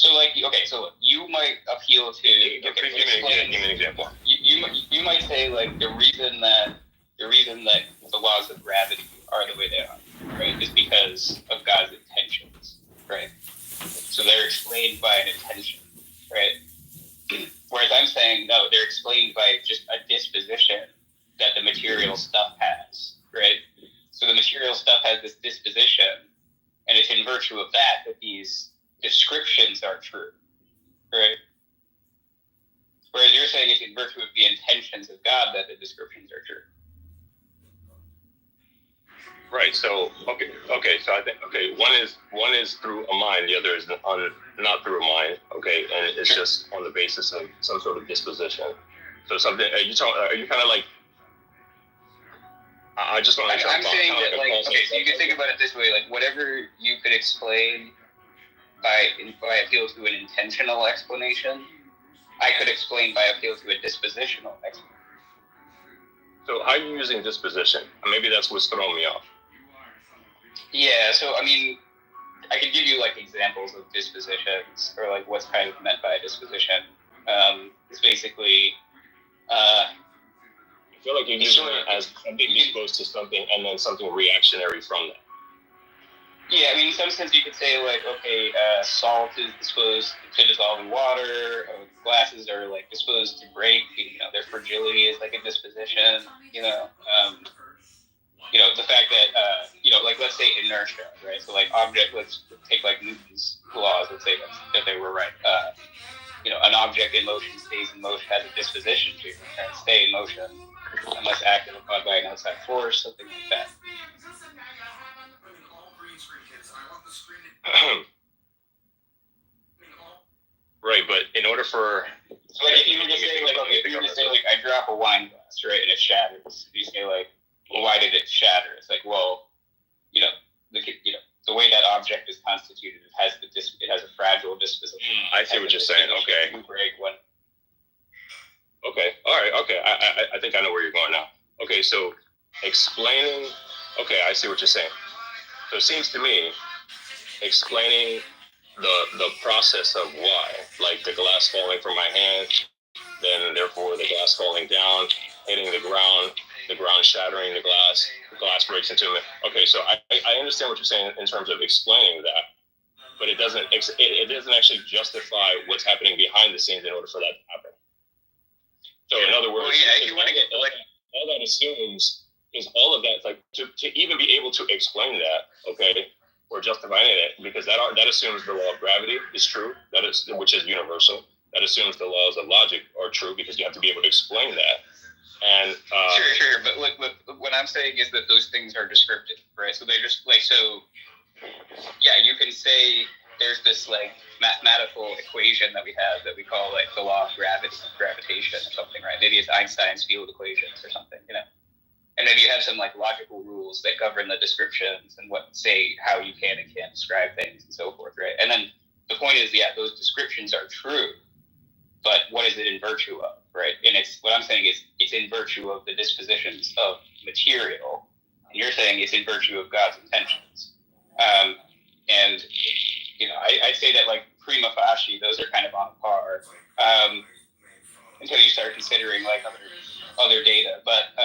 So like, okay, so you might appeal to. Give me an example. You might say like the reason that the laws of gravity are the way they are, right, is because of God's intentions, right? So they're explained by an intention, right? Whereas I'm saying no, they're explained by just a disposition that the material stuff has, right? So the material stuff has this disposition, and it's in virtue of that these descriptions are true, right? Whereas you're saying it's in virtue of the intentions of God that the descriptions are true. Right. So so I think one is through a mind, the other is not through a mind. Okay, and it's just on the basis of some sort of disposition. So something are you kind of like? I just want to make sure I'm saying that like so you can think about it this way, like whatever you could explain by appeal to an intentional explanation, I could explain by appeal to a dispositional explanation. So how are you using disposition? Maybe that's what's throwing me off. Yeah, so I mean, I could give you like examples of dispositions or like what's kind of meant by a disposition. It's basically. I feel like you're using it as something disposed to something and then something reactionary from that. Yeah, I mean, in some sense you could say like, okay, salt is disposed to dissolve in water, glasses are like disposed to break, their fragility is like a disposition, the fact that, like let's say inertia, right? So like let's take like Newton's laws, let's say that they were right. An object in motion stays in motion, has a disposition to stay in motion unless acted upon by an outside force, something like that. Right, but in order for if you were to say like I drop a wine glass, right, and it shatters, you say like, well, why did it shatter? It's like, well, the way that object is constituted, it has a fragile disposition. I see what you're saying. Okay. Break when. Okay. All right. Okay. I think I know where you're going now. Okay. So explaining. Okay. I see what you're saying. So it seems to me explaining the process of why, like the glass falling from my hand, then therefore the glass falling down, hitting the ground shattering the glass breaks into it. Okay, so I understand what you're saying in terms of explaining that, but it doesn't actually justify what's happening behind the scenes in order for that to happen. So in other words, if you want to get to like all that assumes is all of that, like to even be able to explain that, okay, or justifying it, because that assumes the law of gravity is true, which is universal. That assumes the laws of logic are true because you have to be able to explain that. And sure, but what I'm saying is that those things are descriptive, right? So they just like you can say there's this like mathematical equation that we have that we call like the law of gravitation or something, right? Maybe it's Einstein's field equations or something, And then you have some like logical rules that govern the descriptions and say how you can and can't describe things and so forth, right? And then the point is, those descriptions are true, but what is it in virtue of, right? And what I'm saying is it's in virtue of the dispositions of material, and you're saying it's in virtue of God's intentions. I'd say that like prima facie, those are kind of on par until you start considering like other data. But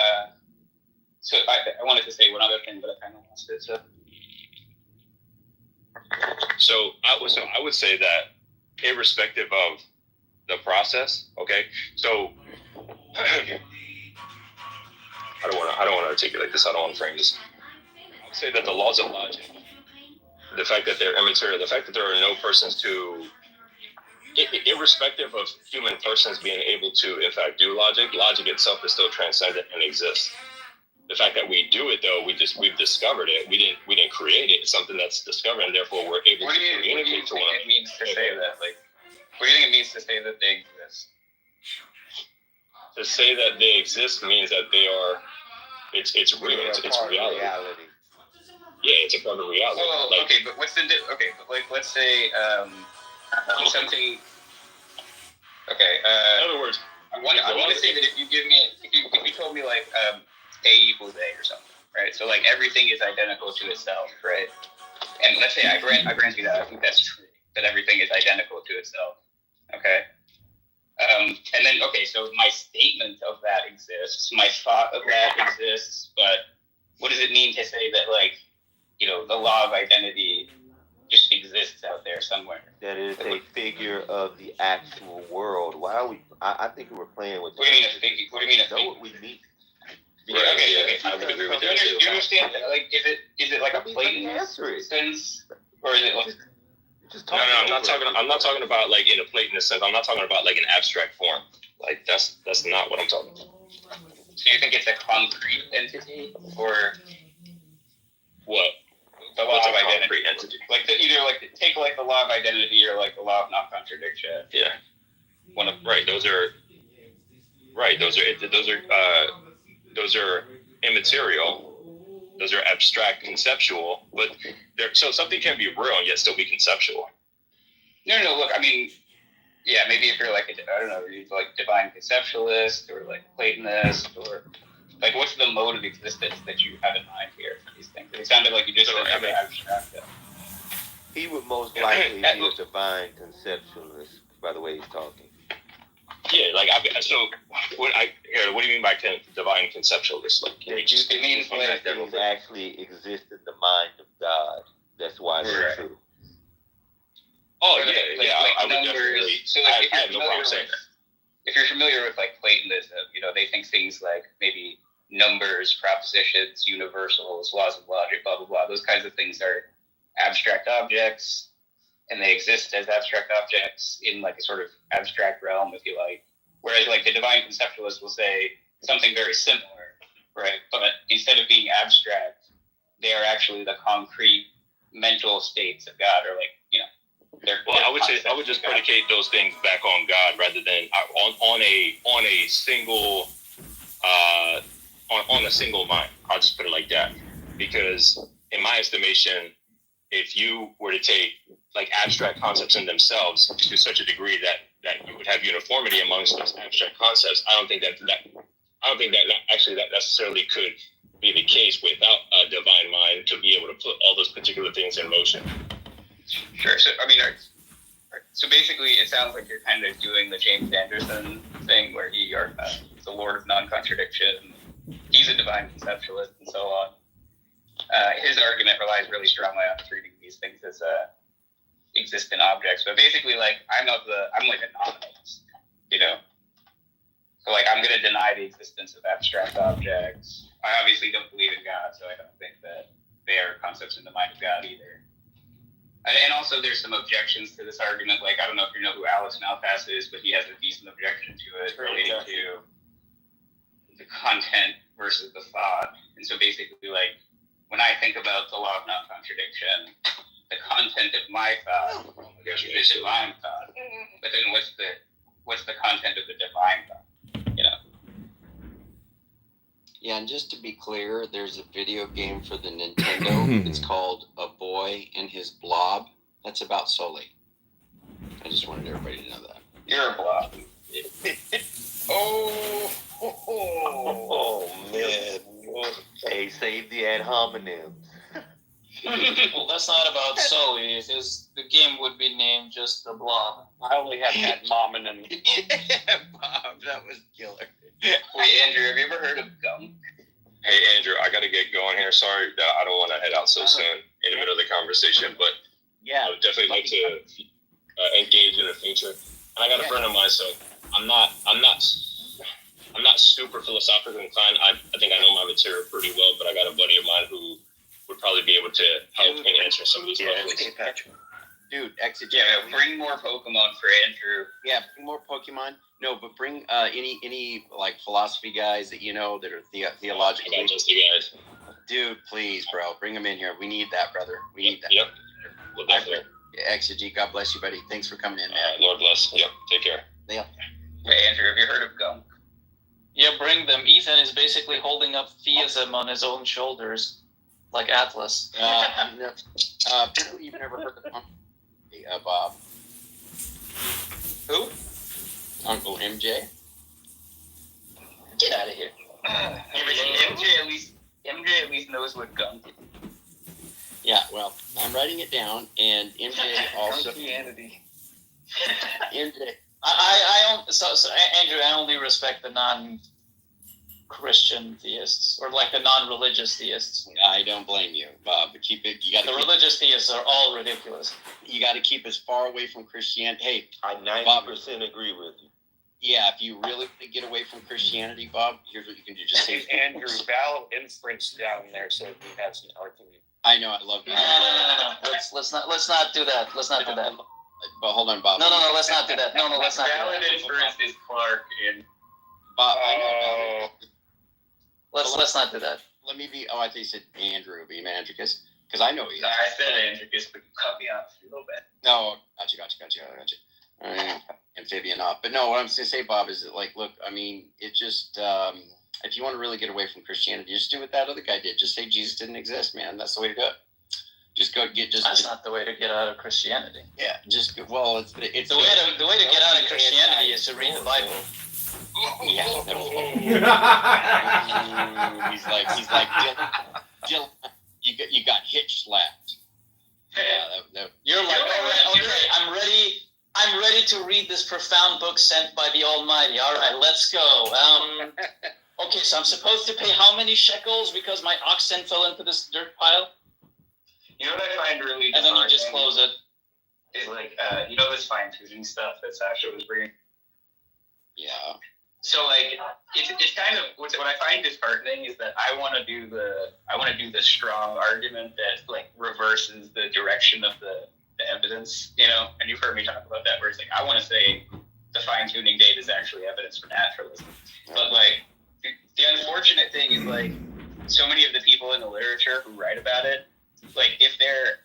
so I wanted to say one other thing, but I kind of lost it. So I would say that irrespective of the process, okay. So I don't want to articulate this. I don't want to frame this. I would say that the laws of logic, the fact that they're immaterial, the fact that there are no persons irrespective of human persons being able to, in fact, do logic itself is still transcendent and exists. The fact that we do it, though, we've discovered it. We didn't create it. It's something that's discovered, and therefore we're able to communicate to one another. What do you think it means to say that? Like, what do you think it means to say that they exist? To say that they exist means that they are. It's real. It's reality. Yeah, it's a part of reality. Well, okay, but what's the but like let's say something. Okay. In other words, I want to say that if you told me like A equals A or something, right? So like everything is identical to itself, right? And let's say I grant you that. I think that's true, that everything is identical to itself. Okay. And then, okay, so my statement of that exists, my thought of that exists, but what does it mean to say that, like, you know, the law of identity just exists out there somewhere? That is a figure of the actual world. Why are we? I think we were playing with. What do you mean a figure? What do you mean a figure? Know what we mean. Yeah, okay. I would agree with Do that too. you understand? Like, is it like a Platonist sense, or is it like? No, I'm not talking about like in a Platonist sense. I'm not talking about like an abstract form. Like that's not what I'm talking about. So you think it's a concrete entity, or what? The law of identity. Concrete entity. Like either like take like the law of identity or like the law of non-contradiction. Yeah. One of Those are immaterial. Those are abstract, conceptual, but so something can be real and yet still be conceptual. No. Look, I mean, yeah, maybe if you're like I don't know, you're like divine conceptualist or like Platonist or like what's the mode of existence that you have in mind here for these things? It sounded like you just said abstract. He would most likely be a divine conceptualist by the way he's talking. Yeah, like what do you mean by divine conceptualist? Like, it means like things actually exist in the mind of God. That's why it's true. Oh yeah, I would definitely. So like, I have no problem saying that. If you're familiar with like Platonism, you know they think things like maybe numbers, propositions, universals, laws of logic, blah blah blah. Those kinds of things are abstract objects. And they exist as abstract objects in like a sort of abstract realm, if you like. Whereas like the divine conceptualist will say something very similar, right? But instead of being abstract, they are actually the concrete mental states of God, or like, you know, I would just predicate those things back on God rather than on a single on a single mind. I'll just put it like that, because in my estimation, if you were to take like abstract concepts in themselves to such a degree that you would have uniformity amongst those abstract concepts, I don't think that necessarily could be the case without a divine mind to be able to put all those particular things in motion. Sure. So I mean, so basically, it sounds like you're kind of doing the James Anderson thing, where you are the Lord of non-contradiction. He's a divine conceptualist, and so on. His argument relies really strongly on treating these things as existent objects, but basically, like I'm like a nominalist, you know. So like I'm going to deny the existence of abstract objects. I obviously don't believe in God, so I don't think that they are concepts in the mind of God either. And also, there's some objections to this argument. Like I don't know if you know who Alex Malpass is, but he has a decent objection to it relating to the content versus the thought. And so basically, like when I think about the law of non-contradiction, the content of my thought is the divine thought. But then what's the content of the divine thought? You know? Yeah, and just to be clear, there's a video game for the Nintendo. It's called A Boy and His Blob. That's about Sully. I just wanted everybody to know that. You're a blob. Oh man. Hey, save the ad hominems. Well, that's not about Sully. The game would be named just The Blob. I only have had mom and then. Yeah, Bob, that was killer. Wait, Andrew, have you ever heard of gum? Hey, Andrew, I got to get going here. Sorry, I don't want to head out so soon in the middle of the conversation, but Yeah. I would definitely like to engage in the future. And I got a friend of mine, so I'm not super philosophically inclined. I think I know my material pretty well, but I got a buddy of mine who would probably be able to help me answer some of these questions. Dude, exegete. Yeah, bring more Pokemon for Andrew. Yeah, bring more Pokemon. No, but bring any like philosophy guys that you know that are theologically. I got just the guys. Dude, please, bro, bring them in here. We need that, brother. We need that. Yep. Well, definitely. Exegete, God bless you, buddy. Thanks for coming in, man. Lord bless. Yep. Take care. Yeah. Hey, Andrew, have you heard of gum? Yeah, bring them. Ethan is basically holding up theism on his own shoulders, like Atlas. Apparently you've never heard of Bob. Who? Uncle MJ. Get out of here. MJ at least knows what gum is. Yeah, well, I'm writing it down, and MJ also. Christianity. MJ. Andrew, I only respect the non-Christian theists, or like the non-religious theists. I don't blame you, Bob. But keep it. You got The religious theists are all ridiculous. You got to keep as far away from Christianity. Hey, I 90% agree with you. yeah, if you really want to get away from Christianity, Bob, here's what you can do: just say Andrew, valid inference down there, so we have some argument. I know, I love No. that. Let's not do that. Let's not do that. But hold on, Bob. No. Let's not do that. No. Let's not do Valid that. inference is Clark in. Bob, I Oh. know. Let's not do that. Let me be. Oh, I think you said Andrew, be Andricus, because I know he. I said Andricus, but you cut me off a little bit. No, gotcha. All right, amphibian off. But no, what I'm going to say, Bob, is that, like, look, I mean, it just, if you want to really get away from Christianity, just do what that other guy did. Just say Jesus didn't exist, man. That's the way to go. Just go get, That's not the way to get out of Christianity. yeah, just, well, it's The way to get out of Christianity is to read the Bible. yeah. He's like, Jill, you got hitch slapped. Yeah, that You're like, okay, I'm ready to read this profound book sent by the Almighty. All right, let's go. Okay, so I'm supposed to pay how many shekels because my oxen fell into this dirt pile? You know what I find really And then you just disheartening close it. is like, this fine tuning stuff that Sasha was bringing. yeah. So like, it's kind of what I find disheartening is that I want to do the strong argument that like reverses the direction of the evidence, and you've heard me talk about that, where it's like I want to say the fine tuning date is actually evidence for naturalism, but like the unfortunate thing is like so many of the people in the literature who write about it, like if they're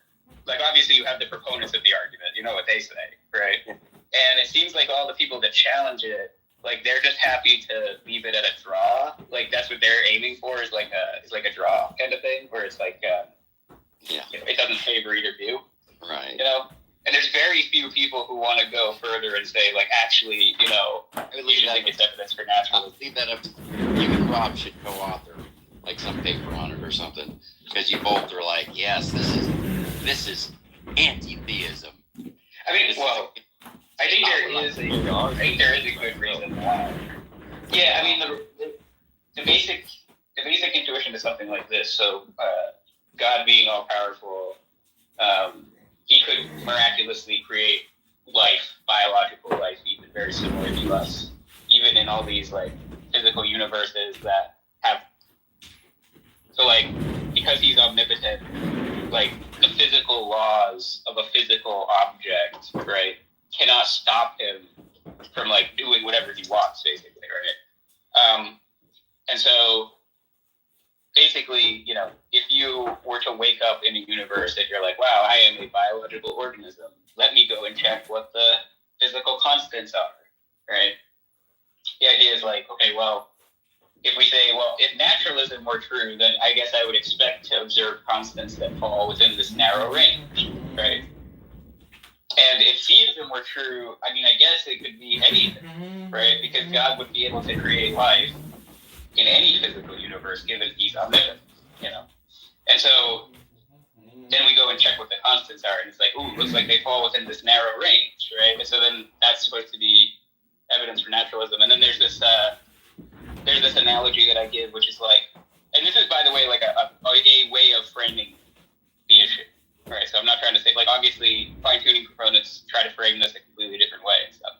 like obviously you have the proponents of the argument, you know what they say, right? And it seems like all the people that challenge it, like they're just happy to leave it at a draw. Like that's what they're aiming for is like a draw kind of thing, where it's like it doesn't favor either view, Right. And there's very few people who want to go further and say like actually, we should think it's evidence for I'll naturalism. leave that up to you and Rob should co-author like some paper on it or something, because you both are like, yes, this is anti-theism. I mean, well, I think there is a good reason why. Yeah, I mean the basic intuition is something like this. So God being all powerful, he could miraculously create life, biological life, even very similar to us, even in all these like physical universes that have. So like because he's omnipotent, like the physical laws of a physical object, right, cannot stop him from like doing whatever he wants, basically, right? And so basically, if you were to wake up in a universe that you're like, wow, I am a biological organism, let me go and check what the physical constants are, right? The idea is like, okay, well, if we say, well, if naturalism were true, then I guess I would expect to observe constants that fall within this narrow range, right? And if theism were true, I mean, I guess it could be anything, right? Because God would be able to create life in any physical universe, given he's omnipotent, And so then we go and check what the constants are, and it's like, ooh, looks like they fall within this narrow range, right? And so then that's supposed to be evidence for naturalism. And then there's this analogy that I give, which is like, and this is, by the way, like a way of framing the issue. Right, so I'm not trying to say, like, obviously, fine-tuning proponents try to frame this a completely different way and stuff.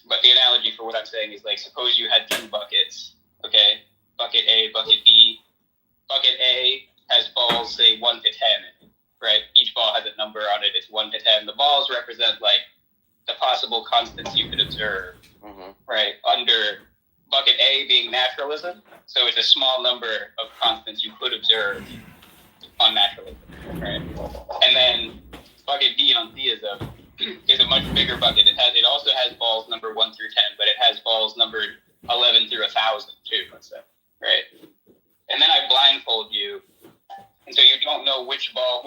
But the analogy for what I'm saying is, like, suppose you had two buckets, okay? Bucket A, bucket B. Bucket A has balls, say, 1 to 10, right? Each ball has a number on it. It's 1 to 10. The balls represent, like, the possible constants you could observe, right? Under bucket A being naturalism, so it's a small number of constants you could observe on naturalism, right? And then bucket B on theism is a much bigger bucket. It also has balls numbered 1 through 10, but it has balls numbered 11 through 1,000 too, let's say, right? And then I blindfold you, and so you don't know which bucket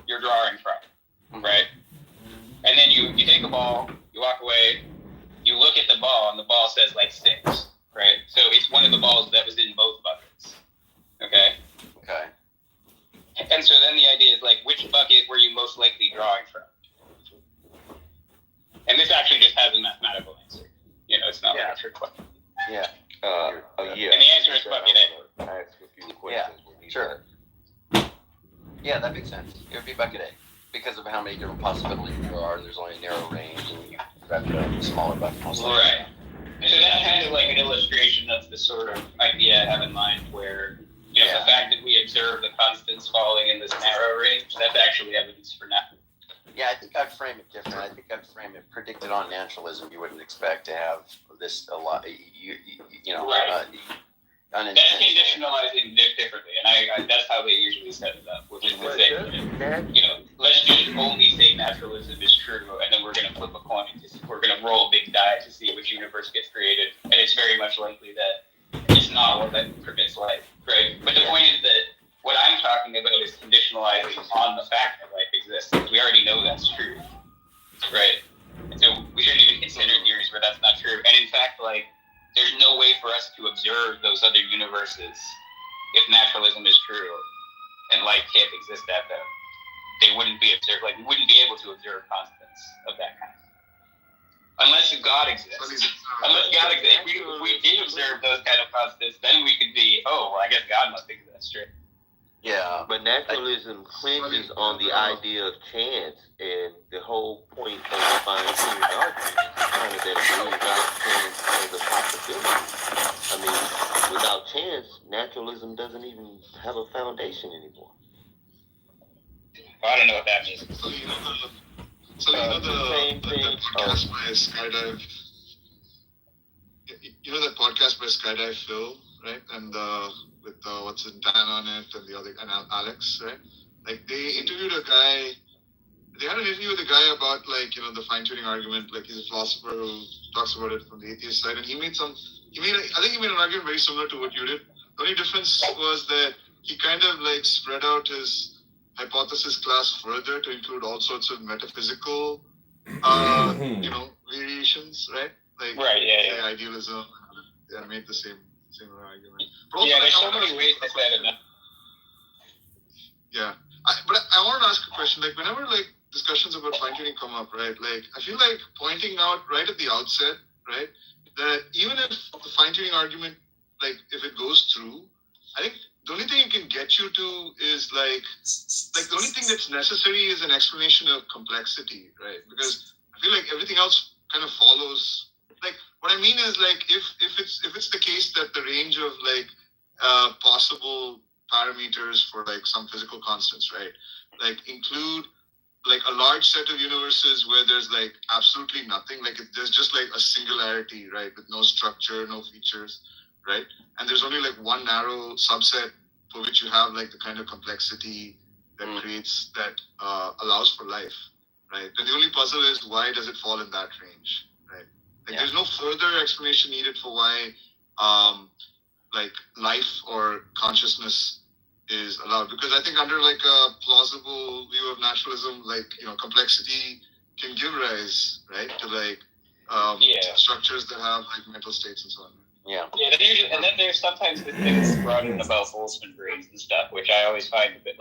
you're drawing from, right? And then you take a ball, you walk away, you look at the ball, and the ball says like 6, right? So it's one of the balls that was in both buckets, okay? Okay. drawing from? And this actually just has a mathematical answer. It's not like a trick question. Yeah. Yeah. And the answer is bucket A. Ask a few questions. Sure. Yeah, that makes sense. It would be bucket A because of how many different possibilities there are. There's only a narrow range, and you grab the smaller bucket. Right. And so that's kind of like an illustration of the sort of idea I have in mind where, the fact that we observe the constants falling in this narrow range, that's actually evidence for now. Yeah, I think I'd frame it different. I think I'd frame it predicted on naturalism. You wouldn't expect to have this a lot, Right. That's unintended. conditionalizing differently, and that's how they usually set it up, which is to say, let's just only say naturalism is true, and then we're going to flip a coin. We're going to roll a big die to see which universe gets created, and it's very much likely that it's not one that permits life, right? But the point is that what I'm talking about is conditionalizing on the fact that life exists, because we already know that's true, right? And so we shouldn't even consider theories where that's not true. And in fact, there's no way for us to observe those other universes if naturalism is true and life can't exist at them. They wouldn't be observed. We wouldn't be able to observe constants of that kind. Unless God exists. Unless God exists. If we did observe those kind of constants, then we could be, I guess God must exist, right? Yeah. But naturalism hinges on the idea of chance, and the whole point of the fine-tuning argument is kind of that it rules out chance as a possibility. I mean, without chance, naturalism doesn't even have a foundation anymore. I don't know what that means. So Same the thing. podcast by Skydive. That podcast by Skydive Phil, right? And with what's in Dan on it and the other and Alex, right? They interviewed a guy. They had an interview with a guy about the fine tuning argument. He's a philosopher who talks about it from the atheist side, and I think he made an argument very similar to what you did. The only difference was that he kind of spread out his hypothesis class further to include all sorts of metaphysical, variations, right? Say idealism. Yeah, made the same argument. There's so many ways to say it. Yeah, but I want to ask a question. Whenever discussions about fine tuning come up, right? I feel like pointing out right at the outset, right, that even if the fine tuning argument, if it goes through, I think the only thing it can get you to is the only thing that's necessary is an explanation of complexity, right? Because I feel like everything else kind of follows. What I mean is if it's the case that the range of possible parameters for some physical constants, right, include a large set of universes where there's absolutely nothing, there's just a singularity, right, with no structure, no features, right, and there's only one narrow subset for which you have the kind of complexity that creates that allows for life, right? Then the only puzzle is why does it fall in that range, right? There's no further explanation needed for why life or consciousness is allowed, because I think under a plausible view of naturalism, complexity can give rise, right, to structures that have mental states and so on. Yeah, and then there's sometimes the things brought in about Boltzmann brains and stuff, which I always find a bit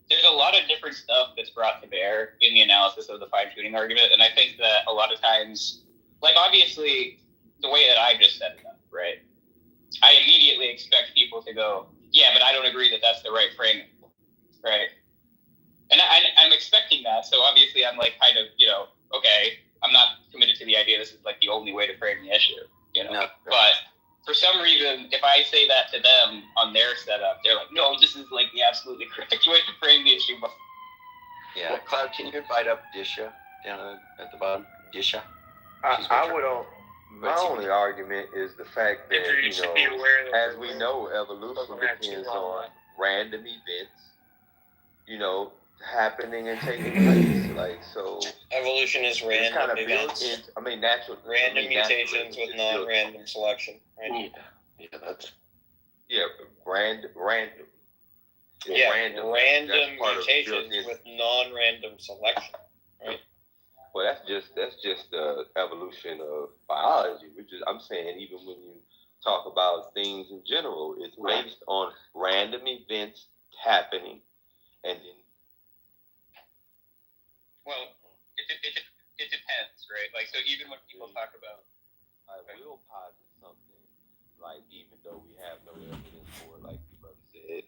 there's a lot of different stuff that's brought to bear in the analysis of the fine-tuning argument, and I think that a lot of times, obviously, the way that I just set it up, right, I immediately expect people to go, yeah, but I don't agree that that's the right framing, right? And I'm expecting that, so obviously I'm kind of, okay, I'm not committed to the idea this is the only way to frame the issue, No. But for some reason, if I say that to them on their setup, they're like, no, this is the absolutely correct way to frame the issue. Yeah, Cloud, can you invite up Disha down at the bottom? Disha? My only argument is the fact that, as we know, evolution depends on random events, happening and taking place. So Evolution is it's random kind of events. built in. Natural. Random mutations with non-random selection. Right? Random. Yeah, Random mutations with non-random selection. Right? Well, that's just the evolution of biology. I'm saying even when you talk about things in general, it's based on random events happening, and then talk about. I will posit something, like even though we have no evidence for it, like your brother said,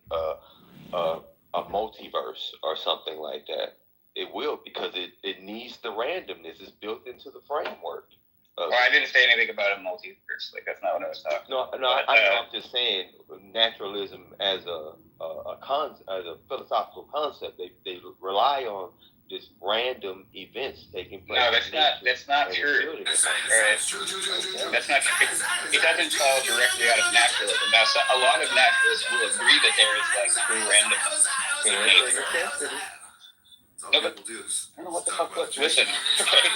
a multiverse or something like that. It will, because it needs the randomness. It's built into the framework. Well, I didn't say anything about a multiverse. Like, that's not what I was talking about. I'm just saying naturalism as a philosophical concept. They rely on this random events taking place. No, that's not true. Right? That's not true. It doesn't fall directly out of naturalism. Now, a lot of naturalists will agree that there is like true randomness in nature. No, but I don't know what the fuck. Listen, okay,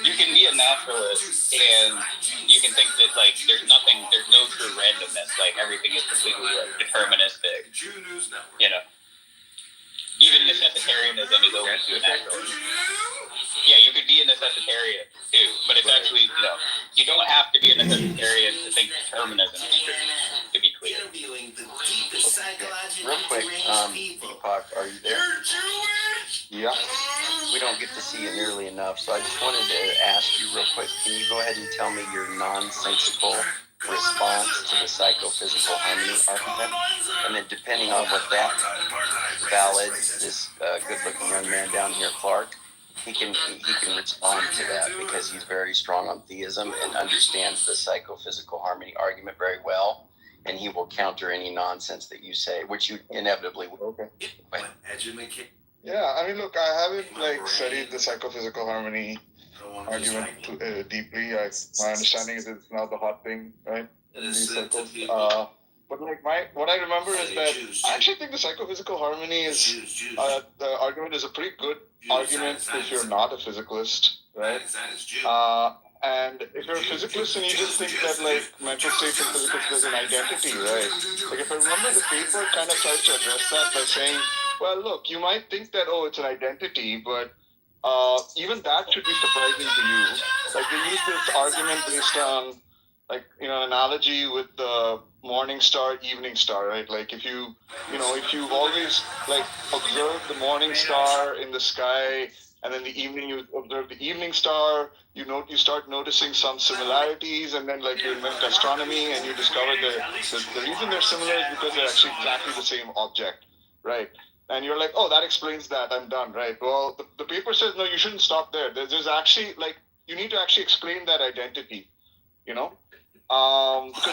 you can be a naturalist and you can think that like there's no true randomness. Like everything is completely like deterministic. You know, even necessitarianism is open to a naturalist. Yeah, you could be a necessitarian too, but it's actually you don't have to be a necessitarian to think determinism is true. To be clear. Real quick, Deepak, are you there? Yeah. We don't get to see you nearly enough, so I just wanted to ask you real quick, can you go ahead and tell me your nonsensical response to the psychophysical harmony argument? And then depending on what that valid, this good-looking young man down here, Clark, he can respond to that because he's very strong on theism and understands the psychophysical harmony argument very well, and he will counter any nonsense that you say, which you inevitably will. Okay. But, Yeah, I mean, look, I haven't studied the psychophysical harmony argument deeply. My understanding is it's now the hot thing, right? In these circles. But what I remember is that I actually think the psychophysical harmony is the argument is a pretty good argument if you're not a physicalist, right? And if you're a physicalist and you just think that mental states and physical states is an identity, right? Like if I remember, the paper kind of tries to address that by saying, well, look, you might think that it's an identity, but even that should be surprising to you. Like they use this argument based on analogy with the morning star, evening star, right? Like if you've always observed the morning star in the sky, and then the evening you observe the evening star, you start noticing some similarities, and then you invent astronomy and you discover the reason they're similar is because they're actually exactly the same object, right? And you're like, oh, that explains that, I'm done, right? Well, the paper says, no, you shouldn't stop there. There's actually, you need to actually explain that identity, because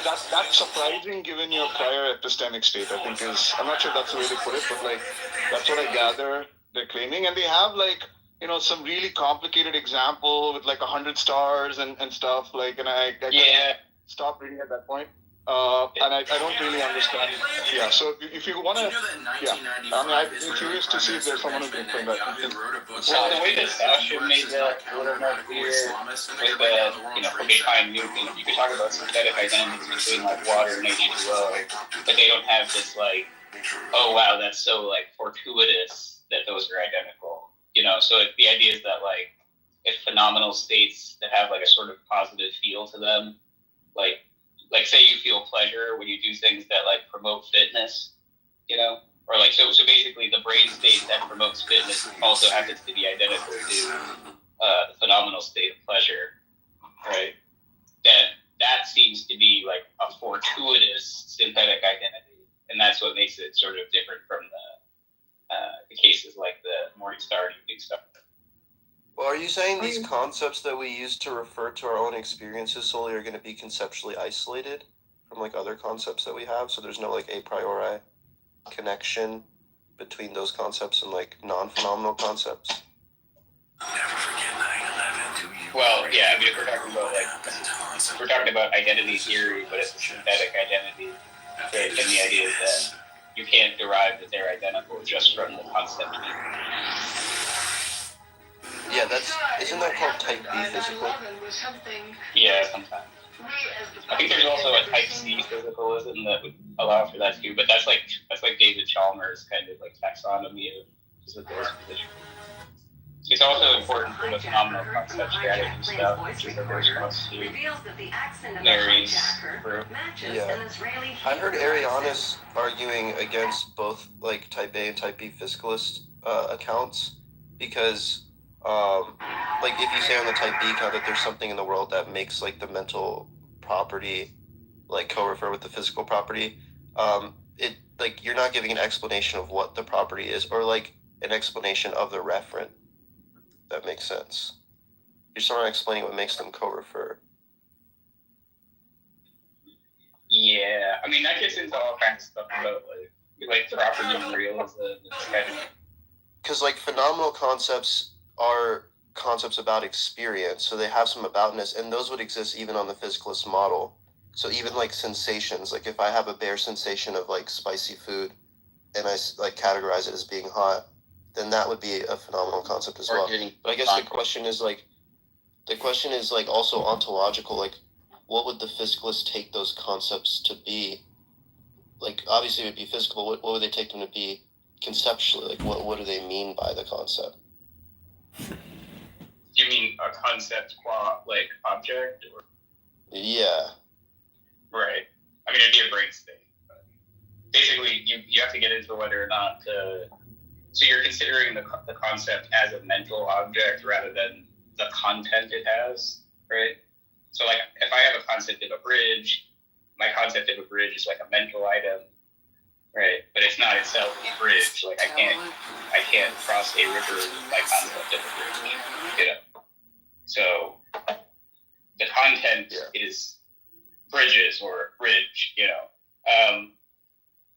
that's surprising given your prior epistemic state, I think I'm not sure that's the way they put it, but that's what I gather they're claiming. And they have some really complicated example with 100 stars and stuff, and I stopped reading at that point. And I don't really understand. Yeah, so if you want to, I'm curious to see if there's someone who can explain that. Well, the way that Sasha made that a little more clear was that, okay, fine, you could talk about synthetic identities between water and H2O, but they don't have this oh wow, that's so fortuitous that those are identical. So the idea is that if phenomenal states that have a sort of positive feel to them, say you feel pleasure when you do things that promote fitness, or so basically the brain state that promotes fitness also happens to be identical to the phenomenal state of pleasure, right? That seems to be a fortuitous synthetic identity, and that's what makes it sort of different from the cases like the morning star and evening star. Well, are you saying these concepts that we use to refer to our own experiences solely are going to be conceptually isolated from other concepts that we have? So there's no a priori connection between those concepts and non-phenomenal concepts? Well, yeah, I mean, if we're talking about identity theory, but it's a synthetic identity, right? And the idea is that you can't derive that they're identical just from the concept. Yeah, isn't that called type B physical? Yeah, sometimes. I think there's also a type C physicalism that would allow for that too, but that's like David Chalmers' kind of taxonomy of physical position. It's also important for the phenomenal concept strategy stuff, which is the response to Mary's group. Yeah. I heard Arianus arguing against both type A and type B physicalist accounts because like if you say on the type B count that there's something in the world that makes like the mental property like co-refer with the physical property, it like you're not giving an explanation of what the property is or like an explanation of the referent. That makes sense. You're sort of explaining what makes them co-refer. Yeah, I mean that gets into all kinds of stuff about like property and realism. Because like phenomenal concepts are concepts about experience, so they have some aboutness, and those would exist even on the physicalist model. So even like sensations, like if I have a bare sensation of like spicy food, and I like categorize it as being hot, then that would be a phenomenal concept as well. But I guess the question is like also ontological, like what would the physicalists take those concepts to be? Like obviously it would be physical, but what would they take them to be conceptually? Like what do they mean by the concept? You mean a concept qua like object or? Yeah. Right. I mean it'd be a brain state. Basically, you have to get into whether or not so you're considering the concept as a mental object rather than the content it has, right? So like if I have a concept of a bridge, my concept of a bridge is like a mental item, right? But it's not itself a bridge. Like I can't cross a river with my concept of a bridge, you know? So the content is bridges or bridge, you know?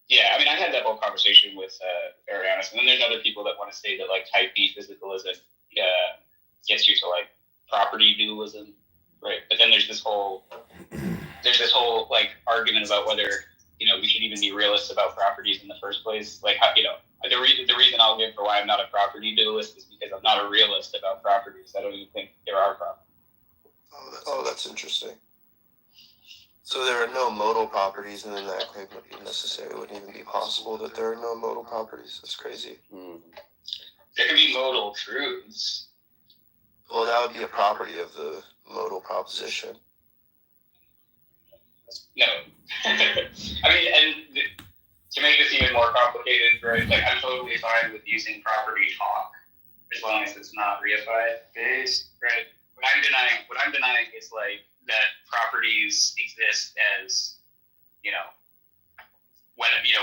Yeah, I mean, I had that whole conversation with Arianis, and then there's other people that want to say that like type B physicalism gets you to like property dualism, right? But then there's this whole like argument about whether we should even be realists about properties in the first place. Like how, the reason I'll give for why I'm not a property dualist is because I'm not a realist about properties. I don't even think there are properties. Oh, that's interesting. So there are no modal properties, and then that claim would be necessary. It wouldn't even be possible that there are no modal properties. That's crazy. There can be modal truths. Well, that would be a property of the modal proposition. No. I mean, and to make this even more complicated, right? Like I'm totally fine with using property talk as long as it's not reified based, right? What I'm denying is like that properties exist as,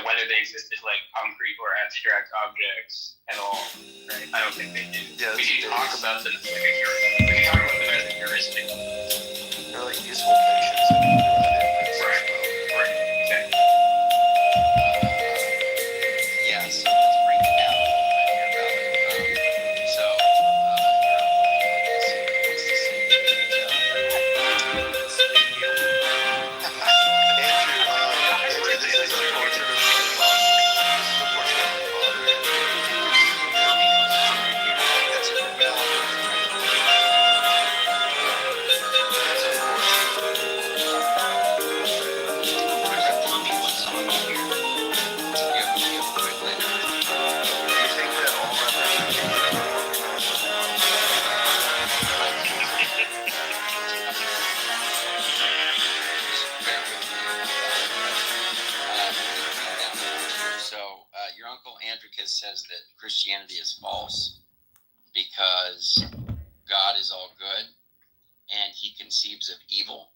whether they exist as like concrete or abstract objects at all, right? I don't think they do. Yeah, we can talk about them as like we can talk about them as a heuristic. They're like useful functions. Right. Exactly. Yeah, so let's break it down a little bit here, brother. What's to say? Andrew, this is a portrait of my father. This is a portrait of my father. That's unfortunate. You think that all So your uncle Andricus says that Christianity is false because God is all good and he conceives of evil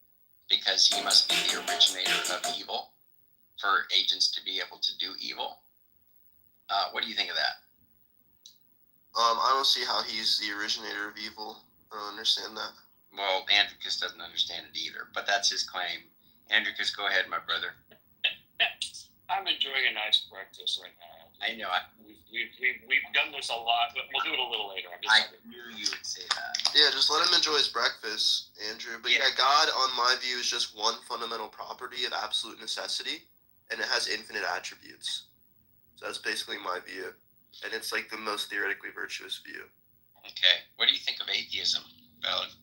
because he must be the originator of evil for agents to be able to do evil. What do you think of that? I don't see how he's the originator of evil. I don't understand that. Well, Andricus doesn't understand it either, but that's his claim. Andricus, go ahead, my brother. I'm enjoying a nice breakfast right now. I know. We've done this a lot, but we'll do it a little later. I knew you would say that. Yeah, just let him enjoy his breakfast, Andrew. But yeah, God, on my view, is just one fundamental property of absolute necessity, and it has infinite attributes. So that's basically my view. And it's like the most theoretically virtuous view. Okay. What do you think of atheism, Ballard?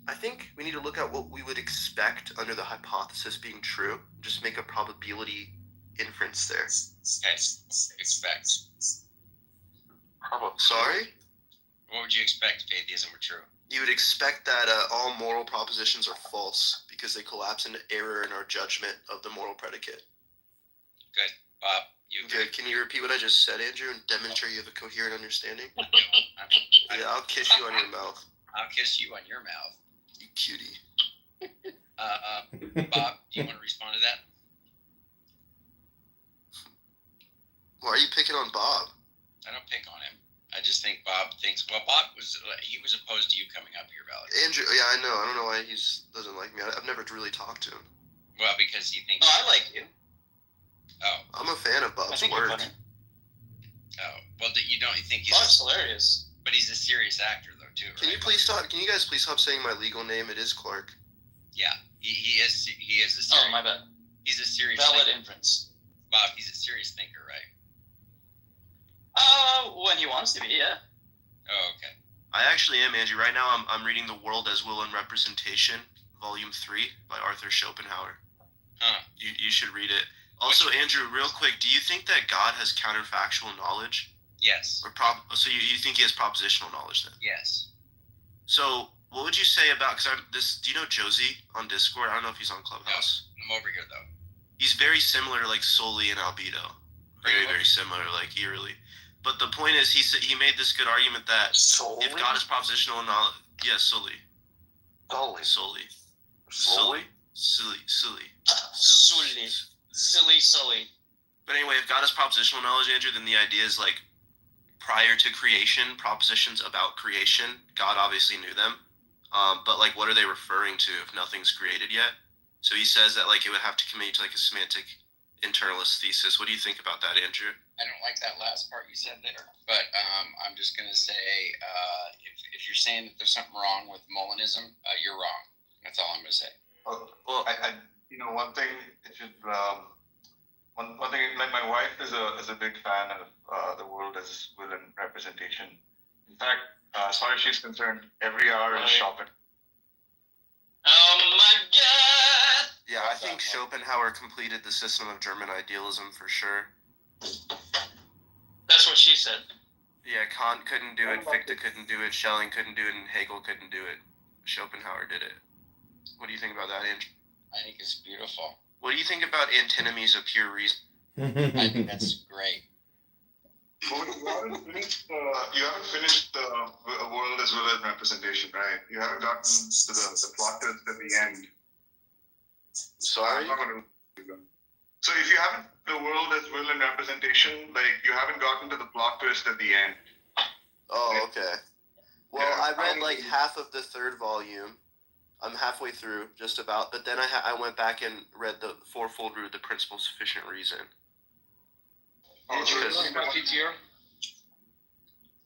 I think we need to look at what we would expect under the hypothesis being true. Just make a probability inference there. Okay. Expect. Sorry? What would you expect if atheism were true? You would expect that all moral propositions are false because they collapse into error in our judgment of the moral predicate. Good. Bob, You Okay, can you repeat what I just said, Andrew, and demonstrate you have a coherent understanding? Yeah, I'll kiss you on your mouth. I'll kiss you on your mouth. You cutie. Bob, do you want to respond to that? Why are you picking on Bob? I don't pick on him. I just think Bob thinks. Well, Bob was opposed to you coming up here, Valley. Andrew, yeah, I know. I don't know why he doesn't like me. I've never really talked to him. Well, because he thinks. Oh, I like you. Oh. I'm a fan of I Bob's think you're work. funny. Oh. Well, you don't think he's. Bob's hilarious. But he's a serious actor, though, too. Can right? you please stop? Can you guys please stop saying my legal name? It is Clark. Yeah, he is a serious. Oh, my bad. He's a serious. Valid thinker. inference. Bob, he's a serious thinker, right? When he wants to be, yeah. Oh, okay. I actually am, Andrew. Right now, I'm reading The World as Will and Representation, Volume 3 by Arthur Schopenhauer. Huh. You should read it. Also, Andrew, real quick, do you think that God has counterfactual knowledge? Yes. Or so you think he has propositional knowledge then? Yes. So what would you say about, do you know Josie on Discord? I don't know if he's on Clubhouse. I'm over here, though. He's very similar to like Sully and Albedo. Very, very similar, like eerily. But the point is, he made this good argument that Solely? if God is propositional knowledge, yeah, Sully. Solely. Sully. Silly. But anyway, if God is propositional knowledge, Andrew, then the idea is like prior to creation, propositions about creation, God obviously knew them. But like, what are they referring to if nothing's created yet? So he says that like it would have to commit to like a semantic internalist thesis. What do you think about that, Andrew? I don't like that last part you said there, but I'm just gonna say if you're saying that there's something wrong with Molinism, you're wrong. That's all I'm gonna say. Well, I one thing it should one thing, like my wife is a big fan of the world as will and representation. In fact, as far as she's concerned, every hour is shopping. Oh my God! Yeah, I think Schopenhauer completed the system of German idealism for sure. That's what she said. Yeah, Kant couldn't do it, Fichte couldn't do it, Schelling couldn't do it, and Hegel couldn't do it. Schopenhauer did it. What do you think about that, Andrew? I think it's beautiful. What do you think about antinomies of pure reason? I think that's great. But you haven't finished the world as well as representation, right? You haven't gotten to the plot twist at the end. Sorry? I'm not gonna. So if you haven't the world as will and representation, like you haven't gotten to the plot twist at the end. Oh, okay. Well, Yeah, I read like half of the third volume. I'm halfway through, just about. But then I went back and read the fourfold root, the principle of sufficient reason. Oh, so Because- So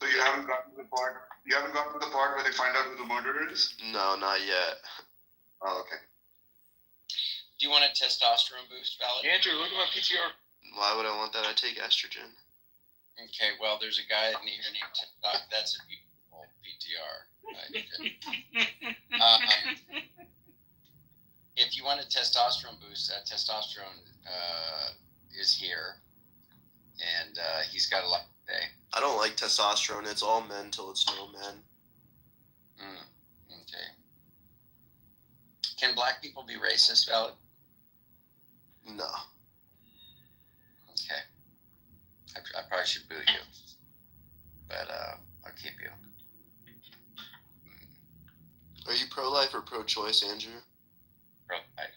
you haven't gotten to the part. You haven't gotten to the part where they find out who the murderer is. No, not yet. Oh, okay. Do you want a testosterone boost, Valid? Andrew, look at my PTR. Why would I want that? I take estrogen. Okay, well, there's a guy in here named TikTok. That's a beautiful PTR. If you want a testosterone boost, testosterone is here, and he's got a lot to say. I don't like testosterone. It's all men till it's no men. Okay. Can black people be racist, Valid? No. Okay. I probably should boo you, but I'll keep you. Are you pro-life or pro-choice, Andrew? Pro-life.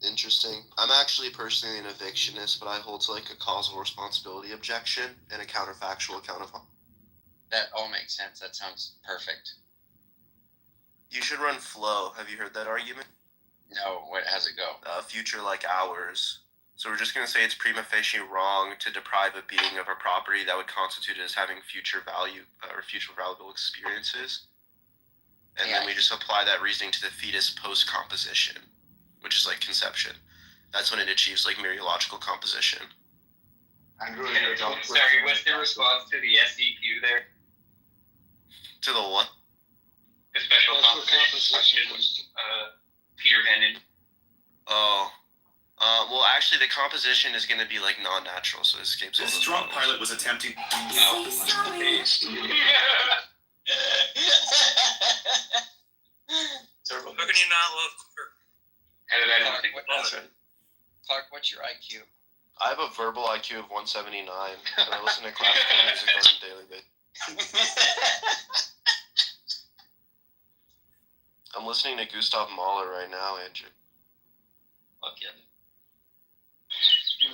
Interesting. I'm actually personally an evictionist, but I hold to like a causal responsibility objection and a counterfactual account of. That all makes sense. That sounds perfect. You should run flow. Have you heard that argument? No, how's it go? Future like ours. So we're just going to say it's prima facie wrong to deprive a being of a property that would constitute it as having future value or future valuable experiences. And then we just apply that reasoning to the fetus post-composition, which is like conception. That's when it achieves like mereological composition. Andrew, Sorry, what's the response to the SEQ there? To the what? The special composition was Peter Vennen. Oh. Well, actually, the composition is going to be like non-natural, so it escapes all This those drunk models. pilot was attempting to Turbo. How can you not love Clark? How did I not think Clark, about that? Clark, what's your IQ? I have a verbal IQ of 179, and I listen to classical music on a daily basis. I'm listening to Gustav Mahler right now, Andrew. Fuck yeah.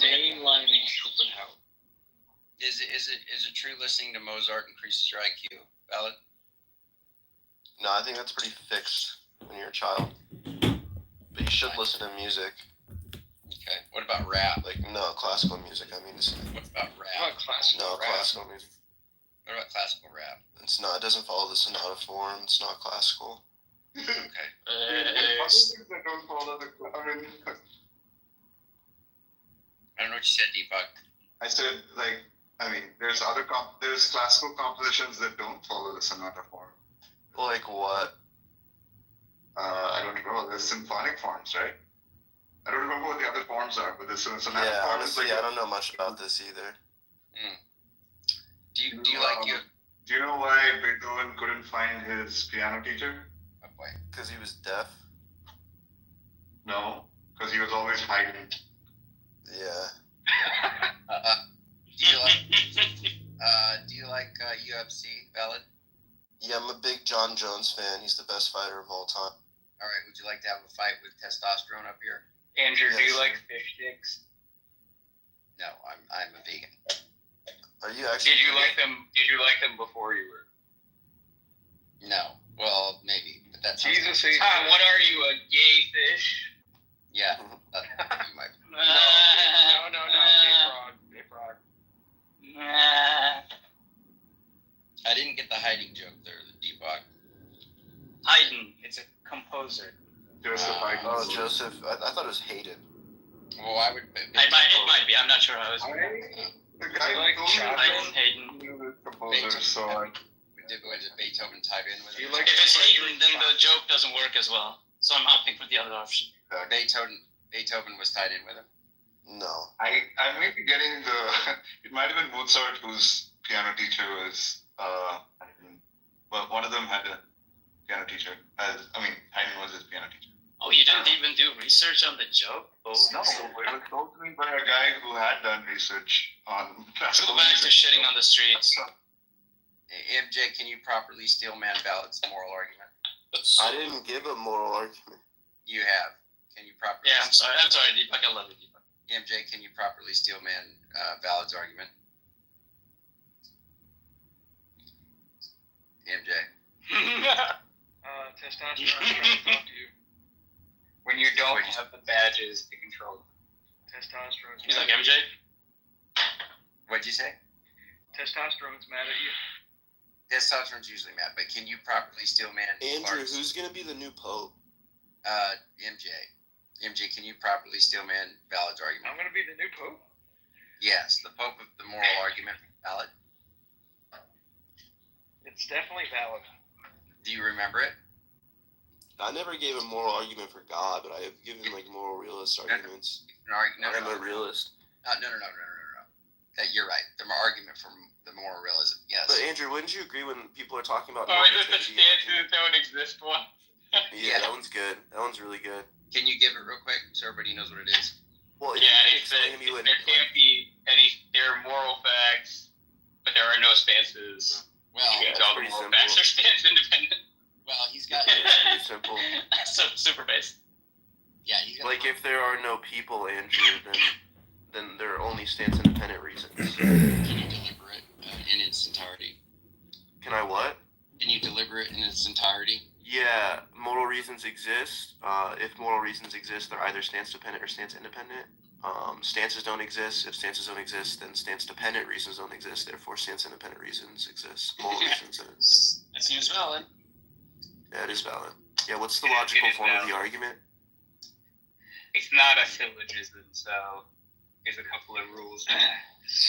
Mainlining Schopenhauer. Is it true listening to Mozart increases your IQ? Valid? No, I think that's pretty fixed when you're a child. But you should listen to music. Okay. What about rap? Like, no, classical music, I mean to say. What about rap? Not classical No, rap. classical music. What about classical rap? It's not, it doesn't follow the sonata form, it's not classical. Okay. That don't follow the. I don't know what you said, Deepak. I said, there's there's classical compositions that don't follow the sonata form. Like what? I don't know. There's symphonic forms, right? I don't remember what the other forms are, but there's sonata Yeah, form. honestly, I don't know much about this either. Do you like you? Do you know why Beethoven couldn't find his piano teacher? Oh boy. Because he was deaf? No, because he was always hiding. Yeah. Do you like UFC? Valid. Yeah, I'm a big John Jones fan. He's the best fighter of all time. All right. Would you like to have a fight with testosterone up here? Andrew, do you Yes. like fish sticks? No, I'm a vegan. Are you actually? Did you like them? Did you like them before you were? No. Well, maybe, but that's Jesus, what are you, a gay fish? Yeah. You might. No. Gay frog. I didn't get the hiding joke there, the Deepak. Haydn, it's a composer. Joseph Haydn. Oh, Joseph. I thought it was Haydn. Well, I would. It might be. I'm not sure how it's. The guy like who told me Haydn. he was a composer, so I. Did Beethoven type in with Do you it? like- If it's Haydn, then the joke doesn't work as well. So I'm opting for the other option. Beethoven was tied in with him. No. I may be getting the. It might have been Mozart whose piano teacher was. Well, one of them had a piano teacher. Haydn was his piano teacher. Oh, you didn't even do research on the joke? Oh, No, it was told to me by a guy who had done research on Go classical back to music. shitting on the streets. MJ, can you properly steel man balance the moral argument? I didn't give a moral argument. You have. Can you properly? Yeah, I'm sorry, Deepak. I love you, Deepak. MJ, can you properly steel man Valid's argument? MJ. Testosterone, I'm trying to talk to you. When you don't have the badges to control them. Testosterone's He's mad like, at MJ? What'd you say? you. Testosterone's mad at you. Testosterone's usually mad, but can you properly steel man? Andrew, Clark's- who's gonna be the new pope? MJ. MJ, can you properly steel man Valid's argument? I'm gonna be the new pope. Yes, the Pope of the moral argument valid. It's definitely valid. Do you remember it? I never gave a moral argument for God, but I have given like moral realist arguments. No. I'm a realist. No. You're right. The argument for the moral realism. Yes. But Andrew, wouldn't you agree when people are talking about Oh, is it the normativity? stances don't exist one? Yeah, that one's good. That one's really good. Can you give it real quick so everybody knows what it is? Well, Yeah, you it's explain to me what there can't be any. There are moral facts, but there are no stances. Well, Because that's all the pretty moral simple. facts are stance independent. he's got. pretty simple. So super base. Yeah, he's got. Like if there are no people, Andrew, then there are only stance independent reasons. Can you deliver it in its entirety? Can I what? Can you deliver it in its entirety? Yeah, moral reasons exist. If moral reasons exist, they're either stance dependent or stance independent. Stances don't exist. If stances don't exist, then stance dependent reasons don't exist. Therefore, stance independent reasons exist. Moral reasons. That seems valid. Yeah, it is valid. Yeah, what's the logical form of the argument? It's not a syllogism, so there's a couple of rules.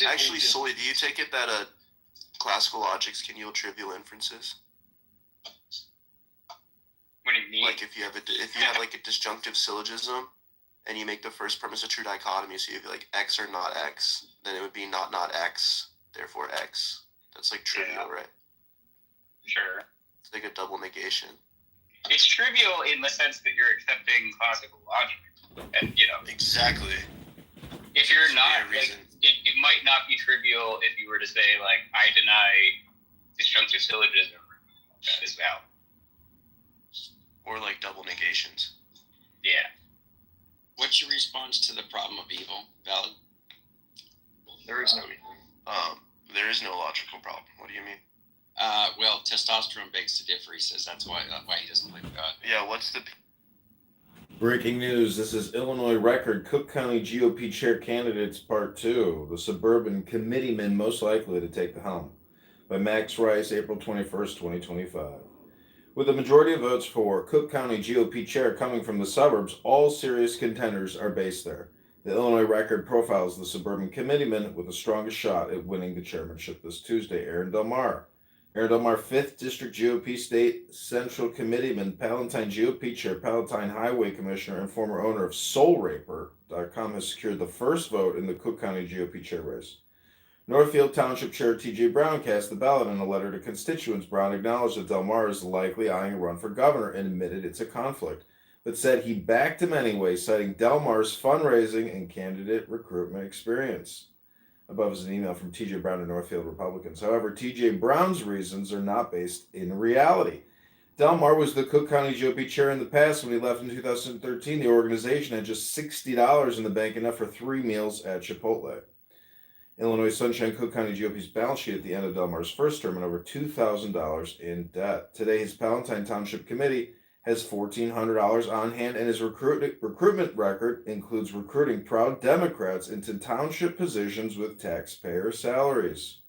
Actually, Sully, do you take it that classical logics can yield trivial inferences? What do you mean? Like if you have like a disjunctive syllogism, and you make the first premise a true dichotomy, so you have like X or not X, then it would be not X, therefore X. That's like trivial, right? Sure. It's like a double negation. It's trivial in the sense that you're accepting classical logic, and Exactly. if you're not, Yeah, like, reason. it might not be trivial if you were to say, like, I deny disjunctive syllogism as well. Or like double negations. Yeah. What's your response to the problem of evil? Valid? There is no There is no logical problem. What do you mean? Well, testosterone begs to differ. He says that's why he doesn't believe in God. Yeah, what's the Breaking news. This is Illinois Record. Cook County GOP Chair Candidates Part 2. The suburban committeeman most likely to take the helm. By Max Rice, April 21st, 2025. With a majority of votes for Cook County GOP Chair coming from the suburbs, all serious contenders are based there. The Illinois Record profiles the suburban committeeman with the strongest shot at winning the chairmanship this Tuesday, Aaron Delmar. Aaron Delmar, 5th District GOP State Central Committeeman, Palatine GOP Chair, Palatine Highway Commissioner, and former owner of SoulRaper.com, has secured the first vote in the Cook County GOP Chair race. Northfield Township Chair T.J. Brown cast the ballot in a letter to constituents. Brown acknowledged that Delmar is likely eyeing a run for governor and admitted it's a conflict, but said he backed him anyway, citing Delmar's fundraising and candidate recruitment experience. Above is an email from T.J. Brown to Northfield Republicans. However, T.J. Brown's reasons are not based in reality. Delmar was the Cook County GOP chair in the past. When he left in 2013, the organization had just $60 in the bank, enough for 3 meals at Chipotle. Illinois Sunshine Cook County GOP's balance sheet at the end of Delmar's first term and over $2,000 in debt. Today, his Palatine Township Committee has $1,400 on hand, and his recruitment record includes recruiting proud Democrats into township positions with taxpayer salaries.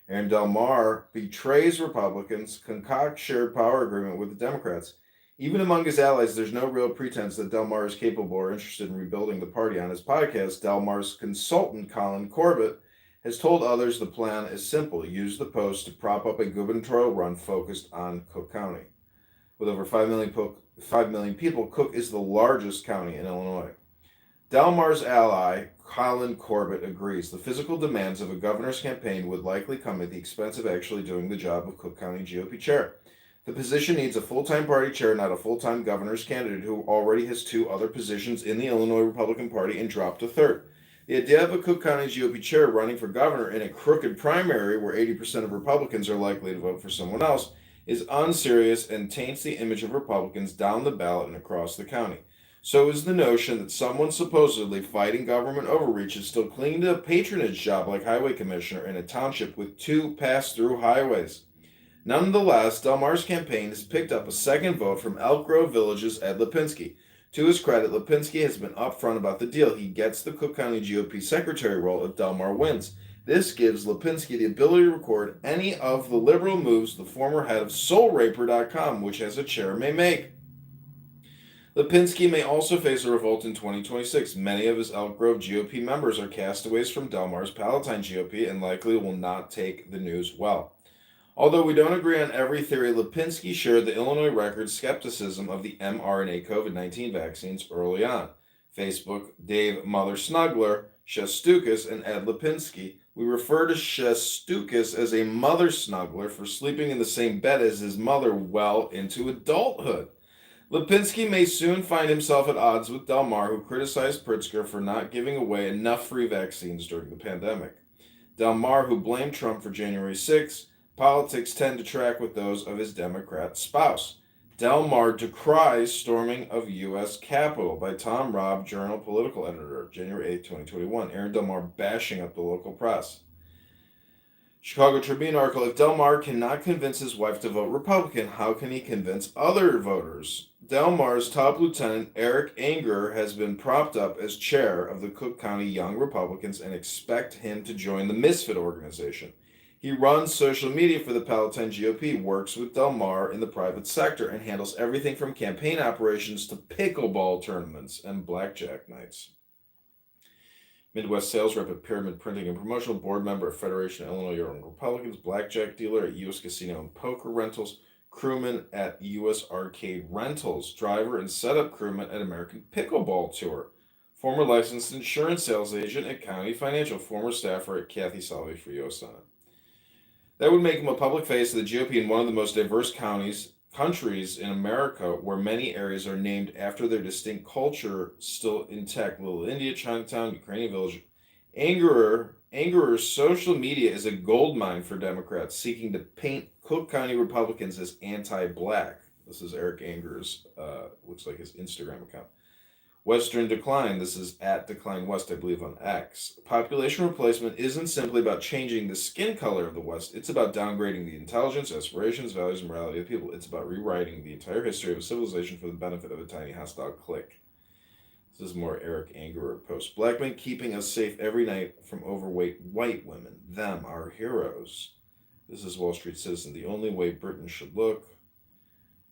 Aaron Delmar betrays Republicans, concocts shared power agreement with the Democrats. Even among his allies, there's no real pretense that Delmar is capable or interested in rebuilding the party. On his podcast, Delmar's consultant, Colin Corbett, has told others the plan is simple: use the post to prop up a gubernatorial run focused on Cook County. With over 5 million people, Cook is the largest county in Illinois. Delmar's ally, Colin Corbett, agrees the physical demands of a governor's campaign would likely come at the expense of actually doing the job of Cook County GOP chair. The position needs a full-time party chair, not a full-time governor's candidate who already has 2 other positions in the Illinois Republican Party and dropped a third. The idea of a Cook County GOP chair running for governor in a crooked primary where 80% of Republicans are likely to vote for someone else is unserious and taints the image of Republicans down the ballot and across the county. So is the notion that someone supposedly fighting government overreach is still clinging to a patronage job like highway commissioner in a township with 2 pass-through highways. Nonetheless, Delmar's campaign has picked up a second vote from Elk Grove Village's Ed Lipinski. To his credit, Lipinski has been upfront about the deal. He gets the Cook County GOP secretary role if Delmar wins. This gives Lipinski the ability to record any of the liberal moves the former head of SoulRaper.com, which has a chair, may make. Lipinski may also face a revolt in 2026. Many of his Elk Grove GOP members are castaways from Delmar's Palatine GOP and likely will not take the news well. Although we don't agree on every theory, Lipinski shared the Illinois Record's skepticism of the mRNA COVID-19 vaccines early on. Facebook, Dave Mother Snuggler, Shestukas, and Ed Lipinski. We refer to Shestukas as a mother snuggler for sleeping in the same bed as his mother well into adulthood. Lipinski may soon find himself at odds with Delmar, who criticized Pritzker for not giving away enough free vaccines during the pandemic. Delmar, who blamed Trump for January 6th, politics tend to track with those of his Democrat spouse. Delmar decries storming of U.S. Capitol by Tom Robb, Journal Political Editor, January 8, 2021. Aaron Delmar bashing up the local press. Chicago Tribune article: if Delmar cannot convince his wife to vote Republican, how can he convince other voters? Delmar's top lieutenant, Eric Anger, has been propped up as chair of the Cook County Young Republicans and expect him to join the Misfit organization. He runs social media for the Palatine GOP, works with Delmar in the private sector, and handles everything from campaign operations to pickleball tournaments and blackjack nights. Midwest sales rep at Pyramid Printing and Promotional, board member of Federation of Illinois Young Republicans, blackjack dealer at U.S. Casino and Poker Rentals, crewman at U.S. Arcade Rentals, driver and setup crewman at American Pickleball Tour, former licensed insurance sales agent at County Financial, former staffer at Kathy Salvi for U.S. Senate. That would make him a public face of the GOP in one of the most diverse counties, countries in America where many areas are named after their distinct culture still intact. Little India, Chinatown, Ukrainian village. Angerer's social media is a goldmine for Democrats seeking to paint Cook County Republicans as anti-black. This is Eric Angerer's, looks like his Instagram account. Western Decline, this is at Decline West, I believe, on X. Population replacement isn't simply about changing the skin color of the West. It's about downgrading the intelligence, aspirations, values, and morality of people. It's about rewriting the entire history of a civilization for the benefit of a tiny hostile clique. This is more Eric Angerer post. Black men keeping us safe every night from overweight white women. Them, our heroes. This is Wall Street Citizen. The only way Britain should look.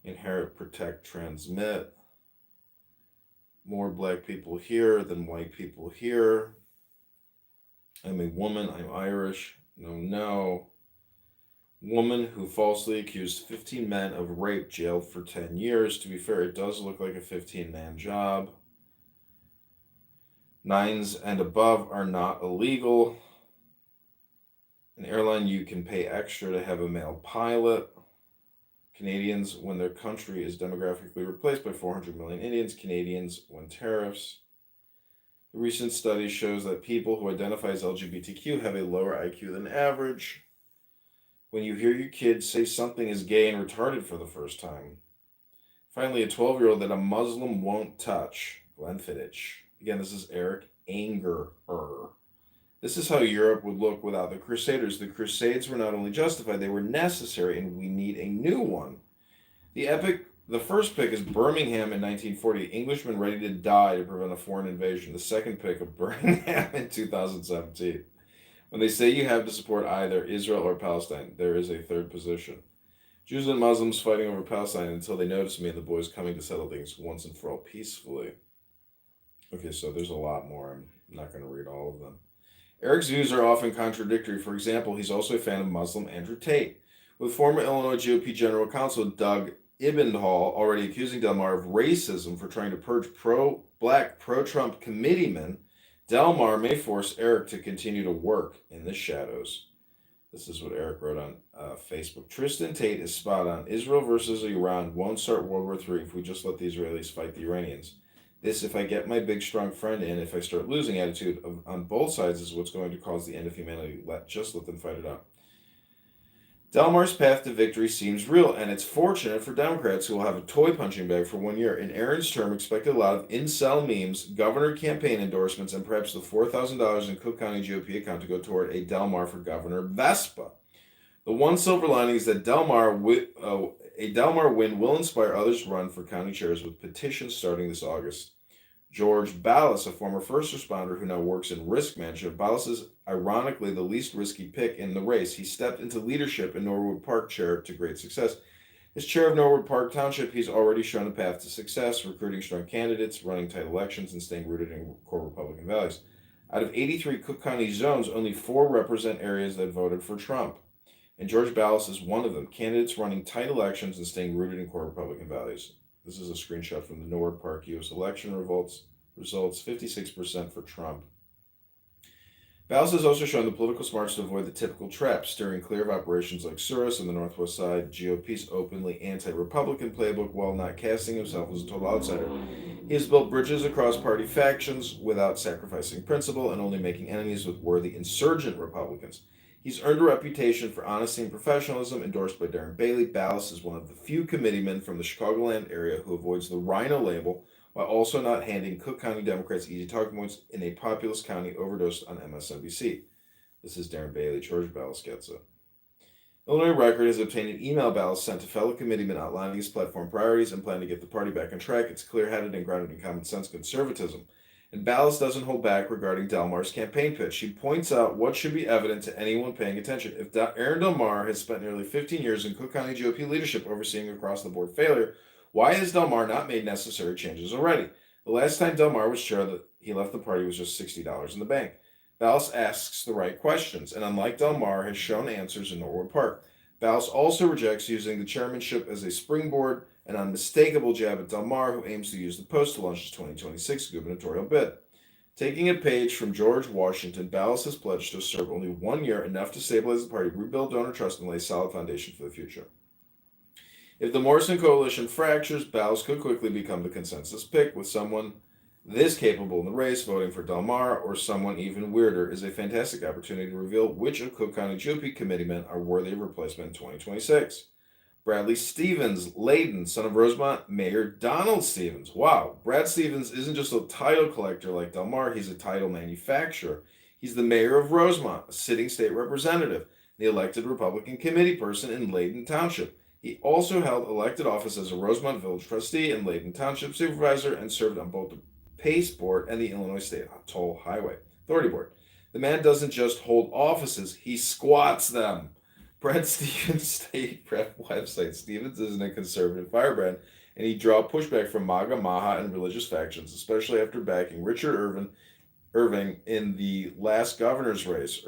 Inherit, protect, transmit. More black people here than white people here. I'm a woman. I'm Irish. No. Woman who falsely accused 15 men of rape, jailed for 10 years. To be fair, it does look like a 15-man job. 9s and above are not illegal. An airline, you can pay extra to have a male pilot. Canadians, when their country is demographically replaced by 400 million Indians. Canadians, when tariffs. The recent study shows that people who identify as LGBTQ have a lower IQ than average. When you hear your kids say something is gay and retarded for the first time. Finally, a 12-year-old that a Muslim won't touch. Glenn Fittich. Again, this is Eric Angerer. This is how Europe would look without the Crusaders. The Crusades were not only justified, they were necessary, and we need a new one. The first pick is Birmingham in 1940, Englishmen ready to die to prevent a foreign invasion. The second pick of Birmingham in 2017. When they say you have to support either Israel or Palestine, there is a third position. Jews and Muslims fighting over Palestine until they notice me and the boys coming to settle things once and for all peacefully. Okay, so there's a lot more. I'm not going to read all of them. Eric's views are often contradictory. For example, he's also a fan of Muslim Andrew Tate, with former Illinois GOP General Counsel Doug Ebenthal already accusing Delmar of racism for trying to purge pro-black, pro-Trump committeemen. Delmar may force Eric to continue to work in the shadows. This is what Eric wrote on Facebook. Tristan Tate is spot on. Israel versus Iran won't start World War III if we just let the Israelis fight the Iranians. This, if I get my big, strong friend in, if I start losing attitude on both sides, is what's going to cause the end of humanity. Just let them fight it out. Delmar's path to victory seems real, and it's fortunate for Democrats who will have a toy punching bag for 1 year. In Aaron's term, expected a lot of incel memes, governor campaign endorsements, and perhaps the $4,000 in Cook County GOP account to go toward a Delmar for Governor Vespa. The one silver lining is that a Delmar win will inspire others to run for county chairs with petitions starting this August. George Ballas, a former first responder who now works in risk management. Ballas is ironically the least risky pick in the race. He stepped into leadership in Norwood Park chair to great success. As chair of Norwood Park Township, he's already shown a path to success, recruiting strong candidates, running tight elections, and staying rooted in core Republican values. Out of 83 Cook County zones, only 4 represent areas that voted for Trump. And George Ballas is one of them. Candidates running tight elections and staying rooted in core Republican values. This is a screenshot from the Norwood Park U.S. election results, 56% for Trump. Ballas has also shown the political smarts to avoid the typical traps, steering clear of operations like Suros on the Northwest Side, GOP's openly anti-Republican playbook, while not casting himself as a total outsider. He has built bridges across party factions without sacrificing principle and only making enemies with worthy insurgent Republicans. He's earned a reputation for honesty and professionalism, endorsed by Darin Bailey. Ballas is one of the few committeemen from the Chicagoland area who avoids the rhino label while also not handing Cook County Democrats easy talking points in a populous county overdosed on MSNBC. This is Darin Bailey. George Ballas gets it. Illinois Record has obtained an email Ballas sent to fellow committeemen outlining his platform priorities and plan to get the party back on track. It's clear-headed and grounded in common sense conservatism. And Ballas doesn't hold back regarding Delmar's campaign pitch. She points out what should be evident to anyone paying attention. If Aaron Delmar has spent nearly 15 years in Cook County GOP leadership overseeing across-the-board failure, why has Delmar not made necessary changes already? The last time Delmar was chair, that he left the party was just $60 in the bank. Ballas asks the right questions, and unlike Delmar, has shown answers in Norwood Park. Ballas also rejects using the chairmanship as a springboard, an unmistakable jab at Delmar, who aims to use the post to launch his 2026 gubernatorial bid. Taking a page from George Washington, Ballas has pledged to serve only 1 year, enough to stabilize the party, rebuild donor trust, and lay a solid foundation for the future. If the Morrison coalition fractures, Bowles could quickly become the consensus pick, with someone this capable in the race voting for Del Mar, or someone even weirder, is a fantastic opportunity to reveal which of Cook County GOP committeemen are worthy of replacement in 2026. Bradley Stevens, Layden, son of Rosemont, Mayor Donald Stevens. Wow, Brad Stevens isn't just a title collector like Del Mar, he's a title manufacturer. He's the mayor of Rosemont, a sitting state representative, the elected Republican committee person in Layden Township. He also held elected office as a Rosemont Village trustee and Layden Township supervisor, and served on both the PACE Board and the Illinois State Toll Highway Authority Board. The man doesn't just hold offices, he squats them. Brad Stevens state website. Stevens isn't a conservative firebrand, and he draw pushback from MAGA, Maha, and religious factions, especially after backing Richard Irving in the last governor's race.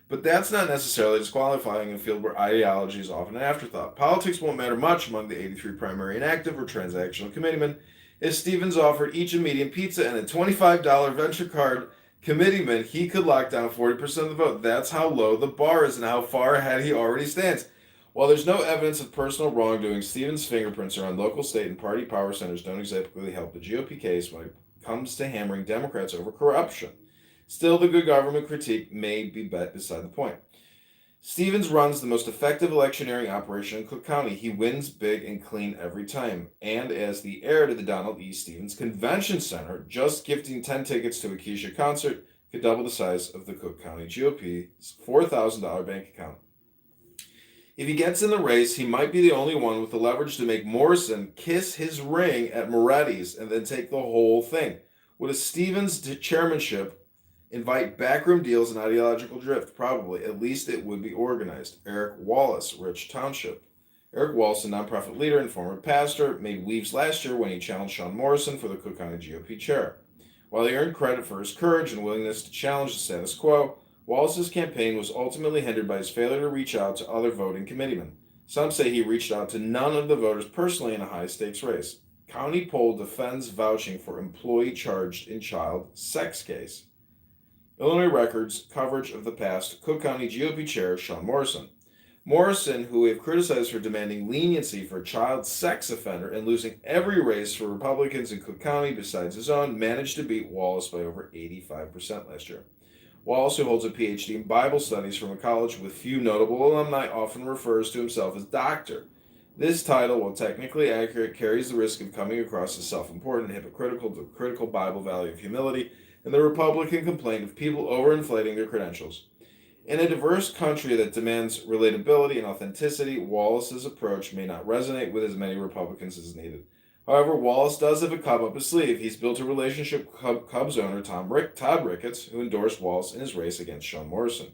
But that's not necessarily disqualifying in a field where ideology is often an afterthought. Politics won't matter much among the 83 primary inactive or transactional committeemen. If Stevens offered each a medium pizza and a $25 venture card committeeman, he could lock down 40% of the vote. That's how low the bar is and how far ahead he already stands. While there's no evidence of personal wrongdoing, Stevens' fingerprints around local, state, and party power centers don't exactly help the GOP case when it comes to hammering Democrats over corruption. Still, the good government critique may be beside the point. Stevens runs the most effective electioneering operation in Cook County. He wins big and clean every time. And as the heir to the Donald E. Stevens Convention Center, just gifting 10 tickets to a Keisha concert could double the size of the Cook County GOP's $4,000 bank account. If he gets in the race, he might be the only one with the leverage to make Morrison kiss his ring at Moretti's and then take the whole thing. Would a Stevens chairmanship invite backroom deals and ideological drift? Probably. At least it would be organized. Eric Wallace, Rich Township. Eric Wallace, a nonprofit leader and former pastor, made waves last year when he challenged Sean Morrison for the Cook County GOP chair. While he earned credit for his courage and willingness to challenge the status quo, Wallace's campaign was ultimately hindered by his failure to reach out to other voting committeemen. Some say he reached out to none of the voters personally in a high-stakes race. County poll defends vouching for employee charged in child sex case. Illinois Record's coverage of the past Cook County GOP chair Sean Morrison. Morrison, who we have criticized for demanding leniency for a child sex offender and losing every race for Republicans in Cook County besides his own, managed to beat Wallace by over 85% last year. Wallace, who holds a PhD in Bible studies from a college with few notable alumni, often refers to himself as doctor. This title, while technically accurate, carries the risk of coming across as self-important and hypocritical to the critical Bible value of humility and the Republican complaint of people overinflating their credentials. In a diverse country that demands relatability and authenticity, Wallace's approach may not resonate with as many Republicans as needed. However, Wallace does have a Cub up his sleeve. He's built a relationship with Cubs owner Todd Ricketts, who endorsed Wallace in his race against Sean Morrison.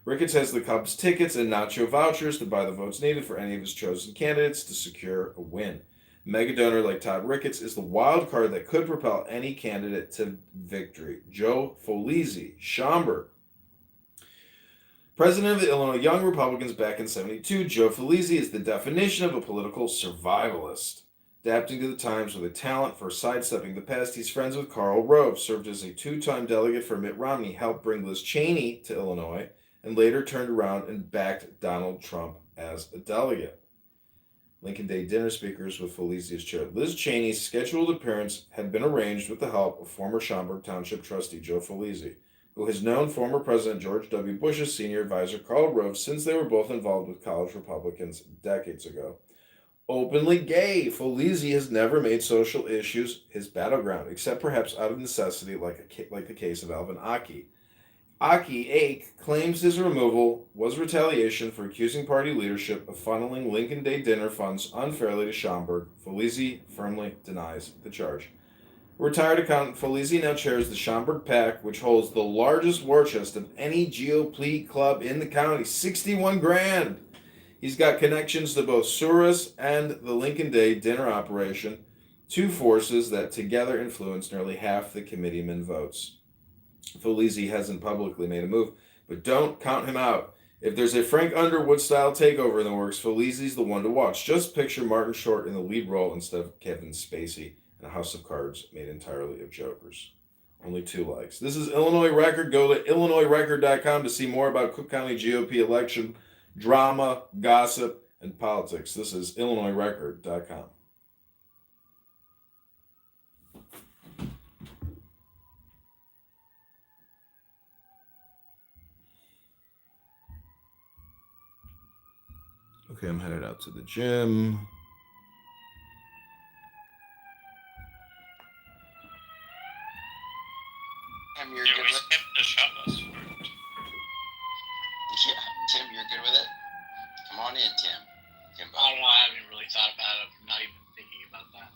Ricketts has the Cubs tickets and nacho vouchers to buy the votes needed for any of his chosen candidates to secure a win. A mega donor like Todd Ricketts is the wild card that could propel any candidate to victory. Joe Folisi, Schaumburg. President of the Illinois Young Republicans back in '72, Joe Folisi is the definition of a political survivalist. Adapting to the times with a talent for sidestepping the past, he's friends with Karl Rove, served as a two-time delegate for Mitt Romney, helped bring Liz Cheney to Illinois, and later turned around and backed Donald Trump as a delegate. Lincoln Day dinner speakers with Folisi as chair. Liz Cheney's scheduled appearance had been arranged with the help of former Schaumburg Township trustee Joe Folisi, who has known former President George W. Bush's senior advisor Karl Rove since they were both involved with college Republicans decades ago. Openly gay, Folisi has never made social issues his battleground, except perhaps out of necessity, like the case of Alvin Aki. Aki Ake claims his removal was retaliation for accusing party leadership of funneling Lincoln Day dinner funds unfairly to Schaumburg. Folisi firmly denies the charge. Retired accountant, Folisi now chairs the Schaumburg PAC, which holds the largest war chest of any GOP club in the county, 61 grand. He's got connections to both Souris and the Lincoln Day dinner operation, two forces that together influence nearly half the committeeman votes. Folisi hasn't publicly made a move, but don't count him out. If there's a Frank Underwood-style takeover in the works, Folisi's the one to watch. Just picture Martin Short in the lead role instead of Kevin Spacey in a House of Cards made entirely of jokers. Only 2 likes. This is Illinois Record. Go to illinoisrecord.com to see more about Cook County GOP election drama, gossip, and politics. This is IllinoisRecord.com. Okay, I'm headed out to the gym. Tim, you're Yeah, good we with skipped the shot list. Yeah, Tim, you're good with it? Come on in, Tim. Timbo. I don't know. I haven't really thought about it. I'm not even thinking about that.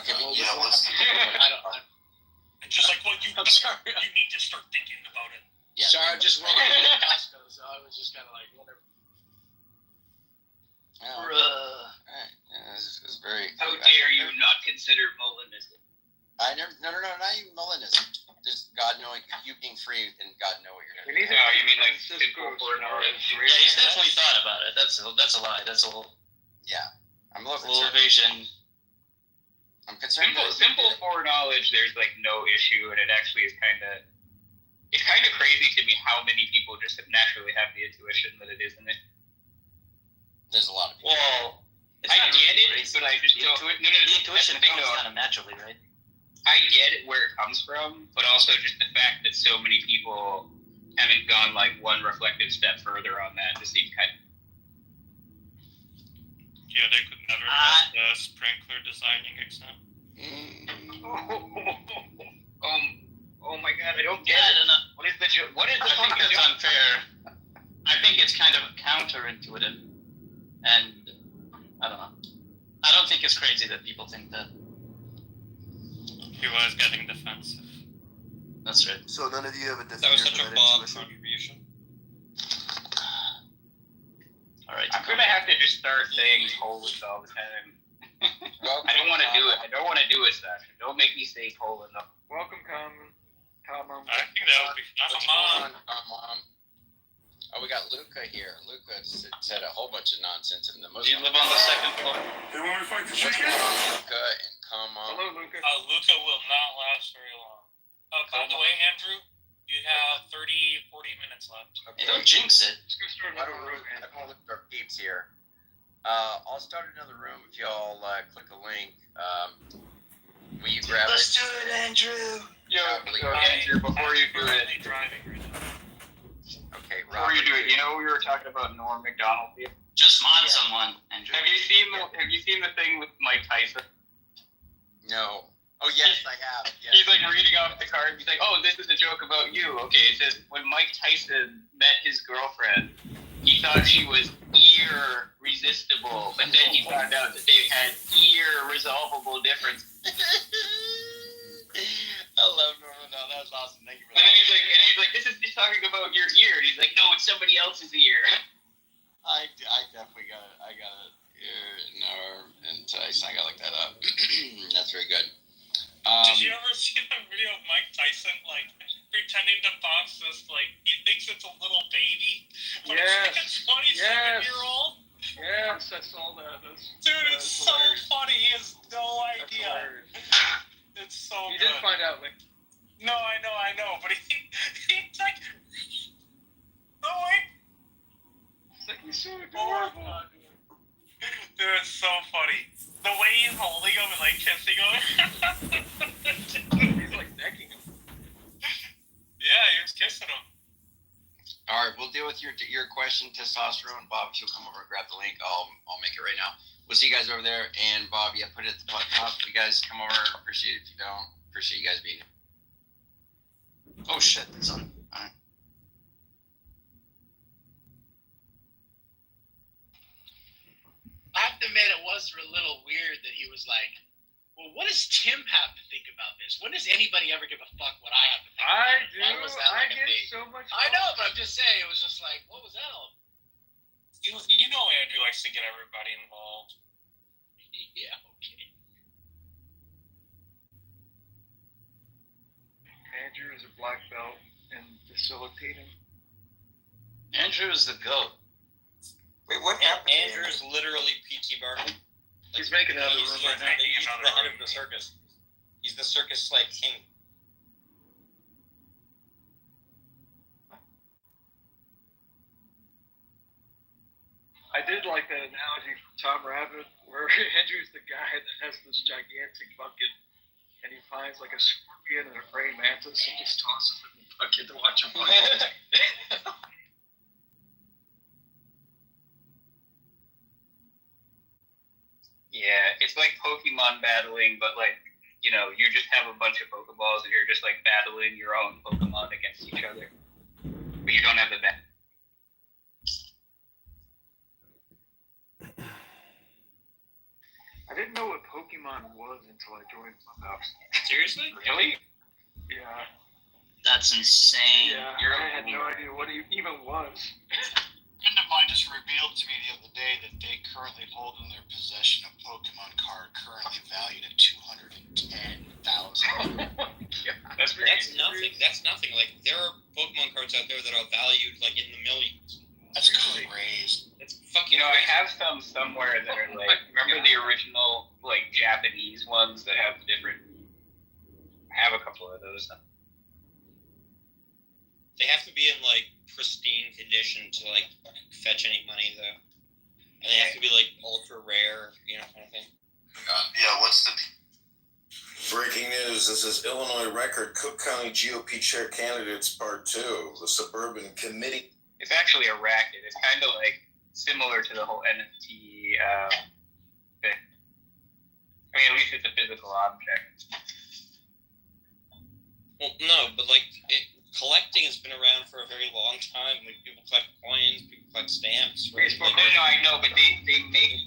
Okay, but Yeah, let's- I don't. And just like, well, I'm sorry. you need to start thinking about it. Yeah, Sorry, I Timbo. just rolled into Costco, so I was just kind of like, whatever. Oh, Bruh. alright. Yeah, this is very. How dare you not consider Molinism? I never. No, not even Molinism. Just God knowing you being free and God know what you're doing. Oh, you mean like simple foreknowledge? Yeah, he's definitely thought about it. That's a lie. That's a little Yeah, I'm a little concerned. evasion. I'm concerned. Simple foreknowledge. There's like no issue, and it actually is it's kind of crazy to me how many people just naturally have the intuition that it isn't it. There's a lot of people. Well, It's I not get really it, crazy. but I just The don't. intuition, No, the that's intuition the thing, comes though. kind of naturally, right? I get it where it comes from, but also just the fact that so many people haven't gone like one reflective step further on that just seems kind of. Yeah, they could never pass the sprinkler designing exam. Oh my God, I don't get Yeah, I it. don't know. What is the joke? What is the I think fucking that's joke? unfair. I think it's kind of counterintuitive, and I don't know. I don't think it's crazy that people think that. He was getting defensive. That's right. So none of you have a That was definition such a of Bob intuition? contribution. All right. I'm gonna have to just start saying colons all the time. I don't want to do it. I don't want to do it, Sasha. Don't make me say colon. Welcome, Tom. I think that would be What's fun. going on, Mom? Oh, we got Luca here. Luca said a whole bunch of nonsense in the Do you Muslim. live on the second floor? They want to fight the What's chicken? going on, Luca, and come on. Hello, Lucas. Luca will not last very long. By the way, Andrew, you have 30-40 minutes left. Hey, don't jinx it. Let's go start Why another don't room, we man. call it our peeps here? I'll start another room if y'all click a link. Will you grab Let's it? do it, Andrew. Yo, Probably Andrew, before you do it, Currently driving right now. Okay, before you do it, you know we were talking about Norm Macdonald here. Just mod someone, Andrew. Have you seen the thing with Mike Tyson? No. Oh yes, I have. Yes. He's like reading off the card. He's like, "Oh, this is a joke about you." Okay, it says when Mike Tyson met his girlfriend, he thought she was irresistible, but then he found out that they had irresolvable differences. I love Norman. No, that was awesome. Thank you for And that. then he's like, "This is just talking about your ear." And he's like, "No, it's somebody else's ear." I definitely got it. I got it. Norm and Tyson. I gotta look that up. That's very good. Did you ever see the video of Mike Tyson like pretending to box this like he thinks it's a little baby, but Yes. it's like a 27-year-old? Yes, I saw that. Dude, it's so hilarious. funny. He has no That's idea. hilarious. It's so You good. did find out, like, No, I know, but he's like, no wait. it's like he's so Oh, adorable. God, dude, it's so funny. The way he's holding him and like kissing him. He's like necking him. Yeah, he was kissing him. All right, we'll deal with your question, testosterone. Bob, if you'll come over and grab the link, I'll make it right now. We'll see you guys over there. And Bob, yeah, put it at the top. If you guys come over, appreciate it. If you don't, appreciate you guys being here. Oh shit, it's on. Alright. I have to admit, it was a little weird that he was like, well, what does Tim have to think about this? When does anybody ever give a fuck what I have to think about I it? do. Why was that I like a get thing? so much. I know, but I'm just saying, it was just like, what was that all? You know Andrew likes to get everybody involved. Yeah, okay. Andrew is a black belt in facilitating. Andrew is the goat. Wait, what happened? Andrew's literally P.T. Barnum. He's making another room right now. He's the head of the circus. He's the circus like king. I did like that analogy from Tom Rabbit where Andrew's the guy that has this gigantic bucket and he finds like a scorpion and a praying mantis and just tosses it in the bucket to watch him fight. Yeah, it's like Pokemon battling, but like, you know, you just have a bunch of Pokeballs and you're just like battling your own Pokemon against each other. But you don't have the bat. I didn't know what Pokemon was until I joined Clubhouse. Seriously? Really? Yeah. That's insane. Yeah, I had no idea what it even was. A friend of mine just revealed to me the other day that they currently hold in their possession a Pokemon card currently valued at $210,000. That's nothing. That's nothing. Like there are Pokemon cards out there that are valued like in the millions. That's crazy. That's fucking. You know, I crazy. have some somewhere that are like, remember the original like Japanese ones that have different. I have a couple of those. They have to be in like pristine condition to like fetch any money though, and they have to be like ultra rare, you know, kind of thing. Yeah, what's the Breaking news. This is Illinois Record. Cook County GOP Chair Candidates Part 2. The Suburban Committee. It's actually a racket. It's kind of like similar to the whole NFT thing. I mean, at least it's a physical object. Well, no, but like collecting has been around for a very long time. Like people collect coins, people collect stamps. Right? No, I know, but they make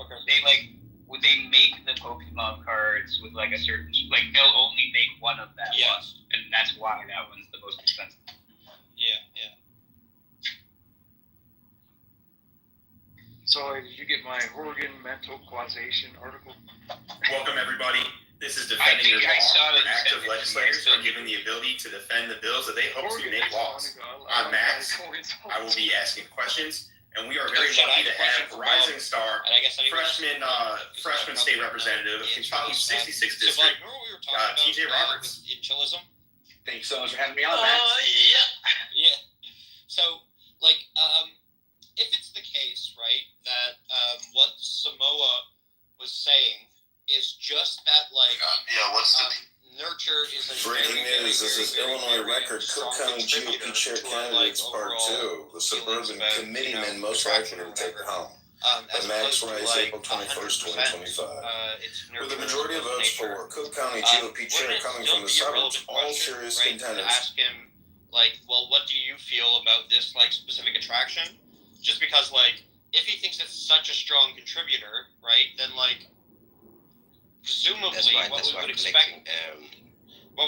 the Pokemon cards with like a certain they'll only make one of that one, and that's why that one's the most expensive. Yeah. So did you get my Oregon mental causation article? Welcome everybody. This is Defending Your Law, where active legislators are given the ability to defend the bills that they hope to make laws. I'm Max. I will be asking questions, and we are very lucky to have Rising Star, freshman state representative of Kentucky's 66th district, TJ Roberts. Inchilism. Thank you so much for having me on, Max. Yeah. So, like, if it's the case, right, that what Samoa was saying is just that, like, nurture is a Breaking news. This is Illinois Record. Cook County GOP Chair Candidates Part 2. The Suburban Committeemen most likely to take it home. By Max Rice, April 21st, 2025. With a majority of votes for Cook County GOP Chair coming from the suburbs, all serious contenders. Ask him, like, well, what do you feel about this, like, specific attraction? Just because, like, if he thinks it's such a strong contributor, right, then, like, presumably what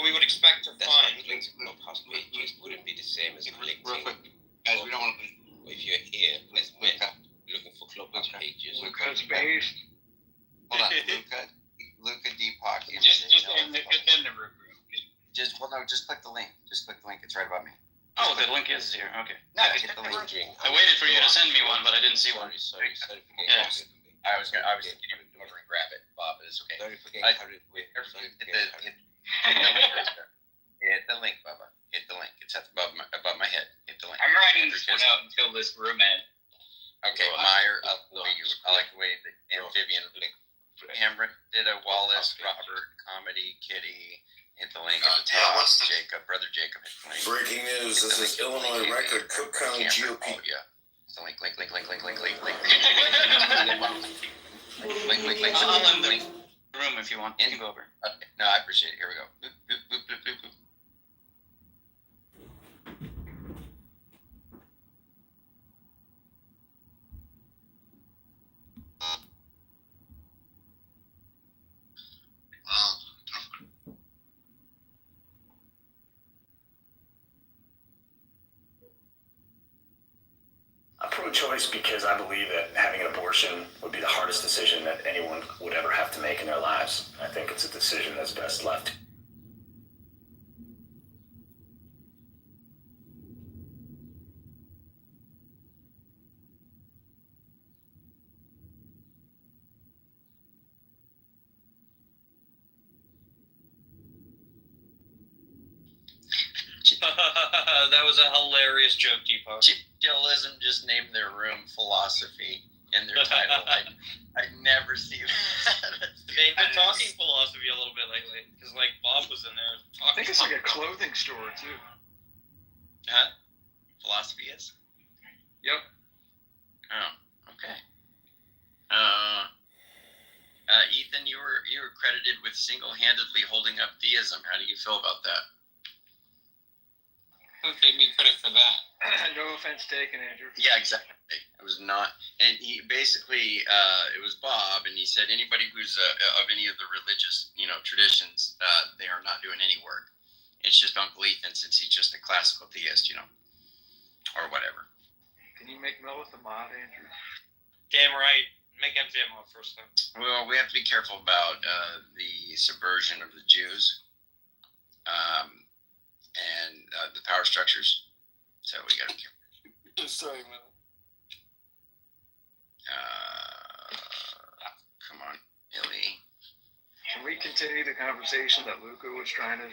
we would expect to find. No possibilities wouldn't be the same as collecting. Real quick, guys, we don't want to. If you're here, let's looking for clubhouse pages. Luca's based. Hold on, Luca Deepak. Just in the room. Just click the link. Just click the link. It's right above me. Oh, the link is here. Okay. No, hit the link. I waited for you to send me one, but I didn't see one. Sorry. Yes. I was gonna even over and grab it, Bob. It's okay. Hit the link, Bubba. Hit the link. It's above my head. Hit the link. I'm writing this one out until this room ends. Okay, Meyer. I like the way the amphibian Cameron did a Wallace, Robert, comedy, Kitty. Hit the link at the top. Jacob, brother Jacob. Hit the link. Breaking news. This is Illinois Record. Cook County GOP. Oh yeah. It's the link. Link. I'll in the room if you want. You can go over. Okay. No, I appreciate it. Here we go. Boop, boop, boop, boop, boop, boop. I'm pro-choice because I believe that having an abortion would be the hardest decision that anyone would ever have to make in their lives. I think it's a decision that's best left. That was a hilarious joke, Deepak. Chillism just named their room philosophy. in their title. I never see that. They've been talking philosophy a little bit lately because like Bob was in there talking. I think it's like a clothing store too. Huh? Philosophy is? Yep. Oh, okay. Ethan, you were credited with single-handedly holding up theism. How do you feel about that? Who gave me credit for that? No offense taken, Andrew. Yeah, exactly. It was not, and he basically, it was Bob, and he said anybody who's of any of the religious, traditions, they are not doing any work. It's just Uncle Ethan, since he's just a classical theist, or whatever. Can you make Melith a mod, Andrew? Damn right. Make MJ a mod first, though. Well, we have to be careful about the subversion of the Jews, and the power structures. So we got to be careful. Sorry, man. Come on, Illy. Can we continue the conversation that Luca was trying to?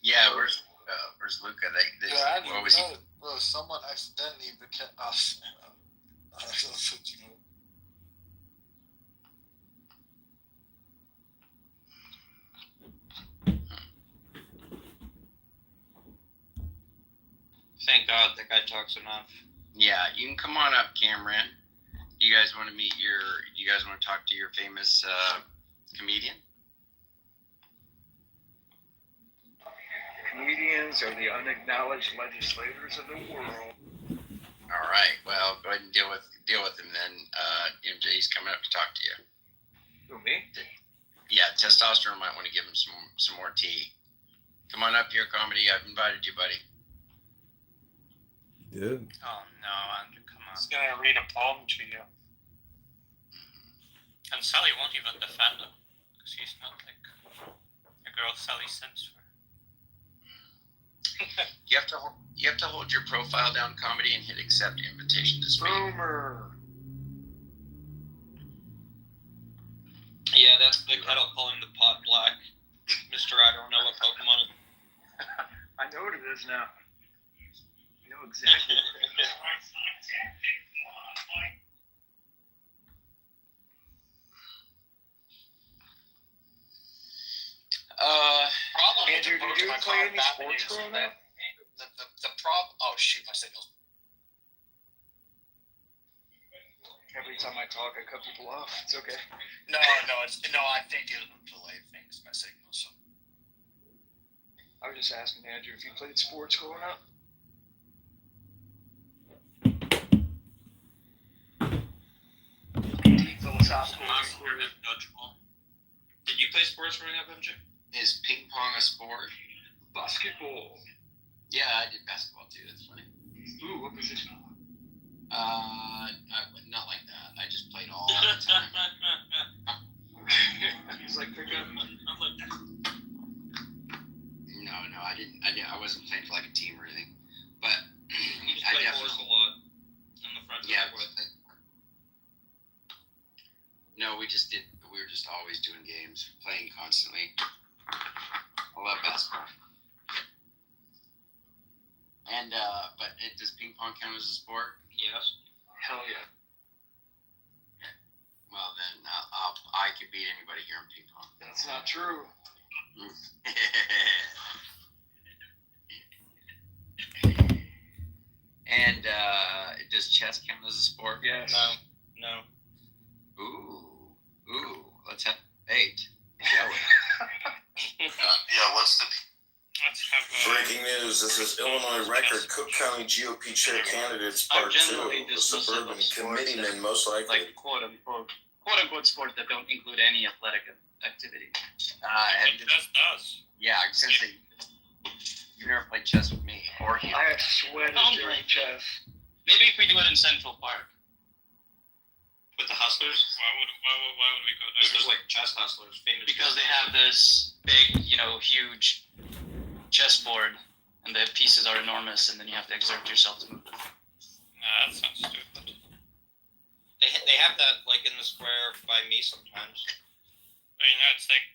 Yeah, where's Luca? Yeah, I what was he? know, bro. Someone accidentally became us. I don't know, Thank God that guy talks enough. Yeah, you can come on up, Cameron. You guys want to meet you guys want to talk to your famous comedian? Comedians are the unacknowledged legislators of the world. All right. Well, go ahead and deal with him then. MJ's coming up to talk to you. Who, me? Yeah, testosterone might want to give him some more tea. Come on up here, comedy. I've invited you, buddy. Good. Oh no, Andrew, come on. He's gonna read a poem to you. And Sally won't even defend him because he's not like a girl Sally sends for. You have to hold your profile down, comedy, and hit accept invitation to speak. Boomer. Yeah, that's the kettle calling the pot black. Mr. I don't know what Pokemon is. I know what it is now. I know exactly what it is. Andrew, did you play any sports growing up? The problem. Oh shoot, my signal's. Every time I talk, I cut people off. It's okay. No, I think it'll delay things. My signal. So. I was just asking Andrew if you played sports growing up. Philosophical. Did you play sports growing up, MJ? Is ping pong a sport? Basketball. Yeah, I did basketball too. That's funny. Ooh, what position? Not like that. I just played all the time. He's like pickup. I'm like. No, I didn't. I wasn't playing for like a team or anything. But You just I play definitely. horse a lot in the front. Yeah. No, we just did. We were just always doing games, playing constantly. I love basketball. And but does ping pong count as a sport? Yes. Hell yeah. Well then, I could beat anybody here in ping pong. That's not true. And does chess count as a sport? Yes. No. Ooh. Let's have debate. Yeah, what's the Let's have Breaking news. This is Illinois record. Cook County GOP chair candidates part 2. The suburban committeeman most likely. Like quote unquote sports that don't include any athletic activity. It does. Yeah, I was gonna say you never played chess with me or you. I have sweated during chess. Maybe if we do it in Central Park. With the Hustlers? Why would we go there? There's like chess hustlers, famous. Because they have this big, huge chessboard, and the pieces are enormous, and then you have to exert yourself to move them. Nah, that sounds stupid. They have that like in the square by me sometimes. It's like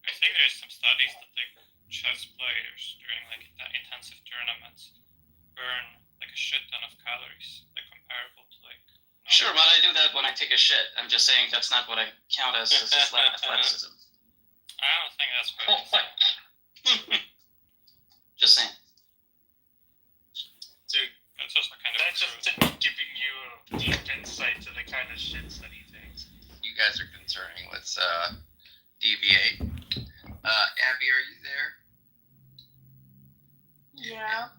I think there's some studies that like chess players during like intensive tournaments burn like a shit ton of calories, like comparable to like Sure, but I do that when I take a shit. I'm just saying that's not what I count as athleticism. I don't think that's good. Oh my. Just saying. Dude, that's just giving you a deep insight to the kind of shits that he takes. You guys are concerning. Let's deviate. Abby, are you there? Yeah.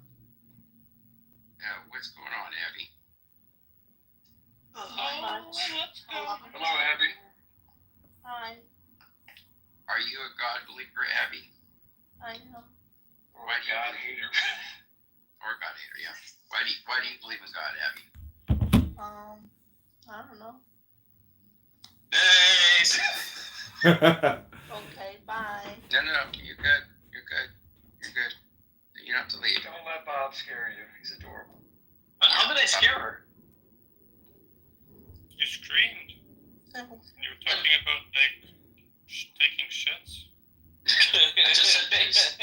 What's going on, Abby? Hello, Abby. Hi. Are you a God believer, Abby? I know. Or why do you God believe? hater. Or God hater, yeah. Why do you believe in God, Abby? I don't know. Thanks. Okay, bye. No, you're good. You're good. You're good. You don't have to leave. Don't let Bob scare you. He's adorable. How did I scare her? You screamed. You were talking about like taking shits. I just said based.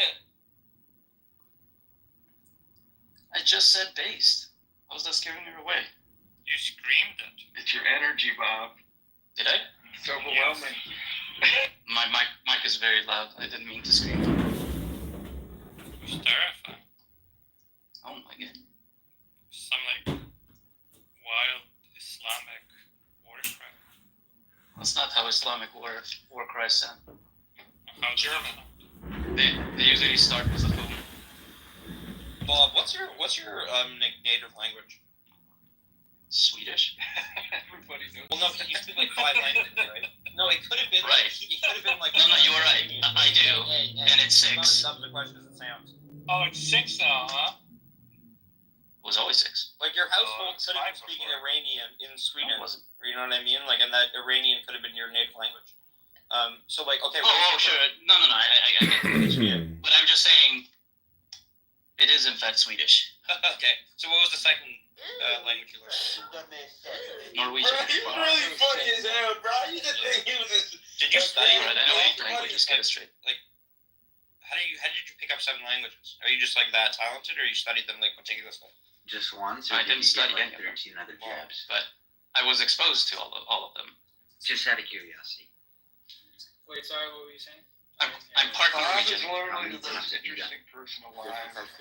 I just said based. How was that scaring her away? You screamed it. It's your energy, Bob. Did I? It's overwhelming. My mic is very loud. I didn't mean to scream. It was terrifying. Oh my god. Some like wild Islamic war cry. That's not how Islamic war cries sound. How German. They usually start with a boom. Bob, what's your native language? Swedish. Everybody knows. Well, no, you speak like 5 languages, right? No, it could have been Right. It could have been like. No, you were right. I do, and it's 6. Not as much as it sounds. Oh, it's 6 now, huh? It was always 6. Like your household could have been speaking Iranian in Sweden. No, it wasn't. You know what I mean? Like, and that Iranian could have been your native language. So like, okay. Oh, sure. No. I get it. But I'm just saying, it is in fact Swedish. Okay. So what was the second language you learned? Norwegian. He's really funny as hell, bro. You just think he was just. Did you study? Right, I know 8 languages. Get it straight. Like, how did you pick up 7 languages? Are you just like that talented, or you studied them like meticulously? Just once? I didn't study like any of them. 13 other jabs? But I was exposed to all of them. Just out of curiosity. Wait, sorry, what were you saying? I'm part Bob is Norwegian. literally the most interesting person alive.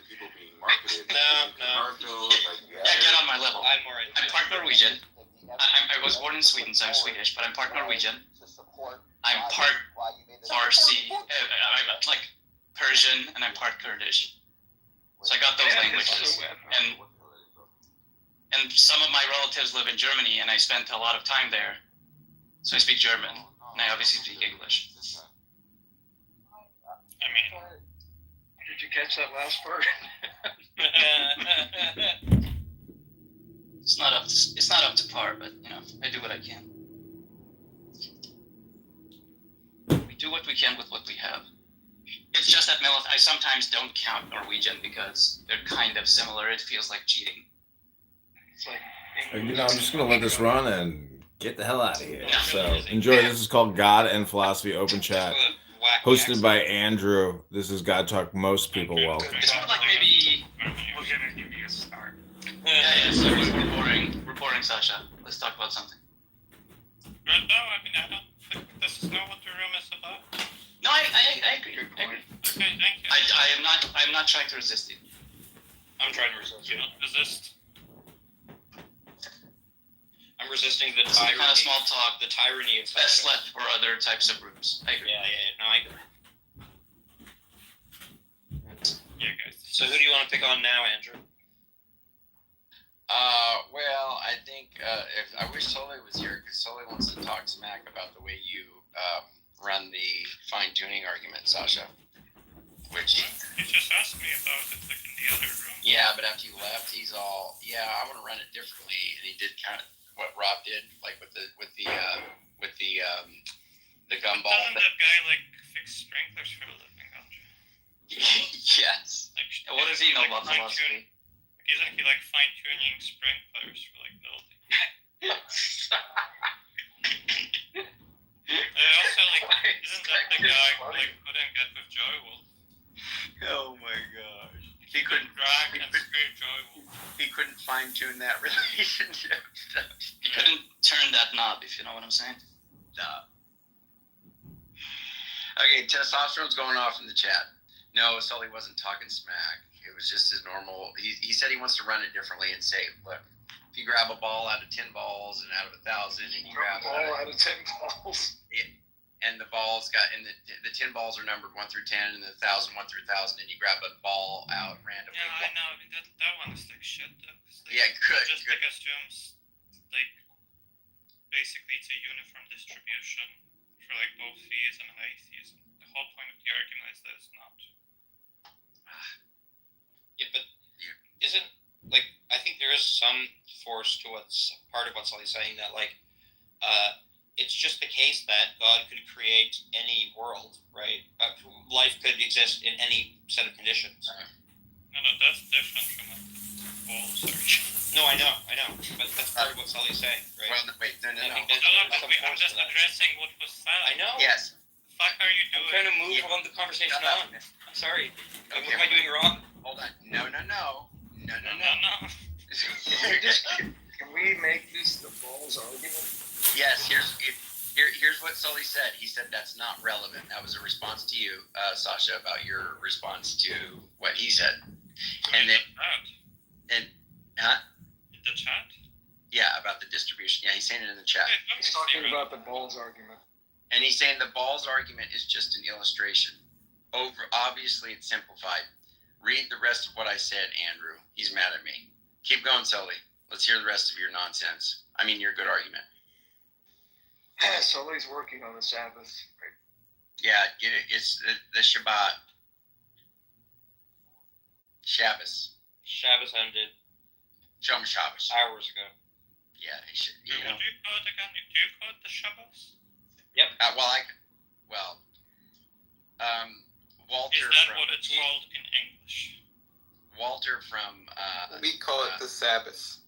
People being marketed. No. Yeah, get on my level. I'm more. I'm part Norwegian. I was born in Sweden, so I'm Swedish, but I'm part Norwegian. I'm part Farsi, like Persian, and I'm part Kurdish. So I got those languages. And some of my relatives live in Germany, and I spent a lot of time there. So I speak German, and I obviously speak English. I mean, Did you catch that last part? It's not up to par, but you know, I do what I can. We do what we can with what we have. It's just that I sometimes don't count Norwegian because they're kind of similar. It feels like cheating. It's like I'm just gonna let this run and get the hell out of here. So enjoy. This is called God and Philosophy Open Chat, hosted by Andrew. This is God Talk. Most people welcome. It's more like maybe. we're gonna give you a start. Yeah. So we're boring, Sasha. Let's talk about something. No, I mean, I don't think this is not what the room is about. No, I agree. I agree. Okay, thank you. I'm not trying to resist you. I'm trying to resist. You don't resist. I'm resisting the Some tyranny. kind of small talk. The tyranny of Best left for other types of rooms. I agree. Yeah. No, I agree. Yeah, guys. So who do you want to pick on now, Andrew? Well, I think if I wish Sully was here, because Sully wants to talk smack about the way you run the fine-tuning argument, Sasha. Which He just asked me about it like in the other room. yeah, but after you left, he's all I want to run it differently, and he did kind of what Rob did, like with the gumball. Doesn't that guy like fix sprinklers for a living, Andrew? Yes. Like, What does he know about fine-tune- philosophy? Isn't he like fine-tuning sprinklers for like building? Also, like, isn't that the guy who like couldn't get with Joy Wolf? Oh my gosh. He couldn't Drag and screw Joy Wolf. he couldn't fine tune that relationship. He could turn that knob, if you know what I'm saying. Okay, testosterone's going off in the chat. No, Sully wasn't talking smack. It was just his normal. He said he wants to run it differently and say, look, if you grab a ball out of 10 balls and out of 1,000, and you grab a ball out of 10 balls. And the balls got, and the 10 balls are numbered 1 through 10, and the 1,000 1 through 1,000, and you grab a ball out randomly. Yeah, I know. I mean, that one is like shit. Though, yeah, good. Just like assumes like basically it's a uniform distribution for like both theism and atheism. The whole point of the argument is that it's not. Yeah, but isn't like I think there is some force to what's part of what Sully's saying that like it's just the case that God could create any world, right? Life could exist in any set of conditions. No, that's different from the balls. No, I know, but that's part of what Sully's saying, right? Well, wait, no. I'm just addressing what was said. I know. Yes. The fuck are you doing? I'm trying to move on the conversation on. I'm sorry. Okay. What am I doing wrong? Hold on. No. Can we make this the balls argument? Yes, here's what Sully said. He said that's not relevant. That was a response to you, Sasha, about your response to what he said. And then, In the chat? Yeah, about the distribution. Yeah, he's saying it in the chat. He's talking about the balls argument. And he's saying the balls argument is just an illustration. Obviously, it's simplified. Read the rest of what I said, Andrew. He's mad at me. Keep going, Sully. Let's hear the rest of your nonsense. I mean, your good argument. Sully's working on the Sabbath. Right? Yeah, get it. It's the Shabbat. Shabbos. Shabbos ended. Shom Shabbos. Hours ago. Yeah, he should. What do you call it again? Do you call it the Shabbos? Yep. Walter. Is that what it's called in English? Walter from. We call it the Sabbath.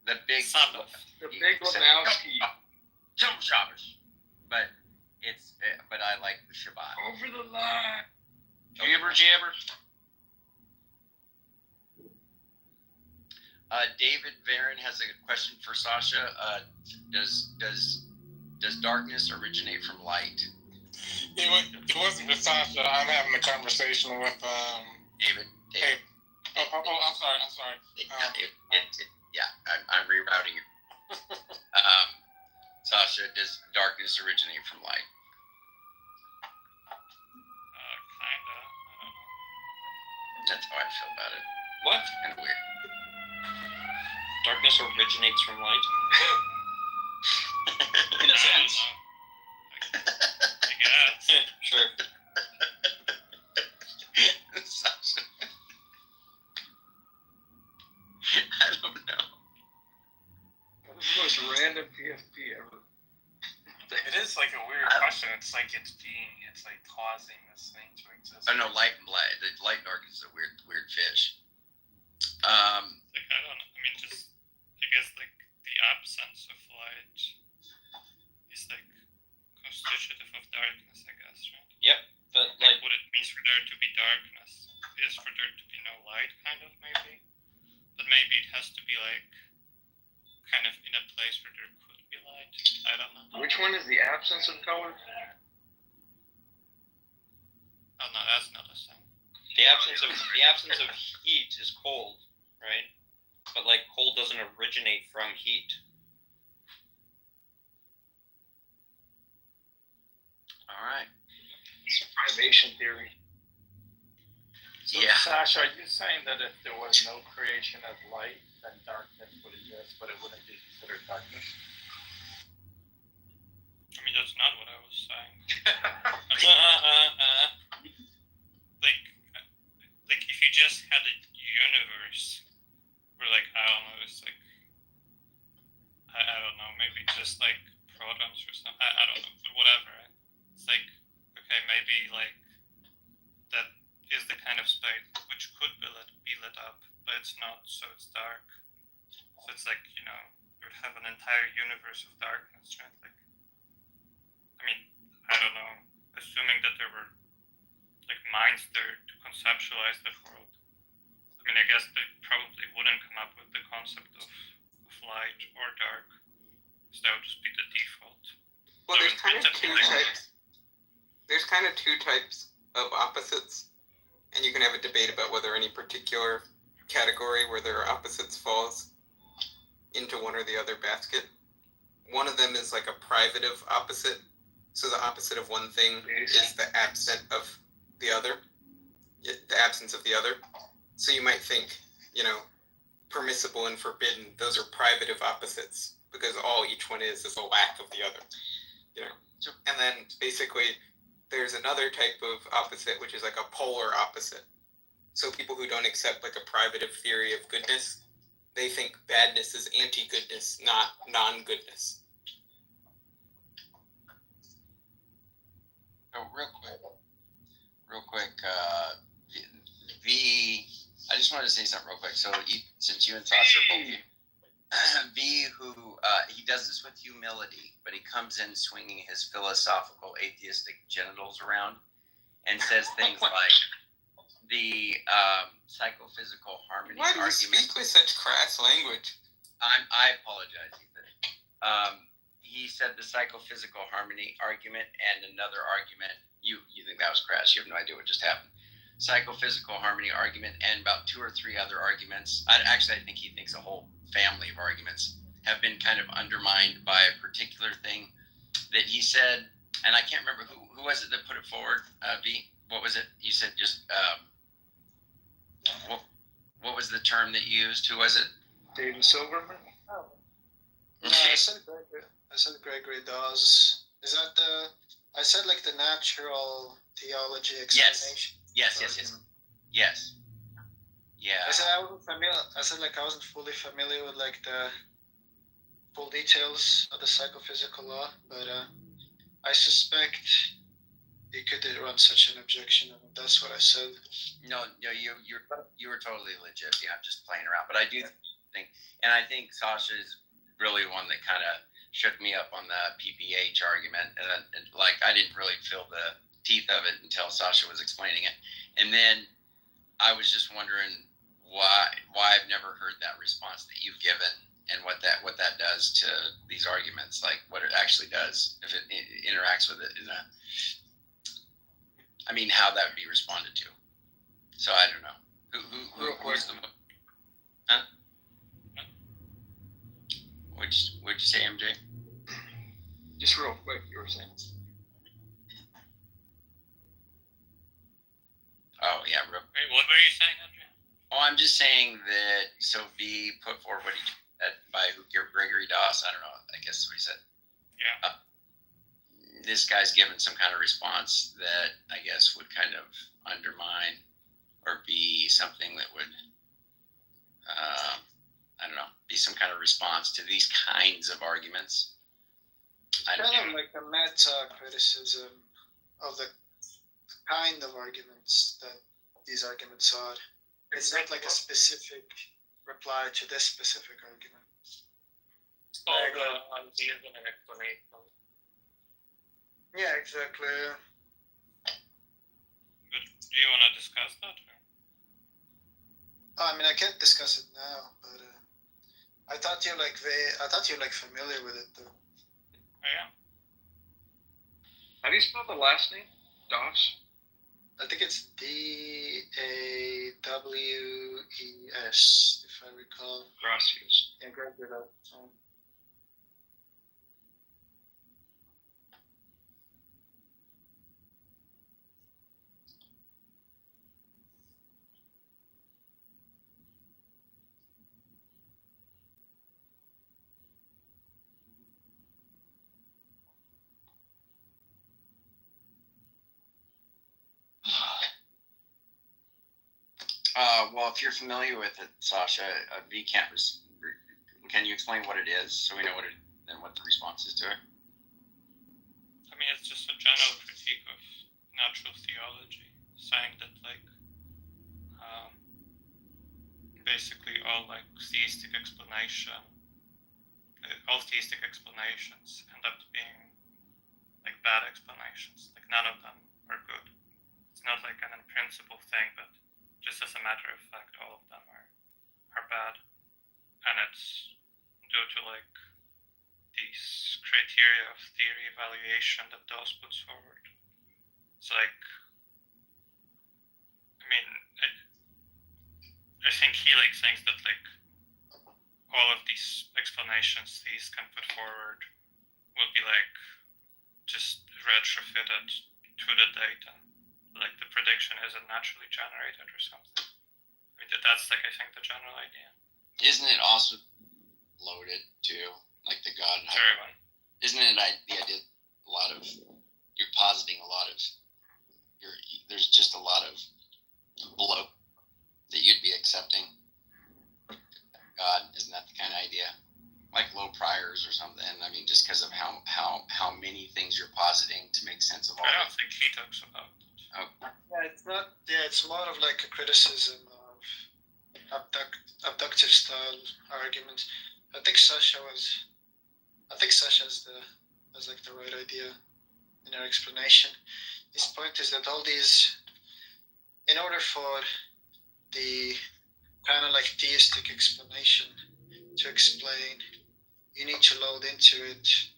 The big. Sabbath. The big Lebowski. Shom Shabbos. But I like the Shabbat. Over the line. Jibber. David Darin has a question for Sasha. Does darkness originate from light? It wasn't for Sasha. I'm having a conversation with David. Hey. Oh, I'm sorry. I'm rerouting you. Sasha, does darkness originate from light? Kinda. I don't know. That's how I feel about it. What? Kind of weird. Darkness originates from light. In a sense. I guess. Sure. Sasha. I don't know. This is the most random PFP ever. It is like a weird question. It's like causing this thing to exist. Oh no, light and the light and darkness is a weird fish. Like, I don't know. I mean, just I guess like the absence of light is like constitutive of darkness, I guess, right? Yep. But like what it means for there to be darkness is for there to be no light, kind of maybe. But maybe it has to be like kind of in a place where there could be light. I don't know. Which one is the absence of color? Oh no, that's not the same. the absence of heat is cold, right? But like cold doesn't originate from heat. All right. It's a privation theory. So, Yeah. Sasha, are you saying that if there was no creation of light, then darkness would exist, but it wouldn't be considered darkness? I mean, that's not what I was saying. Like if you just had a universe where, like, I don't know, it's like, I don't know, maybe just like protons or something. I don't know, but whatever. Right? It's like, okay, maybe like that is the kind of space which could be lit up, but it's not, so it's dark. So it's like, you know, you would have an entire universe of darkness, right? Like, I mean, I don't know, assuming that there were like minds there to conceptualize that world. I mean, I guess they probably wouldn't come up with the concept of light or dark. So that would just be the default. Well, So there's kind of it's two types. There's kind of two types of opposites, and you can have a debate about whether any particular category where there are opposites falls into one or the other basket. One of them is like a privative opposite. So the opposite of one thing is the absent of the other, the absence of the other. So you might think, permissible and forbidden, those are privative opposites because all each one is a lack of the other, And then basically there's another type of opposite, which is like a polar opposite. So people who don't accept like a privative theory of goodness, they think badness is anti-goodness, not non-goodness. Oh, real quick, I just wanted to say something real quick. So since you and Sasha are both who he does this with humility, but he comes in swinging his philosophical atheistic genitals around and says things like the psychophysical harmony Why do you argument. speak with such crass language? I apologize, Ethan. He said the psychophysical harmony argument and another argument. You think that was crass? You have no idea what just happened. Psychophysical harmony argument and about 2 or 3 other arguments. I think he thinks a whole family of arguments have been kind of undermined by a particular thing that he said, and I can't remember who was it that put it forward. V, what was it? You said just what was the term that you used? Who was it? David Silverman. No, I said Gregory Dawes. Is that I said like the natural theology explanation. Yes. Yeah. I said I wasn't familiar. I said like I wasn't fully familiar with like the full details of the psychophysical law, but I suspect you could run such an objection. I mean, that's what I said. No, you were totally legit. Yeah, I'm just playing around, but I do think, and I think Sasha is really one that kind of shook me up on the PPH argument, and like I didn't really feel the teeth of it until Sasha was explaining it, and then I was just wondering why I've never heard that response that you've given, and what that does to these arguments, like what it actually does if it interacts with it how that would be responded to. So I don't know who's the huh? What'd you say, MJ? Just real quick, you were saying. Oh yeah, real. Wait, what were you saying, MJ? Oh, I'm just saying that. So B put forward what he did by Gregory Dawes. I don't know. I guess that's what he said. Yeah. This guy's given some kind of response that I guess would kind of undermine or be something that would, I don't know, be some kind of response to these kinds of arguments. Kind of like a meta criticism of the kind of arguments that these arguments are. It's not like a specific reply to this specific argument. All the ideas and an explanation. Yeah, exactly. But do you want to discuss that? Or? I mean, I can't discuss it now, but I thought you're like familiar with it though. I am. How do you spell the last name? Dawes? I think it's DaWes, if I recall. Gracias. Yeah, Gregory Dawes. Well, if you're familiar with it, Sasha, V can't. Can you explain what it is so we know what the response is to it? I mean, it's just a general critique of natural theology, saying that basically all theistic explanations end up being bad explanations. None of them are good. It's not an in principle thing, but just as a matter of fact, all of them are bad, and it's due to these criteria of theory evaluation that Dawes puts forward. It's like, I mean, I think he like thinks that like all of these explanations these can put forward will be like just retrofitted to the data, like the prediction isn't naturally generated or something. I mean, that's like I think the general idea. Isn't it also loaded too, like the God? Sorry, Isn't it the idea? A lot of you're positing a lot of there's just a lot of bloat that you'd be accepting. God, isn't that the kind of idea? Like low priors or something. I mean, just because of how many things you're positing to make sense of all. I don't think he talks about that. Oh. Yeah, it's not. Yeah, it's more of like a criticism of abductive style arguments. I think Sasha has like the right idea in her explanation. His point is that all these, in order for the kind of like theistic explanation to explain, you need to load into it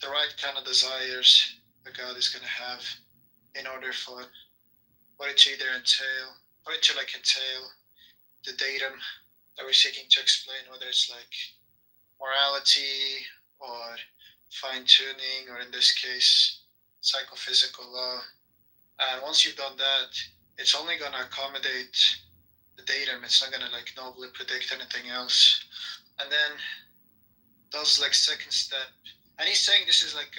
the right kind of desires that God is going to have in order for it to either entail the datum that we're seeking to explain, whether it's like morality or fine-tuning, or in this case, psychophysical law. And once you've done that, it's only going to accommodate the datum. It's not going to like nobly predict anything else. And then those like second step, and he's saying this is like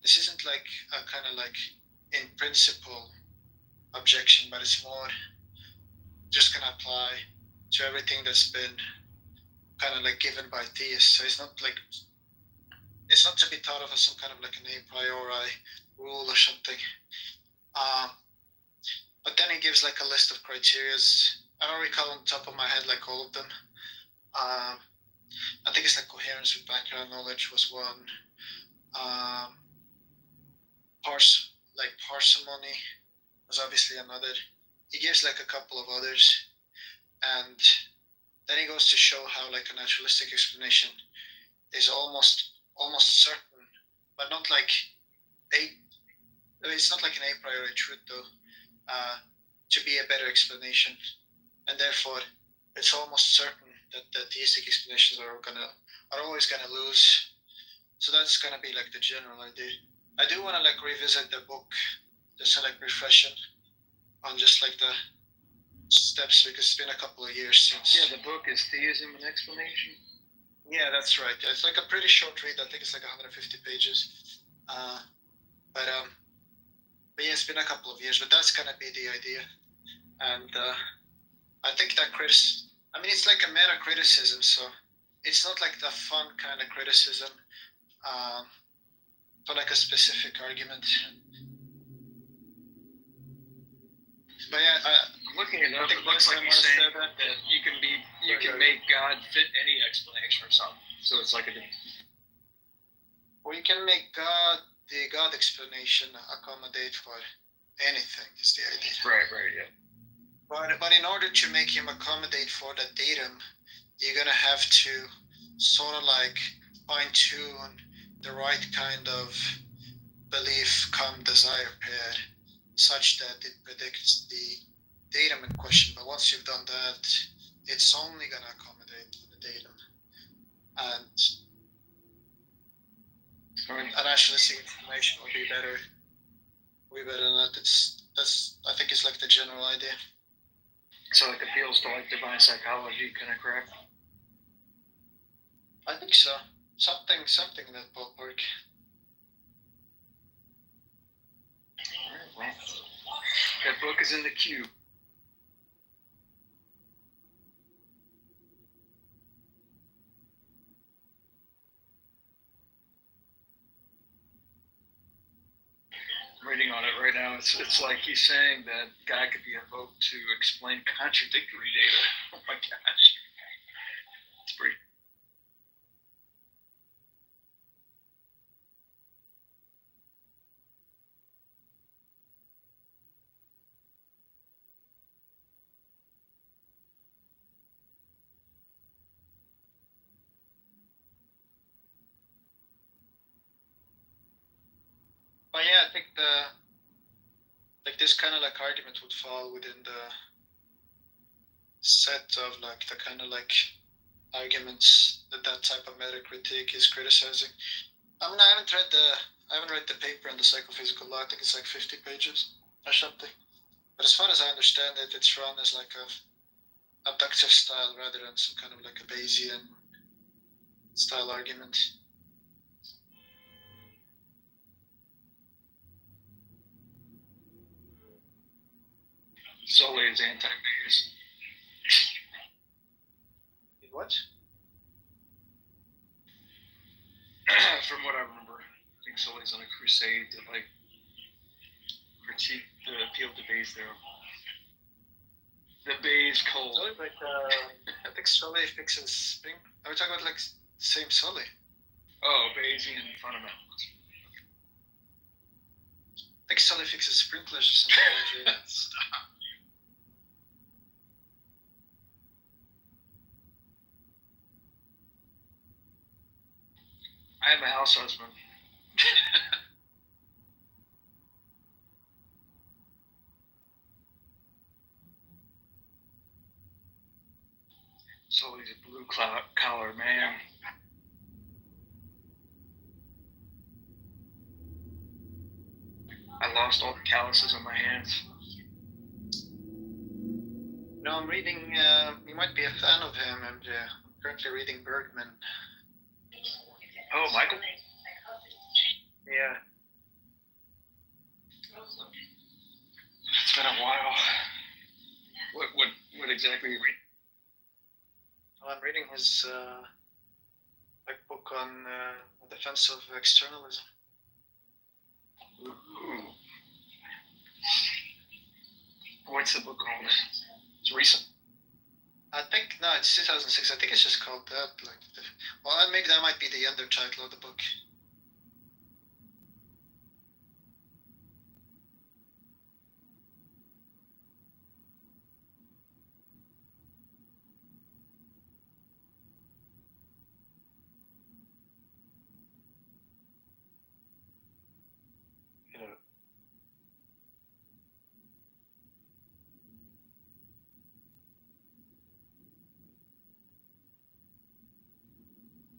this isn't like a kind of like in principle objection, but it's more just going to apply to everything that's been kind of like given by theists. So it's not to be thought of as some kind of like an a priori rule or something. But then he gives like a list of criterias. I don't recall on top of my head like all of them. I think it's like coherence with background knowledge was one. Parsimony was obviously another. He gives like a couple of others, and then he goes to show how like a naturalistic explanation is almost certain, but not like it's not like an a priori truth though, to be a better explanation, and therefore it's almost certain that the theistic explanations are always gonna lose. So that's gonna be like the general idea. I do want to like revisit the book, just to like refresh it on just like the steps, because it's been a couple of years since. Yeah, the book is Theism and Explanation. Yeah, that's right. Yeah, it's like a pretty short read. I think it's like 150 pages. But yeah, it's been a couple of years. But that's gonna be the idea, and I think that it's like a meta criticism, so it's not like the fun kind of criticism, for like a specific argument. But yeah, I'm looking it up. It looks like he's saying that you can make God fit any explanation or something. So it's like well, you can make the God explanation accommodate for anything is the idea. Right, yeah. But in order to make him accommodate for the datum, you're gonna have to sort of like fine-tune the right kind of belief desire pair such that it predicts the datum in question. But once you've done that, it's only gonna accommodate the datum. And a naturalistic explanation would be better. Way better than that. I think it's like the general idea. So it appeals to like divine psychology, kind of correct? I think so. Something in that ballpark. Alright, well, that book is in the queue. I'm reading on it right now. It's like he's saying that God could be invoked to explain contradictory data. Oh my gosh. It's pretty. think this kind of like argument would fall within the set of like the kind of like arguments that type of meta critique is criticizing. I mean, I haven't read the paper on the psychophysical law. I think it's like 50 pages or something. But as far as I understand it, it's run as like a abductive style rather than some kind of like a Bayesian style argument. Sully is anti-Bayes. What? From what I remember, I think Sully's on a crusade to like critique the appeal to Bayes theorem. The Bayes cult. Sully, like, I think Sully fixes spring. Are we talking about like same Sully? Oh, Bayesian fundamentals. I think Sully fixes sprinklers or something. Stop. I am a house husband. Sully's a blue collar man. I lost all the calluses on my hands. No, I'm reading, you might be a fan of him, and I'm currently reading Bergman. Oh, Michael? Yeah. It's been a while. What exactly are you reading? Well, I'm reading his like book on the defense of externalism. Ooh. What's the book called? It's recent. I think no, it's 2006. I think it's just called that. Like, well, maybe that might be the undertitle of the book.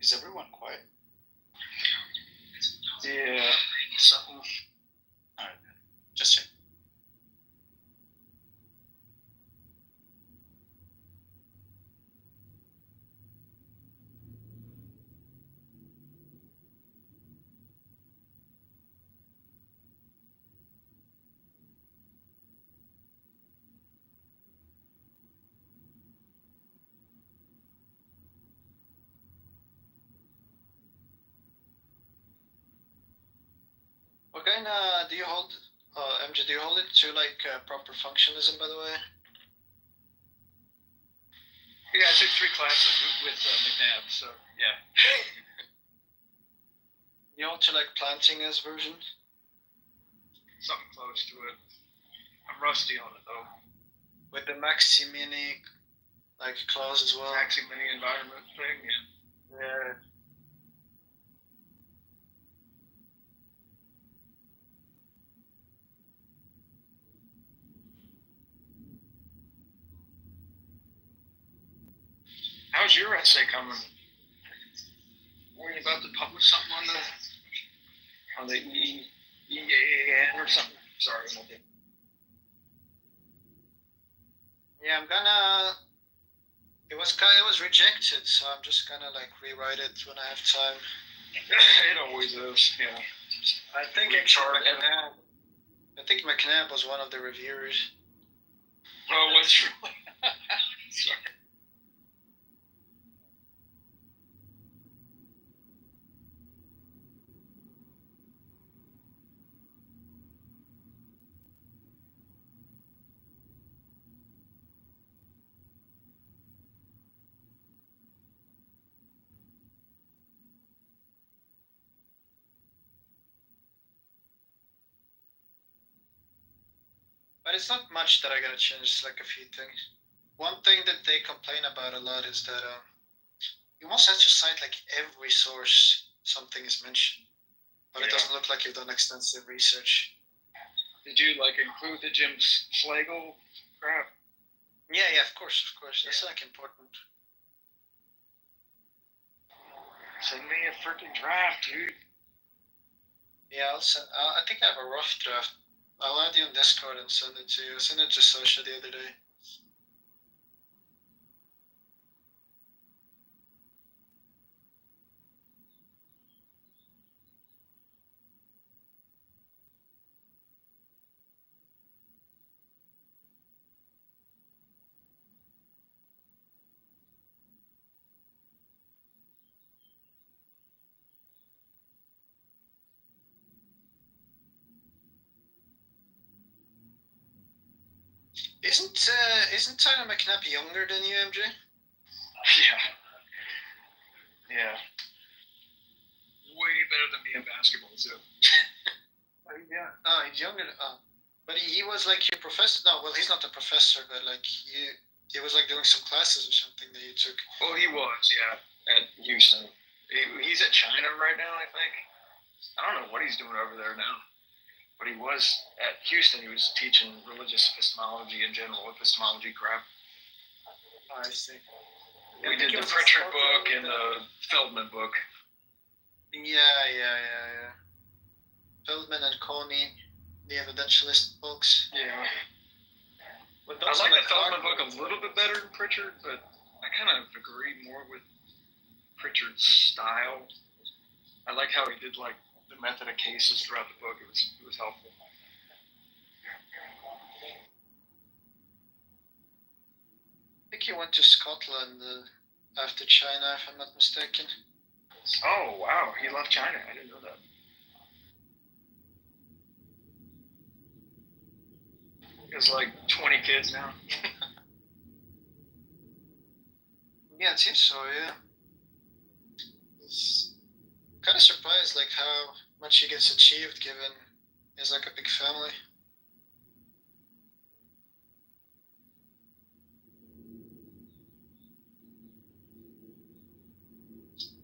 Is everyone quiet? Yeah, something. All right, just check. What kind do you hold, MJ, do you hold it to like proper functionalism, by the way? Yeah, I took 3 classes with McNabb, so yeah. You hold to like Plantinga's version? Something close to it. I'm rusty on it though. With the maxi-mini like clause as well? Maxi-mini environment thing, yeah. Yeah. How's your essay coming? Were you about to publish something on the EAN or something? Sorry, I'm okay. Yeah, I'm gonna. It was rejected, so I'm just gonna like rewrite it when I have time. It always is, yeah. I think actually McNabb was one of the reviewers. Oh, what's really? Sorry. But it's not much that I gotta change, it's like a few things. One thing that they complain about a lot is that you almost have to cite like every source something is mentioned. but it doesn't look like you've done extensive research. Did you like include the Jim Schlegel crap? Yeah, of course. That's like important. Send me a freaking draft, dude. Yeah, I think I have a rough draft. I'll add you on Discord and send it to you. I sent it to Sasha the other day. Isn't Tyler McNabb younger than you, MJ? Yeah. Way better than me in basketball too. Yeah. Oh, he's younger. But he was like your professor. No, well, he's not a professor, but like he was like doing some classes or something that you took. Oh, he was, yeah, at Houston. He's at China right now, I think. I don't know what he's doing over there now. But he was at Houston. He was teaching religious epistemology and general epistemology crap. Oh, I see. We did the Pritchard book and the Feldman book. Yeah. Feldman and Coney, the evidentialist books. Yeah. But I like the Feldman book a little bit better than Pritchard, but I kind of agree more with Pritchard's style. I like how he did like the method of cases throughout the book. It was helpful. I think he went to Scotland after China, if I'm not mistaken. Oh wow, he left China. I didn't know that. He has like 20 kids now. Yeah, it seems so. Yeah. It's kind of surprised, like how much he gets achieved, given he's like a big family.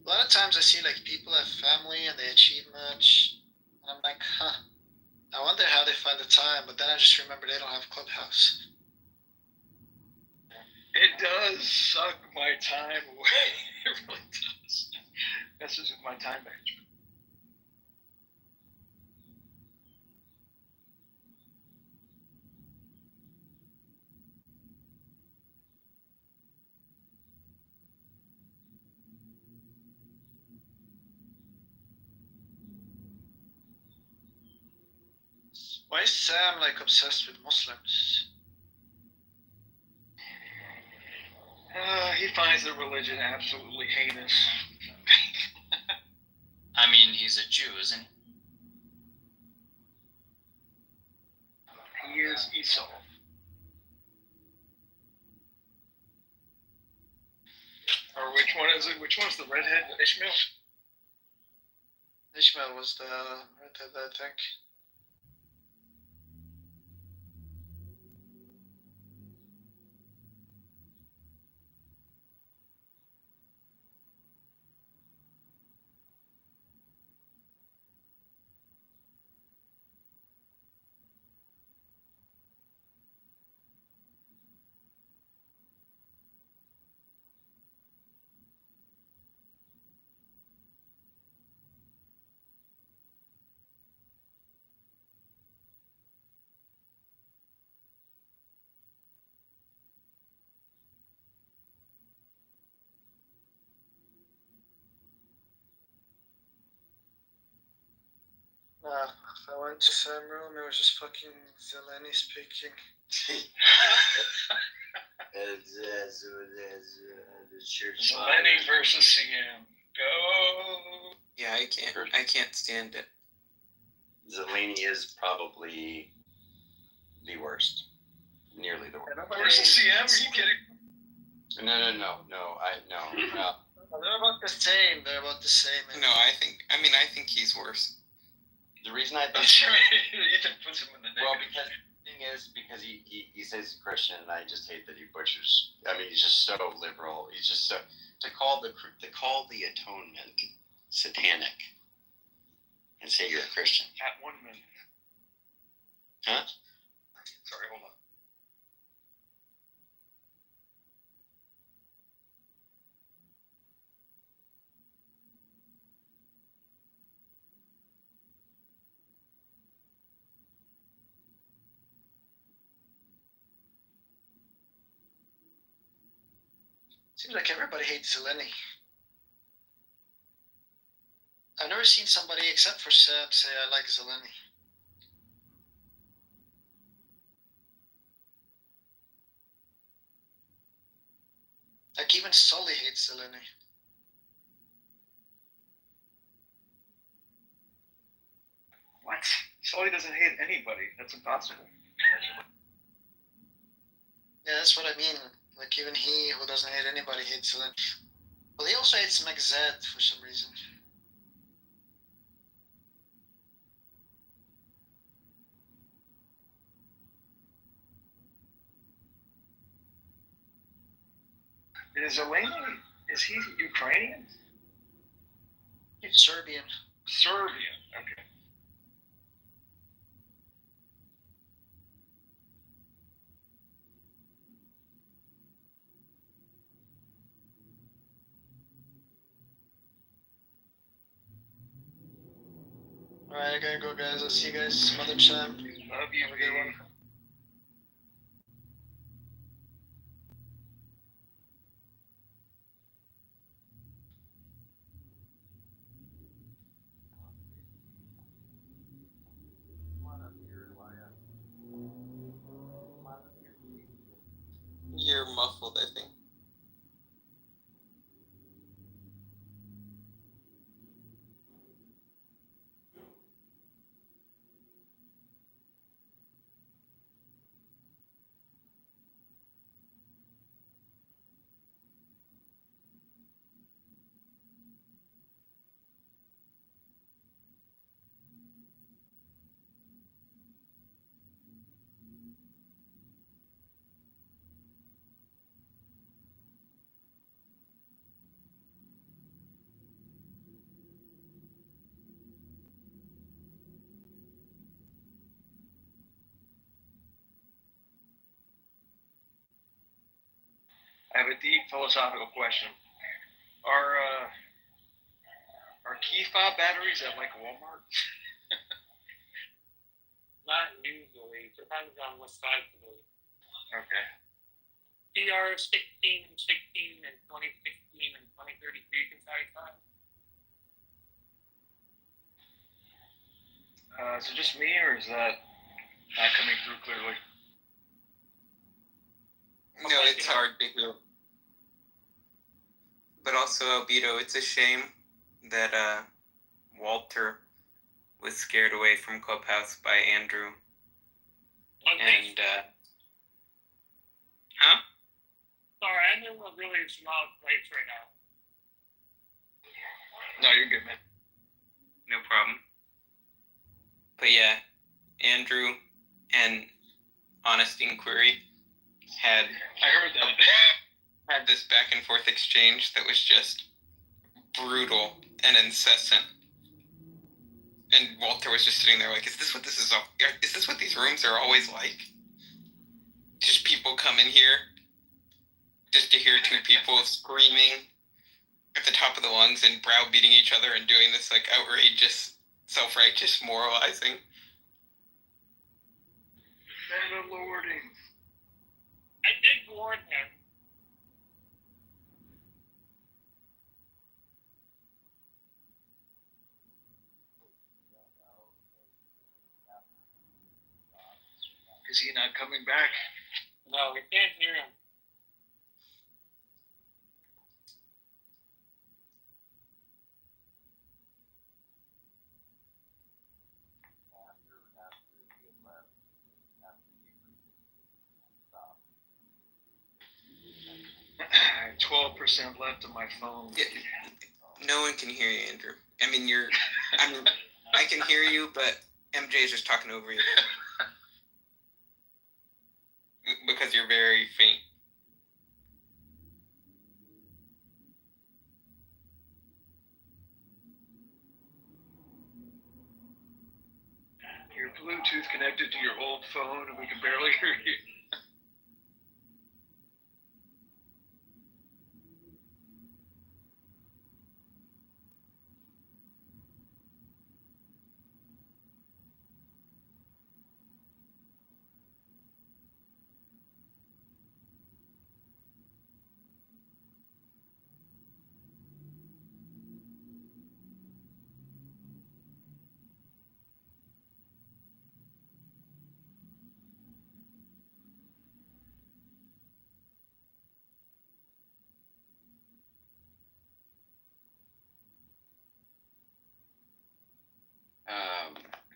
A lot of times I see like people have family and they achieve much, and I'm like, I wonder how they find the time. But then I just remember they don't have Clubhouse. It does suck my time away. It really does. Messes with my time management. Why is Sam like obsessed with Muslims? He finds the religion absolutely heinous. I mean, he's a Jew, isn't he? He is Esau. Or which one is it? Which one's the redhead? Ishmael? Ishmael was the redhead, I think. If I went to Sam room, it was just fucking Zeleny speaking. Lenny versus CM. Go. Yeah, I can't stand it. Zeleny is probably the worst. Nearly the worst. Versus CM? Are you kidding? No. They're about the same. No, I think he's worse. The reason I think That's right. Ethan puts him in the well, negative. because the thing is, because he says he's Christian, and I just hate that he butchers. I mean, he's just so liberal. He's just so to call the atonement satanic. and say you're a Christian. At 1 minute. Huh? Sorry, hold on. Seems like everybody hates Zeleny. I've never seen somebody except for Sam say I like Zeleny. Like even Sully hates Zeleny. What? Sully doesn't hate anybody. That's impossible. Yeah, that's what I mean. Like even he, who doesn't hate anybody, hates Zeleny. Well, he also hates McZed for some reason. Is Zeleny, is he Ukrainian? He's Serbian. Serbian, okay. Alright, I gotta go, guys. I'll see you guys some other time. Love you. Have a good one. You're muffled, I think. I have a deep philosophical question. Are key fob batteries at like Walmart? Not usually. Depends on what size it is. Okay. PR 16 and 16 and 2016 and 2033 can satisfy. Is it just me, or is that not coming through clearly? No, it's hard to hear. But also, Albedo, it's a shame that Walter was scared away from Clubhouse by Andrew. And, huh? Sorry, I'm in a really small place right now. No, you're good, man. No problem. But yeah, Andrew and Honest Inquiry had this back and forth exchange that was just brutal and incessant. And Walter was just sitting there like, is this what these rooms are always like? Just people come in here just to hear two people screaming at the top of the lungs and browbeating each other and doing this like outrageous, self-righteous moralizing. Lording. I did warn him. Is he not coming back? No, we can't hear him. I have 12% left on my phone. Yeah, no one can hear you, Andrew. I mean, I can hear you, but MJ is just talking over you. Because you're very faint. Bluetooth connected to your old phone and we can barely hear you.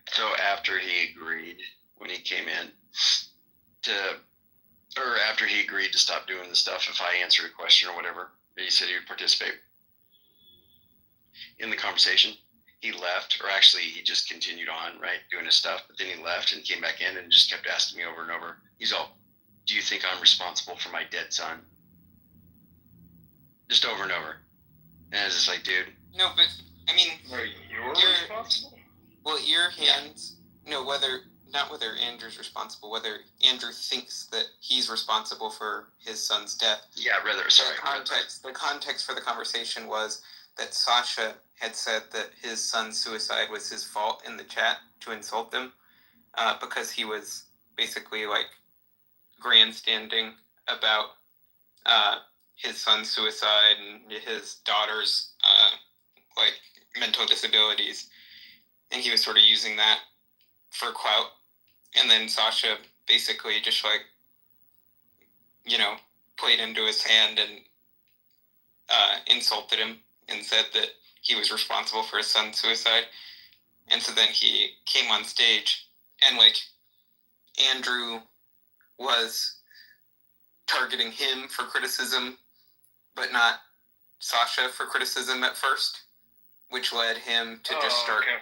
So after he agreed, when he came in or after he agreed to stop doing the stuff, if I answered a question or whatever, he said he would participate in the conversation. He left, or actually he just continued on, right, doing his stuff, but then he left and came back in and just kept asking me over and over. He's all, do you think I'm responsible for my dead son? Just over and over. And I was just like, dude. No, but, I mean... Are you responsible? Well, your hands... No, not whether Andrew's responsible, whether Andrew thinks that he's responsible for his son's death. Yeah, rather, sorry. The context for the conversation was that Sasha had said that his son's suicide was his fault in the chat to insult them, because he was basically, like, grandstanding about his son's suicide and his daughter's, like, mental disabilities. And he was sort of using that for clout. And then Sasha basically just, like, you know, played into his hand and insulted him and said that he was responsible for his son's suicide. And so then he came on stage and, like, Andrew was targeting him for criticism, but not Sasha for criticism at first, which led him to just start... Okay.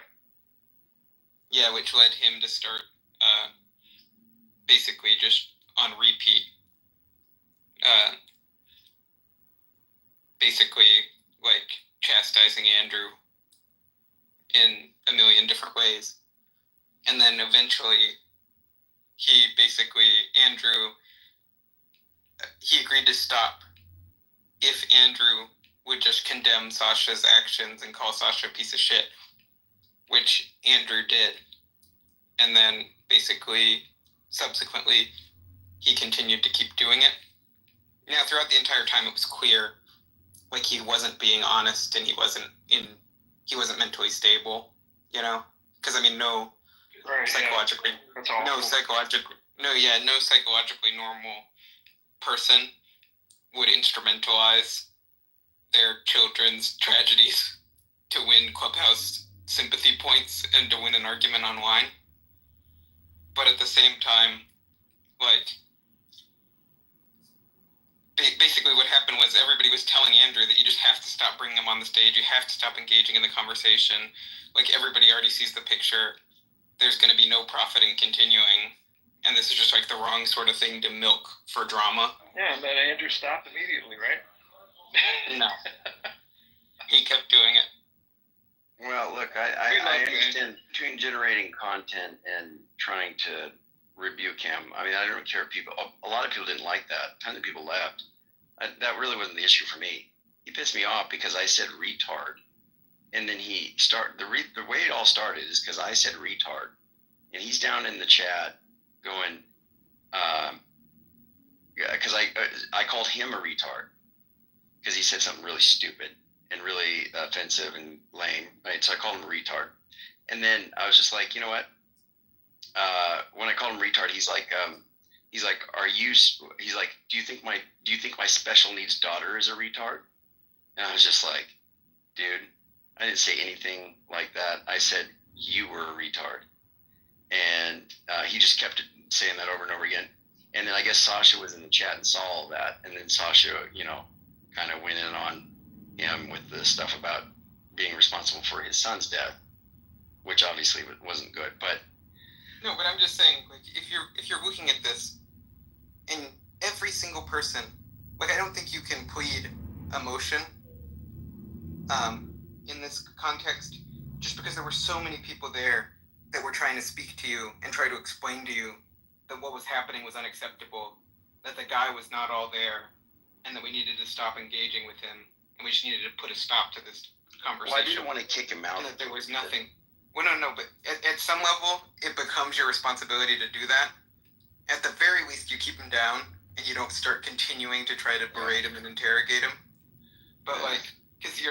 Yeah, which led him to start basically just on repeat. Basically, like, chastising Andrew in a million different ways. And then eventually, Andrew agreed to stop if Andrew would just condemn Sasha's actions and call Sasha a piece of shit, which Andrew did. And then basically, subsequently, he continued to keep doing it. Now, throughout the entire time, it was clear, like, he wasn't being honest and he wasn't mentally stable, you know? Because, I mean, no psychologically normal person would instrumentalize their children's tragedies to win Clubhouse sympathy points and to win an argument online. But at the same time, like, basically what happened was everybody was telling Andrew that you just have to stop bringing him on the stage, you have to stop engaging in the conversation. Like, everybody already sees the picture, there's going to be no profit in continuing, and this is just, like, the wrong sort of thing to milk for drama. Yeah, and then Andrew stopped immediately, right? No. He kept doing it. Well, look, I understand between generating content and trying to rebuke him. I mean, I don't care if a lot of people didn't like that. Tons of people left. That really wasn't the issue for me. He pissed me off because I said retard. And then the way it all started is because I said retard. And he's down in the chat going, because I called him a retard because he said something really stupid and really offensive and lame, right? So I called him a retard. And then I was just like, you know what? When I called him retard, he's like, do you think my special needs daughter is a retard? And I was just like, dude, I didn't say anything like that. I said, you were a retard. And he just kept saying that over and over again. And then I guess Sasha was in the chat and saw all that. And then Sasha, you know, kind of went in on him with the stuff about being responsible for his son's death, which obviously wasn't good. But no, but I'm just saying, like, if you're looking at this, and every single person, like, I don't think you can plead emotion in this context, just because there were so many people there that were trying trying to speak to you and try to explain to you that what was happening was unacceptable, that the guy was not all there, and that we needed to stop engaging with him, and we just needed to put a stop to this conversation. Well, I didn't want to kick him out. And that there was nothing. Well, no, but at some level, it becomes your responsibility to do that. At the very least, you keep him down, and you don't start continuing to try to berate him and interrogate him. But because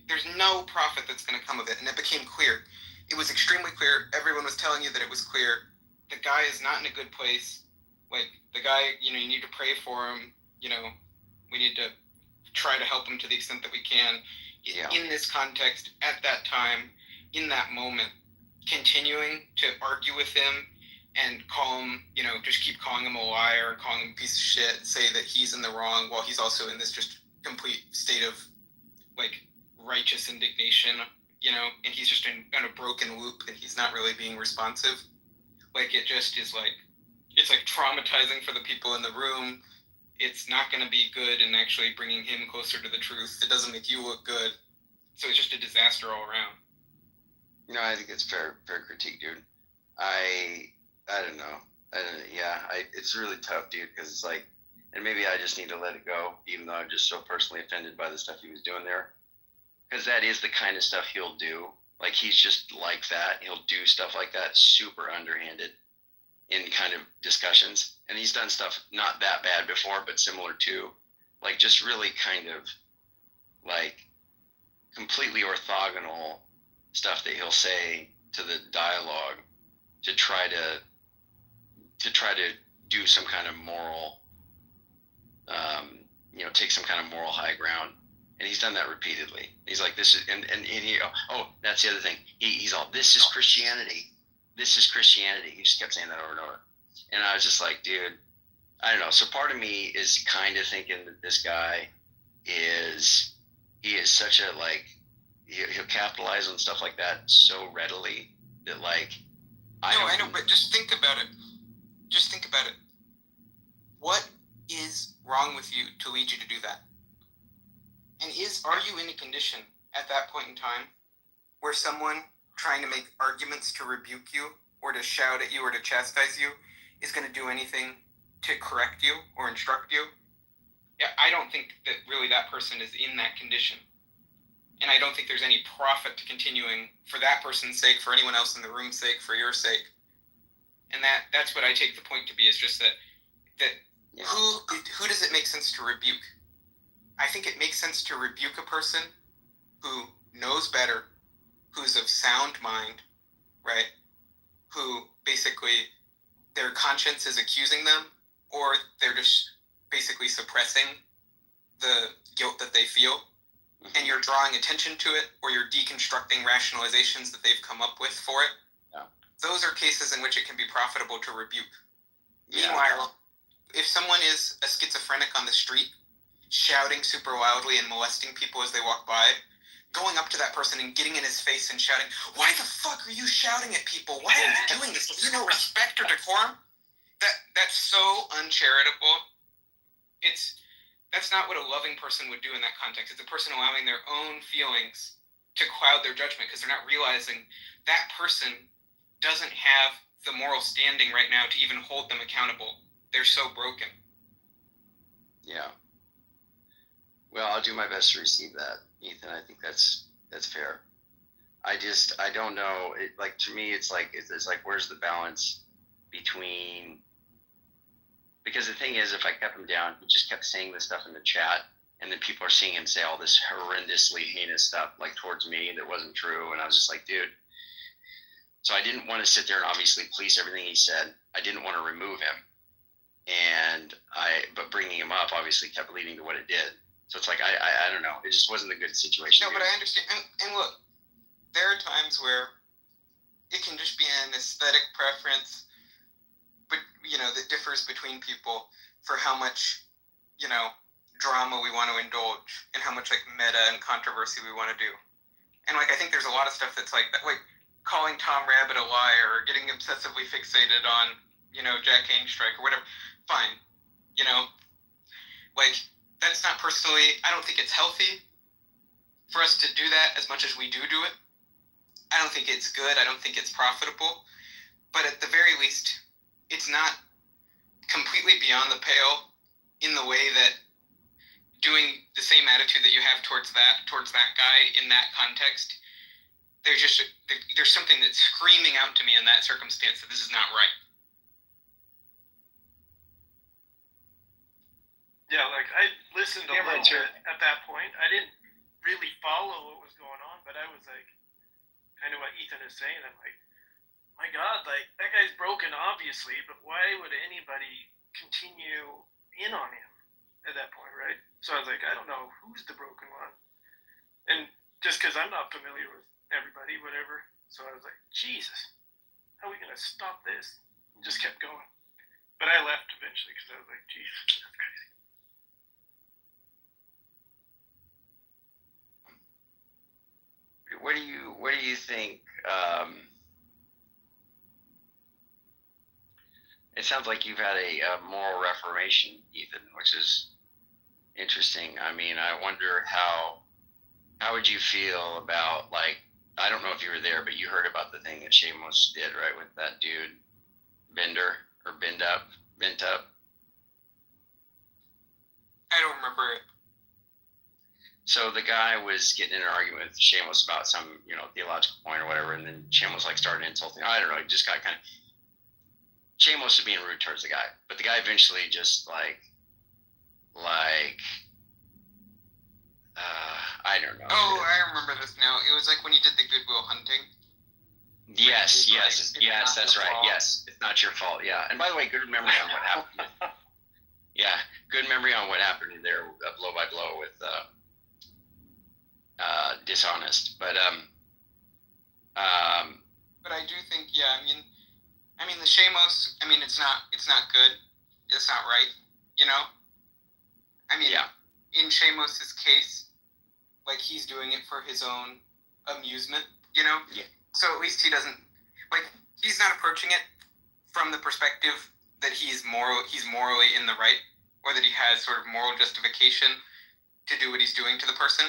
there's no profit that's going to come of it, and it became clear. It was extremely clear. Everyone was telling you that it was clear. The guy is not in a good place. Like, the guy, you need to pray for him. We need to try to help him to the extent that we can. Yeah. In this context, at that time, in that moment, continuing to argue with him and call him, just keep calling him a liar, calling him a piece of shit, say that he's in the wrong while he's also in this just complete state of, righteous indignation, and he's just in a broken loop and he's not really being responsive. It just is it's traumatizing for the people in the room. It's not going to be good in actually bringing him closer to the truth. It doesn't make you look good. So it's just a disaster all around. I think it's fair critique, dude. I don't know. It's really tough, dude, because it's and maybe I just need to let it go, even though I'm just so personally offended by the stuff he was doing there. Because that is the kind of stuff he'll do. He's just like that. He'll do stuff like that, super underhanded in kind of discussions. And he's done stuff not that bad before, but similar to, just really kind of, completely orthogonal stuff that he'll say to the dialogue to try to do some kind of moral, take some kind of moral high ground. And he's done that repeatedly. He's like, this is, and he, that's the other thing. He's all, this is Christianity. This is Christianity. He just kept saying that over and over. And I was just like, dude, I don't know. So part of me is kind of thinking that this guy he is such a, he'll capitalize on stuff like that so readily that, I know, but just think about it. Just think about it. What is wrong with you to lead you to do that? And are you in a condition at that point in time where someone trying to make arguments to rebuke you or to shout at you or to chastise you is going to do anything to correct you or instruct you? Yeah, I don't think that really that person is in that condition. And I don't think there's any profit to continuing for that person's sake, for anyone else in the room's sake, for your sake. And that's what I take the point to be, is just that who does it make sense to rebuke? I think it makes sense to rebuke a person who knows better, who's of sound mind, right? Who basically their conscience is accusing them, or they're just basically suppressing the guilt that they feel. And you're drawing attention to it, or you're deconstructing rationalizations that they've come up with for it. Yeah. Those are cases in which it can be profitable to rebuke. Yeah. Meanwhile, if someone is a schizophrenic on the street, shouting super loudly and molesting people as they walk by, going up to that person and getting in his face and shouting, "Why the fuck are you shouting at people? Why are you doing this? Do you know respect or decorum?" That's so uncharitable. That's not what a loving person would do in that context. It's a person allowing their own feelings to cloud their judgment because they're not realizing that person doesn't have the moral standing right now to even hold them accountable. They're so broken. Yeah. Well, I'll do my best to receive that, Ethan. I think that's fair. I don't know. To me, it's where's the balance between? Because the thing is, if I kept him down, he just kept saying this stuff in the chat, and then people are seeing him say all this horrendously heinous stuff towards me that wasn't true, and I was just like, dude. So I didn't want to sit there and obviously police everything he said. I didn't want to remove him, but bringing him up obviously kept leading to what it did. So it's I don't know. It just wasn't a good situation. No, but I understand. And look, there are times where it can just be an aesthetic preference, but that differs between people for how much, drama we want to indulge and how much meta and controversy we want to do. And I think there's a lot of stuff that's that, calling Tom Rabbit a liar or getting obsessively fixated on, Jack Hainstrike or whatever. Fine. That's not personally, I don't think it's healthy for us to do that as much as we do it. I don't think it's good. I don't think it's profitable. but at the very least, it's not completely beyond the pale in the way that doing the same attitude that you have towards that guy in that context, there's something that's screaming out to me in that circumstance that this is not right. Yeah, like I listened a little bit at that point. I didn't really follow what was going on, but I was like, kind of what Ethan is saying. I'm like, my God, like that guy's broken, obviously, but why would anybody continue in on him at that point, right? So I was like, I don't know who's the broken one, and just because I'm not familiar with everybody, whatever. So I was like, Jesus, how are we gonna stop this? And just kept going. But I left eventually because I was like, Jesus, that's crazy. What do you think? It sounds like you've had a moral reformation, Ethan, which is interesting. I mean, I wonder how would you feel about, like, I don't know if you were there, but you heard about the thing that Shamos did, right, with that dude Bent Up. I don't remember it. So the guy was getting in an argument with Shamos about some, theological point or whatever, and then Shamos like started insulting. I don't know. He just got kind of. Shamos was being rude towards the guy, but the guy eventually just I don't know. Oh, I remember this now. It was like when you did the Goodwill Hunting. Yes, that's right. Yes, it's not your fault. Yeah, and by the way, good memory on what happened. Yeah, good memory on what happened there, blow by blow with Dishonest. But But I do think, yeah. I mean, the Shamos. I mean, it's not good. It's not right. I mean, yeah. In Shamos's case, like he's doing it for his own amusement. Yeah. So at least he doesn't he's not approaching it from the perspective that he's morally in the right, or that he has sort of moral justification to do what he's doing to the person.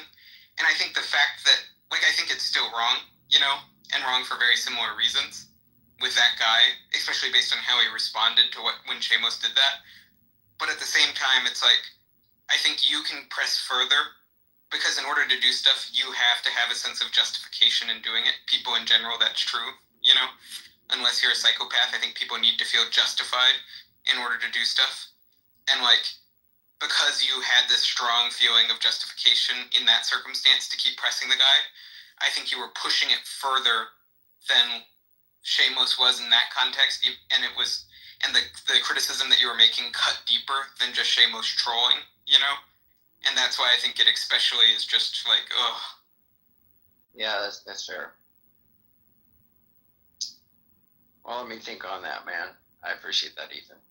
And I think the fact that, I think it's still wrong, and wrong for very similar reasons with that guy, especially based on how he responded to when Shamos did that. But at the same time, it's like, I think you can press further, because in order to do stuff, you have to have a sense of justification in doing it. People in general, that's true, Unless you're a psychopath, I think people need to feel justified in order to do stuff. And because you had this strong feeling of justification in that circumstance to keep pressing the guy, I think you were pushing it further than Shamos was in that context, and the criticism that you were making cut deeper than just Shamos trolling, and that's why I think it especially is just like, ugh. Yeah, that's fair. Well, let me think on that, man. I appreciate that, Ethan.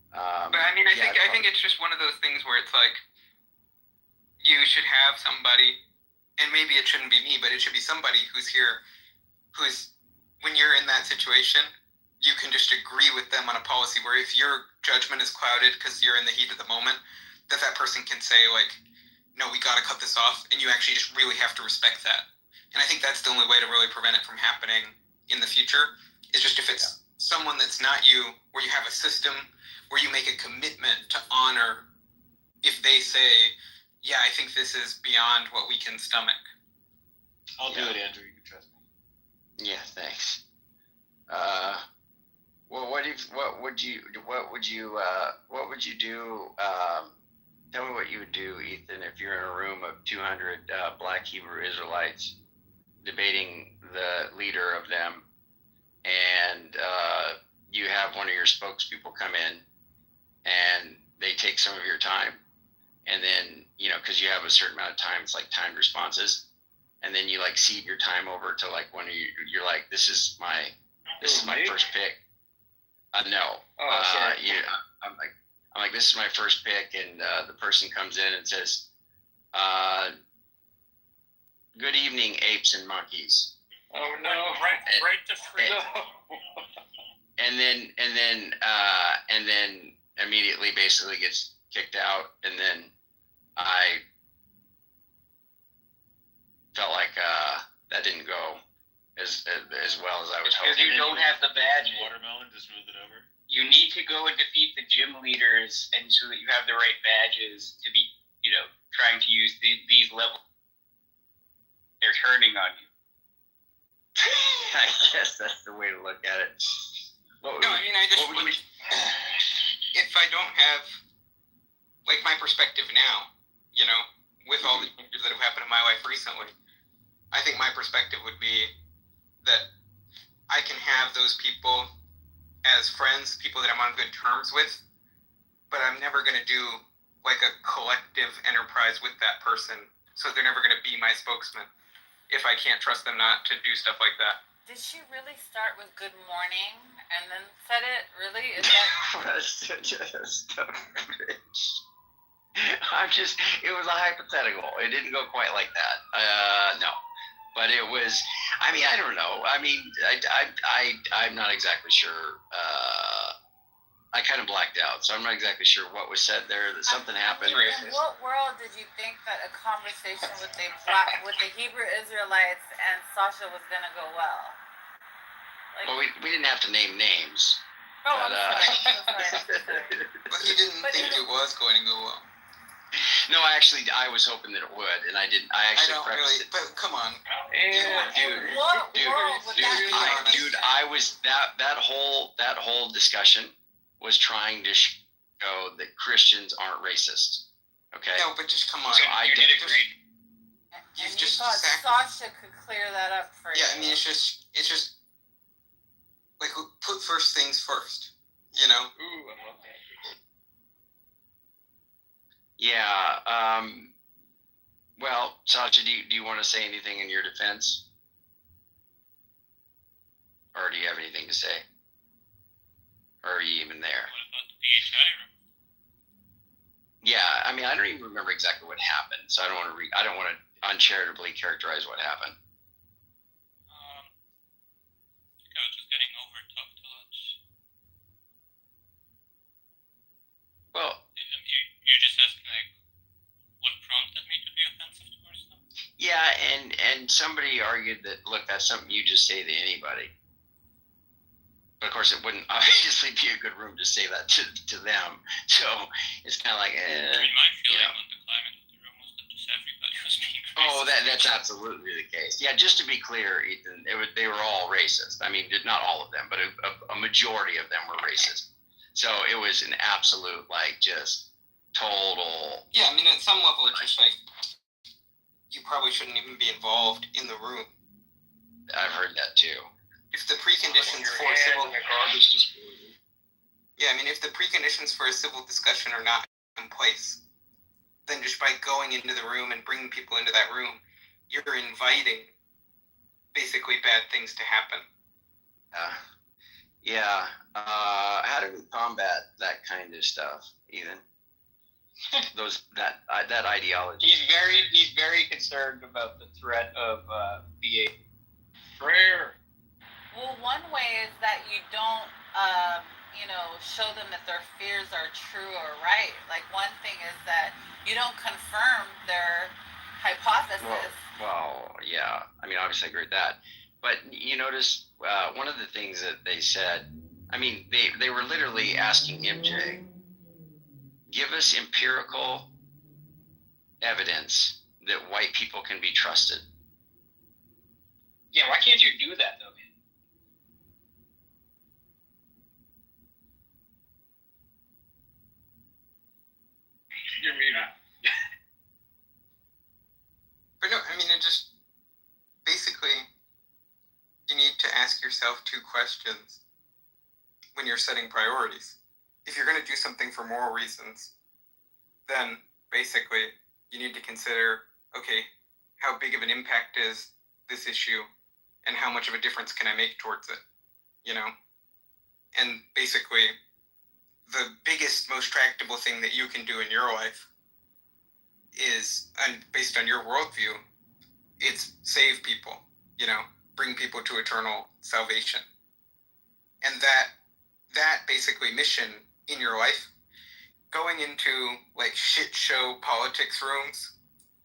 But I mean, I think it's just one of those things where it's like, you should have somebody, and maybe it shouldn't be me, but it should be somebody who's here, when you're in that situation, you can just agree with them on a policy where if your judgment is clouded because you're in the heat of the moment, that person can say, no, we got to cut this off, and you actually just really have to respect that. And I think that's the only way to really prevent it from happening in the future, is just if it's someone that's not you, where you have a system where you make a commitment to honor if they say, yeah, I think this is beyond what we can stomach. I'll do it, Andrew. You can trust me. Yeah, thanks. Well, what would you do? Tell me what you would do, Ethan, if you're in a room of 200 Black Hebrew Israelites debating the leader of them, and you have one of your spokespeople come in, and they take some of your time, and then because you have a certain amount of time, it's like timed responses, and then you cede your time over to one of you're like, this is my first pick. No. Sorry. I'm like, this is my first pick, and the person comes in and says, good evening, apes and monkeys. Oh no! Right to freedom. And then immediately basically gets kicked out, and then I felt like that didn't go as well as I was Because hoping. you don't have the badge. Watermelon, just move it over. You need to go and defeat the gym leaders, and so that you have the right badges to be, trying to use these levels. They're turning on you. I guess that's the way to look at it. No, I mean, if I don't have, like, my perspective now, with all the changes that have happened in my life recently, I think my perspective would be that I can have those people as friends, people that I'm on good terms with, but I'm never going to do, like, a collective enterprise with that person, so they're never going to be my spokesman if I can't trust them not to do stuff like that. Did she really start with good morning and then said it? Really? Is that... It was a hypothetical. It didn't go quite like that. No. But it was, I mean, I don't know. I mean, I'm not exactly sure. I kind of blacked out, so I'm not exactly sure what was said there, that something happened. In what world did you think that a conversation with the Hebrew Israelites and Sasha was going to go well? Well, we didn't have to name names. Oh, but, I'm sorry. But he didn't think it was going to go well. No, actually, I was hoping that it would, and I didn't. I don't really. But come on, dude, I was that whole discussion was trying to show that Christians aren't racist. Okay. No, but just come on. So I did agree. And you thought Sasha could clear that up for you. Yeah, I mean, it's just like put first things first. Ooh, I love that. Yeah. Well, Sasha, do you want to say anything in your defense? Or do you have anything to say? Or are you even there? What about the PHI room? Yeah, I mean, I don't even remember exactly what happened, so I don't want to uncharitably characterize what happened. I think I was just getting over-talked a lot. Well, you're just asking, like, what prompted me to be offensive towards them? Yeah, and somebody argued that, look, that's something you just say to anybody. But of course, it wouldn't obviously be a good room to say that to them. So it's kind of like, I mean, my feeling on the climate of the room was that just everybody was being racist. Oh, that's absolutely the case. Yeah, just to be clear, Ethan, they were all racist. I mean, not all of them, but a majority of them were racist. So it was an absolute, like, just total. Yeah, I mean, at some level, it's just like you probably shouldn't even be involved in the room. I've heard that too. If the preconditions for if the preconditions for a civil discussion are not in place, then just by going into the room and bringing people into that room, you're inviting basically bad things to happen. Yeah. How do we combat that kind of stuff, Ethan? that ideology. He's very concerned about the threat of BA. Prayer. Well, one way is that you don't, show them that their fears are true or right. Like, one thing is that you don't confirm their hypothesis. Well, yeah. I mean, obviously I agree with that. But you notice one of the things that they said, I mean, they were literally asking MJ, give us empirical evidence that white people can be trusted. Yeah, why can't you do that, though? You're muted. But no, I mean, it just basically you need to ask yourself two questions when you're setting priorities. If you're going to do something for moral reasons, then basically you need to consider, okay, how big of an impact is this issue and how much of a difference can I make towards it, And basically the biggest, most tractable thing that you can do in your life is, and based on your worldview, it's save people, bring people to eternal salvation. And that basically mission in your life, going into like shit show politics rooms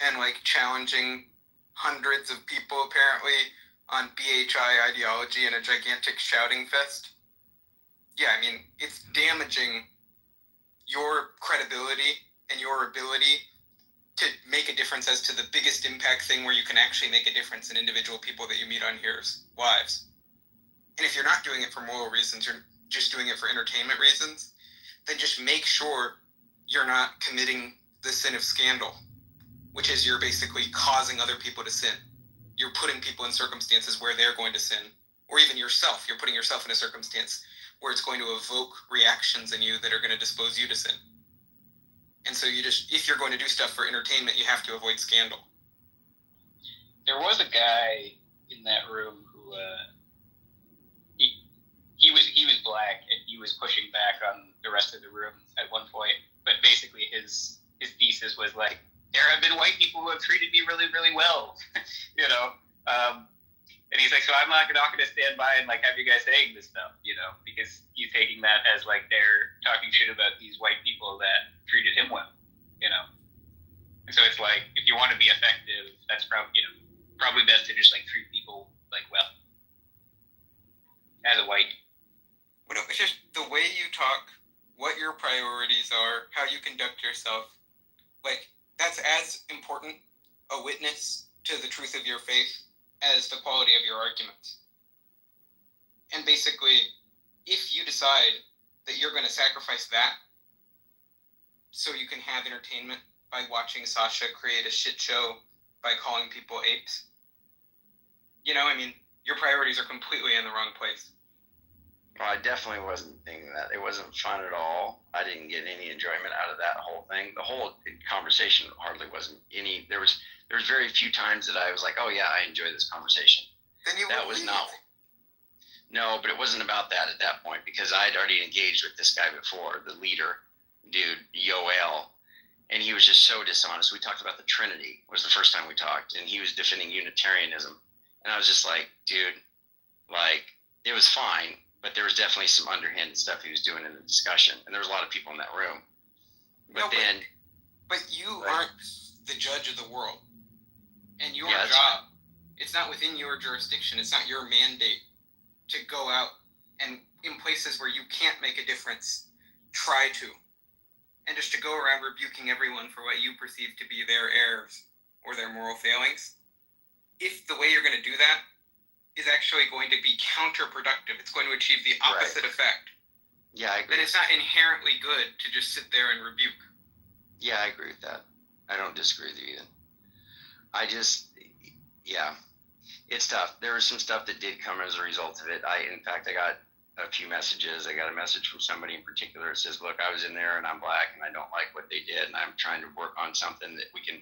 and like challenging hundreds of people apparently on BHI ideology and a gigantic shouting fest. Yeah, I mean, it's damaging your credibility and your ability to make a difference as to the biggest impact thing where you can actually make a difference in individual people that you meet on here's lives. And if you're not doing it for moral reasons, you're just doing it for entertainment reasons, then just make sure you're not committing the sin of scandal, which is you're basically causing other people to sin. You're putting people in circumstances where they're going to sin, or even yourself. You're putting yourself in a circumstance where it's going to evoke reactions in you that are going to dispose you to sin. And so you just, if you're going to do stuff for entertainment, you have to avoid scandal. There was a guy in that room who he was black and he was pushing back on the rest of the room at one point. But basically his thesis was like, there have been white people who have treated me really, really well, you know. And he's like, so I'm not going to stand by and like have you guys saying this stuff, you know, because he's taking that as like they're talking shit about these white people that treated him well, you know. And so it's like, if you want to be effective, that's probably best to just like treat people like well as a white. Well, it's just the way you talk, what your priorities are, how you conduct yourself. Like, that's as important a witness to the truth of your faith as the quality of your arguments. And basically, if you decide that you're going to sacrifice that so you can have entertainment by watching Sasha create a shit show by calling people apes, you know, I mean, your priorities are completely in the wrong place. Well, I definitely wasn't thinking that. It wasn't fun at all. I didn't get any enjoyment out of that whole thing. The whole conversation hardly wasn't any. There was very few times that I was like, oh yeah, I enjoy this conversation. Then you that was not. No, but it wasn't about that at that point because I'd already engaged with this guy before, the leader, dude, Yoel, and he was just so dishonest. We talked about the Trinity. Was the first time we talked, and he was defending Unitarianism, and I was just like, dude, like it was fine. But there was definitely some underhanded stuff he was doing in the discussion, and there was a lot of people in that room. But But you aren't the judge of the world, and your Yeah, that's job, it's not within your jurisdiction. It's not your mandate to go out and in places where you can't make a difference, try to, and just to go around rebuking everyone for what you perceive to be their errors or their moral failings. If the way you're going to do that is actually going to be counterproductive, it's going to achieve the opposite effect. Yeah, I agree. Then it's not inherently good to just sit there and rebuke. Yeah, I agree with that. I don't disagree with you either. Yeah, it's tough. There was some stuff that did come as a result of it. In fact, I got a few messages. I got a message from somebody in particular that says, look, I was in there and I'm black and I don't like what they did. And I'm trying to work on something that we can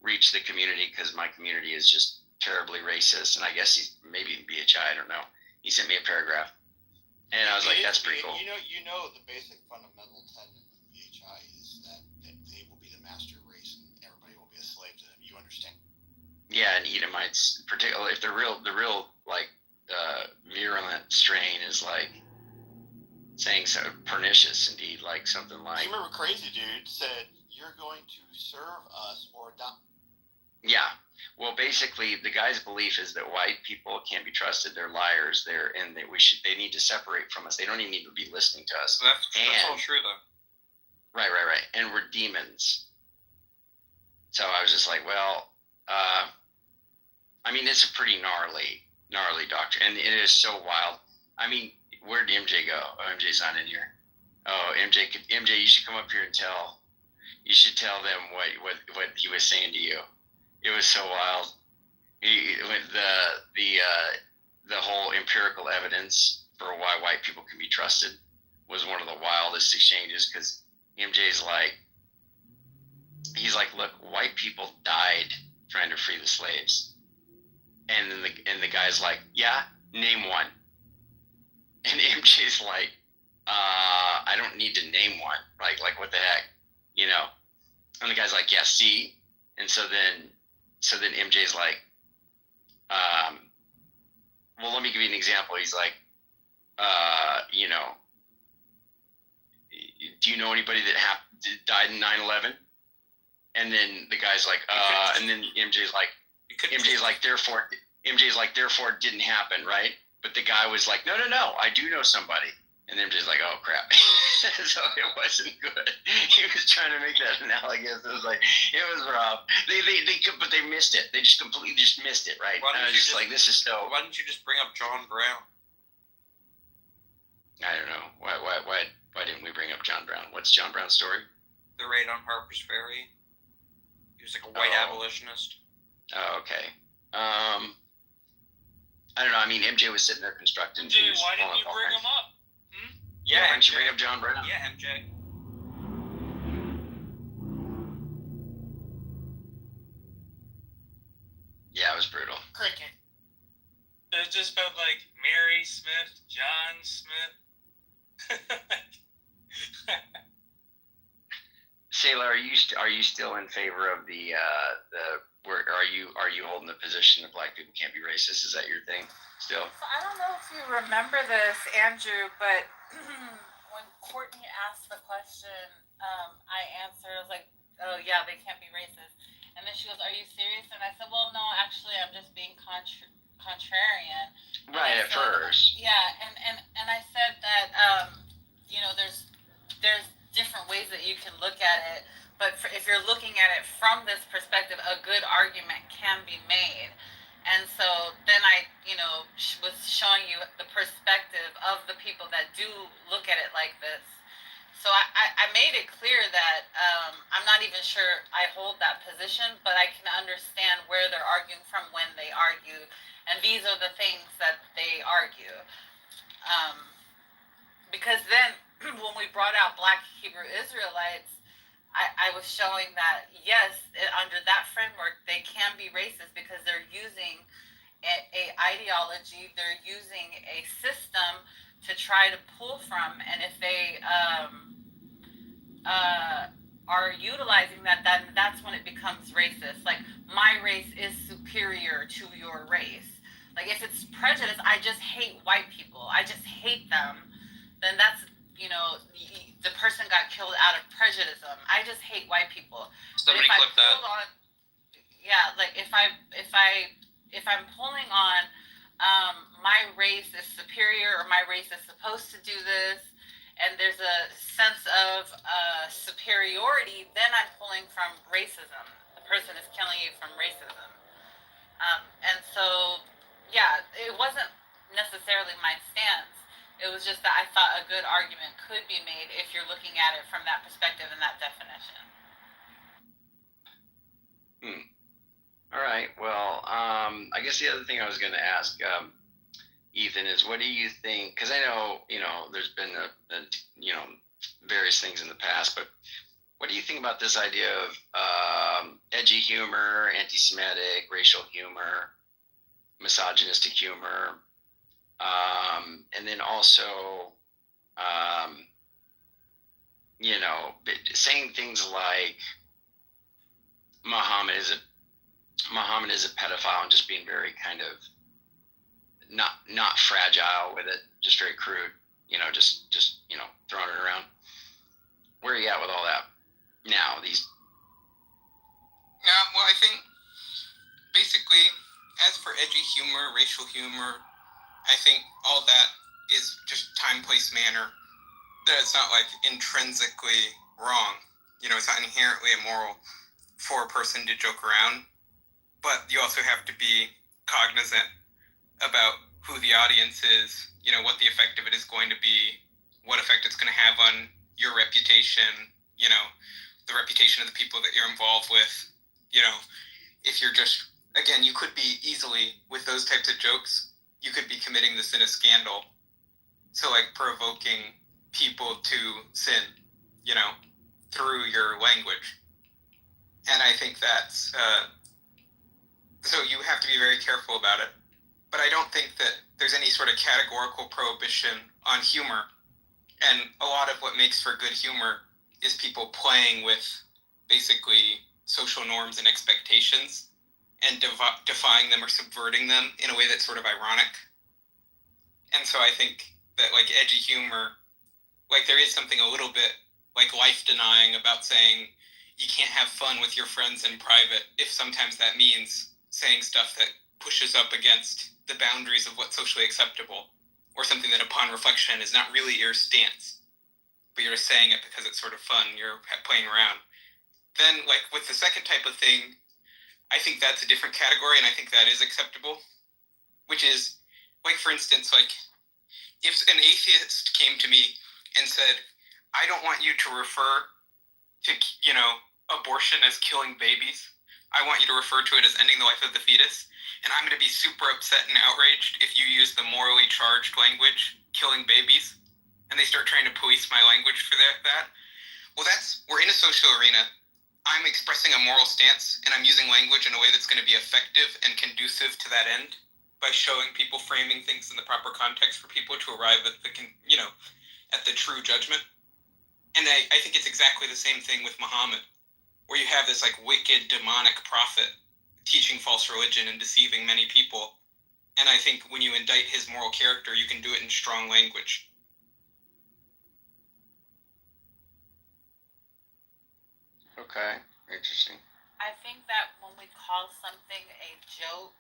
reach the community because my community is just terribly racist. And I guess he's maybe BHI, I don't know. He sent me a paragraph. And I was like, that's pretty cool. You know the basic fundamental tenet of BHI is that they will be the master race and everybody will be a slave to them. You understand? Yeah, and Edomites, particularly if the real like virulent strain is like saying so pernicious indeed, like something like. You remember Crazy Dude said, "You're going to serve us or die." Yeah. Well, basically, the guy's belief is that white people can't be trusted. They're liars. They need to separate from us. They don't even need to be listening to us. That's all true, though. Right. And we're demons. So I was just like, well, I mean, it's a pretty gnarly doctrine, and it is so wild. I mean, where'd MJ go? Oh, MJ's not in here. Oh, MJ, you should come up here and tell. You should tell them what he was saying to you. It was so wild. The whole empirical evidence for why white people can be trusted was one of the wildest exchanges because MJ's like, he's like, look, white people died trying to free the slaves, and then the guy's like, yeah, name one, and MJ's like, I don't need to name one, like what the heck, you know, and the guy's like, yeah, see, and so then MJ's like, well, let me give you an example. He's like, you know, do you know anybody that died in 9/11? And then the guy's like, and then MJ's like, therefore MJ's like, therefore it didn't happen, right? But the guy was like, no, I do know somebody. And MJ's like, oh crap. So it wasn't good. He was trying to make that analogous. It was like, it was rough. But they missed it. They just completely missed it, right? I was just like, this is so. Why didn't you just bring up John Brown? I don't know. Why didn't we bring up John Brown? What's John Brown's story? The raid on Harper's Ferry. He was like a white abolitionist. Oh, okay. I don't know. I mean, MJ was sitting there constructing. MJ, why didn't you bring him up? Yeah, why didn't you bring up John Brown? Yeah, MJ. Yeah, it was brutal. Cricket. It's just about like Mary Smith, John Smith. Shayla, are you still in favor of the are you holding the position that black people can't be racist? Is that your thing still? So I don't know if you remember this, Andrew, but when Courtney asked the question, I answered. I was like, "Oh yeah, they can't be racist." And then she goes, "Are you serious?" And I said, "Well, no, actually, I'm just being contrarian." Right at first. Yeah, and I said that there's different ways that you can look at it, but if you're looking at it from this perspective, a good argument can be made. And so then I, was showing you the perspective of the people that do look at it like this. So I made it clear that I'm not even sure I hold that position, but I can understand where they're arguing from when they argue. And these are the things that they argue. Because then when we brought out Black Hebrew Israelites, I was showing that, yes, under that framework, they can be racist because they're using a ideology, they're using a system to try to pull from, and if they are utilizing that, then that's when it becomes racist. Like, my race is superior to your race. Like, if it's prejudice, I just hate white people, I just hate them, then that's, the person got killed out of prejudice. I just hate white people. Somebody clip that. Like if I'm pulling on my race is superior or my race is supposed to do this, and there's a sense of superiority, then I'm pulling from racism. The person is killing you from racism. And so, yeah, it wasn't necessarily my stance. It was just that I thought a good argument could be made if you're looking at it from that perspective and that definition. All right. Well, I guess the other thing I was going to ask, Ethan, is what do you think? Because I know, there's been various things in the past, but what do you think about this idea of edgy humor, anti-Semitic, racial humor, misogynistic humor? And then also, saying things like Muhammad is a pedophile and just being very kind of not fragile with it, just very crude, just throwing it around. Where are you at with all that now? Yeah, well, I think basically, as for edgy humor, racial humor, I think all that is just time, place, manner. That it's not like intrinsically wrong. It's not inherently immoral for a person to joke around. But you also have to be cognizant about who the audience is, what the effect of it is going to be, what effect it's going to have on your reputation, the reputation of the people that you're involved with. If you're just, again, you could be easily, with those types of jokes, you could be committing the sin of scandal. So, like, provoking people to sin, through your language. And I think that's, so you have to be very careful about it. But I don't think that there's any sort of categorical prohibition on humor. And a lot of what makes for good humor is people playing with basically social norms and expectations and defying them or subverting them in a way that's sort of ironic. And so I think that, like, edgy humor, like, there is something a little bit, like, life-denying about saying you can't have fun with your friends in private if sometimes that means saying stuff that pushes up against the boundaries of what's socially acceptable, or something that upon reflection is not really your stance, but you're saying it because it's sort of fun, you're playing around. Then, like, with the second type of thing, I think that's a different category, and I think that is acceptable, which is, like, for instance, like, if an atheist came to me and said, I don't want you to refer to, abortion as killing babies. I want you to refer to it as ending the life of the fetus. And I'm going to be super upset and outraged if you use the morally charged language, killing babies, and they start trying to police my language for that. Well, we're in a social arena. I'm expressing a moral stance, and I'm using language in a way that's going to be effective and conducive to that end by showing people, framing things in the proper context for people to arrive at at the true judgment. And I think it's exactly the same thing with Muhammad, where you have this like wicked demonic prophet teaching false religion and deceiving many people. And I think when you indict his moral character, you can do it in strong language. Okay, interesting. I think that when we call something a joke,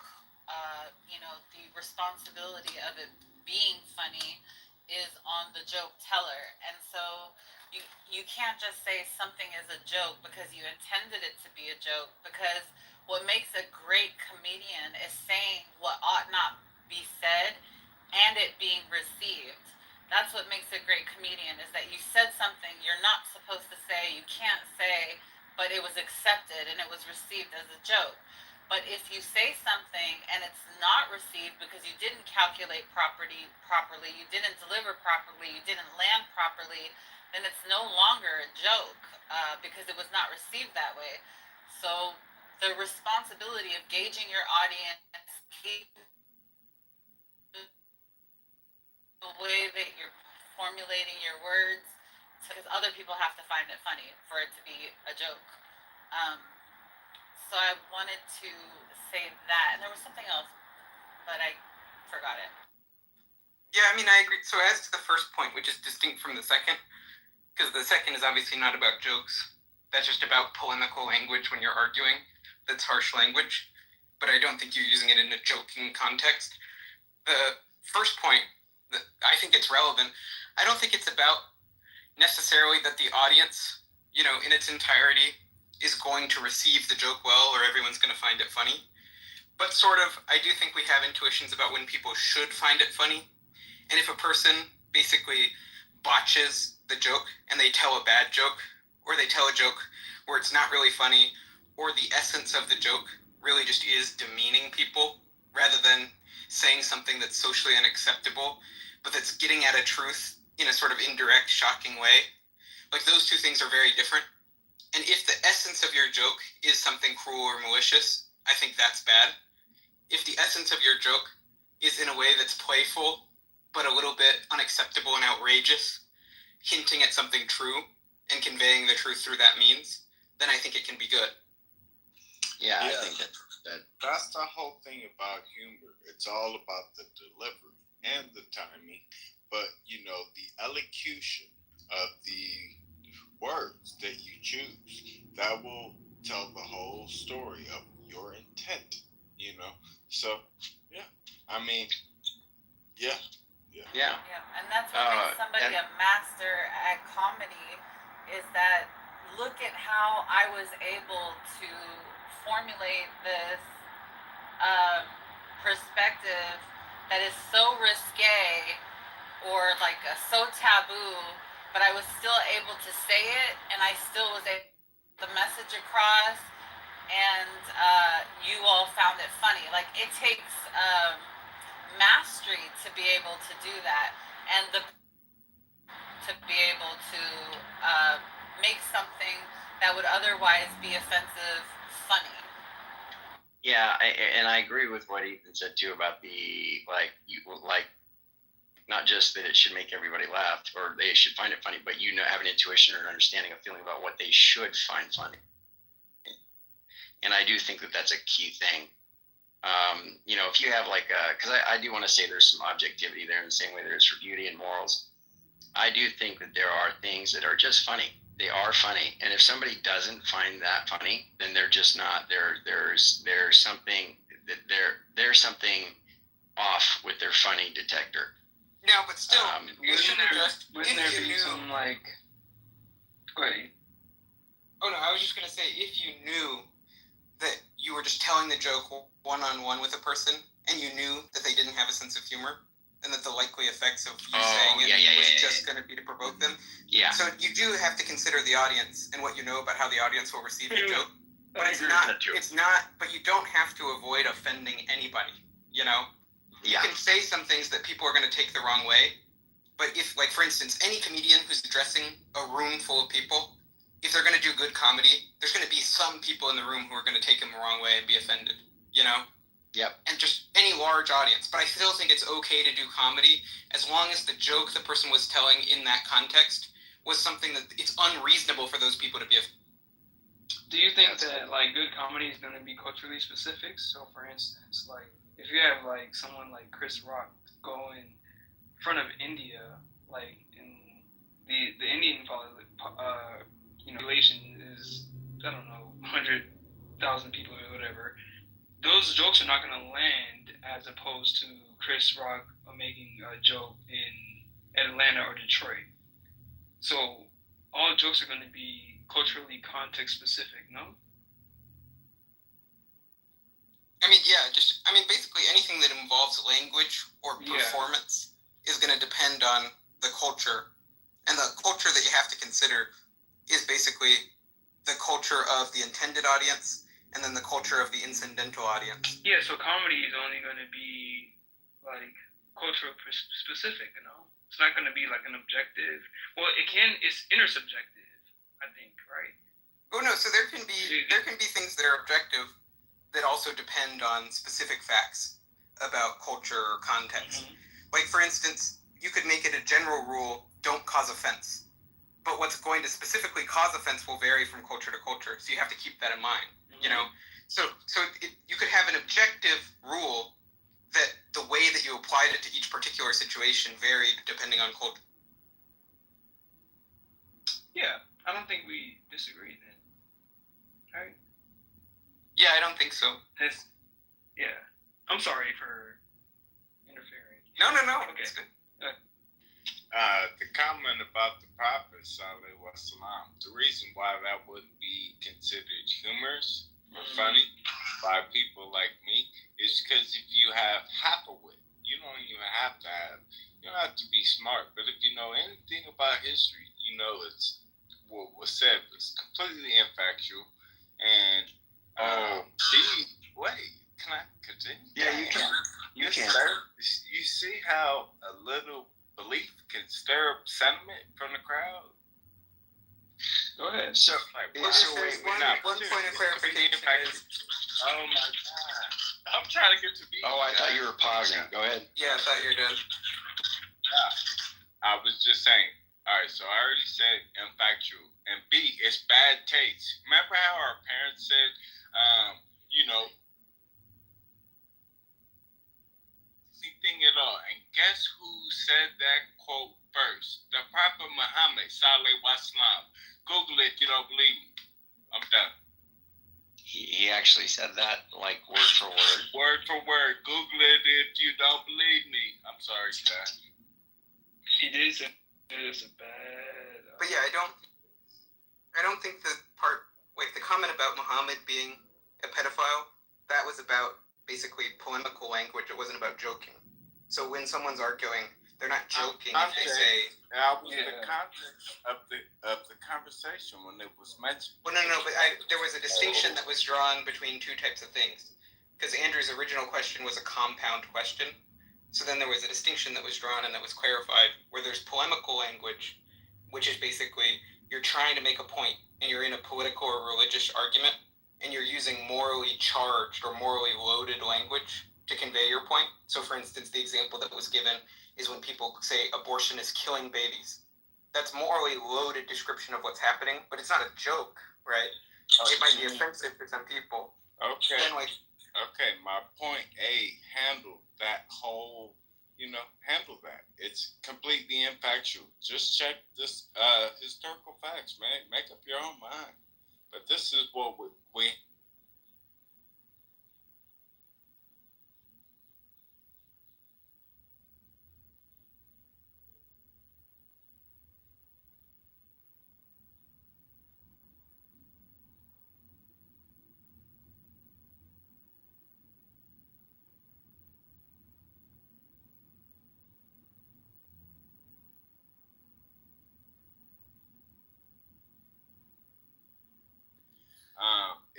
the responsibility of it being funny is on the joke teller. And so you can't just say something is a joke because you intended it to be a joke, because what makes a great comedian is saying what ought not be said and it being received. That's what makes a great comedian, is that you said something you're not supposed to say, you can't say, but it was accepted and it was received as a joke. But if you say something and it's not received because you didn't calculate properly, you didn't deliver properly, you didn't land properly, then it's no longer a joke because it was not received that way. So the responsibility of gauging your audience, the way that you're formulating your words, because other people have to find it funny for it to be a joke. So I wanted to say that, and there was something else, but I forgot it. Yeah, I mean, I agree. So as to the first point, which is distinct from the second, because the second is obviously not about jokes. That's just about polemical language when you're arguing. That's harsh language, but I don't think you're using it in a joking context. The first point, I think it's relevant. I don't think it's about necessarily that the audience, in its entirety, is going to receive the joke well, or everyone's going to find it funny. But sort of, I do think we have intuitions about when people should find it funny. And if a person basically botches the joke and they tell a bad joke, or they tell a joke where it's not really funny, or the essence of the joke really just is demeaning people rather than saying something that's socially unacceptable, but that's getting at a truth in a sort of indirect, shocking way, like those two things are very different. And if the essence of your joke is something cruel or malicious, I think that's bad. If the essence of your joke is in a way that's playful, but a little bit unacceptable and outrageous, hinting at something true and conveying the truth through that means, then I think it can be good. Yeah, I think that's the whole thing about humor. It's all about the delivery and the timing, but the elocution of the words that you choose, that will tell the whole story of your intent. So Yeah, and that's what makes somebody a master at comedy, is that look at how I was able to formulate this perspective that is so risque or like so taboo, but I was still able to say it, and I still was able to get the message across, and you all found it funny. Like, it takes mastery to be able to do that, and to be able to make something that would otherwise be offensive funny. Yeah, and I agree with what Ethan said too about not just that it should make everybody laugh or they should find it funny, but have an intuition or an understanding, a feeling about what they should find funny. And I do think that that's a key thing. If you have because I do want to say there's some objectivity there in the same way there's for beauty and morals. I do think that there are things that are just funny. They are funny, and if somebody doesn't find that funny, then they're just not. There's something there's something off with their funny detector. No, but still, you should address. Wouldn't there be some like? Wait. Oh no, I was just gonna say, if you knew that you were just telling the joke one-on-one with a person, and you knew that they didn't have a sense of humor, and that the likely effects of you saying it was just going to be to provoke them. Yeah. So you do have to consider the audience and what you know about how the audience will receive the joke. But it's not, but you don't have to avoid offending anybody, you know? You can say some things that people are going to take the wrong way, but if, like, for instance, any comedian who's addressing a room full of people, if they're going to do good comedy, there's going to be some people in the room who are going to take him the wrong way and be offended, you know? Yep. And just any large audience. But I still think it's okay to do comedy as long as the joke the person was telling in that context was something that it's unreasonable for those people to be. Do you think that like good comedy is going to be culturally specific? So, for instance, like if you have like someone like Chris Rock go in front of India, like in the Indian population is, I don't know, 100,000 people or whatever. Those jokes are not going to land as opposed to Chris Rock making a joke in Atlanta or Detroit. So all jokes are going to be culturally context specific, no? I mean, basically anything that involves language or performance is going to depend on the culture. And the culture that you have to consider is basically the culture of the intended audience and then the culture of the incidental audience. Yeah, so comedy is only going to be like cultural specific, you know? It's not going to be like an objective. Well, it's intersubjective, I think, right? Oh no, so there can be things that are objective that also depend on specific facts about culture or context. Mm-hmm. Like, for instance, you could make it a general rule, don't cause offense. But what's going to specifically cause offense will vary from culture to culture, so you have to keep that in mind. You know, so you could have an objective rule that the way that you applied it to each particular situation varied depending on culture. Yeah, I don't think we disagree then. Right? Yeah, I don't think so. I'm sorry for interfering. No. Okay. It's good. The comment about the Prophet Sallallahu Alaihi Wasallam, the reason why that wouldn't be considered humorous or funny by people like me is because if you have half a wit, you don't have to be smart, but if you know anything about history, you know it's what was said was completely infactual. And can I continue? Yeah, you can. You can. You see how a little belief can stir up sentiment from the crowd? Go ahead. So, one point of clarification is... Oh my God. I'm trying to get to B. Oh, I thought you were pausing. Go ahead. Yeah, I thought you were done. I was just saying. All right, so I already said infactual. And B, it's bad taste. Remember how our parents said, thing at all. And guess who said that quote first? The Prophet Muhammad Sallallahu Alaihi Wasallam. Google it if you don't believe me. I'm done. He actually said that like word for word. Word for word. Google it if you don't believe me. I'm sorry, guys. He did say it's a bad. But yeah, I don't think the part, like the comment about Muhammad being a pedophile, that was about basically polemical language. It wasn't about joking. So when someone's arguing, they're not joking if they say. That was the context of the conversation when it was mentioned. Well, no, but there was a distinction that was drawn between two types of things. Because Andrew's original question was a compound question. So then there was a distinction that was drawn and that was clarified where there's polemical language, which is basically you're trying to make a point and you're in a political or religious argument and you're using morally charged or morally loaded language to convey your point. So for instance, the example that was given is when people say abortion is killing babies. That's morally loaded description of what's happening, but it's not a joke, right? It might be offensive to some people. Okay. Okay, my point A, handle that whole, handle that. It's completely infactual. Just check this historical facts, man. Make up your own mind. But this is what we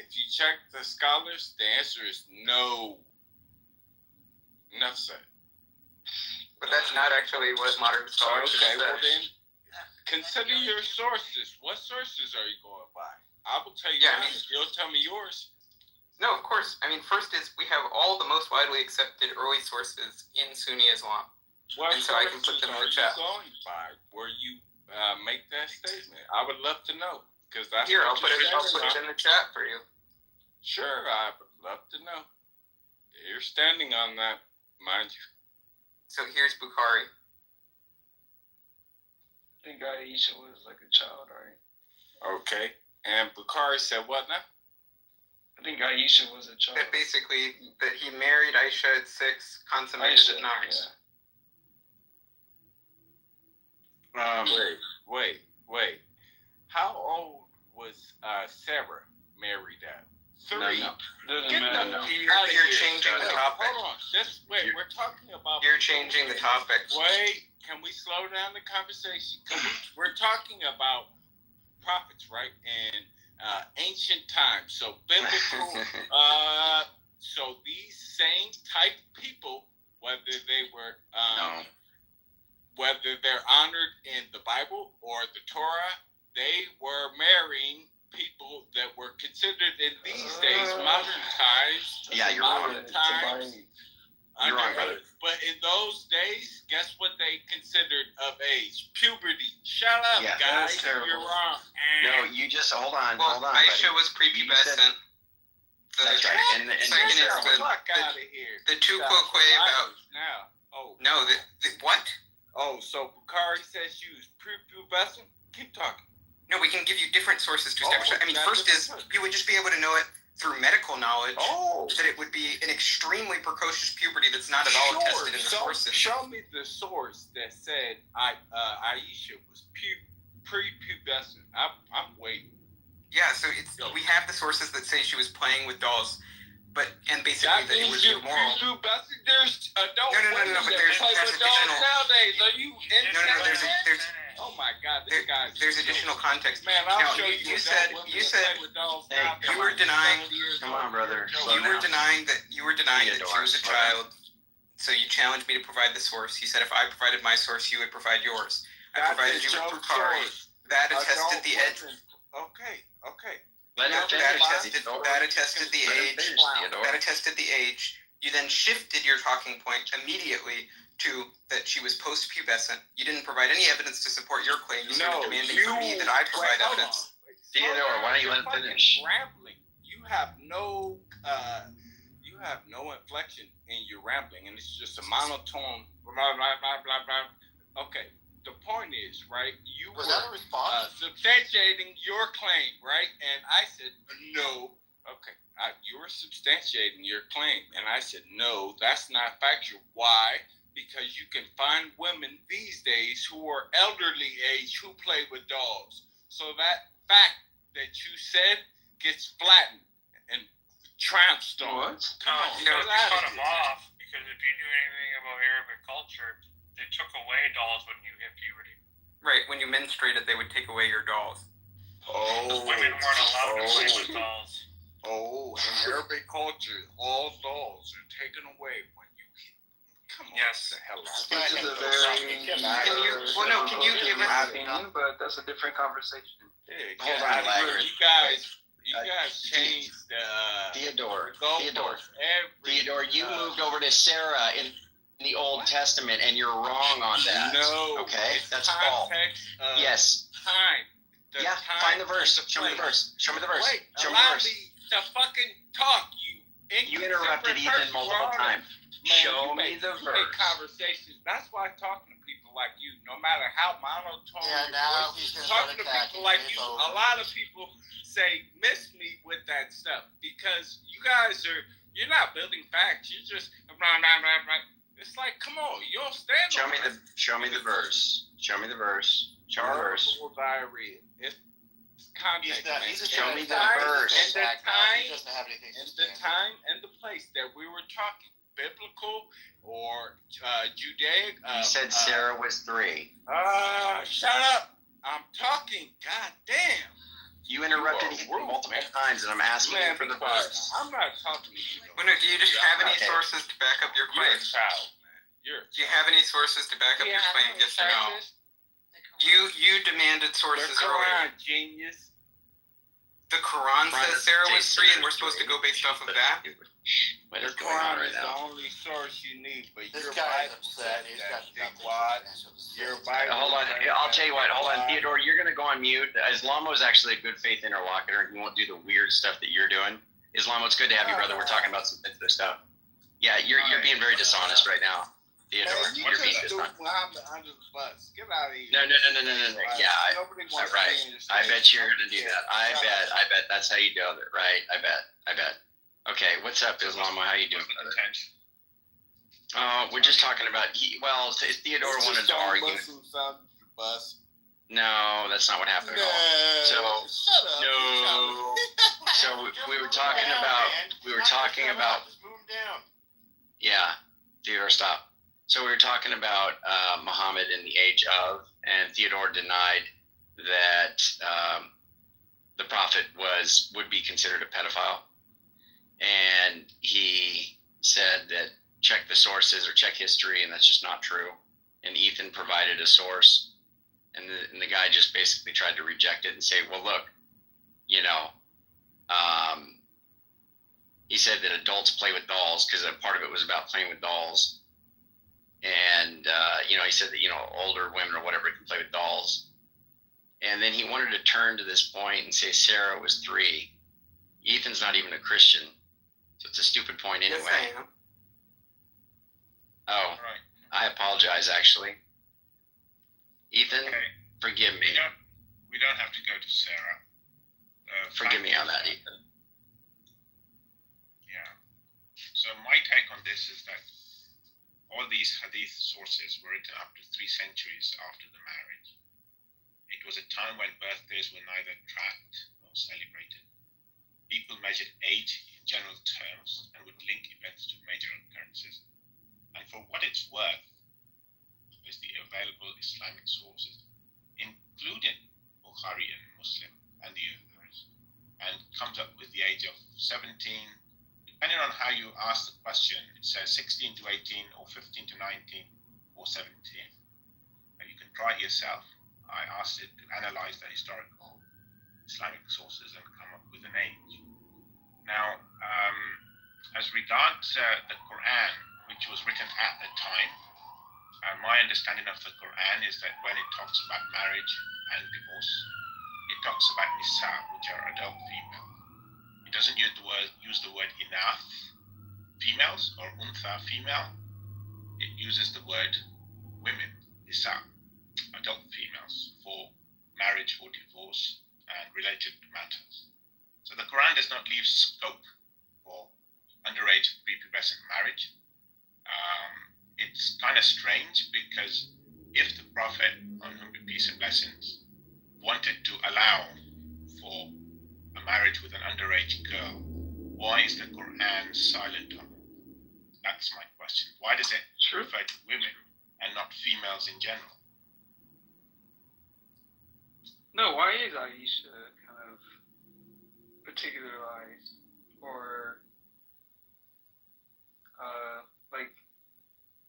if you check the scholars, the answer is no. Enough said. But that's not actually what modern scholars Okay, have well said. then, consider your sources. What sources are you going by? I will tell you mine. You'll tell me yours. No, of course. I mean, first is we have all the most widely accepted early sources in Sunni Islam. What and so I can put them in the chat. Going by where you make that statement? I would love to know because that's here. I'll put it in the chat for you. Sure, I would love to know. You're standing on that, mind you. So here's Bukhari. I think Aisha was like a child, right? Okay, and Bukhari said what now? I think Aisha was a child. That basically that he married Aisha at 6, consummated at 9. Yeah. Wait. How old was Sarah married at? 3. No. Doesn't matter. You're changing the topic. Hold on. We're talking about. You're changing the topic. Wait, can we slow down the conversation? We're talking about prophets, right? And ancient times. So biblical. So these same type people, whether they were whether they're honored in the Bible or the Torah, they were marrying people that were considered in these days modern times. Yeah, you're wrong. You're wrong, brother. But in those days, guess what they considered of age? Puberty. Shut up, guys. You're wrong. No, you just hold on. Aisha was prepubescent. That's right. And second is the two quoque about. No, what? Oh, so Bukhari says she was prepubescent? Keep talking. No, we can give you different sources to establish that. I mean, first is you would just be able to know it through medical knowledge that it would be an extremely precocious puberty that's not at all tested in the sources. Show me the source that said Aisha was prepubescent. I'm waiting. Yeah, so we have the sources that say she was playing with dolls, and basically that it was immoral. There's adult No, but there's additional. Nowadays, are you No, there's. Oh my God, this guy's. There's additional context. Man, I'll show you. You said you were denying. Come on, brother. You were denying that she was a child. So you challenged me to provide the source. You said if I provided my source, you would provide yours. I provided you with Bukhari. That attested the age. Okay. That attested the age. That attested the age. You then shifted your talking point immediately to that she was post-pubescent. You didn't provide any evidence to support your claim. You started demanding from me that I provide evidence. Theodore, why don't you let him finish? Rambling. You have no inflection in your rambling, and it's just a monotone. Blah, blah, blah, blah, blah. Okay. The point is, right? You were substantiating your claim, right? And I said no. Okay. You were substantiating your claim, and I said no. That's not factual. Why? Because you can find women these days who are elderly age who play with dolls. So that fact that you said gets flattened and trounced on. Come on, you cut him off because if you knew anything about Arabic culture, they took away dolls when you hit puberty. Right, when you menstruated, they would take away your dolls. Women weren't allowed to play with dolls. In Arabic culture, all dolls are taken away when you hit. Come on, yes. The hell out. This is a very. Can you give us? But that's a different conversation. Hold on, you guys changed Theodore, you you moved over to Sarah in the Old Testament, and you're wrong on that. No. Okay, that's false. Yes. Time. Find the verse. Show me the verse. Wait, Show me the allow verse. me to fucking talk, You interrupted Ethan multiple times. Show me the verse. Conversations. That's why I'm talking to people like you, no matter how monotone. Yeah, now he's gonna talking to start people like attacking you. me. A lot of people say miss me with that stuff because you guys you're not building facts. You're just blah, blah, blah, blah. It's like, come on, you don't stand. Show me the verse. Show me the verse. Diarrhea. It's context. Show me the verse. And the time, He doesn't have anything and the time and the place that we were talking, biblical or Judaic. You said Sarah was 3. Shut up! I'm talking. God damn. You interrupted Ethan multiple times sources, and I'm asking you for the verse. I'm not talking to you. Well, no, do you just have any Okay. sources to back up your claim? You're a child, man. Do you have any sources to back up your claim? Yes or no? You demanded sources The earlier. Quran, genius. The Quran Quran says is Sarah was Jason 3, and we're is supposed to three. go based off of that? What The is going on Quran right is the now? only source you need, but This your guy is Bible upset. says He's that. got Dick nothing wad. to say. Your Bible. Hold on. says I'll that. tell you what. Hold on, Dick Theodore. You're gonna go on mute. Islamo is actually a good faith interlocutor, and he won't do the weird stuff that you're doing. Islamo, it's good to have you, brother. We're talking about some sensitive stuff. Yeah, you're being very dishonest right now, Theodore. Man, you You're being just threw dishonest. Muhammad under the bus. Get out of here. No. Yeah, Nobody wants right. to be in your I state. bet you're gonna do that. I bet that's how you do it, right? I bet. Okay, what's up, Islamo? How you doing, brother? We're just talking about. Theodore It's wanted just to don't argue. Muslims under the bus. No, that's not what happened at all. So Shut up. no. So we were talking about. Just move down. Yeah, Theodore, stop. So we were talking about Muhammad in the age of, and Theodore denied that the prophet would be considered a pedophile, and he said that check the sources or check history, and that's just not true. And Ethan provided a source, and the guy just basically tried to reject it and say, well, look, he said that adults play with dolls because a part of it was about playing with dolls. And, he said that, older women or whatever can play with dolls. And then he wanted to turn to this point and say Sarah was 3. Ethan's not even a Christian. So it's a stupid point anyway. Yes, I am. Oh, Right. I apologize, actually. Ethan, Okay. forgive me. We don't have to go to Sarah. Forgive me on that, Ethan. Yeah. So my take on this is that all these hadith sources were written up to 3 centuries after the marriage. It was a time when birthdays were neither tracked nor celebrated. People measured age in general terms and would link events to major occurrences. And for what it's worth, is the available Islamic sources, including Bukhari and Muslim and the others, and comes up with the age of 17. Depending on how you ask the question, it says 16 to 18 or 15 to 19 or 17. And you can try it yourself. I asked it to analyze the historical Islamic sources and come up with an age. Now, as regards the Quran, which was written at the time, my understanding of the Quran is that when it talks about marriage and divorce, it talks about nisa, which are adult females. It doesn't use the word enough females or untha female. It uses the word women, nisa, adult females, for marriage or divorce and related matters. So the Quran does not leave scope for underage prepubescent marriage. It's kind of strange because if the Prophet, on whom be peace and blessings, wanted to allow for a marriage with an underage girl, why is the Quran silent on it? That's my question. Why does it refer to women and not females in general? No, why is Aisha kind of particularized or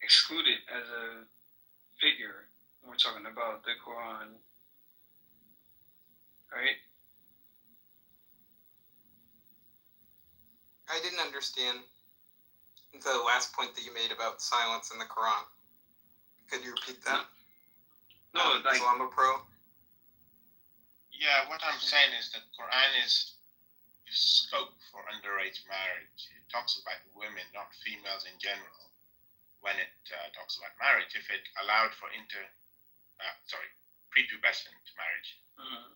excluded as a figure when we're talking about the Quran, right? I didn't understand the last point that you made about silence in the Quran. Could you repeat that? No, like Islamo Pro. Yeah, what I'm saying is that Quran is scope for underage marriage. It talks about women, not females in general. When it talks about marriage, if it allowed for prepubescent marriage,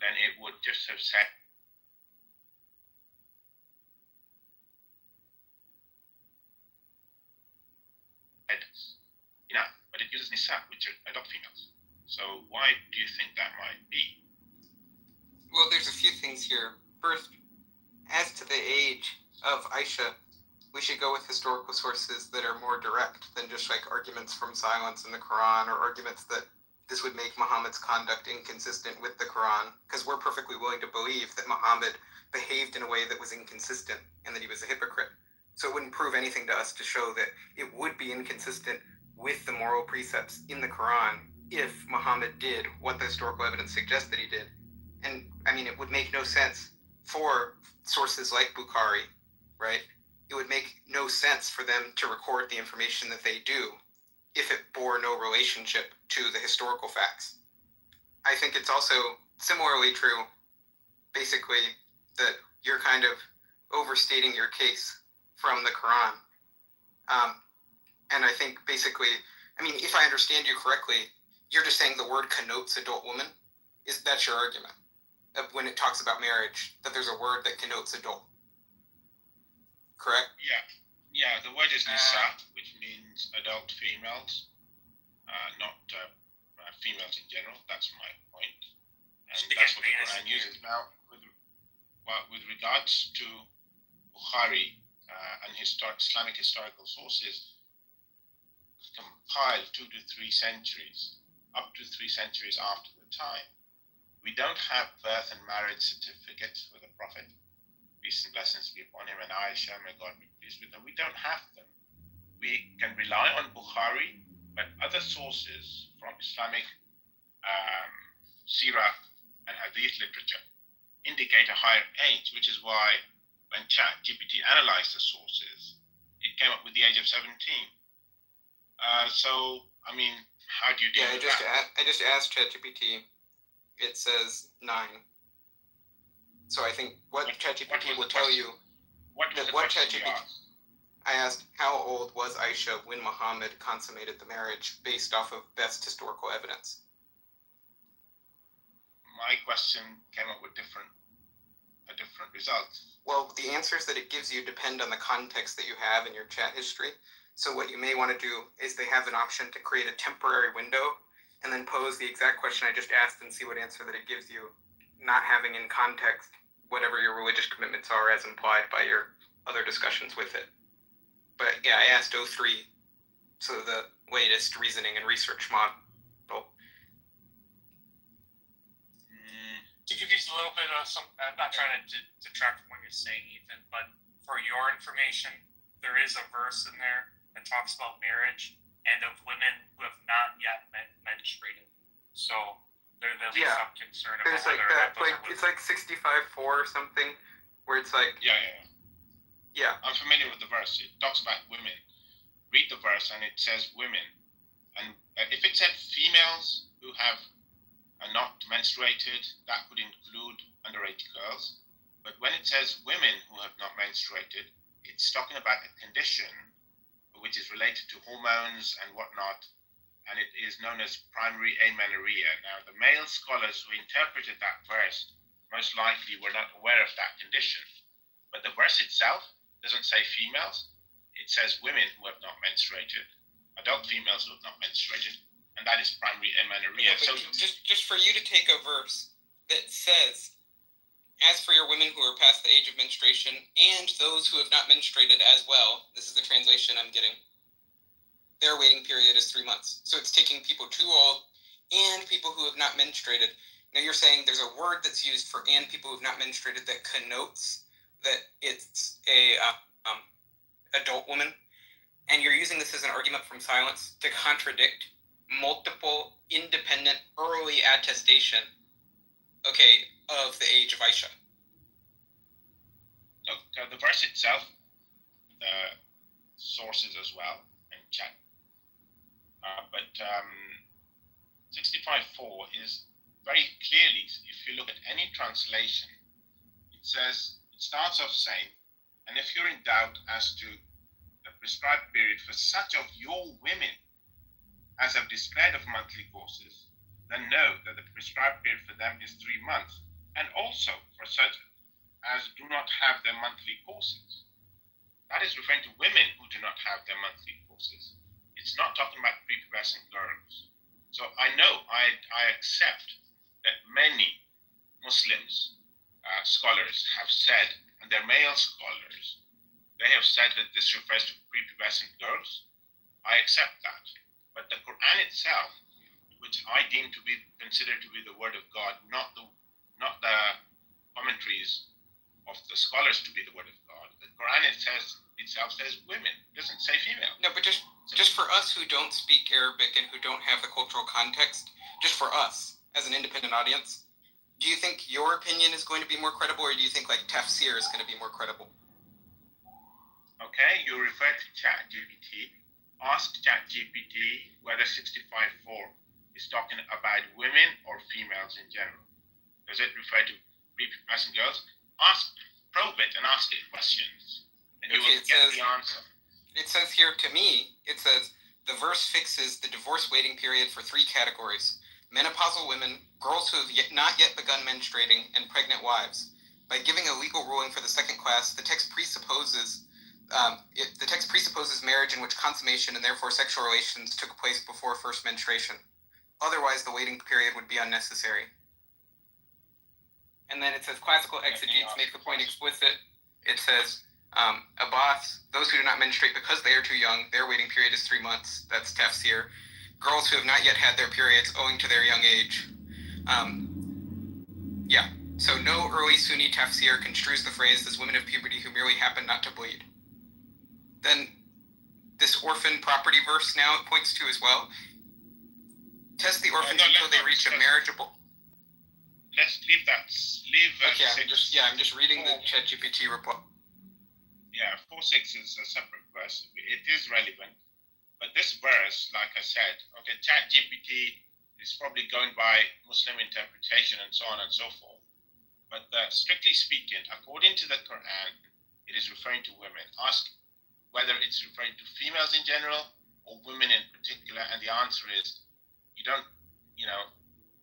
then it would just have said enough, but it uses nisa, which are adult females. So why do you think that might be? Well, there's a few things here. First, as to the age of Aisha, we should go with historical sources that are more direct than just like arguments from silence in the Quran or arguments that this would make Muhammad's conduct inconsistent with the Quran, because we're perfectly willing to believe that Muhammad behaved in a way that was inconsistent and that he was a hypocrite. So it wouldn't prove anything to us to show that it would be inconsistent with the moral precepts in the Quran if Muhammad did what the historical evidence suggests that he did. And I mean, it would make no sense for sources like Bukhari, right? It would make no sense for them to record the information that they do if it bore no relationship to the historical facts. I think it's also similarly true, basically, that you're kind of overstating your case from the Quran. And I think basically, I mean, if I understand you correctly, you're just saying the word connotes adult woman. That's your argument? When it talks about marriage, that there's a word that connotes adult. Correct? Yeah, the word is nisa, which means adult females, not females in general. That's my point. And that's what the Quran uses. Now, with regards to Bukhari and Islamic historical sources, compiled 2 to 3 centuries, up to 3 centuries after the time, we don't have birth and marriage certificates for the Prophet. Peace and blessings be upon him, and Aisha, may God be pleased with them. We don't have them. We can rely on Bukhari, but other sources from Islamic Sirah and Hadith literature indicate a higher age, which is why when ChatGPT analyzed the sources, it came up with the age of 17. So, I mean, how do you deal with that? I just asked ChatGPT. It says 9. So I think what ChatGPT will tell you, I asked how old was Aisha when Muhammad consummated the marriage based off of best historical evidence. My question came up with a different result. Well, the answers that it gives you depend on the context that you have in your chat history. So what you may want to do is they have an option to create a temporary window and then pose the exact question I just asked and see what answer that it gives you, not having in context whatever your religious commitments are as implied by your other discussions with it. But yeah, I asked O3, so the latest reasoning and research model. To give you a little bit of some, I'm not trying to detract from what you're saying, Ethan, but for your information, there is a verse in there that talks about marriage and of women who have not yet menstruated. So there's some concern about there's like that, like it's like 65:4 or something, where it's like Yeah. I'm familiar with the verse. It talks about women. Read the verse and it says women. And if it said females who are not menstruated, that would include underage girls. But when it says women who have not menstruated, it's talking about a condition which is related to hormones and whatnot, and it is known as primary amenorrhea. Now, the male scholars who interpreted that verse most likely were not aware of that condition. But the verse itself doesn't say females. It says women who have not menstruated, adult females who have not menstruated, and that is primary amenorrhea. So just for you to take a verse that says, as for your women who are past the age of menstruation and those who have not menstruated as well, this is the translation I'm getting, their waiting period is 3 months. So it's taking people too old and people who have not menstruated. Now you're saying there's a word that's used for and people who have not menstruated that connotes that it's a adult woman, and you're using this as an argument from silence to contradict multiple independent early attestation, of the age of Aisha. The verse itself, the sources as well, and chat. But 65:4 is very clearly, if you look at any translation, it starts off saying, and if you're in doubt as to the prescribed period for such of your women as have despaired of monthly courses, then know that the prescribed period for them is 3 months, and also for such as do not have their monthly courses. That is referring to women who do not have their monthly courses. It's not talking about prepubescent girls. So I know, I accept that many Muslims, scholars have said, and they're male scholars, they have said that this refers to prepubescent girls. I accept that. But the Quran itself which I deem to be considered to be the word of God, not the commentaries of the scholars to be the word of God. The Quran itself says women. It doesn't say female. No, but just for us who don't speak Arabic and who don't have the cultural context, just for us as an independent audience, do you think your opinion is going to be more credible, or do you think like tafsir is going to be more credible? Okay, you refer to ChatGPT. Ask ChatGPT whether 65.4 is talking about women or females in general. Does it refer to boys and girls? Probe it and ask it questions, and you will get the answer. It says here, to me, it says, the verse fixes the divorce waiting period for 3 categories: menopausal women, girls who have not yet begun menstruating, and pregnant wives. By giving a legal ruling for the second class, the text presupposes marriage in which consummation and therefore sexual relations took place before first menstruation. Otherwise, the waiting period would be unnecessary. And then it says classical exegetes make the point explicit. It says Abbas, those who do not menstruate because they are too young, their waiting period is 3 months. That's tafsir. Girls who have not yet had their periods owing to their young age. So no early Sunni tafsir construes the phrase as women of puberty who merely happen not to bleed. Then this orphan property verse now it points to as well. Test the orphans until they reach a marriageable. Let's leave that. Okay, I'm just reading the ChatGPT report. Yeah, 4:6 is a separate verse. It is relevant, but this verse, like I said, okay, ChatGPT is probably going by Muslim interpretation and so on and so forth. But strictly speaking, according to the Quran, it is referring to women. Ask whether it's referring to females in general or women in particular, and the answer is you don't,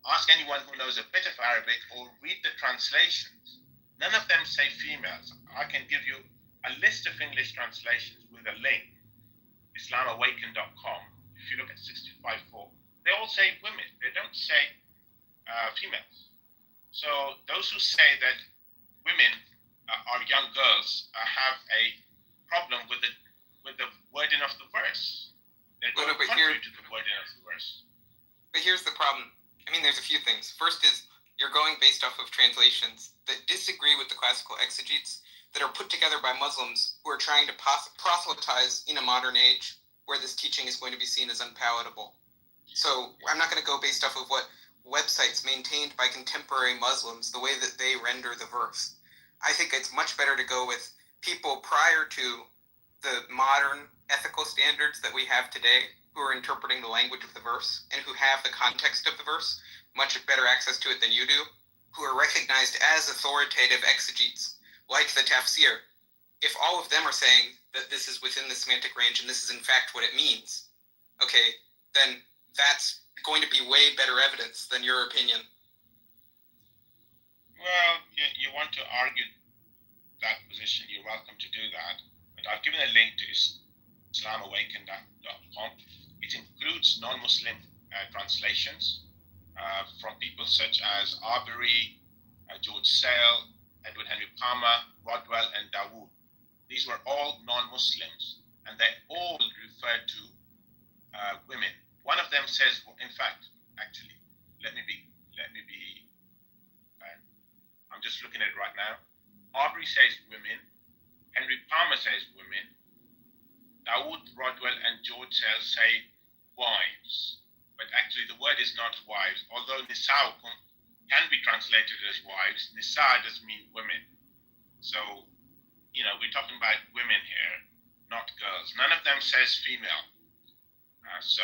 ask anyone who knows a bit of Arabic or read the translations. None of them say females. I can give you a list of English translations with a link, islamawaken.com. If you look at 65.4, they all say women. They don't say females. So those who say that women are young girls have a problem with the wording of the verse. They're going contrary to the wording of the verse. But here's the problem. I mean, there's a few things. First is you're going based off of translations that disagree with the classical exegetes that are put together by Muslims who are trying to proselytize in a modern age where this teaching is going to be seen as unpalatable. So I'm not going to go based off of what websites maintained by contemporary Muslims, the way that they render the verse. I think it's much better to go with people prior to the modern ethical standards that we have today, who are interpreting the language of the verse and who have the context of the verse, much better access to it than you do, who are recognized as authoritative exegetes, like the tafsir. If all of them are saying that this is within the semantic range and this is in fact what it means, okay, then that's going to be way better evidence than your opinion. Well, you want to argue that position, you're welcome to do that. But I've given a link to islamawaken.com. It includes non-Muslim translations from people such as Arbery, George Sale, Edward Henry Palmer, Rodwell, and Dawood. These were all non-Muslims, and they all referred to women. One of them says, in fact, actually, let me be. I'm just looking at it right now. Arbery says women. Henry Palmer says women. Dawood, Rodwell, and George Sale say wives. But actually, the word is not wives. Although nisa'ukum can be translated as wives, nisa does mean women. So, we're talking about women here, not girls. None of them says female. So,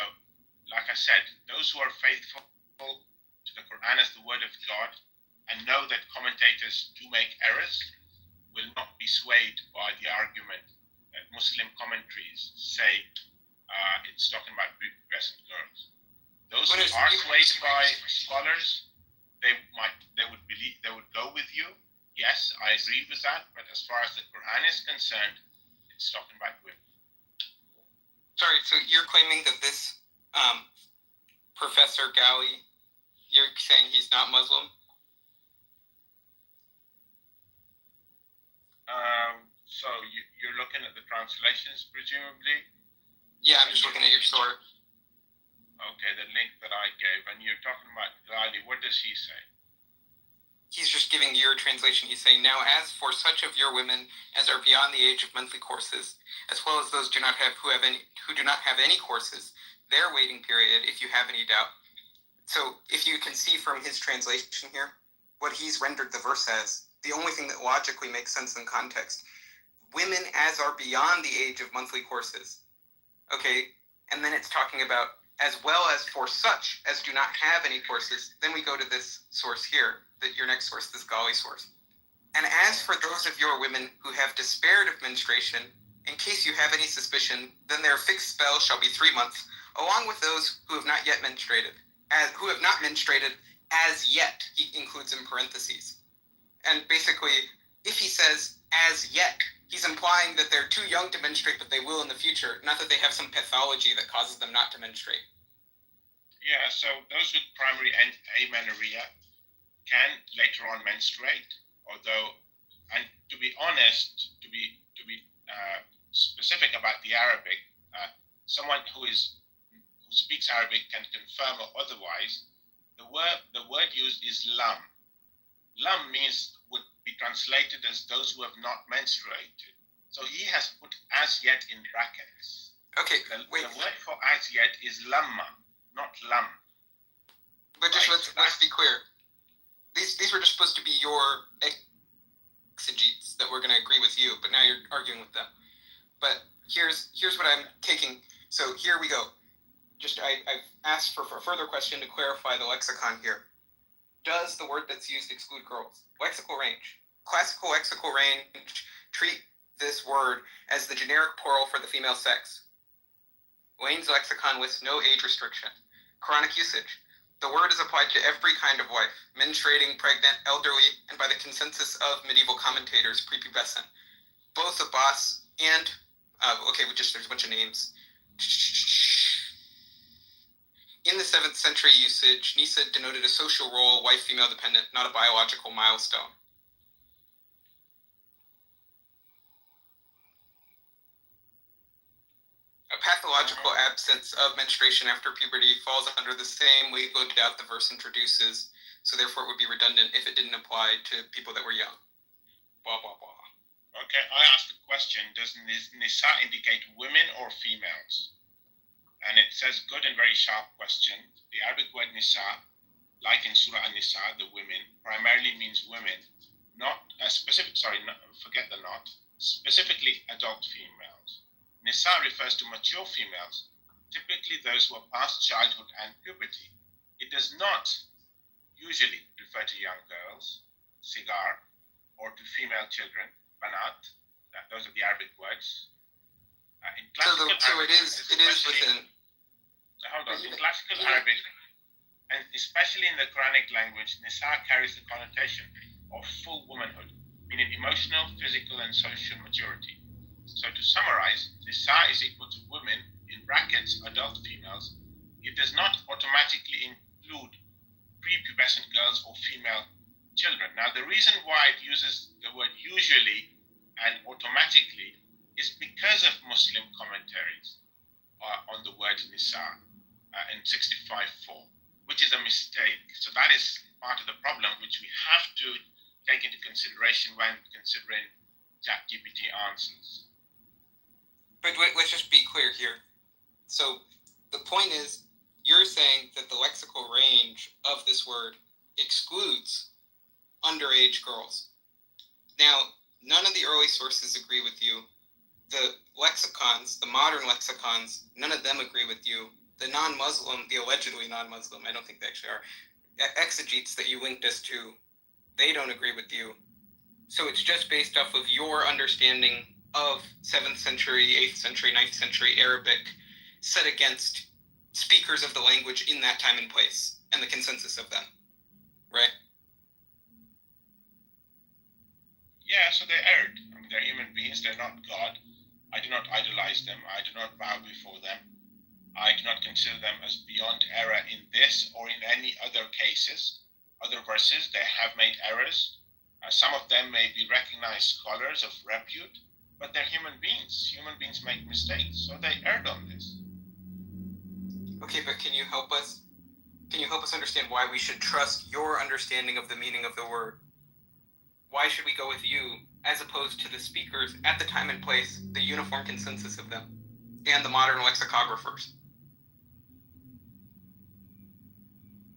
like I said, those who are faithful to the Quran as the word of God and know that commentators do make errors will not be swayed by the argument that Muslim commentaries say it's talking about prepubescent girls. Those who are swayed by scholars, they would go with you. Yes, I agree with that, but as far as the Quran is concerned, it's talking about women. Sorry, so you're claiming that this Professor Ghali, you're saying he's not Muslim? So you're looking at the translations, presumably? Yeah, I'm just looking at your story. Okay, the link that I gave, and you're talking about Gali. What does he say? He's just giving your translation. He's saying, now as for such of your women as are beyond the age of monthly courses, as well as those who do not have any courses, their waiting period, if you have any doubt. So if you can see from his translation here, what he's rendered the verse as, the only thing that logically makes sense in context, women as are beyond the age of monthly courses. Okay, and then it's talking about as well as for such as do not have any courses. Then we go to this source here, your next source, this Gali source. And as for those of your women who have despaired of menstruation, in case you have any suspicion, then their fixed spell shall be 3 months, along with those who have not yet menstruated. Who have not menstruated as yet, he includes in parentheses. And basically, if he says as yet, he's implying that they're too young to menstruate, but they will in the future, not that they have some pathology that causes them not to menstruate. Yeah, so those with primary amenorrhea can later on menstruate, although, and to be honest, to be specific about the Arabic, someone who speaks Arabic can confirm or otherwise. The word used is lam. Lam would be translated as those who have not menstruated. So he has put as yet in brackets. Okay, the word for as yet is lamma, not lam. But just let's be clear. These were just supposed to be your exegetes that were going to agree with you, but now you're arguing with them. But here's what I'm taking. So here we go. I've asked for a further question to clarify the lexicon here. Does the word that's used exclude girls? Lexical range. Classical lexical range treat this word as the generic plural for the female sex. Lane's lexicon lists no age restriction. Quranic usage. The word is applied to every kind of wife, menstruating, pregnant, elderly, and by the consensus of medieval commentators, prepubescent. Both Abbas and, there's a bunch of names. In the 7th century usage, Nisa denoted a social role, wife-female dependent, not a biological milestone. A pathological absence of menstruation after puberty falls under the same legal doubt the verse introduces, so therefore it would be redundant if it didn't apply to people that were young. Blah, blah, blah. Okay, I asked the question, does Nisa indicate women or females? And it says good and very sharp question. The Arabic word Nisa, like in Surah An-Nisa, the women, primarily means women, forget the not, specifically adult females. Nisa refers to mature females, typically those who are past childhood and puberty. It does not usually refer to young girls, sigar, or to female children, banat. Those are the Arabic words. So it is within. Hold on. In classical Arabic, and especially in the Quranic language, Nisa carries the connotation of full womanhood, meaning emotional, physical, and social maturity. So to summarize, Nisa is equal to women, in brackets, adult females. It does not automatically include prepubescent girls or female children. Now, the reason why it uses the word usually and automatically is because of Muslim commentaries on the word Nisa in 65:4, which is a mistake. So that is part of the problem, which we have to take into consideration when considering ChatGPT answers. But let's just be clear here. So the point is, you're saying that the lexical range of this word excludes underage girls. Now, none of the early sources agree with you. The lexicons, the modern lexicons, none of them agree with you. The non-Muslim, the allegedly non-Muslim, I don't think they actually are, exegetes that you linked us to, they don't agree with you. So it's just based off of your understanding of 7th century, 8th century, 9th century Arabic set against speakers of the language in that time and place and the consensus of them, right? Yeah, so they erred. I mean, they're human beings, they're not God. I do not idolize them. I do not bow before them. I do not consider them as beyond error in this or in any other cases. Other verses, they have made errors. Some of them may be recognized scholars of repute, but they're human beings. Human beings make mistakes, so they erred on this. Okay, but can you help us? Can you help us understand why we should trust your understanding of the meaning of the word? Why should we go with you as opposed to the speakers at the time and place, the uniform consensus of them, and the modern lexicographers?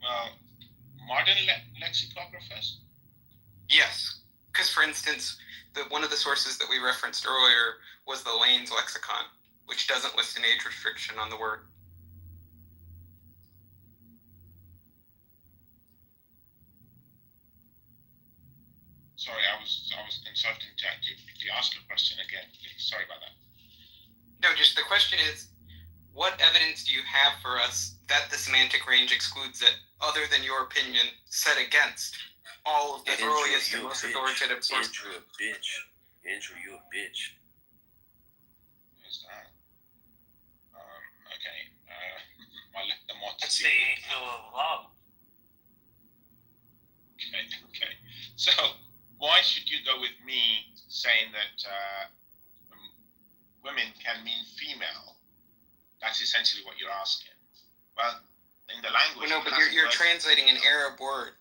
Well, modern lexicographers? Yes, because for instance, one of the sources that we referenced earlier was the Lane's lexicon, which doesn't list an age restriction on the word. Sorry, I was consulting ChatGPT. Ask your question again, please. Sorry about that. No, just the question is, what evidence do you have for us that the semantic range excludes it, other than your opinion set against all of the earliest and most authoritative sources? Andrew, a bitch. Andrew, you a bitch. Who's that? Okay. I'll let them watch. That's the angel of love. Okay. So, why should you go with me saying that women can mean female? That's essentially what you're asking. Well, in the language... Well, no, but you're translating an Arab word.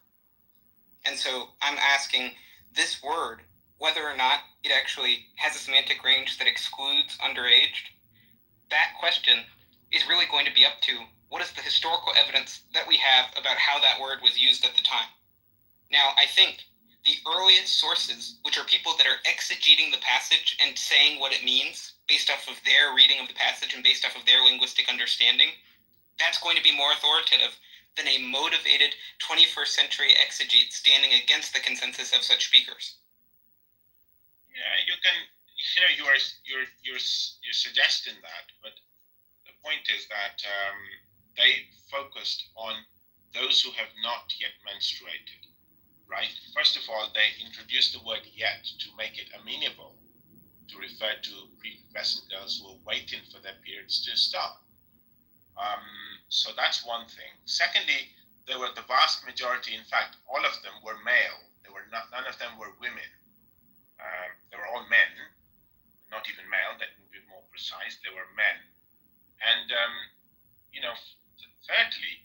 And so I'm asking this word, whether or not it actually has a semantic range that excludes underaged. That question is really going to be up to what is the historical evidence that we have about how that word was used at the time. Now, I think the earliest sources, which are people that are exegeting the passage and saying what it means based off of their reading of the passage and based off of their linguistic understanding, that's going to be more authoritative than a motivated 21st century exegete standing against the consensus of such speakers. Yeah, you can, you're suggesting that, but the point is that they focused on those who have not yet menstruated. Right? First of all, they introduced the word yet to make it amenable to refer to prepubescent girls who are waiting for their periods to stop. So that's one thing. Secondly, there were the vast majority, in fact, all of them were male. None of them were women. They were all men, not even male, that would be more precise. They were men. And, thirdly,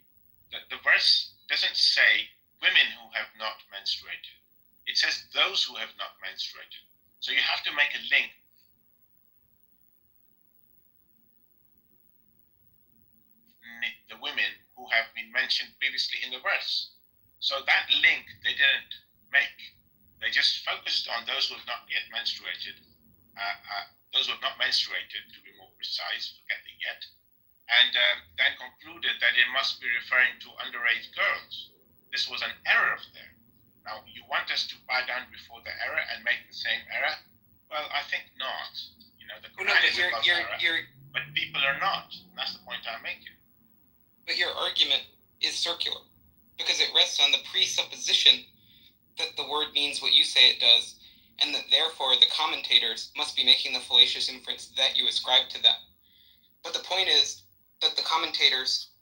the verse doesn't say women who have not menstruated. It says those who have not menstruated. So you have to make a link. The women who have been mentioned previously in the verse. So that link they didn't make. They just focused on those who have not yet menstruated. Those who have not menstruated, to be more precise, forget the yet. And then concluded that it must be referring to underage girls. This was an error there. Now, you want us to bow down before the error and make the same error? Well, I think not. The Quran is above error, but people are not. And that's the point I'm making. But your argument is circular, because it rests on the presupposition that the word means what you say it does, and that therefore the commentators must be making the fallacious inference that you ascribe to them. But the point is that the commentators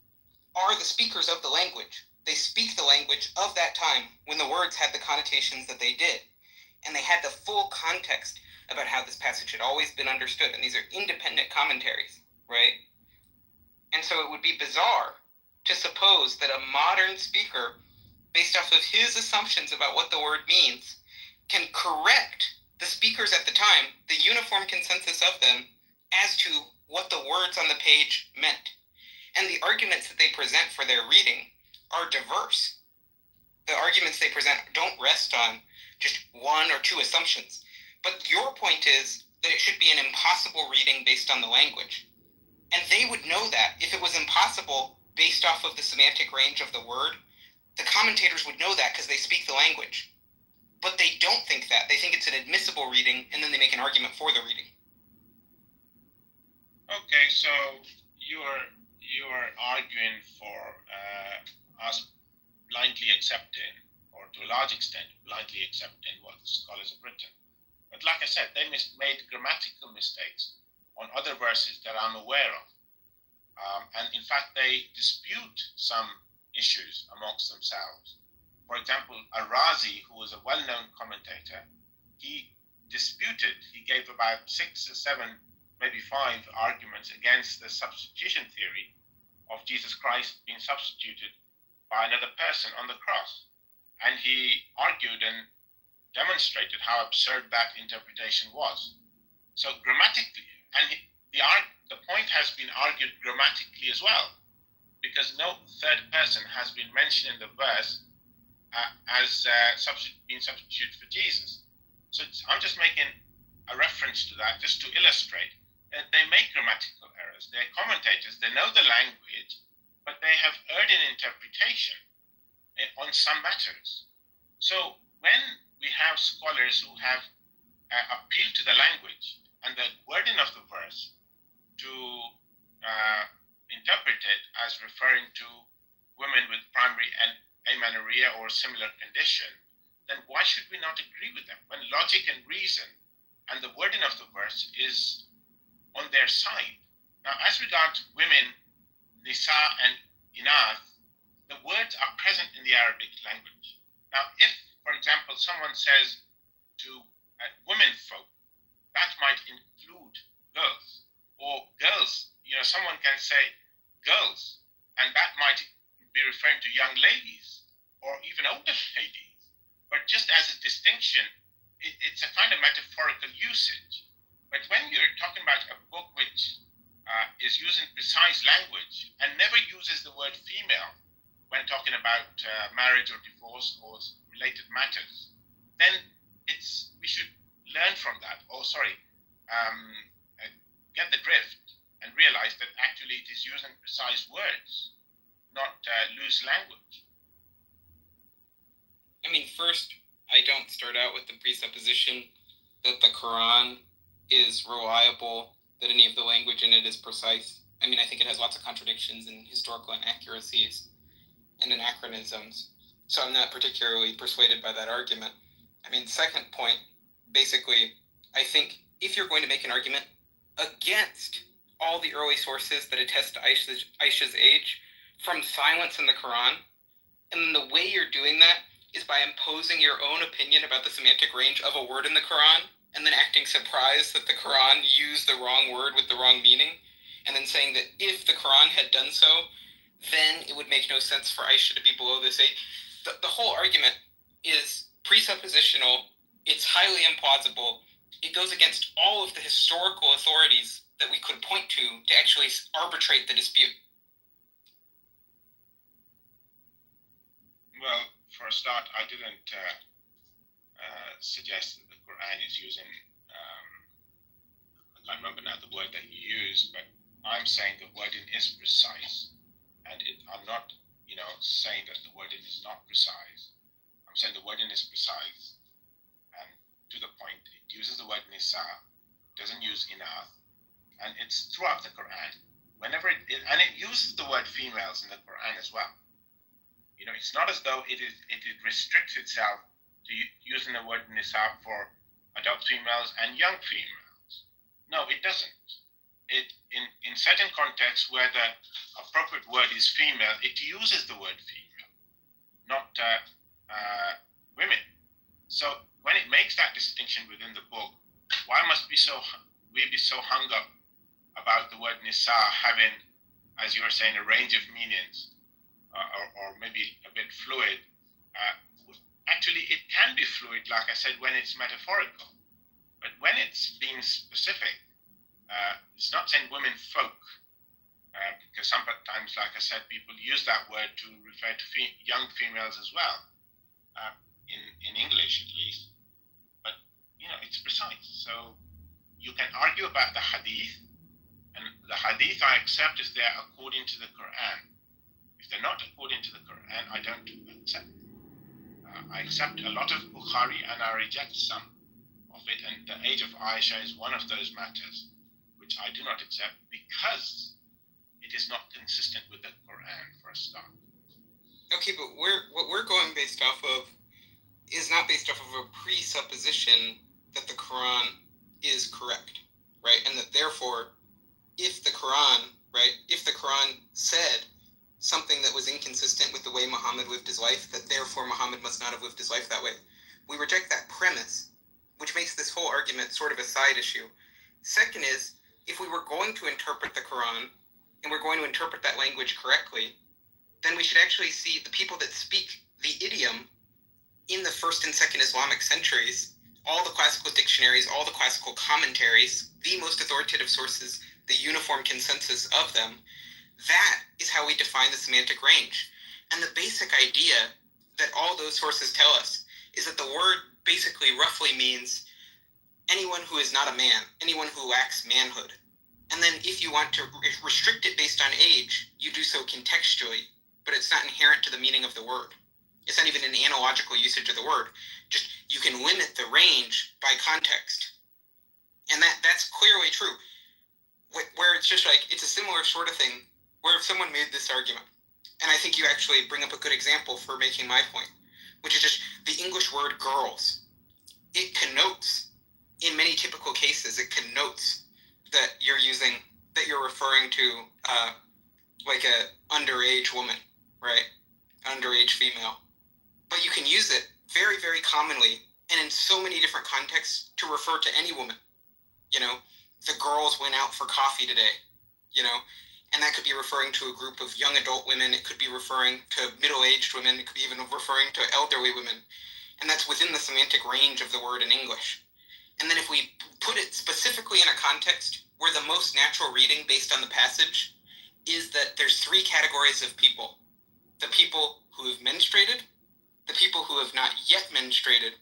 are the speakers of the language. They speak the language of that time when the words had the connotations that they did. And they had the full context about how this passage had always been understood. And these are independent commentaries, right? And so it would be bizarre to suppose that a modern speaker, based off of his assumptions about what the word means, can correct the speakers at the time, the uniform consensus of them, as to what the words on the page meant. And the arguments that they present for their reading are diverse. The arguments they present don't rest on just one or two assumptions. But your point is that it should be an impossible reading based on the language. And they would know that if it was impossible based off of the semantic range of the word, the commentators would know that because they speak the language. But they don't think that. They think it's an admissible reading, and then they make an argument for the reading. Okay, so you're arguing for us blindly accepting, or to a large extent, blindly accepting what the scholars have written. But like I said, they made grammatical mistakes on other verses that I'm aware of. And in fact, they dispute some issues amongst themselves. For example, Ar-Razi, who was a well-known commentator, he gave about 6 or 7, maybe 5 arguments against the substitution theory of Jesus Christ being substituted by another person on the cross. And he argued and demonstrated how absurd that interpretation was. So grammatically, and the point has been argued grammatically as well, because no third person has been mentioned in the verse as being substituted for Jesus. So I'm just making a reference to that just to illustrate that they make grammatical errors. They're commentators, they know the language, but they have erred in interpretation on some matters. So when we have scholars who have appealed to the language and the wording of the verse to interpret it as referring to women with primary amenorrhea or similar condition, then why should we not agree with them when logic and reason and the wording of the verse is on their side? Now, as regards women, nisa and inath, the words are present in the Arabic language. Now, if, for example, someone says to women folk, that might include girls, or girls, someone can say girls, and that might be referring to young ladies or even older ladies. But just as a distinction, it's a kind of metaphorical usage. But when you're talking about a book which is using precise language and never uses the word female when talking about marriage or divorce or related matters, then we should learn from that, get the drift and realize that actually it is using precise words, not loose language. I mean, first, I don't start out with the presupposition that the Quran is reliable, that any of the language in it is precise. I mean, I think it has lots of contradictions and historical inaccuracies and anachronisms. So I'm not particularly persuaded by that argument. I mean, second point, basically, I think if you're going to make an argument against all the early sources that attest to Aisha's age from silence in the Quran, and then the way you're doing that is by imposing your own opinion about the semantic range of a word in the Quran, and then acting surprised that the Quran used the wrong word with the wrong meaning, and then saying that if the Quran had done so, then it would make no sense for Aisha to be below this age. The whole argument is presuppositional, it's highly implausible, it goes against all of the historical authorities that we could point to actually arbitrate the dispute. Well, for a start, I didn't suggest that the Quran is using, I can't remember now the word that you used, but I'm saying the wording is precise. And I'm not, saying that the wording is not precise. I'm saying the wording is precise. And to the point, it uses the word nisa, doesn't use inath, and it's throughout the Quran. Whenever it uses the word females in the Quran as well. It's not as though it restricts itself to using the word nisa for adult females and young females. No, it doesn't. In certain contexts where the appropriate word is female, it uses the word female, not women. So when it makes that distinction within the book, why must we be so hung up about the word nisa having, as you were saying, a range of meanings, or maybe a bit fluid? Actually, it can be fluid, like I said, when it's metaphorical. But when it's being specific, it's not saying women folk, because sometimes, like I said, people use that word to refer to young females as well, in English at least. But, it's precise. So you can argue about the hadith, and the hadith I accept is there according to the Quran. If they're not according to the Quran, I don't accept it. I accept a lot of Bukhari and I reject some of it, and the age of Aisha is one of those matters which I do not accept because it is not consistent with the Quran for a start. Okay, but what we're going based off of is not based off of a presupposition that the Quran is correct, right? And that therefore, if the Quran said something that was inconsistent with the way Muhammad lived his life, that therefore Muhammad must not have lived his life that way. We reject that premise, which makes this whole argument sort of a side issue. Second is, if we were going to interpret the Quran and we're going to interpret that language correctly, then we should actually see the people that speak the idiom in the first and second Islamic centuries, all the classical dictionaries, all the classical commentaries, the most authoritative sources, the uniform consensus of them. That is how we define the semantic range. And the basic idea that all those sources tell us is that the word basically roughly means anyone who is not a man, anyone who lacks manhood. And then if you want to restrict it based on age, you do so contextually, but it's not inherent to the meaning of the word. It's not even an analogical usage of the word. Just you can limit the range by context. And that's clearly true. Where it's just like, it's a similar sort of thing where if someone made this argument, and I think you actually bring up a good example for making my point, which is just the English word girls. It connotes, in many typical cases, it connotes that you're referring to like a underage woman, right? Underage female. But you can use it very, very commonly and in so many different contexts to refer to any woman. You know, the girls went out for coffee today, you know, and that could be referring to a group of young adult women. It could be referring to middle-aged women. It could be even referring to elderly women. And that's within the semantic range of the word in English. And then if we put it specifically in a context where the most natural reading based on the passage is that there's three categories of people. The people who have menstruated, the people who have not yet menstruated,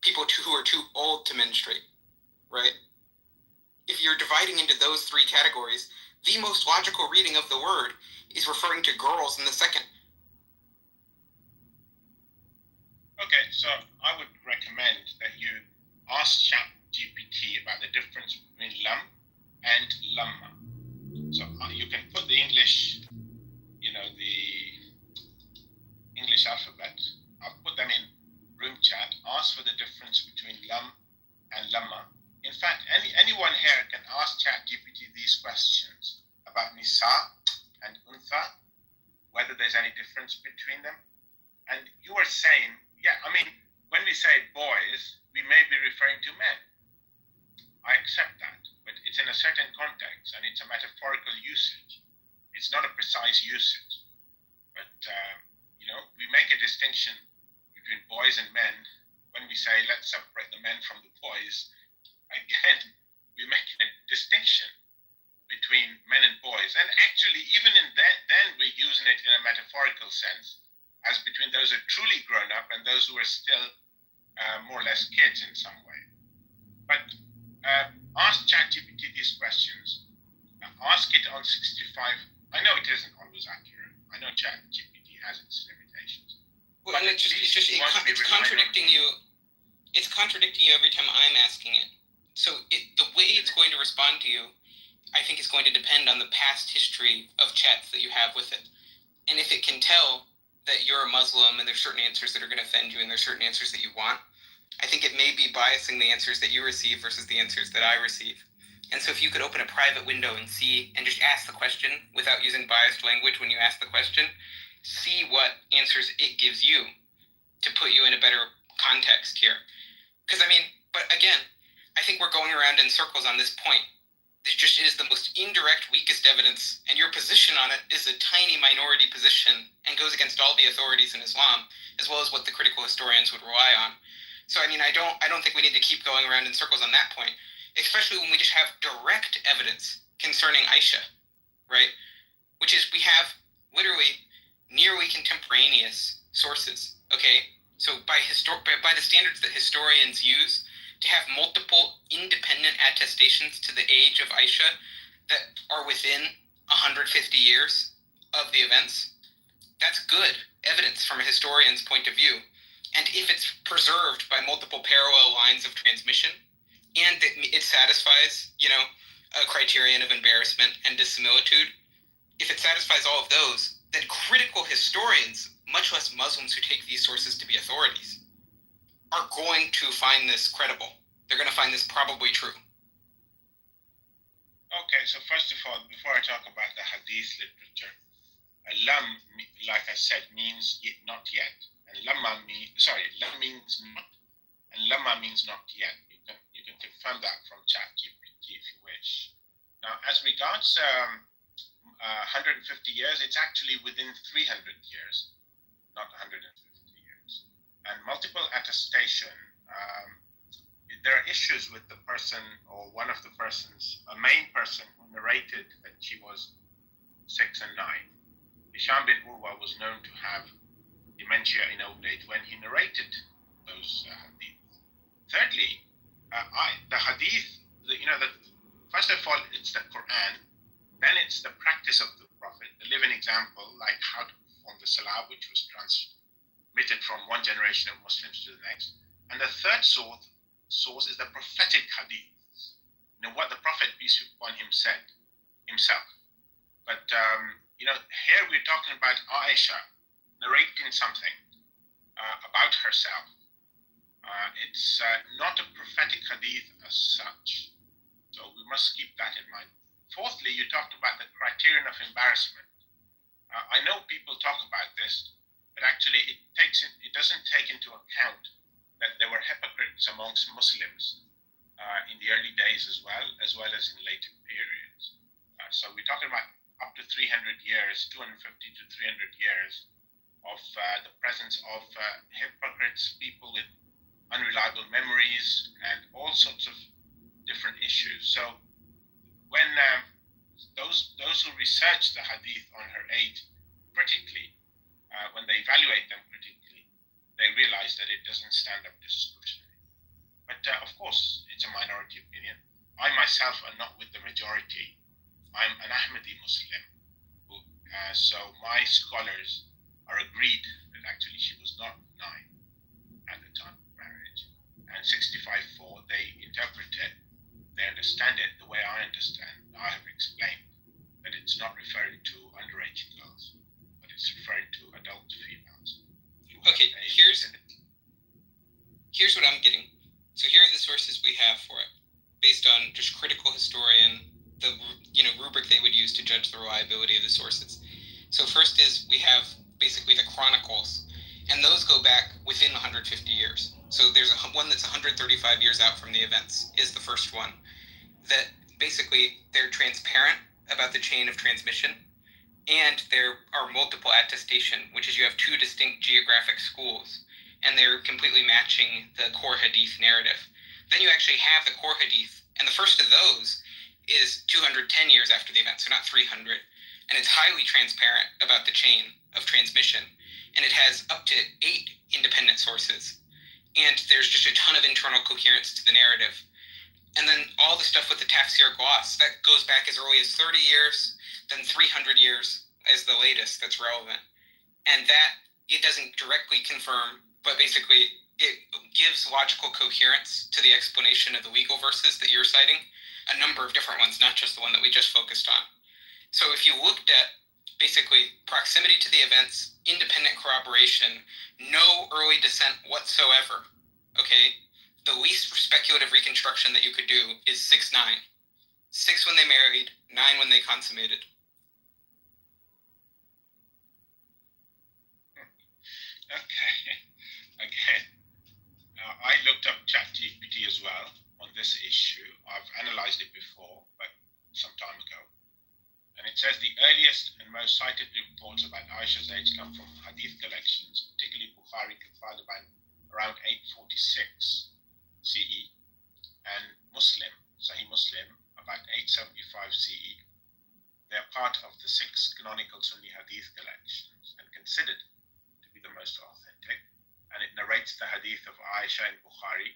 people who are too old to menstruate, right? If you're dividing into those three categories, the most logical reading of the word is referring to girls in the second. Okay, so I would recommend that you ask ChatGPT about the difference between lam and lamma. So you can put the English, the English alphabet. I'll put them in room chat. Ask for the difference between lam and lamma. In fact, anyone here can ask ChatGPT these questions about nisa and untha, whether there's any difference between them. And you are saying, when we say boys, we may be referring to men. I accept that, but it's in a certain context and it's a metaphorical usage. It's not a precise usage. But, we make a distinction between boys and men when we say, let's separate the men from the boys. Again, we make a distinction between men and boys. And actually, even in that, then we're using it in a metaphorical sense, as between those who are truly grown up and those who are still more or less kids in some way. But ask ChatGPT these questions. Ask it on 65. I know it isn't always accurate. I know ChatGPT has its limitations. Well, and it's contradicting you. It's contradicting you every time I'm asking it. So the way it's going to respond to you, I think, is going to depend on the past history of chats that you have with it. And if it can tell that you're a Muslim and there's certain answers that are going to offend you and there's certain answers that you want, I think it may be biasing the answers that you receive versus the answers that I receive. And so if you could open a private window and see and just ask the question without using biased language when you ask the question, see what answers it gives you to put you in a better context here. Because but again, I think we're going around in circles on this point. This just is the most indirect, weakest evidence, and your position on it is a tiny minority position and goes against all the authorities in Islam, as well as what the critical historians would rely on. So I don't think we need to keep going around in circles on that point, especially when we just have direct evidence concerning Aisha, right? Which is, we have literally nearly contemporaneous sources, okay? So by the standards that historians use, to have multiple independent attestations to the age of Aisha that are within 150 years of the events, that's good evidence from a historian's point of view. And if it's preserved by multiple parallel lines of transmission, and it satisfies, a criterion of embarrassment and dissimilitude, if it satisfies all of those, then critical historians, much less Muslims who take these sources to be authorities, are going to find this credible. They're going to find this probably true. Okay, so first of all, before I talk about the hadith literature, lam, like I said, means not yet. And lam means not. And lamma means not yet. You can confirm that from ChatGPT if you wish. Now, as regards 150 years, it's actually within 300 years, not 150 years. And multiple attestation, there are issues with the person or one of the persons, a main person who narrated that she was 6 and 9. Hisham bin Urwa was known to have dementia in old age when he narrated those hadiths. Thirdly, the hadith, first of all, it's the Quran, then it's the practice of the Prophet, the living example, like how to perform the salah, which was transmitted from one generation of Muslims to the next. And the third source is the prophetic hadiths, what the Prophet, peace be upon him, said himself. But here we're talking about Aisha narrating something about herself. It's not a prophetic hadith as such, so we must keep that in mind. Fourthly, you talked about the criterion of embarrassment. I know people talk about this, but actually it doesn't take into account that there were hypocrites amongst Muslims in the early days as well as in later periods. So we're talking about up to 300 years, 250 to 300 years of the presence of hypocrites, people with unreliable memories, and all sorts of different issues. So when those who research the hadith on her age critically, when they evaluate them critically, they realize that it doesn't stand up to scrutiny. But of course, it's a minority opinion. I myself am not with the majority. I'm an Ahmadi Muslim, so my scholars are agreed that actually she was not 9 at the time of marriage. And 65.4, they interpret it, they understand it the way I understand. I have explained that it's not referring to underage girls, but it's referring to adult females. Okay, here's what I'm getting. So here are the sources we have for it, based on just critical historian, the rubric they would use to judge the reliability of the sources. So first is we have basically the chronicles, and those go back within 150 years. So there's one that's 135 years out from the events is the first one. That basically they're transparent about the chain of transmission, and there are multiple attestation, which is you have 2 distinct geographic schools, and they're completely matching the core hadith narrative. Then you actually have the core hadith, and the first of those is 210 years after the event, so not 300. And it's highly transparent about the chain of transmission. And it has up to 8 independent sources. And there's just a ton of internal coherence to the narrative. And then all the stuff with the tafsir gloss, that goes back as early as 30 years, then 300 years as the latest that's relevant. And that, it doesn't directly confirm, but basically it gives logical coherence to the explanation of the legal verses that you're citing. A number of different ones, not just the one that we just focused on. So if you looked at basically proximity to the events, independent corroboration, no early dissent whatsoever, okay, the least speculative reconstruction that you could do is 6-9. 6 when they married, 9 when they consummated. Okay. I looked up ChatGPT as well on this issue. I've analyzed it before, but some time ago. And it says the earliest and most cited reports about Aisha's age come from hadith collections, particularly Bukhari compiled about around 846 CE, and Muslim, Sahih Muslim, about 875 CE. They are part of the 6 canonical Sunni hadith collections and considered to be the most authentic. And it narrates the hadith of Aisha in Bukhari.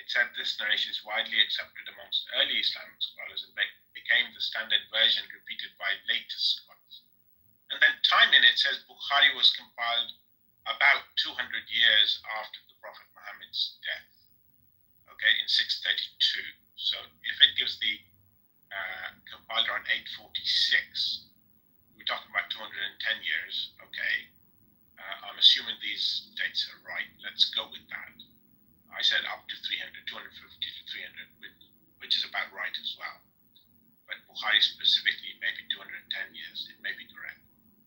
It said this narration is widely accepted amongst early Islamic scholars and became the standard version repeated by later scholars. And then timing, it says Bukhari was compiled about 200 years after the Prophet Muhammad's death, okay, in 632. So if it gives the compiled around 846, we're talking about 210 years, okay. I'm assuming these dates are right. Let's go with that. I said up to 300, 250 to 300, which is about right as well. But Bukhari specifically, maybe 210 years, it may be correct.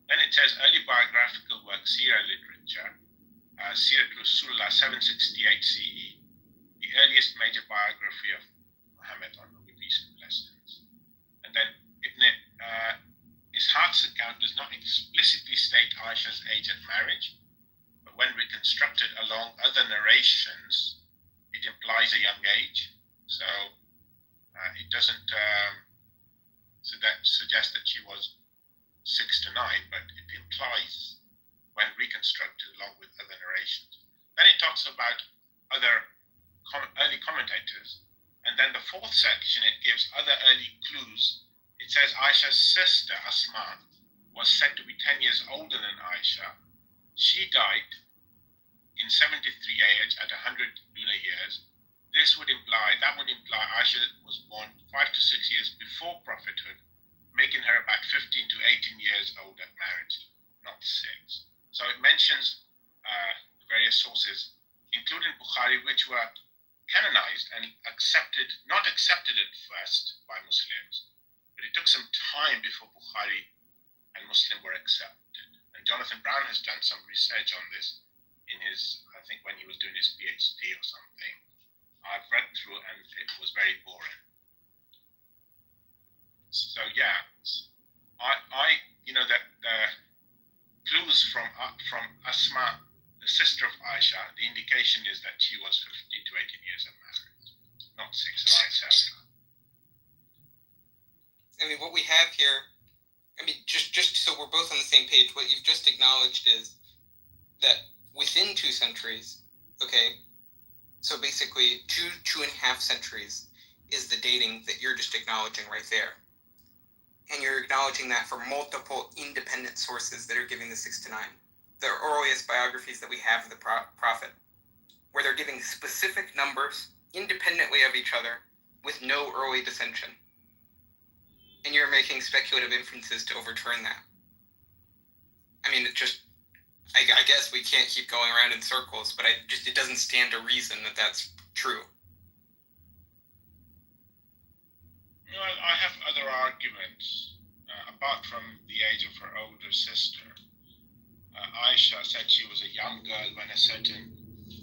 Then it says early biographical work, Sirah literature, Sirat Rasulullah 768 CE, the earliest major biography of Muhammad on the peace and blessings. And then Ibn Ishaq's account does not explicitly state Aisha's age at marriage, but when reconstructed along other narrations, it implies a young age. So it doesn't suggest that she was 6 to 9, but it implies when reconstructed along with other narrations. Then it talks about other early commentators. And then the fourth section, it gives other early clues. It says Aisha's sister, Asma, was said to be 10 years older than Aisha. She died in 73 AH at 100 lunar years. That would imply Aisha was born 5 to 6 years before prophethood, making her about 15 to 18 years old at marriage, not 6. So it mentions various sources, including Bukhari, which were canonized and not accepted at first by Muslims, but it took some time before Bukhari and Muslim were accepted. And Jonathan Brown has done some research on this in his, I think when he was doing his PhD or something. I've read through and it was very boring. So yeah, that the clues from Asma, the sister of Aisha, the indication is that she was 15 to 18 years of marriage, not 6, and I accept that. I mean, what we have here, just so we're both on the same page, what you've just acknowledged is that within 2 centuries, okay, so basically 2.5 centuries is the dating that you're just acknowledging right there. And you're acknowledging that for multiple independent sources that are giving the 6 to 9. The earliest biographies that we have of the Prophet, where they're giving specific numbers independently of each other with no early dissension. And you're making speculative inferences to overturn that. I mean, I guess we can't keep going around in circles, but it doesn't stand to reason that that's true. Well, I have other arguments, apart from the age of her older sister. Aisha said she was a young girl when a certain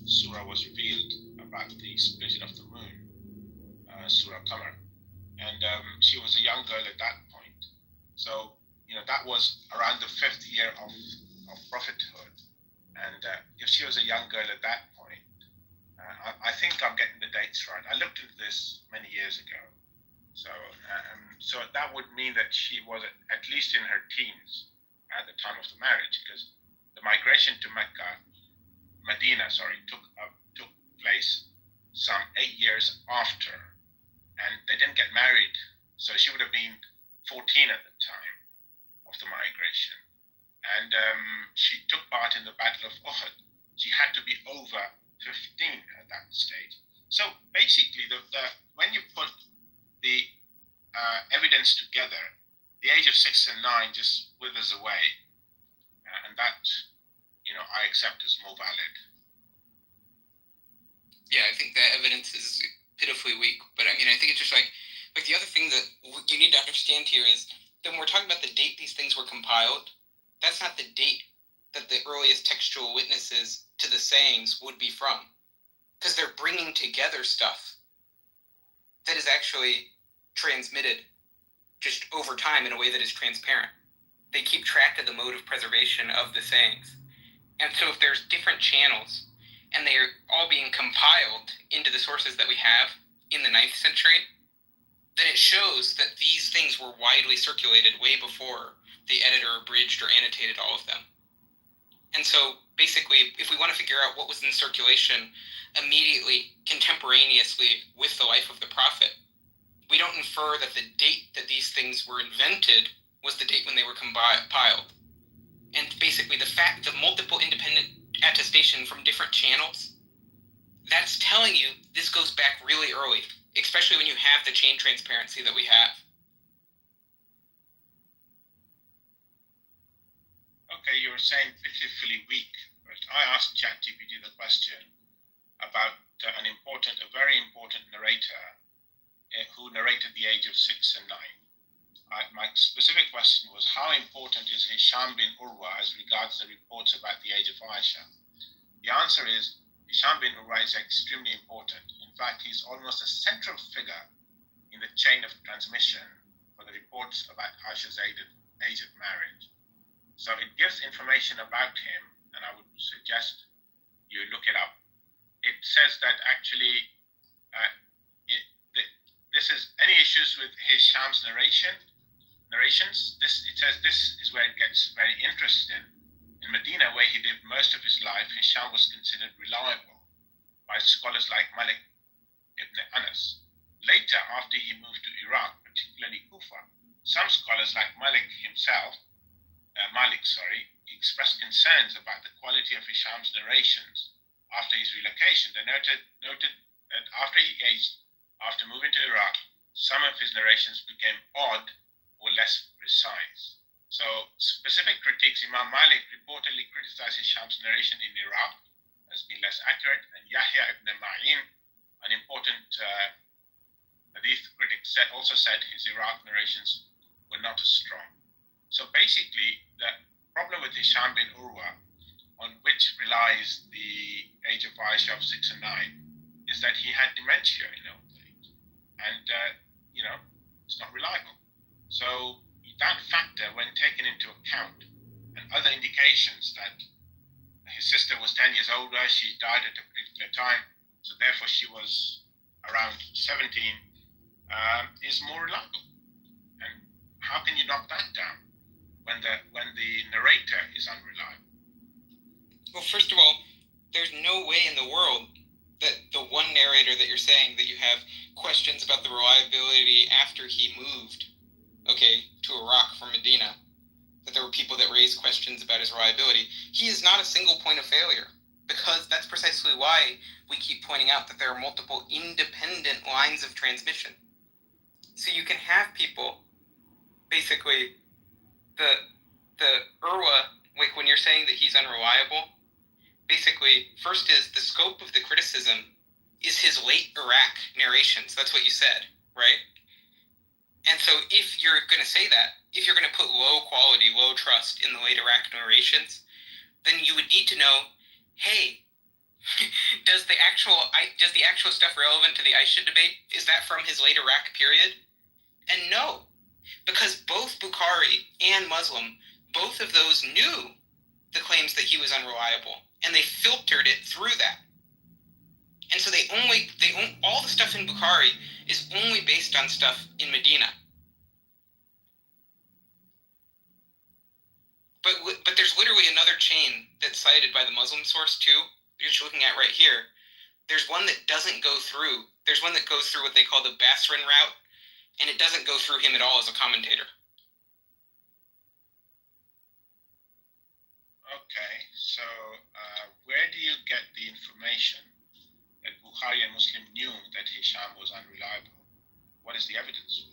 surah was revealed about the splitting of the moon, Surah Qamar. And she was a young girl at that point. So, that was around the 5th year of prophethood. And if she was a young girl at that point, I think I'm getting the dates right. I looked into this many years ago. So that would mean that she was at least in her teens at the time of the marriage, because the migration to Medina, took place some 8 years after, and they didn't get married. So she would have been 14 at the time of the migration. And she took part in the Battle of Uhud. She had to be over 15 at that stage. So basically, when you put the evidence together, the age of 6 and 9 just withers away, and that, I accept as more valid. Yeah, I think that evidence is pitifully weak, but I think it's just like the other thing that you need to understand here is that when we're talking about the date these things were compiled, that's not the date that the earliest textual witnesses to the sayings would be from, because they're bringing together stuff that is actually transmitted just over time in a way that is transparent. They keep track of the mode of preservation of the sayings. And so if there's different channels and they're all being compiled into the sources that we have in the 9th century, then it shows that these things were widely circulated way before the editor abridged or annotated all of them. And so basically, if we want to figure out what was in circulation immediately, contemporaneously with the life of the Prophet, we don't infer that the date that these things were invented was the date when they were compiled. And basically the fact of multiple independent attestation from different channels, that's telling you this goes back really early, especially when you have the chain transparency that we have. Okay, you're saying pitifully weak, but I asked ChatGPT the question about a very important narrator who narrated the age of 6 and 9. My specific question was, how important is Hisham bin Urwa as regards the reports about the age of Aisha? The answer is, Hisham bin Urwa is extremely important. In fact, he's almost a central figure in the chain of transmission for the reports about Aisha's age of marriage. So it gives information about him, and I would suggest you look it up. It says that actually, this is any issues with Hisham's narrations. It says this is where it gets very interesting. In Medina, where he lived most of his life, Hisham was considered reliable by scholars like Malik ibn Anas. Later, after he moved to Iraq, particularly Kufa, some scholars like Malik, expressed concerns about the quality of Hisham's narrations after his relocation. They noted that after moving to Iraq, some of his narrations became odd or less precise. So, specific critiques, Imam Malik reportedly criticized Hisham's narration in Iraq as being less accurate, and Yahya ibn Ma'in, an important hadith critic, also said his Iraq narrations were not as strong. So basically, the problem with Hisham bin Urwa, on which relies the age of Aisha of 6 and 9, is that he had dementia in old age. And, it's not reliable. So that factor, when taken into account, and other indications that his sister was 10 years older, she died at a particular time, so therefore she was around 17, is more reliable. And how can you knock that down when the narrator is unreliable? Well, first of all, there's no way in the world that the one narrator that you're saying that you have questions about the reliability after he moved, to Iraq from Medina, that there were people that raised questions about his reliability. He is not a single point of failure, because that's precisely why we keep pointing out that there are multiple independent lines of transmission. So you can have people, basically, the Urwa, like when you're saying that he's unreliable, basically, first is the scope of the criticism is his late Iraq narrations. That's what you said, right? And so if you're going to say that, if you're going to put low quality, low trust in the late Iraq narrations, then you would need to know, hey, does the actual stuff relevant to the Aisha debate, is that from his late Iraq period? And no, because both Bukhari and Muslim, both of those knew the claims that he was unreliable, and they filtered it through that. And so all the stuff in Bukhari is only based on stuff in Medina. But there's literally another chain that's cited by the Muslim source too, you're just looking at right here. There's one that doesn't go through. There's one that goes through what they call the Basran route, and it doesn't go through him at all as a commentator. Okay, so where do you get the information that Bukhari and Muslim knew that Hisham was unreliable? What is the evidence?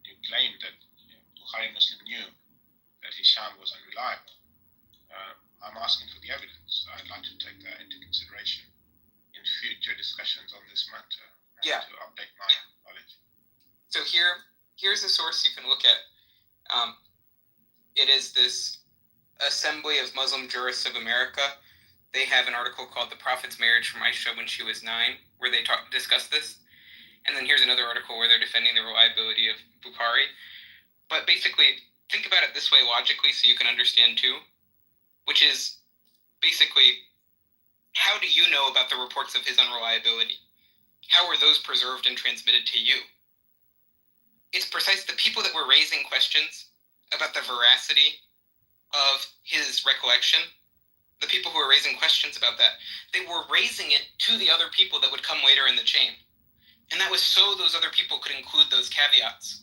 You claim that Bukhari and Muslim knew that Hisham was unreliable. I'm asking for the evidence. I'd like to take that into consideration in future discussions on this matter. To update my knowledge. So here's a source you can look at. It is this Assembly of Muslim Jurists of America. They have an article called "The Prophet's Marriage from Aisha When She Was 9," where they discuss this. And then here's another article where they're defending the reliability of Bukhari. But basically, think about it this way logically so you can understand too, which is basically, how do you know about the reports of his unreliability? How are those preserved and transmitted to you? It's the people that were raising questions about the veracity of his recollection, the people who were raising questions about that, they were raising it to the other people that would come later in the chain. And that was so those other people could include those caveats,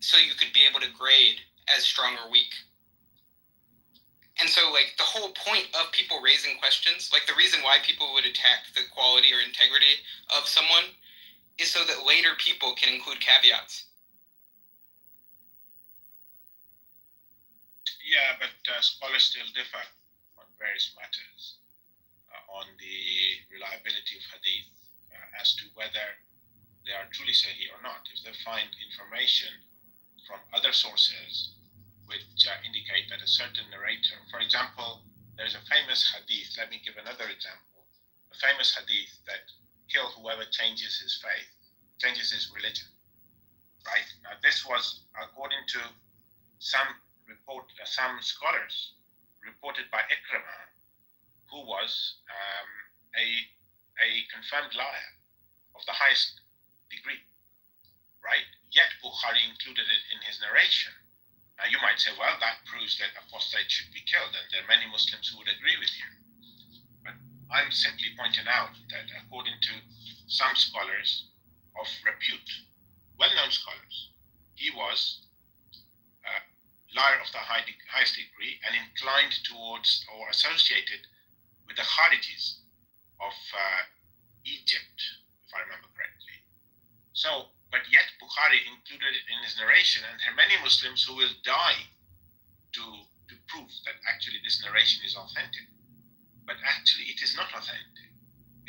so you could be able to grade as strong or weak. And so, the whole point of people raising questions, the reason why people would attack the quality or integrity of someone is so that later people can include caveats. Yeah, but scholars still differ on various matters on the reliability of hadith as to whether they are truly sahih or not. If they find information from other sources which indicate that a certain narrator, for example, there's a famous hadith, let me give another example, a famous hadith that kill whoever changes his faith, changes his religion. right? Now, this was according to some scholars reported by Ikrimah, who was a confirmed liar of the highest degree, right? Yet Bukhari included it in his narration. Now, you might say, well, that proves that apostates should be killed, and there are many Muslims who would agree with you. But I'm simply pointing out that according to some scholars of repute, well-known scholars, he was a liar of the highest degree and inclined towards or associated with the Kharijis of Egypt, if I remember correctly. So, but yet Bukhari included it in his narration, and there are many Muslims who will die to prove that actually this narration is authentic. But actually it is not authentic,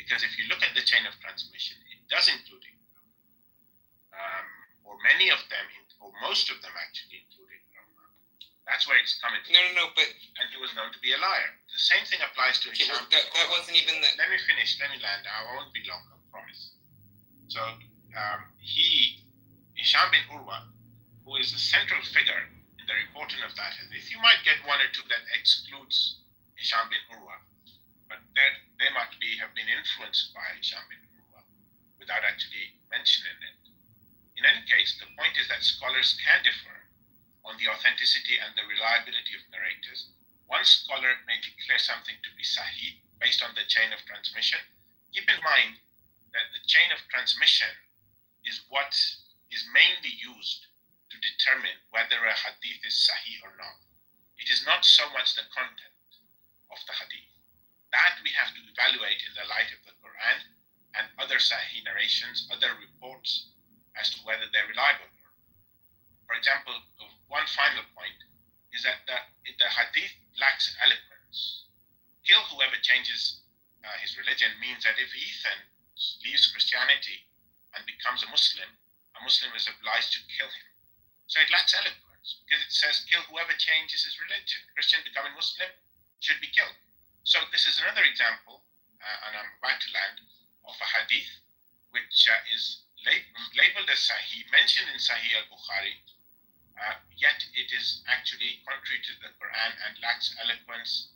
because if you look at the chain of transmission, it does include it. Or many of them, or most of them actually include it. That's where it's coming from. No, but... And he was known to be a liar. The same thing applies to Hisham. That wasn't even the... Let me finish, let me land. I won't be long, I promise. So, Hisham bin Urwa, who is the central figure in the reporting of that hadith, you might get one or two that excludes Hisham bin Urwa, but they might have been influenced by Hisham bin Urwa without actually mentioning it. In any case, the point is that scholars can differ on the authenticity and the reliability of narrators. One scholar may declare something to be sahih based on the chain of transmission. Keep in mind that the chain of transmission is what is mainly used to determine whether a hadith is sahih or not. It is not so much the content of the hadith. That we have to evaluate in the light of the Quran and other sahih narrations, other reports as to whether they're reliable. For example, one final point is that the hadith lacks eloquence. Kill whoever changes his religion means that if Ethan leaves Christianity and becomes a Muslim is obliged to kill him. So it lacks eloquence because it says kill whoever changes his religion. Christian becoming Muslim should be killed. So this is another example, and I'm about to land, of a hadith which is labeled as Sahih, mentioned in Sahih al-Bukhari, yet it is actually contrary to the Quran and lacks eloquence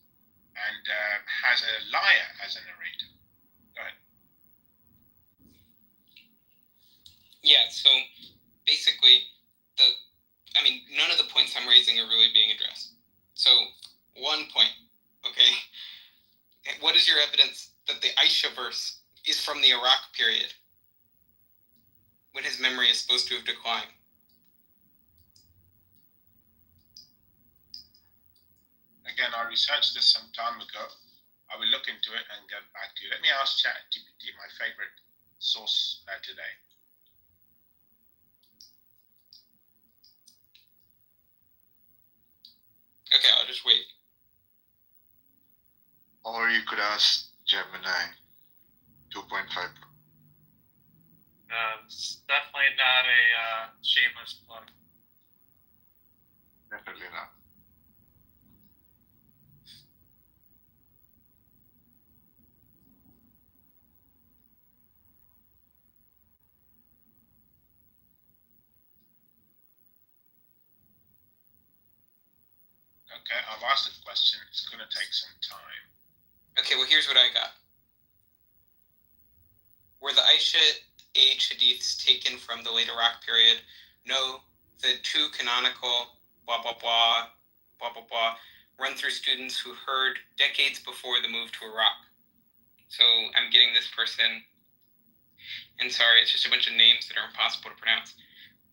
and has a liar as a narrator. Go ahead. Yeah, so basically, none of the points I'm raising are really being addressed. So, one point, okay? What is your evidence that the Aisha verse is from the Iraq period, when his memory is supposed to have declined? Again, I researched this some time ago. I will look into it and get back to you. Let me ask ChatGPT, my favorite source today. Okay, I'll just wait. Or you could ask Gemini 2.5. It's definitely not a shameless plug. Definitely not. Okay, I've asked the question. It's going to take some time. Okay, well, here's what I got. Were the Aisha age hadiths taken from the late Iraq period? No, the two canonical blah, blah, blah, blah, blah, blah, run through students who heard decades before the move to Iraq. So I'm getting this person, and sorry, it's just a bunch of names that are impossible to pronounce.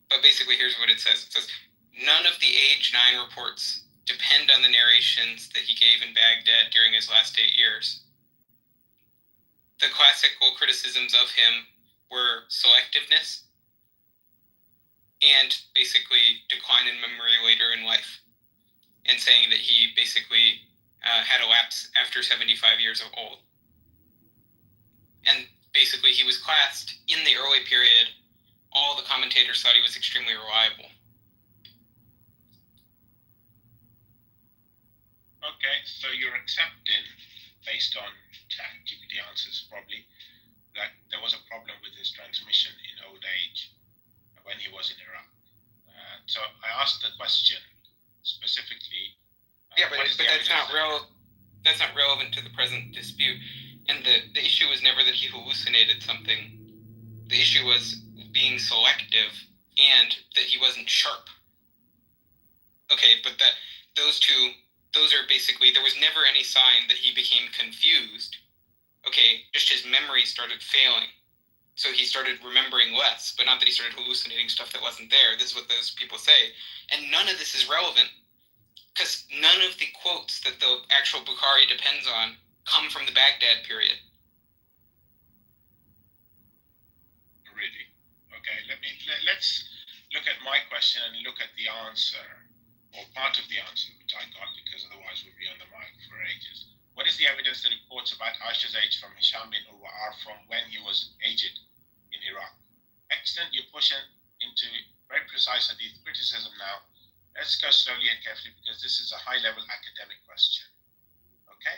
But basically, here's what it says. It says, none of the age 9 reports depend on the narrations that he gave in Baghdad during his last 8 years. The classical criticisms of him were selectiveness and basically decline in memory later in life, and saying that he basically had a lapse after 75 years old. And basically he was classed in the early period. All the commentators thought he was extremely reliable. Okay, so you're accepting, based on ChatGPT answers probably, that there was a problem with his transmission in old age when he was in Iraq. asked the question specifically. Yeah, but that's not That's not relevant to the present dispute. And the issue was never that he hallucinated something. The issue was being selective and that he wasn't sharp. Okay, but those are basically, there was never any sign that he became confused. Okay, just his memory started failing. So he started remembering less, but not that he started hallucinating stuff that wasn't there. This is what those people say. And none of this is relevant because none of the quotes that the actual Bukhari depends on come from the Baghdad period. Really? Okay, let's look at my question and look at the answer, or part of the answer, which I got, because otherwise we'll be on the mic for ages. What is the evidence that reports about Aisha's age from Hisham bin Urwa are from when he was aged in Iraq? Excellent, you're pushing into very precise hadith criticism now. Let's go slowly and carefully because this is a high-level academic question. Okay?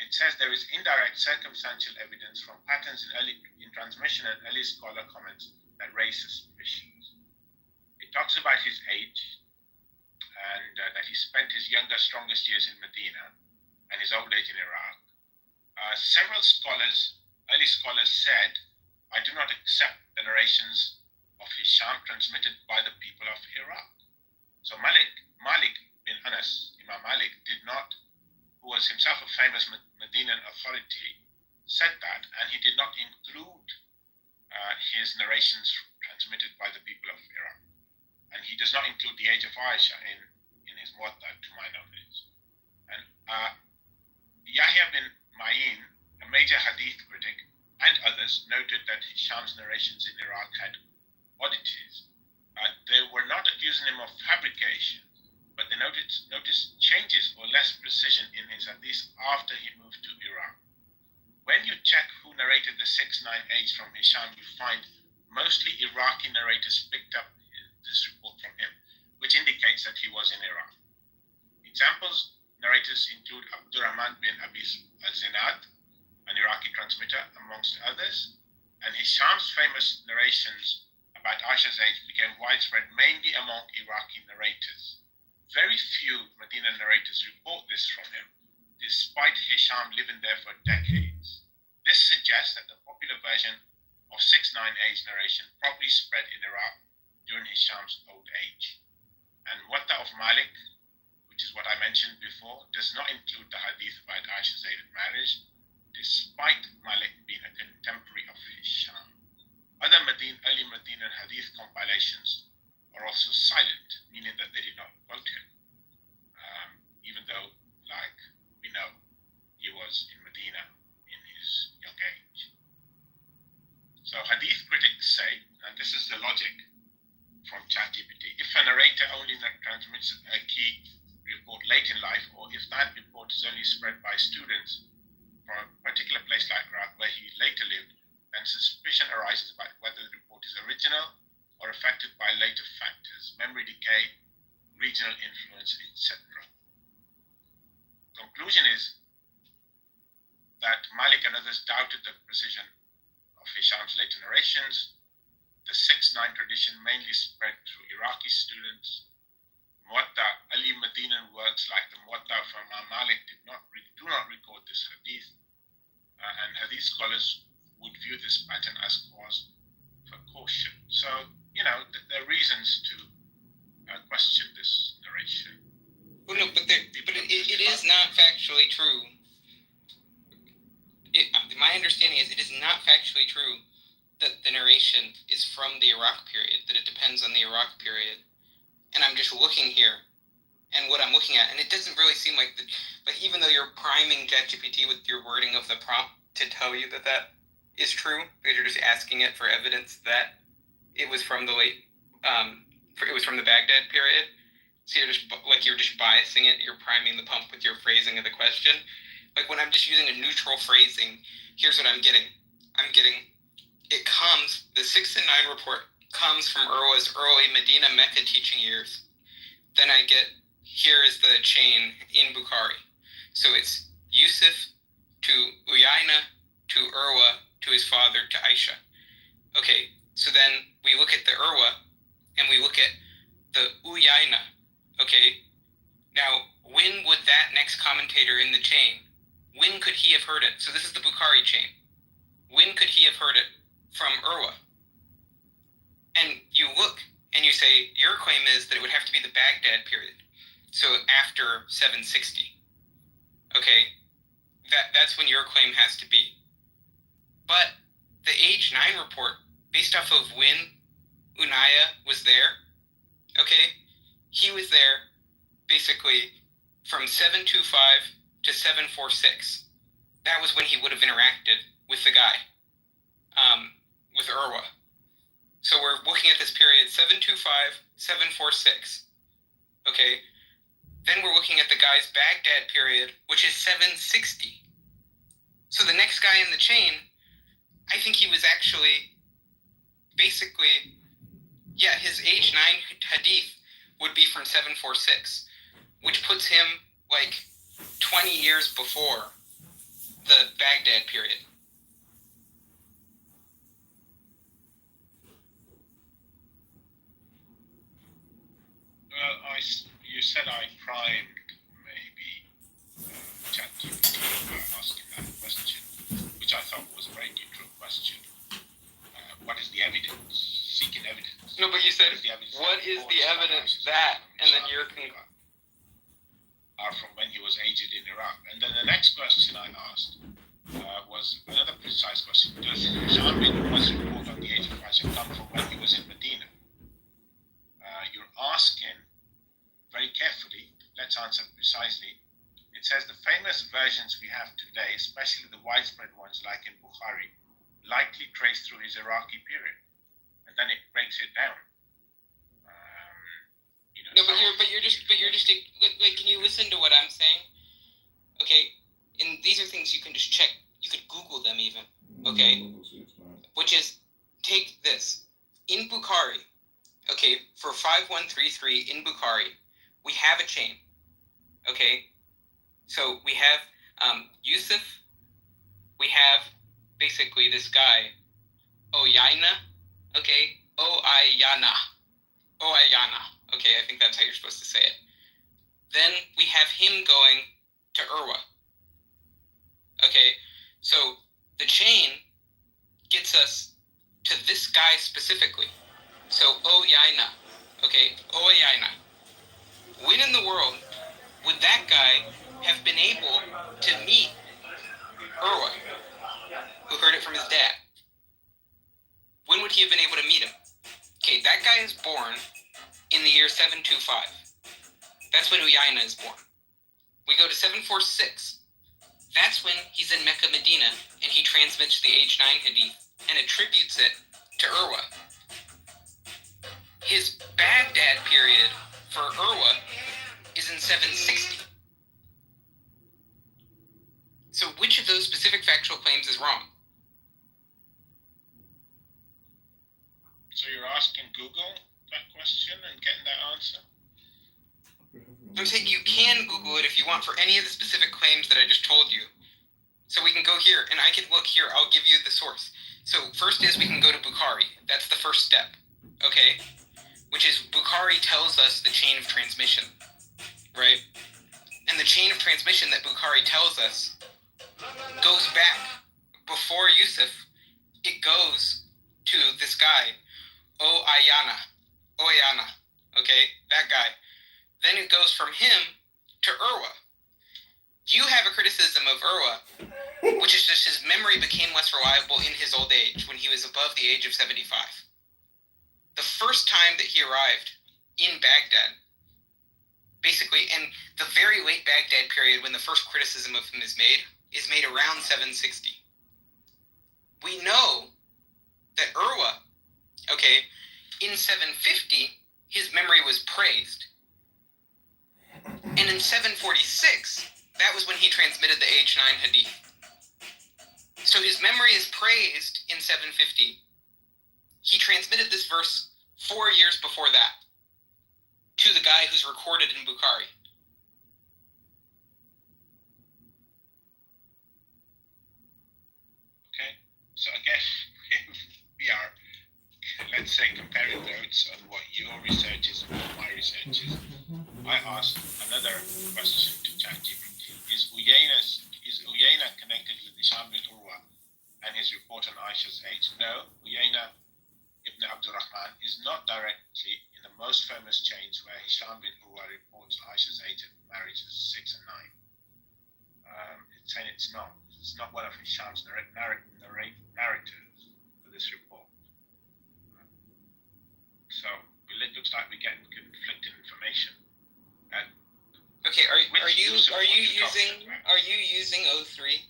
It says there is indirect circumstantial evidence from patterns in transmission and early scholar comments that raise suspicions. It talks about his age and that he spent his younger, strongest years in Medina and his old age in Iraq. Several early scholars said, I do not accept the narrations of Hisham transmitted by the people of Iraq. So Malik bin Anas, Imam Malik, who was himself a famous Medinan authority, said that, and he did not include his narrations transmitted by the people of Iraq. And he does not include the age of Aisha in his Muwatta, to my knowledge. And Yahya bin Ma'in, a major hadith critic, and others noted that Hisham's narrations in Iraq had oddities. They were not accusing him of fabrication, but they noticed changes or less precision in his hadith after he moved to Iraq. When you check who narrated the 698 from Hisham, you find mostly Iraqi narrators picked up this report from him, which indicates that he was in Iraq. Examples narrators include Abdurrahman bin Abi al-Zinad, an Iraqi transmitter, amongst others, and Hisham's famous narrations about Aisha's age became widespread mainly among Iraqi narrators. Very few Medina narrators report this from him, despite Hisham living there for decades. This suggests that the popular version of 698's narration probably spread in Iraq during Hisham's old age. And Muwatta of Malik, which is what I mentioned before, does not include the hadith about Aisha's age and marriage, despite Malik being a contemporary of Hisham. Other early Medinan hadith compilations are also silent, meaning that they did not quote him, even though, like we know, he was in Medina in his young age. So hadith critics say, and this is the logic from ChatGPT, if a narrator only transmits a key report late in life, or if that report is only spread by students from a particular place like Iraq where he later lived, then suspicion arises about whether the report is original or affected by later factors, memory decay, regional influence, etc. Conclusion is that Malik and others doubted the precision of Hisham's later narrations. The 6-9 tradition mainly spread through Iraqi students. Muwatta, early Medinan works like the Muwatta from Imam Malik do not record this hadith, and hadith scholars would view this pattern as cause for caution. So, there are reasons to question this narration. Well, no, but it is not factually true. My understanding is it is not factually true that the narration is from the Iraq period, that it depends on the Iraq period. And I'm just looking here, and what I'm looking at, and it doesn't really seem like even though you're priming ChatGPT with your wording of the prompt to tell you that is true, because you're just asking it for evidence that it was from the Baghdad period. So you're just biasing it. You're priming the pump with your phrasing of the question. Like when I'm just using a neutral phrasing, here's what I'm getting. The 6 and 9 report comes from Urwa's early Medina Mecca teaching years. Then I get, here is the chain in Bukhari. So it's Yusuf to Uyayna to Urwa to his father to Aisha. Okay, so then we look at the Urwa and we look at the Uyaina. Okay, now when would that next commentator in the chain, when could he have heard it? So this is the Bukhari chain. When could he have heard it from Urwa? And you look and you say, your claim is that it would have to be the Baghdad period. So after 760. Okay, that's when your claim has to be. But the age 9 report, based off of when Unaya was there, okay, he was there basically from 725 to 746. That was when he would have interacted with the guy, with Urwa. So we're looking at this period 725, 746. Okay, then we're looking at the guy's Baghdad period, which is 760. So the next guy in the chain, I think he was actually basically, yeah, his age 9 hadith would be from 746, which puts him like 20 years before the Baghdad period. Well, you said I primed maybe ChatGPT by asking that question, which I thought was a very neutral question. What is the evidence? Seeking evidence. No, but you said, what is the evidence that, and then you're are from when he was aged in Iraq. And then the next question I asked was another precise question. Does Shamir was report on the age of Christ come from when he was in Medina? You're asking very carefully, let's answer precisely. It says the famous versions we have today, especially the widespread ones like in Bukhari, likely trace through his Iraqi period. And then it breaks it down. No, but you're just wait, can you listen to what I'm saying? Okay, and these are things you can just check. You could Google them even. Okay, which is, take this in Bukhari. Okay, for 5133 in Bukhari, we have a chain. Okay, so we have Yusuf. We have basically this guy Oyaina. Okay, Oyana. Okay, I think that's how you're supposed to say it. Then we have him going to Urwa. Okay, so the chain gets us to this guy specifically. So Oyaina. Okay, Oyaina. When in the world would that guy have been able to meet Urwa, who heard it from his dad? When would he have been able to meet him? Okay, that guy is born in the year 725. That's when Uyaina is born. We go to 746. That's when he's in Mecca, Medina, and he transmits the age 9 hadith and attributes it to Urwa. His Baghdad period for Urwa is in 760. So which of those specific factual claims is wrong? So you're asking Google that question and getting that answer? I'm saying you can Google it if you want for any of the specific claims that I just told you. So we can go here, and I can look here. I'll give you the source. So first is we can go to Bukhari. That's the first step, okay? Which is Bukhari tells us the chain of transmission, right? And the chain of transmission that Bukhari tells us goes back before Yusuf. It goes to this guy, Oyana, okay, that guy. Then it goes from him to Urwa. You have a criticism of Urwa, which is just his memory became less reliable in his old age when he was above the age of 75. The first time that he arrived in Baghdad, basically, and the very late Baghdad period when the first criticism of him is made around 760. We know that Urwa, okay, in 750, his memory was praised. And in 746, that was when he transmitted the age 9 hadith. So his memory is praised in 750. He transmitted this verse 4 years before that to the guy who's recorded in Bukhari. Okay, so again, we are, let's say comparing notes on what your research is and what my research is, I asked another question to ChatGPT. Is Uyayna connected with Hisham bin Urwa and his report on Aisha's age? No, Uyayna ibn Abdurrahman is not directly in the most famous chains where Hisham bin Urwa reports Aisha's age at marriages 6 and 9. It's saying it's not. It's not one of Hisham's narrators for this report. So it looks like we're getting conflicting information. Okay, are you using O3?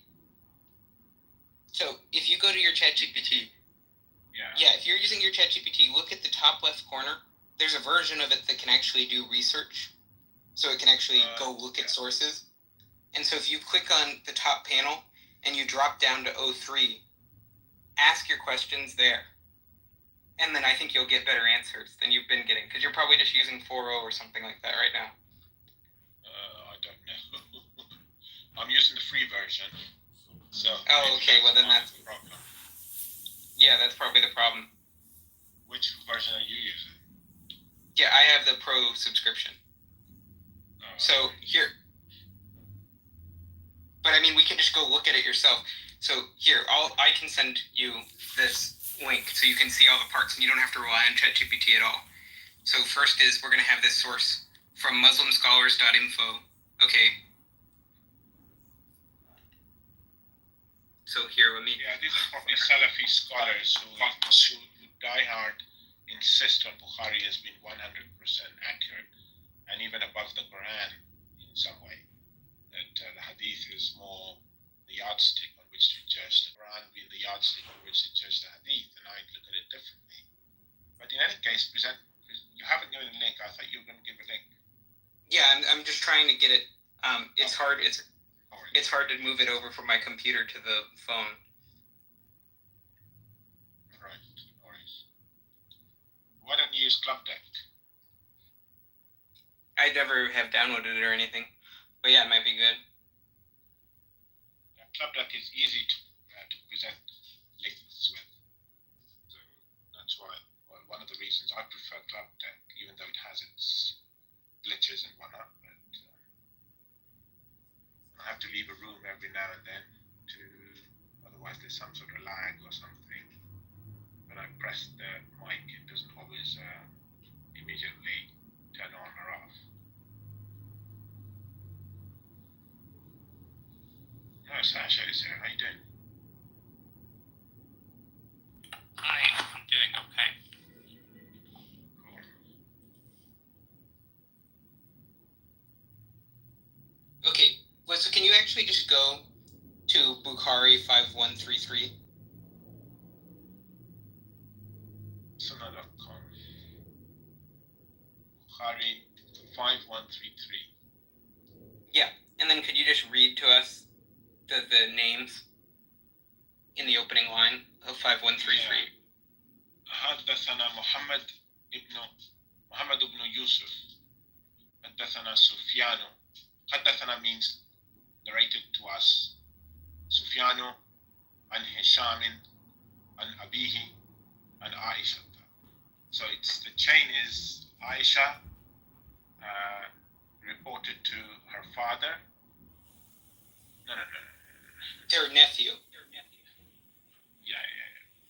So if you go to your ChatGPT, if you're using your ChatGPT, look at the top left corner. There's a version of it that can actually do research, so it can actually go look at sources. And so if you click on the top panel and you drop down to O3, ask your questions there. And then I think you'll get better answers than you've been getting, because you're probably just using 4.0 or something like that right now. I don't know. I'm using the free version. So. Oh, okay. Well, then that's the problem. Yeah, that's probably the problem. Which version are you using? Yeah, I have the Pro subscription. So here. But I mean, we can just go look at it yourself. So here, I can send you this link so you can see all the parts and you don't have to rely on ChatGPT at all. So first is we're going to have this source from muslimscholars.info. Okay. So here, let me... Yeah, these are probably Salafi scholars who die hard insist on Bukhari as being 100% accurate and even above the Quran in some way. That the Hadith is more the yardstick on which to judge the Quran, being the yardstick on which to judge the Hadith, and I look at it differently. But in any case, you haven't given a link. I thought you were going to give a link. Yeah, I'm just trying to get it. It's hard. It's hard to move it over from my computer to the phone. Right. Why don't you use Club Deck? I never have downloaded it or anything, but yeah, it might be good. Yeah, Club Deck is easy to present links with. So that's why. Well, one of the reasons I prefer Club Deck, even though it has its glitches and whatnot. I have to leave a room every now and then otherwise there's some sort of lag or something. When I press the mic, it doesn't always immediately turn on or off. Oh, Sasha is here. How you doing? I'm doing okay. Cool. Okay. So can you actually just go to Bukhari 5133? Sunnah.com. Bukhari 5133. Yeah, and then could you just read to us the names in the opening line of 5133? حدثنا محمد ابن يوسف. حدثنا سفيان. حدثنا means narrated to us. Sufyanu and Hisham and Abihi and Aisha. So the chain is Aisha reported to her father. No. Her nephew. Yeah.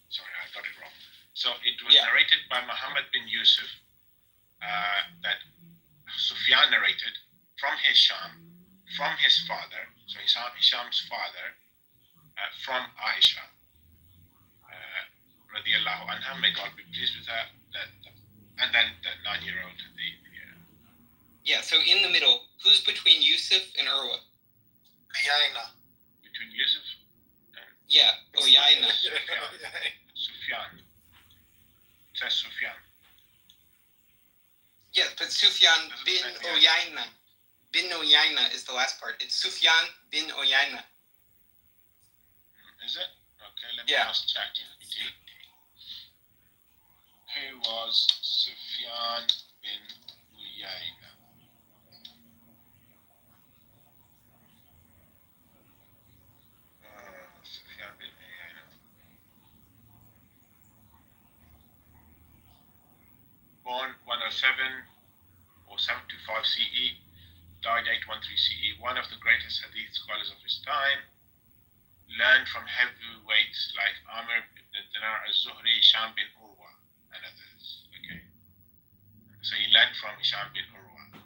Sorry, I got it wrong. So it was narrated by Muhammad bin Yusuf that Sufyan narrated from Hisham, from his father, so Hisham's father, from Aisha, radiallahu anha, may God be pleased with her, and then the 9-year-old. Yeah, so in the middle, who's between Yusuf and Urwa? Uyayna. Between Yusuf and... Yeah, Uyayna. Sufyan. It says Sufyan. Yeah, but Sufyan bin Uyayna. Bin Uyayna is the last part. It's Sufyan bin Uyayna. Is it? Okay, let me ask ChatGPT. Who was Sufyan bin Uyayna? Sufyan bin Uyayna. or 725 CE, died 813 CE, one of the greatest hadith scholars of his time, learned from heavyweights like Amr ibn Dinar al-Zuhri, Hisham bin Urwa, and others. Okay, so he learned from Hisham bin Urwa.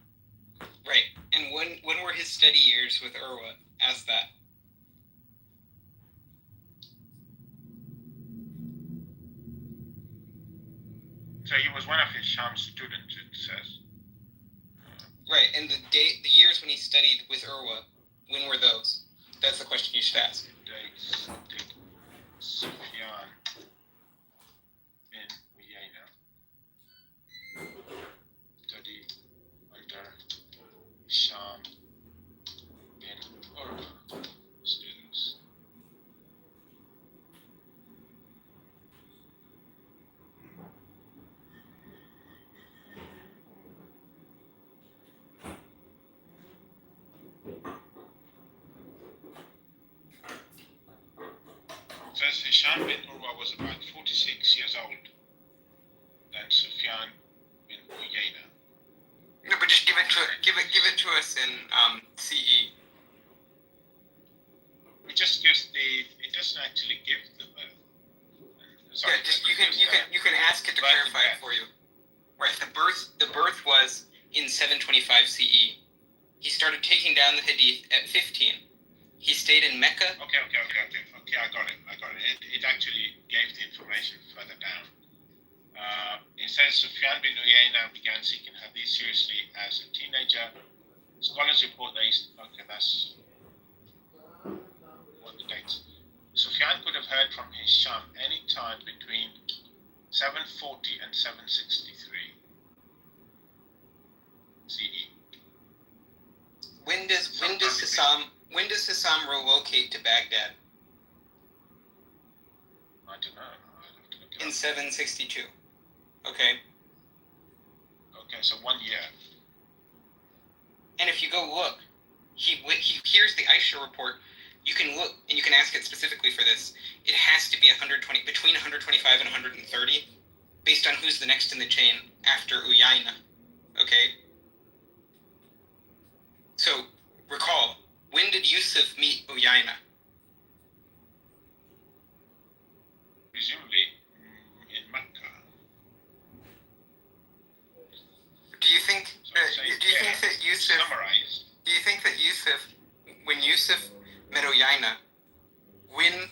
Right. And when were his study years with Urwa? Ask that. So he was one of Hisham's students, it says. Right, and the years when he studied with Urwa, when were those? That's the question you should ask. Dates did Sufyan bin Uyayna study under Hisham bin Urwa students? Says Hisham bin Urwa was about 46 years old than Sufyan bin Uyayna. No, but just give it to us in CE. It just gives it doesn't actually give the birth. Yeah, just you can ask it to clarify it for you. Right, the birth was in 725 CE. He started taking down the hadith at 15. He stayed in Mecca. Okay, I got it. It actually gave the information further down. It says Sufyan bin Uyayna began seeking hadith seriously as a teenager. Scholars report that that's what the dates. Sufyan could have heard from Hisham any time between 740 and 763 CE. When does Hisham relocate to Baghdad? I don't know. In 762. Okay. Okay, so 1 year. And if you go look, he here's the Aisha report. You can look and you can ask it specifically for this. It has to be between 125 and 130, based on who's the next in the chain after Uyayna. Okay. So recall, when did Yusuf meet Uyayna? Presumably in Mecca. Do you think that Yusuf? Summarize. Do you think that Yusuf, when Yusuf met Uyayna, when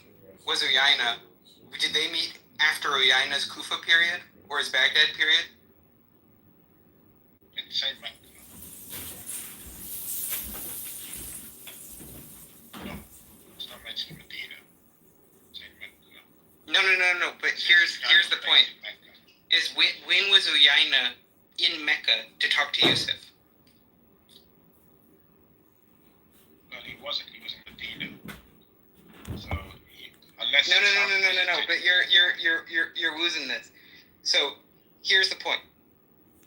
was Uyayna? Did they meet after Uyayna's Kufa period or his Baghdad period? Inside Mecca. No, it's not mentioned Medina. Inside Mecca. No. But here's the point: is when was Uyayna in Mecca to talk to Yusuf? Well, he wasn't. He was in Medina. So unless No. But you're losing this. So here's the point,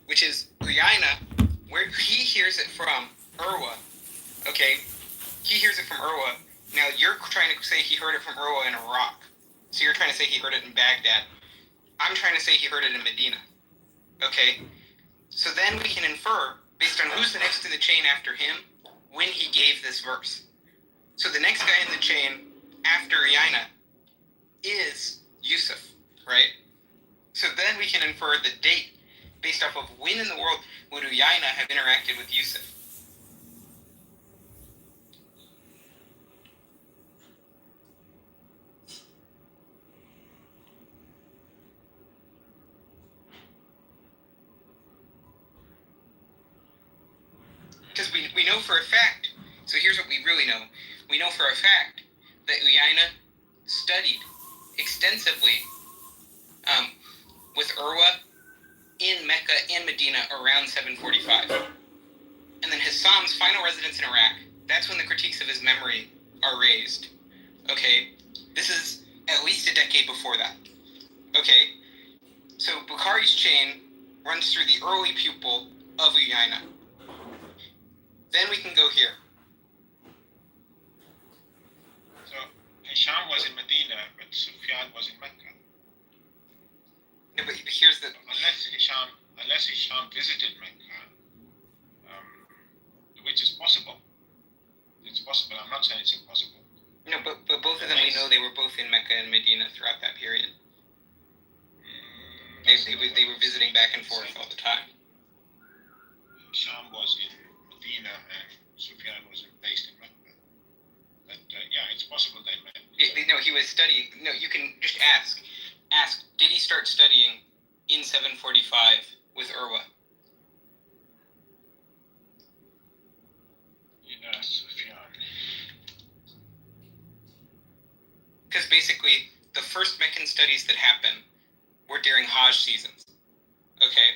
which is Uyayna, where he hears it from Urwa. Okay, he hears it from Urwa. Now you're trying to say he heard it from Urwa in Iraq. So you're trying to say he heard it in Baghdad. I'm trying to say he heard it in Medina. Okay? So then we can infer, based on who's the next in the chain after him, when he gave this verse. So the next guy in the chain after Uyayna is Yusuf, right? So then we can infer the date based off of when in the world would Uyayna have interacted with Yusuf. Because we know for a fact, so here's what we really know. We know for a fact that Uyayna studied extensively with Urwa in Mecca and Medina around 745. And then Hissam's final residence in Iraq, that's when the critiques of his memory are raised. Okay? This is at least a decade before that. Okay? So Bukhari's chain runs through the early pupil of Uyayna. Then we can go here. So Hisham was in Medina, but Sufyan was in Mecca. No, but here's the... Unless unless Hisham visited Mecca, which is possible. It's possible. I'm not saying it's impossible. No, but both of them, we know they were both in Mecca and Medina throughout that period. They were visiting back and forth all the time. Hisham was in Medina and Sufyan was based in Mecca. But yeah, it's possible they met. No, he was studying. No, you can just ask. Did he start studying in 745 with Urwa? Yeah, Sufyan. Because basically, the first Meccan studies that happened were during Hajj seasons. Okay?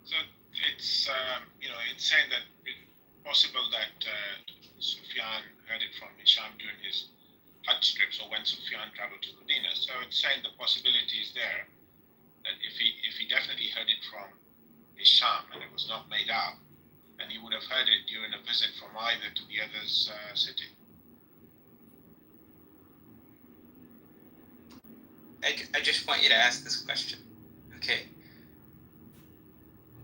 So it's it's saying that it's possible that Sufyan heard it from Hisham during his Hajj trips or when Sufyan traveled to Medina. So it's saying the possibility is there that if he definitely heard it from Hisham and it was not made up, then he would have heard it during a visit from either to the other's city. I just want you to ask this question. Okay.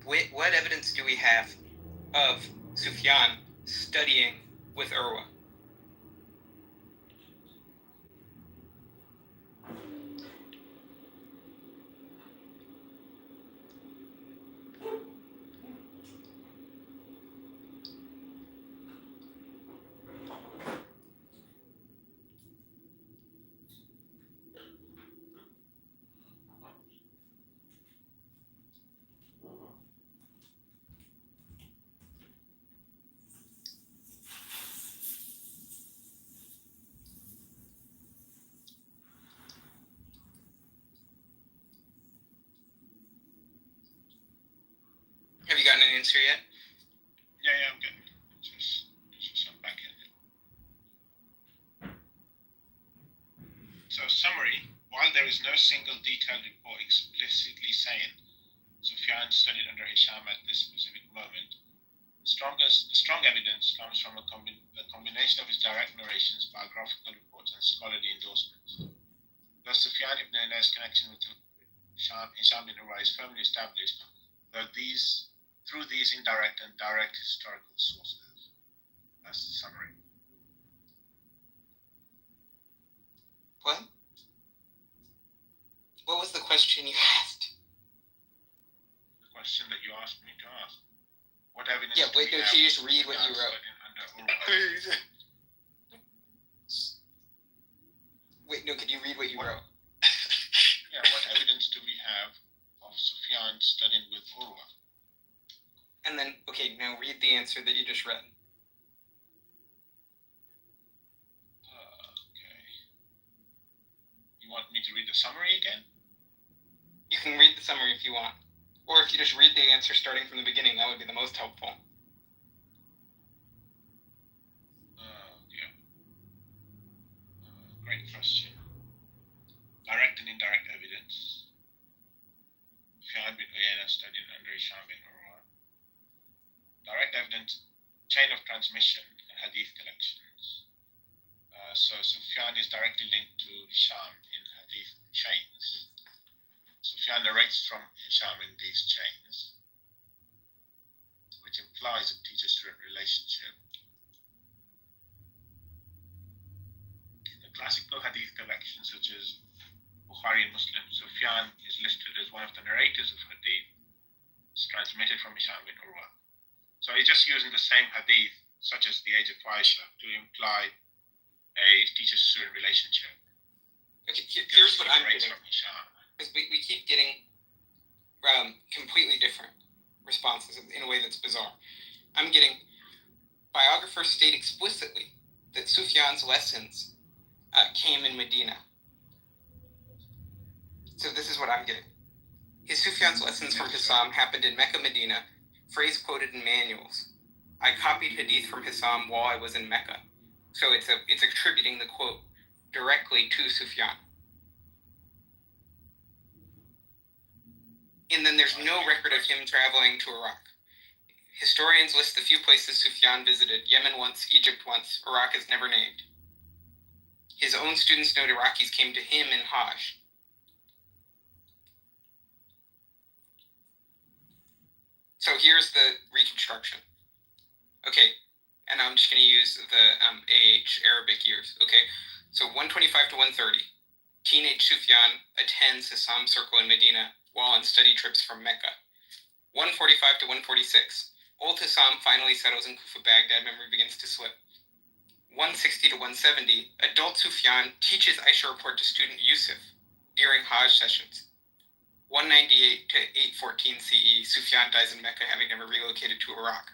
What evidence do we have of Sufyan studying with Urwa? Have you gotten an answer yet? Yeah, I'm getting it. Just some back end. So summary, while there is no single detailed report explicitly saying Sufyan studied under Hisham at this specific moment, the strong evidence comes from a combination of his direct narrations, biographical reports, and scholarly endorsements. Thus, Sufyan ibn Unays' connection with Hisham bin Urwa is firmly established, through these indirect and direct historical sources. That's the summary. What? What was the question you asked? The question that you asked me to ask. What evidence? Yeah, wait, no, can you just read what you wrote? Wait, no, could you read what you wrote? Yeah, what evidence do we have of Sufyan studying with Urwa? And then, okay, now read the answer that you just read. Okay. You want me to read the summary again? You can read the summary if you want. Or if you just read the answer starting from the beginning, that would be the most helpful. Yeah. Great question. Direct and indirect evidence. Sufyan bin Uyayna studied under Hisham bin Urwa. Direct evidence, chain of transmission, and hadith collections. So Sufyan is directly linked to Hisham in hadith chains. Sufyan narrates from Hisham in these chains, which implies a teacher-student relationship. In the classical hadith collections such as Bukhari and Muslim, Sufyan is listed as one of the narrators of hadith. It's transmitted from Hisham bin Urwa. So he's just using the same hadith, such as the age of Aisha, to imply a teacher-student relationship. Okay, here's what I'm getting. Because we keep getting completely different responses in a way that's bizarre. I'm getting biographers state explicitly that Sufyan's lessons came in Medina. So this is what I'm getting. His Sufyan's lessons from Hisham happened in Mecca, Medina, phrase quoted in manuals. I copied hadith from Hisham while I was in Mecca. So it's attributing the quote directly to Sufyan. And then there's no record of him traveling to Iraq. Historians list the few places Sufyan visited: Yemen once, Egypt once, Iraq is never named. His own students note Iraqis came to him in Hajj. So here's the reconstruction. Okay, and I'm just going to use the AH Arabic years. Okay, so 125 to 130. Teenage Sufyan attends Hassam Circle in Medina while on study trips from Mecca. 145 to 146. Old Hassam finally settles in Kufa, Baghdad. Memory begins to slip. 160 to 170. Adult Sufyan teaches Aisha report to student Yusuf during Hajj sessions. 198 to 814 CE. Sufyan dies in Mecca, having never relocated to Iraq.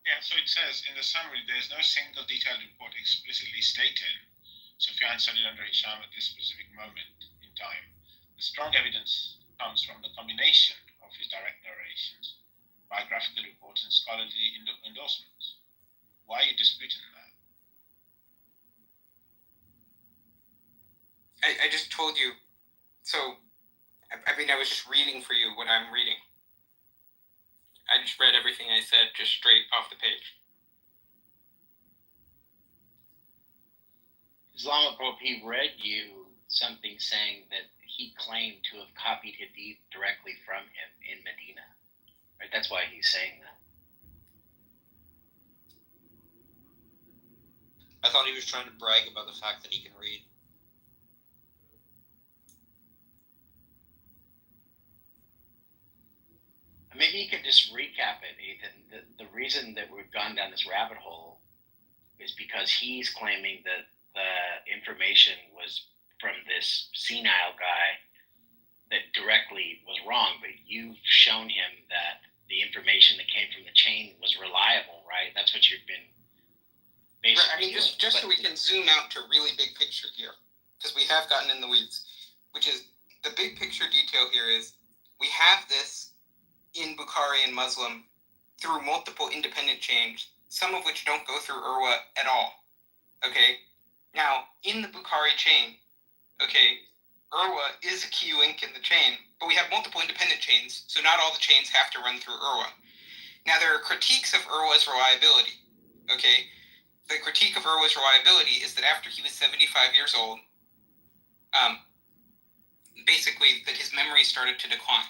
Yeah, so it says in the summary, there is no single detailed report explicitly stating Sufyan studied under Hisham at this specific moment in time. The strong evidence comes from the combination of his direct narrations, biographical reports, and scholarly endorsements. Why are you disputing that? I just told you. So, I mean, I was just reading for you what I'm reading. I just read everything I said just straight off the page. Islamophobia, he read you something saying that he claimed to have copied Hadith directly from him in Medina. Right? That's why he's saying that. I thought he was trying to brag about the fact that he can read. Maybe you could just recap it, Ethan. The reason that we've gone down this rabbit hole is because he's claiming that the information was from this senile guy that directly was wrong, but you've shown him that the information that came from the chain was reliable, right? That's what you've been basically Right, I mean, just so we can zoom out to really big picture here, because we have gotten in the weeds, which is the big picture detail here is we have this in Bukhari and Muslim through multiple independent chains, some of which don't go through Urwa at all. Okay? Now, in the Bukhari chain, okay, Urwa is a key link in the chain, but we have multiple independent chains, so not all the chains have to run through Urwa. Now, there are critiques of Urwa's reliability. Okay? The critique of Urwa's reliability is that after he was 75 years old, basically that his memory started to decline.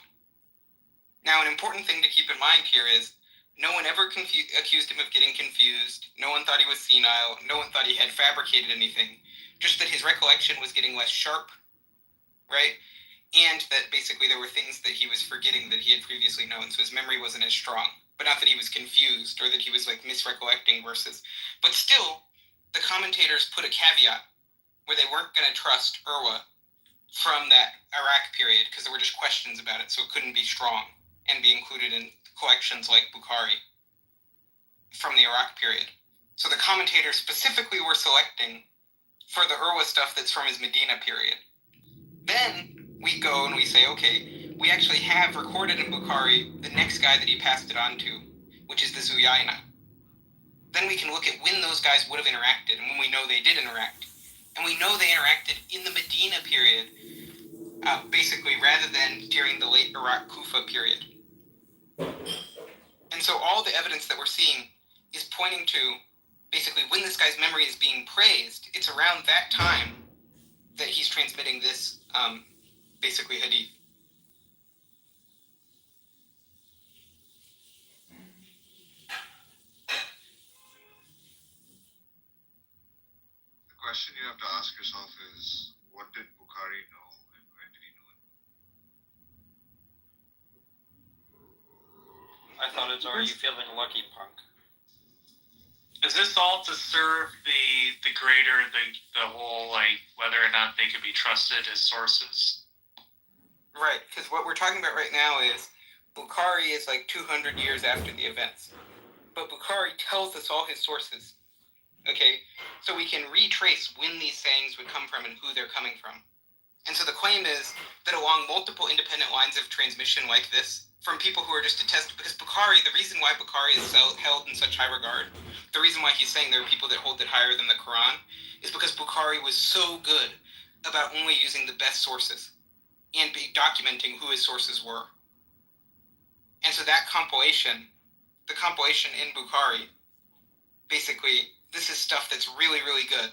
Now, an important thing to keep in mind here is no one ever accused him of getting confused. No one thought he was senile. No one thought he had fabricated anything. Just that his recollection was getting less sharp, right? And that basically there were things that he was forgetting that he had previously known, so his memory wasn't as strong. But not that he was confused or that he was like misrecollecting verses. But still, the commentators put a caveat where they weren't going to trust Urwa from that Iraq period because there were just questions about it, so it couldn't be strong and be included in collections like Bukhari from the Iraq period. So the commentators specifically were selecting for the Urwa stuff that's from his Medina period. Then we go and we say, okay, we actually have recorded in Bukhari the next guy that he passed it on to, which is the Zuyaina. Then we can look at when those guys would have interacted and when we know they did interact. And we know they interacted in the Medina period, basically rather than during the late Iraq Kufa period. And so all the evidence that we're seeing is pointing to basically when this guy's memory is being praised, it's around that time that he's transmitting this basically hadith. The question you have to ask yourself is, what did Bukhari know and when did he know it? I thought it was Are You Feeling Lucky, Punk? Is this all to serve the greater, the whole, like, whether or not they could be trusted as sources? Right, because what we're talking about right now is Bukhari is like 200 years after the events. But Bukhari tells us all his sources. Okay, so we can retrace when these sayings would come from and who they're coming from. And so the claim is that along multiple independent lines of transmission like this, from people who are just attested, because Bukhari, the reason why Bukhari is held in such high regard, the reason why he's saying there are people that hold it higher than the Quran, is because Bukhari was so good about only using the best sources and documenting who his sources were. And so that compilation, the compilation in Bukhari, basically, this is stuff that's really, really good.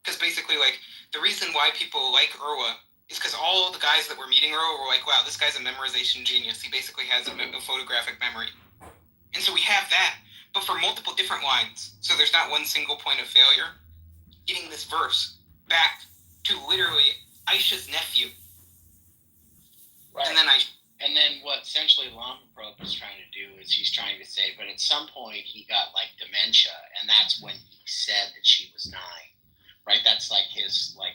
Because basically, like, the reason why people like Urwa is because all the guys that were meeting Urwa were like, wow, this guy's a memorization genius. He basically has a photographic memory. And so we have that, but for multiple different lines. So there's not one single point of failure. Getting this verse back to literally Aisha's nephew. Right. And then what essentially Lamaprop is trying to do is he's trying to say, but at some point he got like dementia, and that's when he said that she was 9. Right? That's like his claim.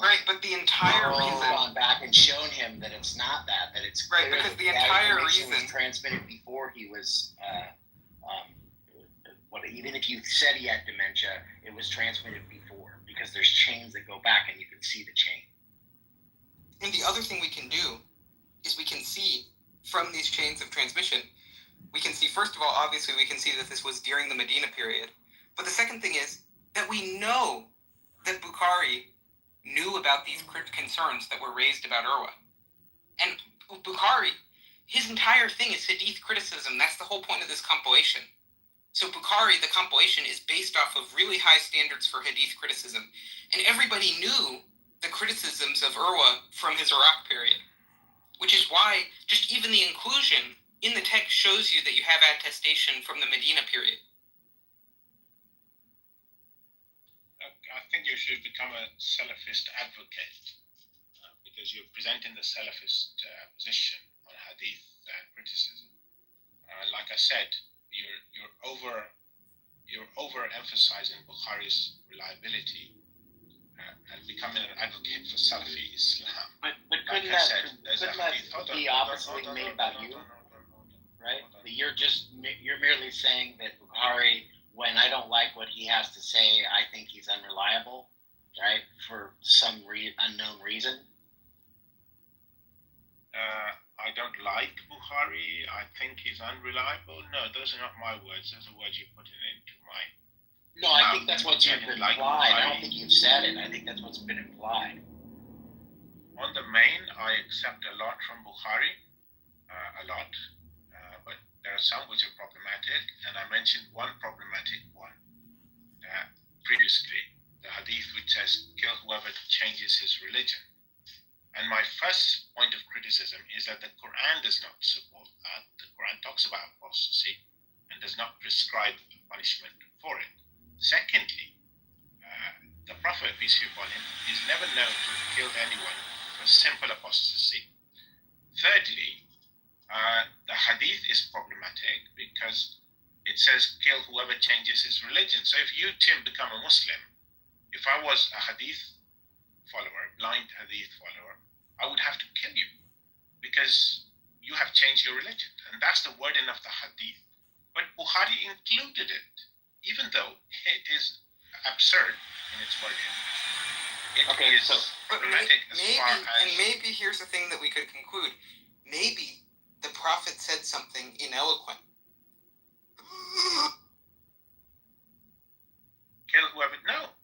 Right, but the entire reason gone back and shown him that it's not that it's right, because the entire reason was transmitted before he was even if you said he had dementia, it was transmitted before, because there's chains that go back and you can see the chain. And the other thing we can do is we can see from these chains of transmission, we can see, first of all, obviously we can see that this was during the Medina period. But the second thing is that we know that Bukhari knew about these concerns that were raised about Urwa. And Bukhari, his entire thing is hadith criticism. That's the whole point of this compilation. So Bukhari, the compilation, is based off of really high standards for hadith criticism. And everybody knew the criticisms of Urwa from his Iraq period. Which is why just even the inclusion in the text shows you that you have attestation from the Medina period. I think you should become a Salafist advocate because you're presenting the Salafist position on hadith criticism. Like I said, you're overemphasizing Bukhari's reliability and becoming an advocate for Salafi Islam. But couldn't that be oppositely made about you? Right? You're merely saying that Bukhari, when I don't like what he has to say, I think he's unreliable, right? For some unknown reason. I don't like Bukhari. I think he's unreliable. No, those are not my words. Those are words you're putting into my. No, I think that's what's been implied. I don't think you've said it. I think that's what's been implied. On the main, I accept a lot from Bukhari, a lot, but there are some which are problematic, and I mentioned one problematic one previously, the hadith which says, kill whoever changes his religion. And my first point of criticism is that the Quran does not support that. The Quran talks about apostasy and does not prescribe punishment for it. Secondly, the Prophet, peace be upon him, is never known to have killed anyone for simple apostasy. Thirdly, the hadith is problematic because it says kill whoever changes his religion. So if you, Tim, become a Muslim, if I was a hadith follower, blind hadith follower, I would have to kill you because you have changed your religion. And that's the wording of the hadith. But Bukhari included it, even though it is absurd in its wording. It is problematic maybe here's the thing that we could conclude. Maybe the Prophet said something ineloquent. Kill whoever. No.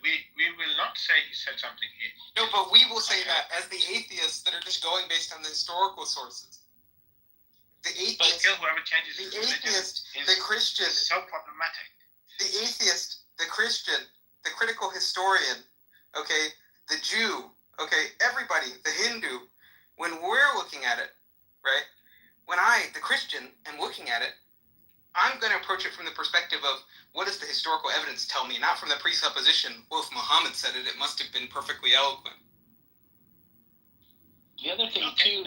We will not say he said something. No, but we will say that as the atheists that are just going based on the historical sources. The atheist, kill whoever changes the atheist, the Christian, is so problematic. The atheist, the Christian, the critical historian, okay, the Jew, okay, everybody, the Hindu, when we're looking at it, right? When I, the Christian, am looking at it, I'm going to approach it from the perspective of what does the historical evidence tell me, not from the presupposition, well, if Muhammad said it, it must have been perfectly eloquent. The other thing too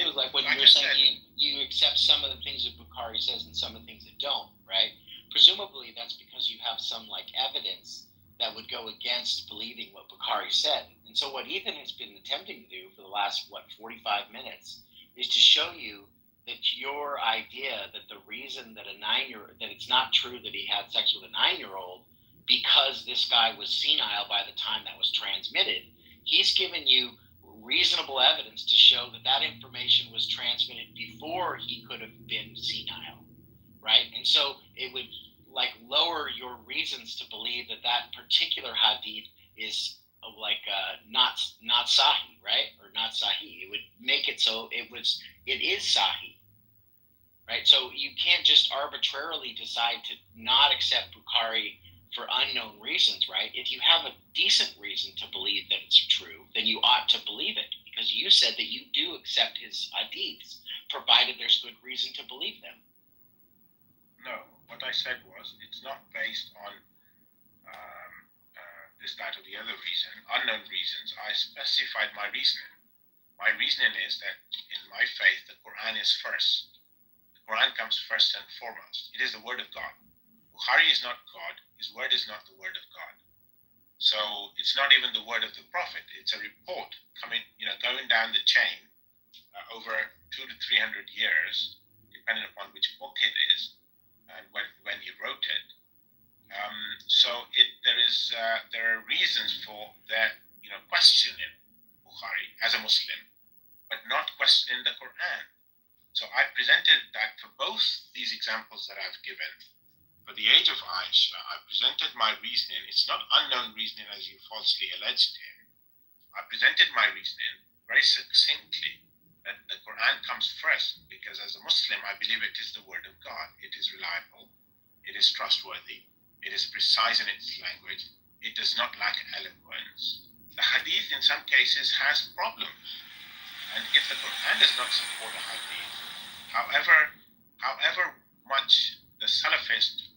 is like when you're saying you accept some of the things that Bukhari says and some of the things that don't, right? Presumably that's because you have some like evidence that would go against believing what Bukhari said. And so what Ethan has been attempting to do for the last 45 minutes is to show you that your idea that the reason that that it's not true that he had sex with a 9-year-old because this guy was senile by the time that was transmitted, He's given you reasonable evidence to show that that information was transmitted before he could have been senile, right? And so it would like lower your reasons to believe that that particular hadith is not sahih, right? Or not sahih. It would make it so it is sahih, right? So you can't just arbitrarily decide to not accept Bukhari for unknown reasons, right? If you have a decent reason to believe that it's true, then you ought to believe it, because you said that you do accept his hadiths, provided there's good reason to believe them. No, what I said was it's not based on this, that, or the other reason, unknown reasons. I specified my reasoning. My reasoning is that in my faith, the Quran is first. The Quran comes first and foremost. It is the word of God. Bukhari is not God. His word is not the word of God. So it's not even the word of the Prophet. It's a report coming, going down the chain over 200 to 300 years, depending upon which book it is and when he wrote it. There are reasons for that, questioning Bukhari as a Muslim, but not questioning the Quran. So I presented that for both these examples that I've given. For the age of Aisha, I presented my reasoning. It's not unknown reasoning as you falsely alleged him. I presented my reasoning very succinctly that the Quran comes first, because as a Muslim, I believe it is the word of God. It is reliable. It is trustworthy. It is precise in its language. It does not lack eloquence. The hadith in some cases has problems. And if the Quran does not support a hadith, however much the Salafist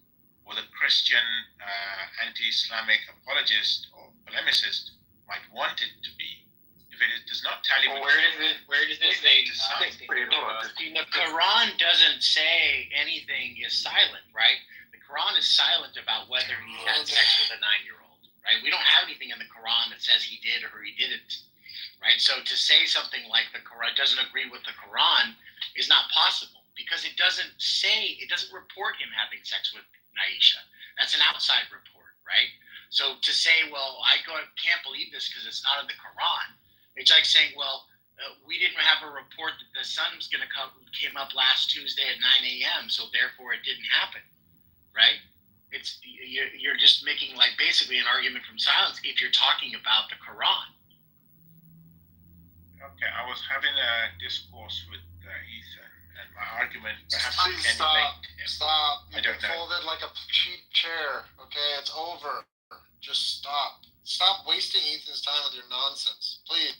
or the Christian anti-Islamic apologist or polemicist might want it to be, if it does not tally with where does it say the Quran doesn't say anything is silent, right? The Quran is silent about whether he had sex with a 9-year-old, right? We don't have anything in the Quran that says he did or he didn't, right? So to say something like the Quran doesn't agree with the Quran is not possible, because it doesn't report him having sex with Naisha. That's an outside report, right? So to say, well, can't believe this because it's not in the Quran, it's like saying, well, we didn't have a report that the sun was going to came up last Tuesday at 9 a.m., so therefore it didn't happen, right? You're just making like basically an argument from silence if you're talking about the Quran. Okay, I was having a discourse with Ethan, and my argument perhaps Please can stop. I You've don't been know. folded like a cheap chair. Okay, it's over. Just stop. Stop wasting Ethan's time with your nonsense, please.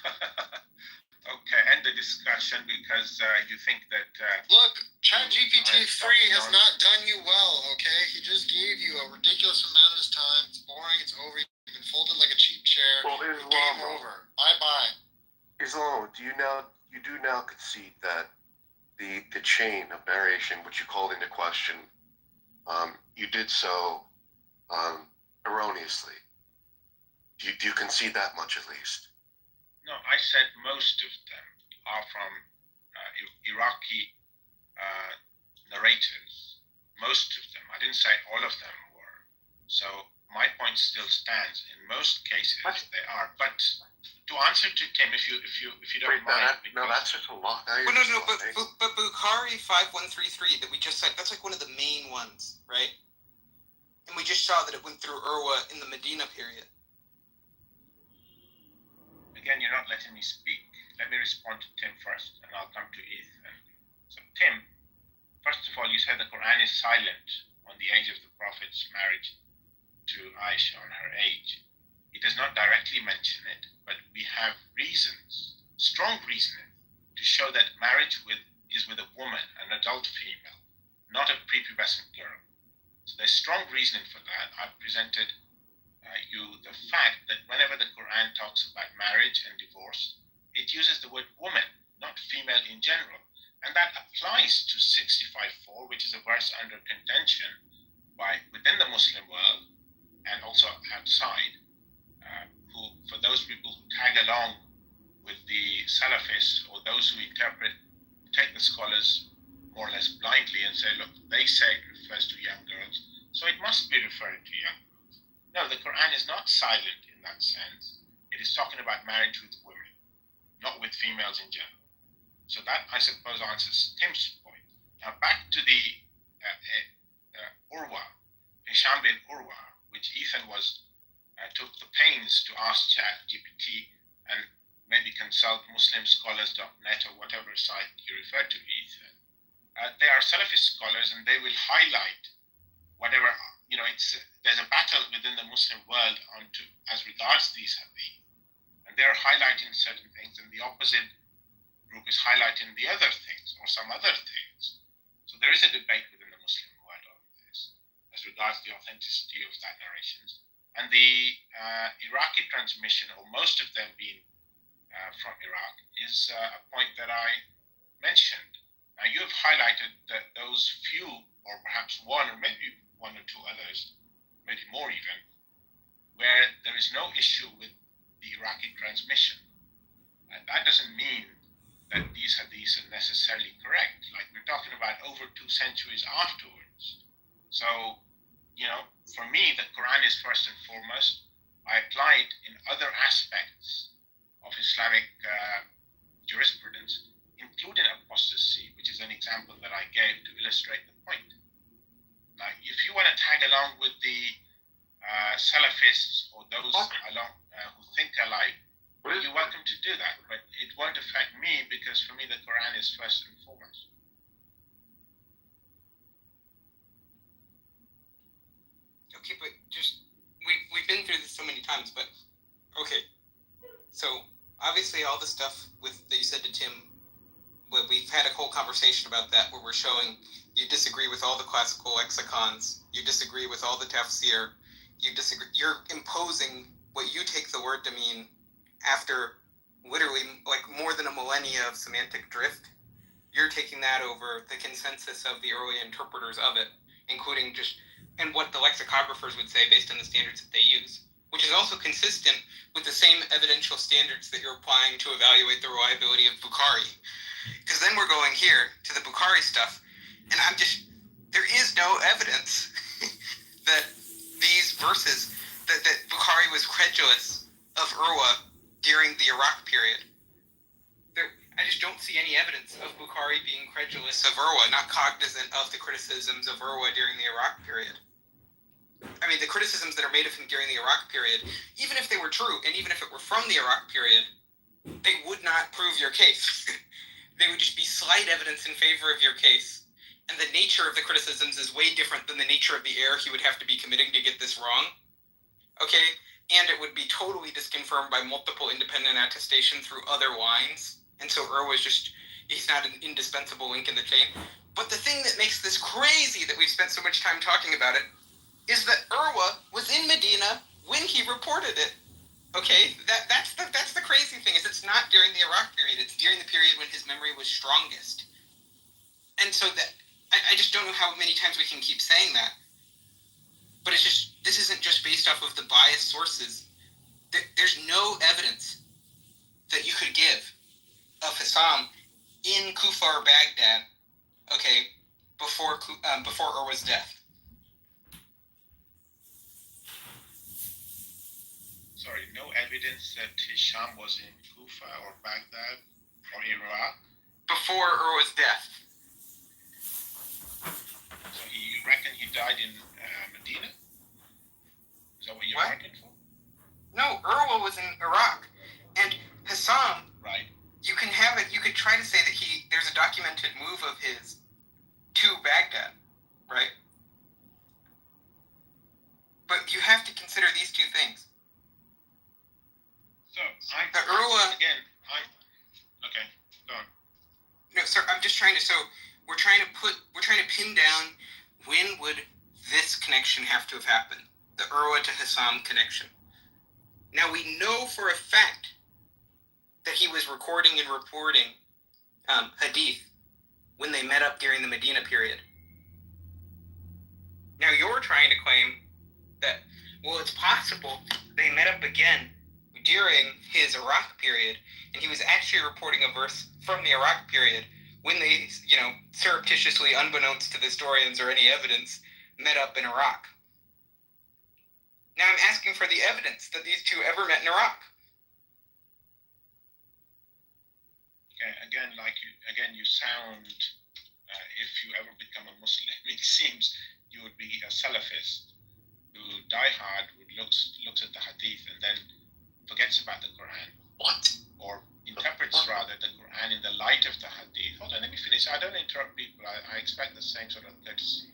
Okay, end the discussion because you think that. Look, ChatGPT 3 has not done you well. Okay, he just gave you a ridiculous amount of his time. It's boring. It's over. You've been folded like a cheap chair. Well, Game over. Bye bye. Islamo, you do now concede that the chain of narration, which you called into question, you did so erroneously. Do you concede that much at least? No, I said most of them are from Iraqi narrators. Most of them. I didn't say all of them were. So my point still stands. In most cases, they are. But to answer to Tim, if you don't mind, that's just a lot. But Bukhari 5133 that we just said, that's like one of the main ones, right? And we just saw that it went through Urwa in the Medina period. Again, you're not letting me speak. Let me respond to Tim first, and I'll come to Ethan. So Tim, first of all, you said the Quran is silent on the age of the Prophet's marriage to Aisha on her age. It does not directly mention it, but we have reasons, strong reasoning, to show that marriage is with a woman, an adult female, not a prepubescent girl. So there's strong reasoning for that. I've presented you the fact that whenever the Quran talks about marriage and divorce, it uses the word woman, not female in general. And that applies to 65:4, which is a verse under contention within the Muslim world and also outside, for those people who tag along with the Salafists or those who take the scholars more or less blindly and say, look, they say it refers to young girls, so it must be referring to young girls. No, the Quran is not silent in that sense. It is talking about marriage with women, not with females in general. So that, I suppose, answers Tim's point. Now back to the Urwa, Hisham bin Urwa, which Ethan took the pains to ask ChatGPT and maybe consult muslimscholars.net or whatever site you refer to, Ethan. They are Salafist scholars, and they will highlight whatever, there's a battle within the Muslim world as regards these hadith. And they're highlighting certain things, and the opposite group is highlighting the other things, or some other things. So there is a debate within the Muslim world on this, as regards the authenticity of that narrations. And the Iraqi transmission, or most of them being from Iraq, is a point that I mentioned. Now you have highlighted that those few, or perhaps one, or maybe one or two others, maybe more even, where there is no issue with the Iraqi transmission. And that doesn't mean that these hadiths are necessarily correct. Like, we're talking about over 2 centuries afterwards. So, for me, the Quran is first and foremost. I apply it in other aspects of Islamic jurisprudence, including apostasy, which is an example that I gave to illustrate the point. Now, if you want to tag along with the Salafists or those who think alike, you're welcome to do that, but it won't affect me, because for me the Quran is first and foremost. Okay, but just we've been through this so many times, but okay. So obviously all the stuff that you said to Tim, we've had a whole conversation about that, where we're showing you disagree with all the classical lexicons, you disagree with all the tafsir, you're imposing what you take the word to mean after literally like more than a millennia of semantic drift. You're taking that over the consensus of the early interpreters of it, including and what the lexicographers would say based on the standards that they use, which is also consistent with the same evidential standards that you're applying to evaluate the reliability of Bukhari. Because then we're going here to the Bukhari stuff, and there is no evidence that these verses, that Bukhari was credulous of Urwa during the Iraq period. I just don't see any evidence of Bukhari being credulous of Urwa, not cognizant of the criticisms of Urwa during the Iraq period. I mean, the criticisms that are made of him during the Iraq period, even if they were true, and even if it were from the Iraq period, they would not prove your case. They would just be slight evidence in favor of your case. And the nature of the criticisms is way different than the nature of the error he would have to be committing to get this wrong. Okay? And it would be totally disconfirmed by multiple independent attestation through other lines. And so Urwa he's not an indispensable link in the chain. But the thing that makes this crazy that we've spent so much time talking about it is that Urwa was in Medina when he reported it. Okay? That's the crazy thing, is it's not during the Iraq period. It's during the period when his memory was strongest. And so I just don't know how many times we can keep saying that. But this isn't just based off of the biased sources. There's no evidence that you could give of Hassam in Kufa or Baghdad, okay, before Urwa's death. Sorry, no evidence that Hisham was in Kufa or Baghdad or Iraq? Before Urwa's death. So you reckon he died in Medina? Is that what you're arguing for? No, Urwa was in Iraq. And Hassam, right. You could try to say that there's a documented move of his to Baghdad, right? But you have to consider these two things. So, okay, go on. No, sir, I'm just trying to, we're trying to pin down when would this connection have to have happened, the Urwa to Hassam connection. Now we know for a fact that he was recording and reporting hadith when they met up during the Medina period. Now you're trying to claim that, well, it's possible they met up again during his Iraq period, and he was actually reporting a verse from the Iraq period when they, surreptitiously, unbeknownst to the historians or any evidence, met up in Iraq. Now I'm asking for the evidence that these two ever met in Iraq. Okay, again, you sound, if you ever become a Muslim, it seems you would be a Salafist who die hard, who looks at the Hadith and then forgets about the Quran. What? Or interprets rather the Quran in the light of the Hadith. Hold on, let me finish. I don't interrupt people. I expect the same sort of courtesy.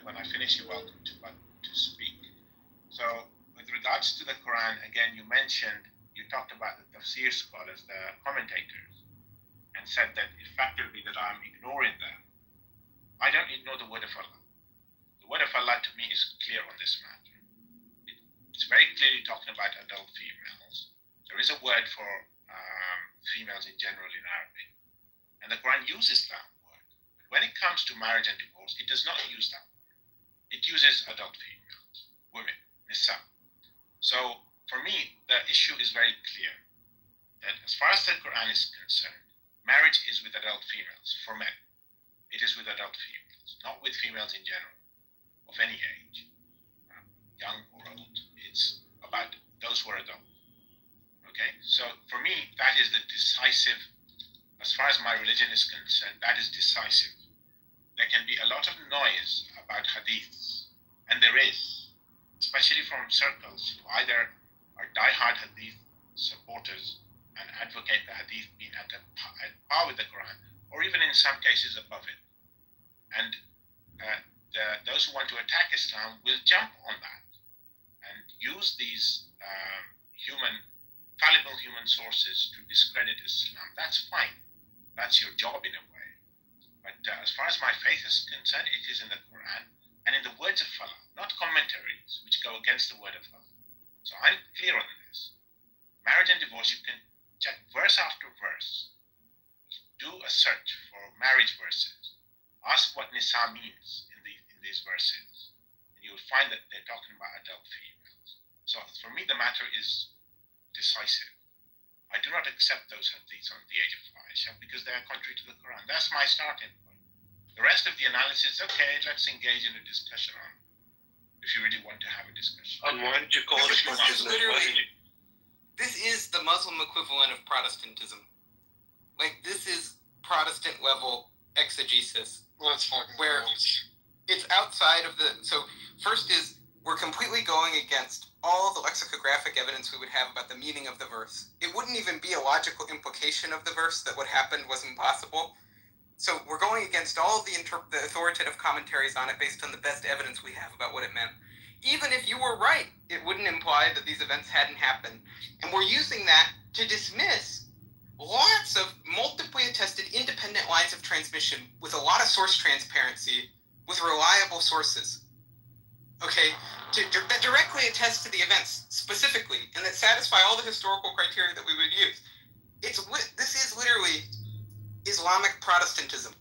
When I finish, you're welcome to speak. So, with regards to the Quran, again, you talked about the tafsir scholars, the commentators, and said that effectively that I'm ignoring them. I don't ignore the word of Allah. The word of Allah to me is clear on this matter. It's very clearly talking about adult females. There is a word for females in general in Arabic, and the Quran uses that word. But when it comes to marriage and divorce, it does not use that word. It uses adult females, women, nisa. So for me, the issue is very clear that as far as the Quran is concerned, marriage is with adult females for men. It is with adult females, not with females in general, of any age, young or old. It's about those who are adult. Okay, so for me, that is the decisive, as far as my religion is concerned, that is decisive. There can be a lot of noise about hadiths, and there is, especially from circles who either are die-hard hadith supporters and advocate the hadith being at par with the Quran, or even in some cases above it. And those who want to attack Islam will jump on that and use these fallible human sources to discredit Islam. That's fine. That's your job in a way. But as far as my faith is concerned, it is in the Quran and in the words of Allah, not commentaries which go against the word of Allah. So I'm clear on this. Marriage and divorce, you can check verse after verse. Do a search for marriage verses. Ask what nisa means in these verses. And you'll find that they're talking about adult females. So for me, the matter is decisive. I do not accept those hadiths on the age of Aisha because they are contrary to the Quran. That's my starting point. The rest of the analysis, okay, let's engage in a discussion on it, if you really want to have a discussion. Why did you call it This is the Muslim equivalent of Protestantism. Like, this is Protestant level exegesis. Where it's outside of the. So, first is we're completely going against all the lexicographic evidence we would have about the meaning of the verse. It wouldn't even be a logical implication of the verse that what happened was impossible. So we're going against all the authoritative commentaries on it based on the best evidence we have about what it meant. Even if you were right, it wouldn't imply that these events hadn't happened. And we're using that to dismiss lots of multiply attested independent lines of transmission with a lot of source transparency with reliable sources. Okay, that directly attest to the events specifically and that satisfy all the historical criteria that we would use. This is literally Islamic Protestantism.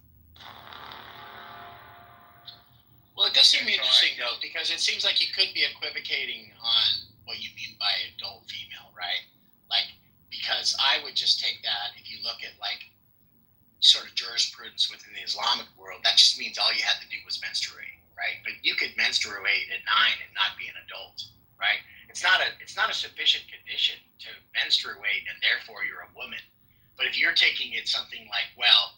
Well, it does seem interesting though, because it seems like you could be equivocating on what you mean by adult female, right? Like, because I would just take that, if you look at like sort of jurisprudence within the Islamic world, that just means all you had to do was menstruate. Right, but you could menstruate at 9 and not be an adult, right? It's not a sufficient condition to menstruate and therefore you're a woman. But if you're taking it something like, well,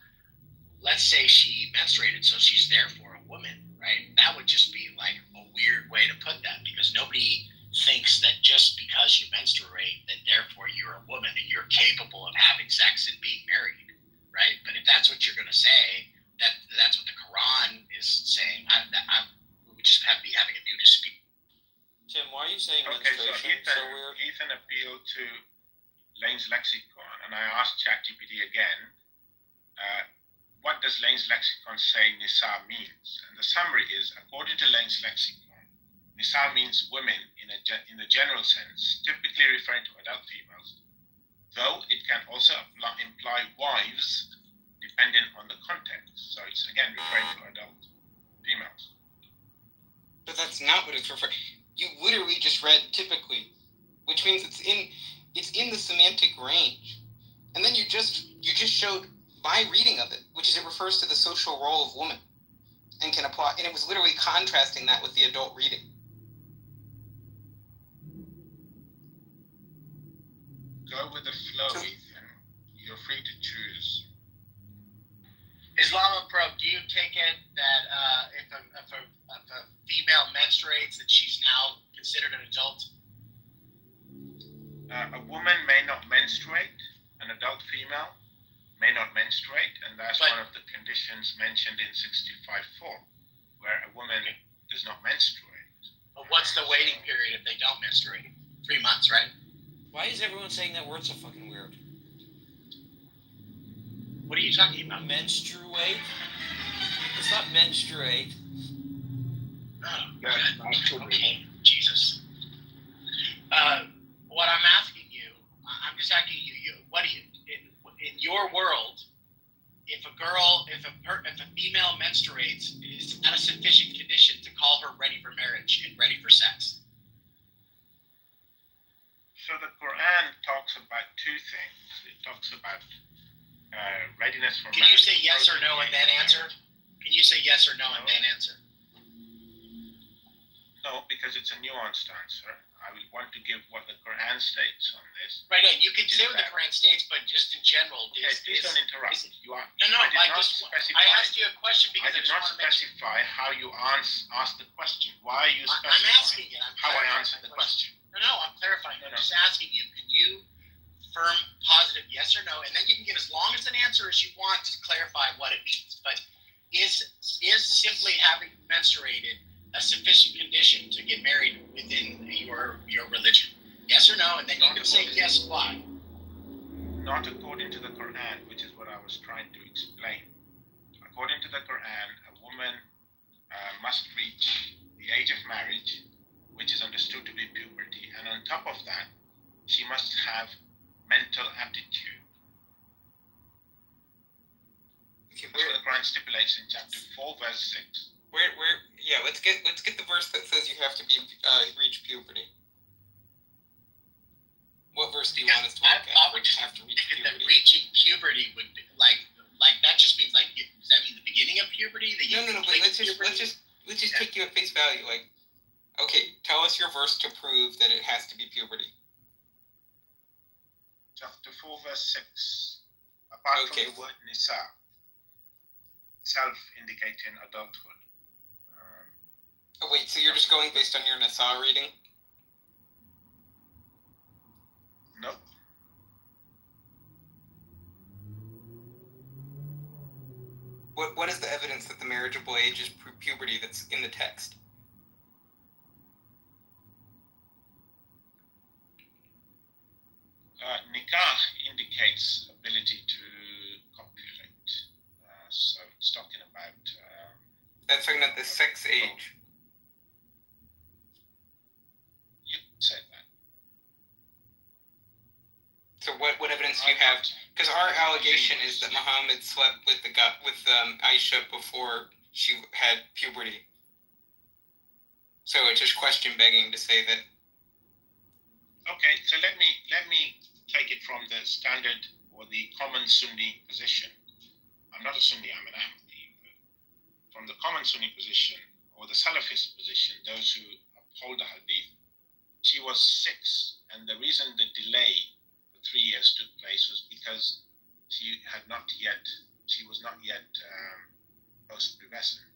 let's say she menstruated, so she's therefore a woman, right? That would just be like a weird way to put that because nobody thinks that just because you menstruate that therefore you're a woman and you're capable of having sex and being married, right? But if that's what you're going to say, that's what the Quran is saying. We would just have to be having a new dispute. Tim, why are you saying menstruation so weird? Ethan appealed to Lane's lexicon, and I asked ChatGPT again, what does Lane's lexicon say nisa means? And the summary is, according to Lane's lexicon, nisa means women in the general sense, typically referring to adult females, though it can also imply wives, depending on the context. So it's again referring to adult females. But that's not what it's referring. You literally just read typically, which means it's in the semantic range. And then you just showed my reading of it, which is it refers to the social role of woman and can apply, and it was literally contrasting that with the adult reading. Go with the flow, Ethan. You're free to choose. Islamoprobe, do you take it that if a female menstruates, that she's now considered an adult? A woman may not menstruate. An adult female may not menstruate, and that's one of the conditions mentioned in 65.4, where a woman does not menstruate. But what's the waiting period if they don't menstruate? 3 months, right? Why is everyone saying that word so fucking weird? What are you talking about? Menstruate? It's not menstruate. Oh, okay, Jesus. What I'm asking you, I'm just asking you, what do you, in your world, if a female menstruates, is that a sufficient condition to call her ready for marriage and ready for sex? So the Quran talks about two things. It talks about readiness for marriage. Can you say yes or no and then answer? Can you say yes or no and then answer? No, because it's a nuanced answer. I would want to give what the Quran states on this. Right, you can say what the Quran states, but just in general. Please don't interrupt. I asked you a question because I did not specify how you asked the question. Why are you specifying? I'm asking it. How I answered the question. No, I'm clarifying. I'm just asking you. Can you firm positive yes or no, and then you can give as long as an answer as you want to clarify what it means. But is simply having menstruated a sufficient condition to get married within your religion? Yes or no, and then you can say yes, why? Not according to the Quran, which is what I was trying to explain. According to the Quran, a woman must reach the age of marriage, which is understood to be puberty, and on top of that, she must have mental aptitude. That's what the Quran stipulates in chapter 4, verse 6. Let's get the verse that says you have to be reach puberty. What verse do you want us to look at? I would just have to reach puberty. That reaching puberty would be like that just means like, does that mean the beginning of puberty? No. But let's just take you at face value. Like, okay, tell us your verse to prove that it has to be puberty. Chapter 4, verse 6. Apart from the word nisa, self indicating adulthood. Wait, so you're just going based on your nisa reading? No. What is the evidence that the marriageable age is puberty that's in the text? Nikah indicates ability to copulate. So it's talking about... That's talking about the sex age. You said that. So what evidence do you have? Because our allegation is that Muhammad slept with Aisha before she had puberty. So it's just question begging to say that. Okay, so let me take it from the standard or the common Sunni position. I'm not a Sunni, I'm an Ahmadi. From the common Sunni position or the Salafist position, those who uphold the Hadith, she was 6, and the reason the delay for 3 years took place was because she was not yet post-pubescent.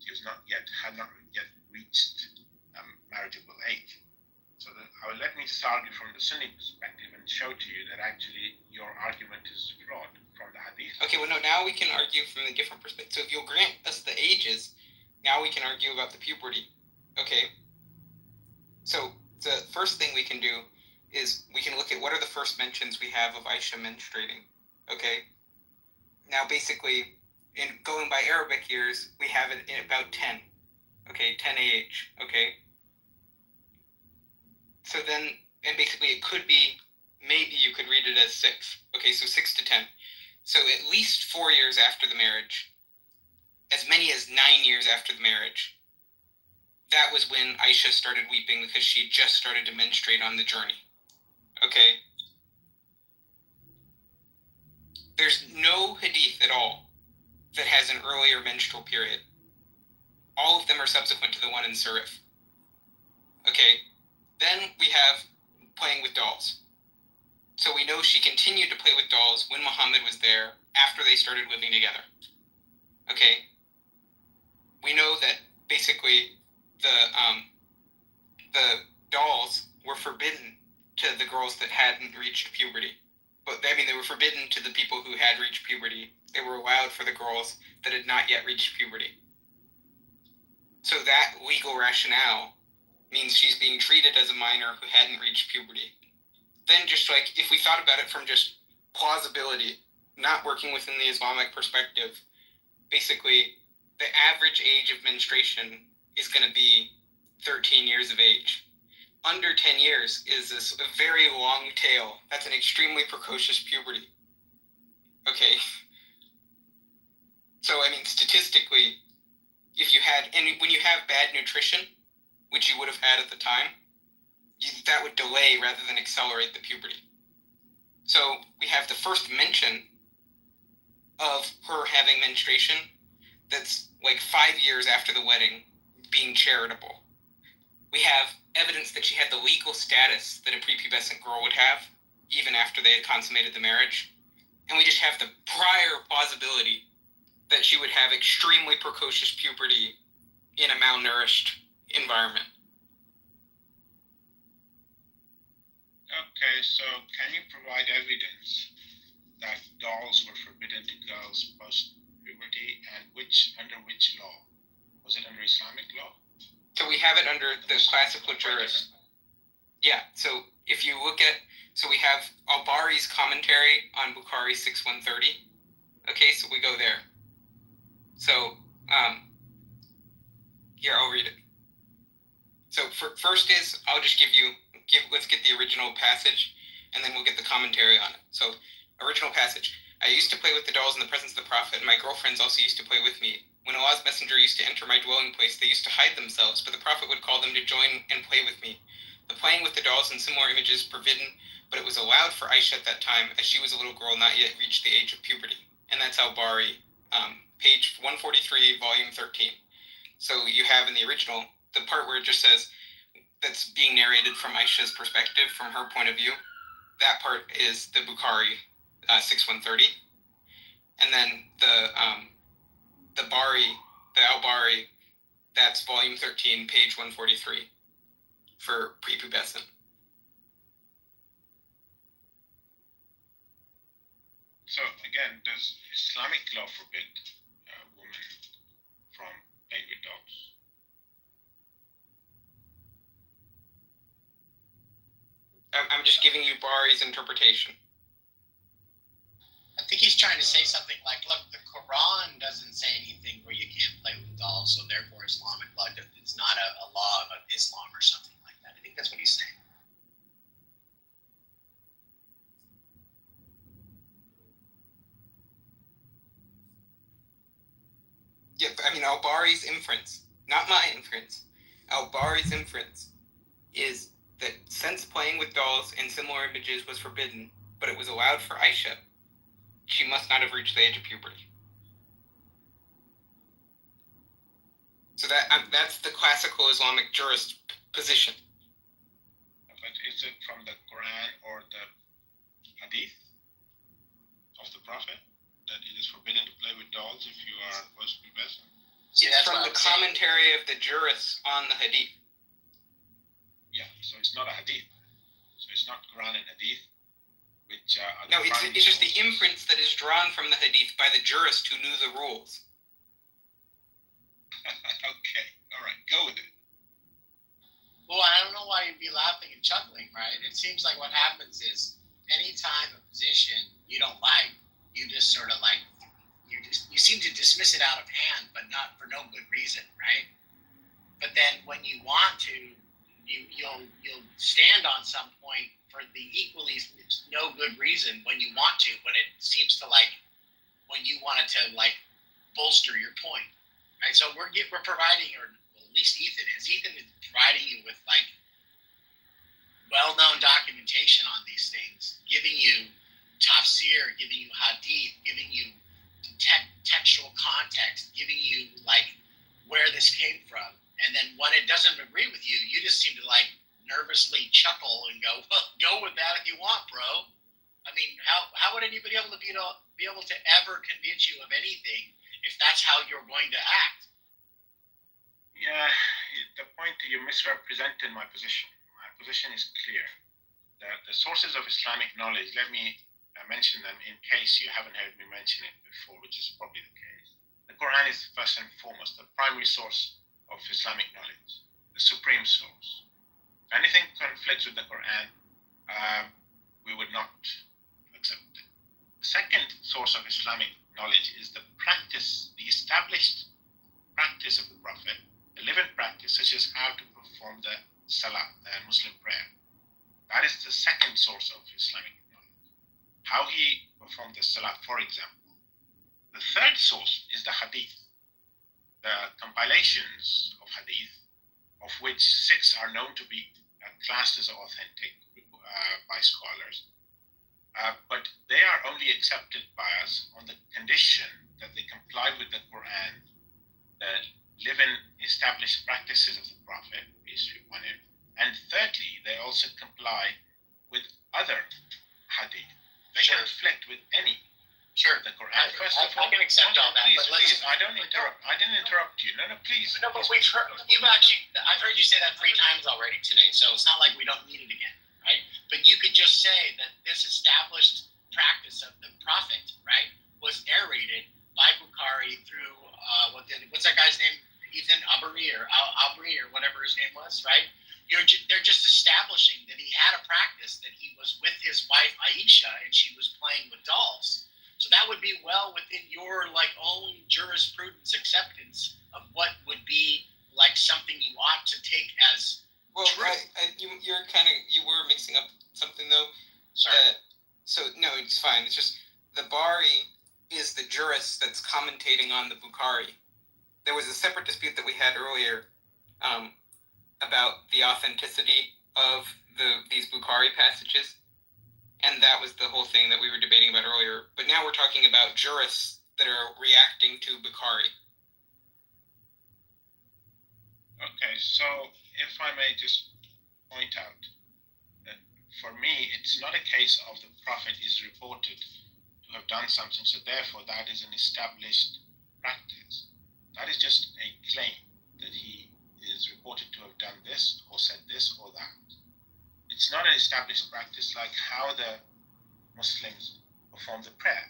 She had not yet reached marriageable age. So let me argue from the Sunni perspective and show to you that actually your argument is flawed from the Hadith. Okay, well, no, now we can argue from a different perspective. So if you'll grant us the ages, now we can argue about the puberty. Okay? So the first thing we can do is we can look at what are the first mentions we have of Aisha menstruating. Okay? Now, basically, in going by Arabic years, we have it in about 10. Okay, 10 AH. Okay? So then, and basically it could be, maybe you could read it as 6. Okay, so 6 to 10. So at least 4 years after the marriage, as many as 9 years after the marriage, that was when Aisha started weeping because she had just started to menstruate on the journey. Okay? There's no hadith at all that has an earlier menstrual period. All of them are subsequent to the one in Surif. Okay? Then we have playing with dolls. So we know she continued to play with dolls when Muhammad was there after they started living together. Okay? We know that basically the dolls were forbidden to the girls that hadn't reached puberty. But I mean, they were forbidden to the people who had reached puberty. They were allowed for the girls that had not yet reached puberty. So that legal rationale means she's being treated as a minor who hadn't reached puberty. Then just like, if we thought about it from just plausibility, not working within the Islamic perspective, basically the average age of menstruation is going to be 13 years of age. Under 10 years is this a very long tail. That's an extremely precocious puberty. Okay. So, I mean, statistically, if you had, and when you have bad nutrition, which you would have had at the time, that would delay rather than accelerate the puberty. So we have the first mention of her having menstruation that's like 5 years after the wedding being charitable. We have evidence that she had the legal status that a prepubescent girl would have, even after they had consummated the marriage. And we just have the prior plausibility that she would have extremely precocious puberty in a malnourished environment. Okay, so can you provide evidence that dolls were forbidden to girls post-puberty, and under which law? Was it under Islamic law? So we have it under the classical jurist. Yeah, so if you look at, so we have Al-Bari's commentary on Bukhari 6130. Okay, so we go there. So, here, I'll read it. So first is, I'll just let's get the original passage, and then we'll get the commentary on it. So, original passage. I used to play with the dolls in the presence of the Prophet, and my girlfriends also used to play with me. When Allah's messenger used to enter my dwelling place, they used to hide themselves, but the Prophet would call them to join and play with me. The playing with the dolls and similar images forbidden, but it was allowed for Aisha at that time, as she was a little girl not yet reached the age of puberty. And that's Al-Bari, page 143, volume 13. So you have in the original, the part where it just says, that's being narrated from Aisha's perspective, from her point of view. That part is the Bukhari 6130. And then the Al-Bari, that's volume 13, page 143 for prepubescent. So again, does Islamic law forbid women from playing with dolls? I'm just giving you Bari's interpretation. I think he's trying to say something like, look, the Quran doesn't say anything where you can't play with dolls, so therefore Islamic law, it's not a law of Islam or something like that. I think that's what he's saying. Yeah, I mean, Al-Bari's inference, not my inference, Al-Bari's inference is that since playing with dolls and similar images was forbidden, but it was allowed for Aisha, she must not have reached the age of puberty. So that's the classical Islamic jurist position. But is it from the Quran or the Hadith of the Prophet that it is forbidden to play with dolls if you are post-pubescent? It's from the commentary of the jurists on the Hadith. Yeah, so it's not a Hadith. So it's not Quran and Hadith. Which, no, it's just the inference that is drawn from the Hadith by the jurist who knew the rules. Okay, all right, go with it. Well, I don't know why you'd be laughing and chuckling, right? It seems like what happens is anytime a position you don't like, you just sort of like, you seem to dismiss it out of hand, but not for no good reason, right? But then when you want to, you'll stand on some point for the equally no good reason when you want to, when it seems to like, when you wanted to like bolster your point, right? So we're providing, or well, at least Ethan is providing you with like well-known documentation on these things, giving you tafsir, giving you hadith, giving you textual context, giving you like where this came from. And then when it doesn't agree with you, you just seem to like nervously chuckle and go, well, go with that if you want, bro. be able to ever convince you of anything if that's how you're going to act. Yeah, the point you misrepresented my position. My position is clear. The sources of Islamic knowledge, let me mention them in case you haven't heard me mention it before, which is probably the case. The Quran is first and foremost the primary source of Islamic knowledge, the supreme source. If anything conflicts with the Quran, we would not accept it. The second source of Islamic knowledge is the practice, the established practice of the Prophet, the living practice, such as how to perform the Salah, the Muslim prayer. That is the second source of Islamic knowledge. How he performed the Salah, for example. The third source is the Hadith, the compilations of Hadith, of which 6 are known to be classed as authentic by scholars. But they are only accepted by us on the condition that they comply with the Quran, the living established practices of the Prophet, peace be upon him. And thirdly, they also comply with other hadith. They conflict with any. Sure. The Quran, first of all. I can accept all that. Please, but let's, please, I didn't interrupt you. No, please. No, but we've heard, I've heard you say that 3 times already today, so it's not like we don't need it again, right? But you could just say that this established practice of the Prophet, right, was narrated by Bukhari through, what's that guy's name? Ethan Abri or whatever his name was, right? They're just establishing that he had a practice, that he was with his wife Aisha and she was playing with dolls. So that would be well within your own jurisprudence acceptance of what would be something you ought to take as true. Right. You were mixing up something though. Sorry. So no, it's fine. It's just the Bari is the jurist that's commentating on the Bukhari. There was a separate dispute that we had earlier about the authenticity of these Bukhari passages, and that was the whole thing that we were debating about earlier. But now we're talking about jurists that are reacting to Bukhari. Okay, so if I may just point out that for me, it's not a case of the Prophet is reported to have done something, so therefore that is an established practice. That is just a claim that he is reported to have done this or said this or that. It's not an established practice like how the Muslims perform the prayer.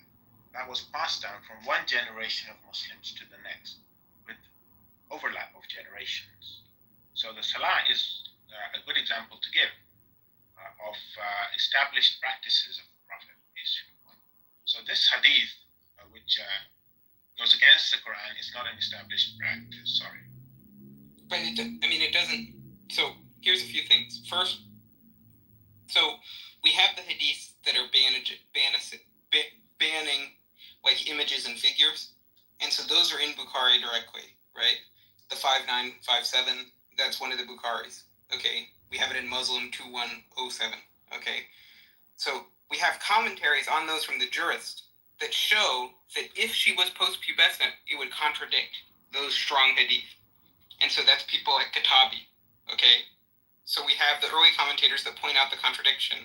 That was passed down from one generation of Muslims to the next with overlap of generations. So the Salah is a good example to give of established practices of the Prophet. So this hadith, which goes against the Quran, is not an established practice. Sorry. But it doesn't. So here's a few things. First, so we have the hadiths that are banning images and figures, and so those are in Bukhari directly, right? The 5957, that's one of the Bukharis. Okay, we have it in Muslim 2107. Okay, so we have commentaries on those from the jurist that show that if she was post-pubescent, it would contradict those strong hadith. And so that's people like Kitabi, okay? So we have the early commentators that point out the contradiction.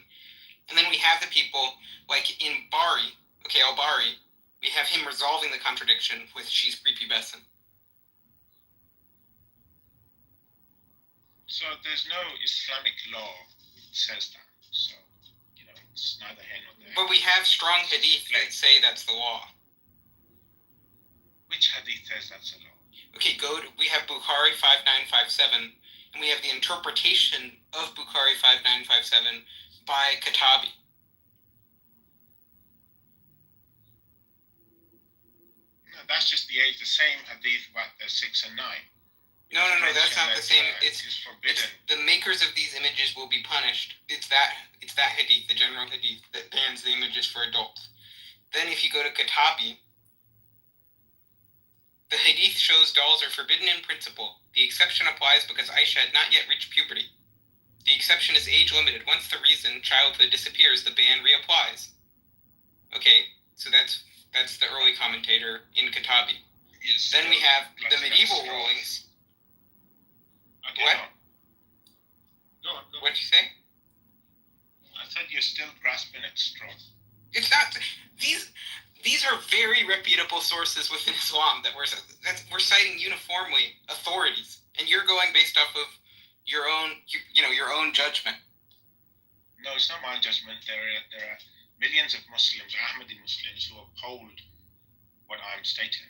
And then we have the people, like in Bari, okay, al-Bari, we have him resolving the contradiction with she's prepubescent. So there's no Islamic law that says that. So, it's neither here nor there. But we have strong hadith that say that's the law. Which hadith says that's the law? Okay, we have Bukhari 5957, and we have the interpretation of Bukhari 5957 by Kitabi. No, that's just the same hadith about the 6 and 9. No, that's not the same. It's forbidden. The makers of these images will be punished. It's that hadith, the general hadith, that bans the images for adults. Then if you go to Kitabi, the hadith shows dolls are forbidden in principle. The exception applies because Aisha had not yet reached puberty. The exception is age limited. Once the reason, childhood, disappears, the ban reapplies. Okay, so that's the early commentator in Kitabi. Yes, then we have the medieval rulings. Okay, what? Go on. What'd you say? I said you're still grasping at straws. It's not these are very reputable sources within Islam that we're citing uniformly authorities, and you're going based off of your own judgment. No, it's not my judgment. There are millions of Muslims, Ahmadi Muslims, who uphold what I'm stating.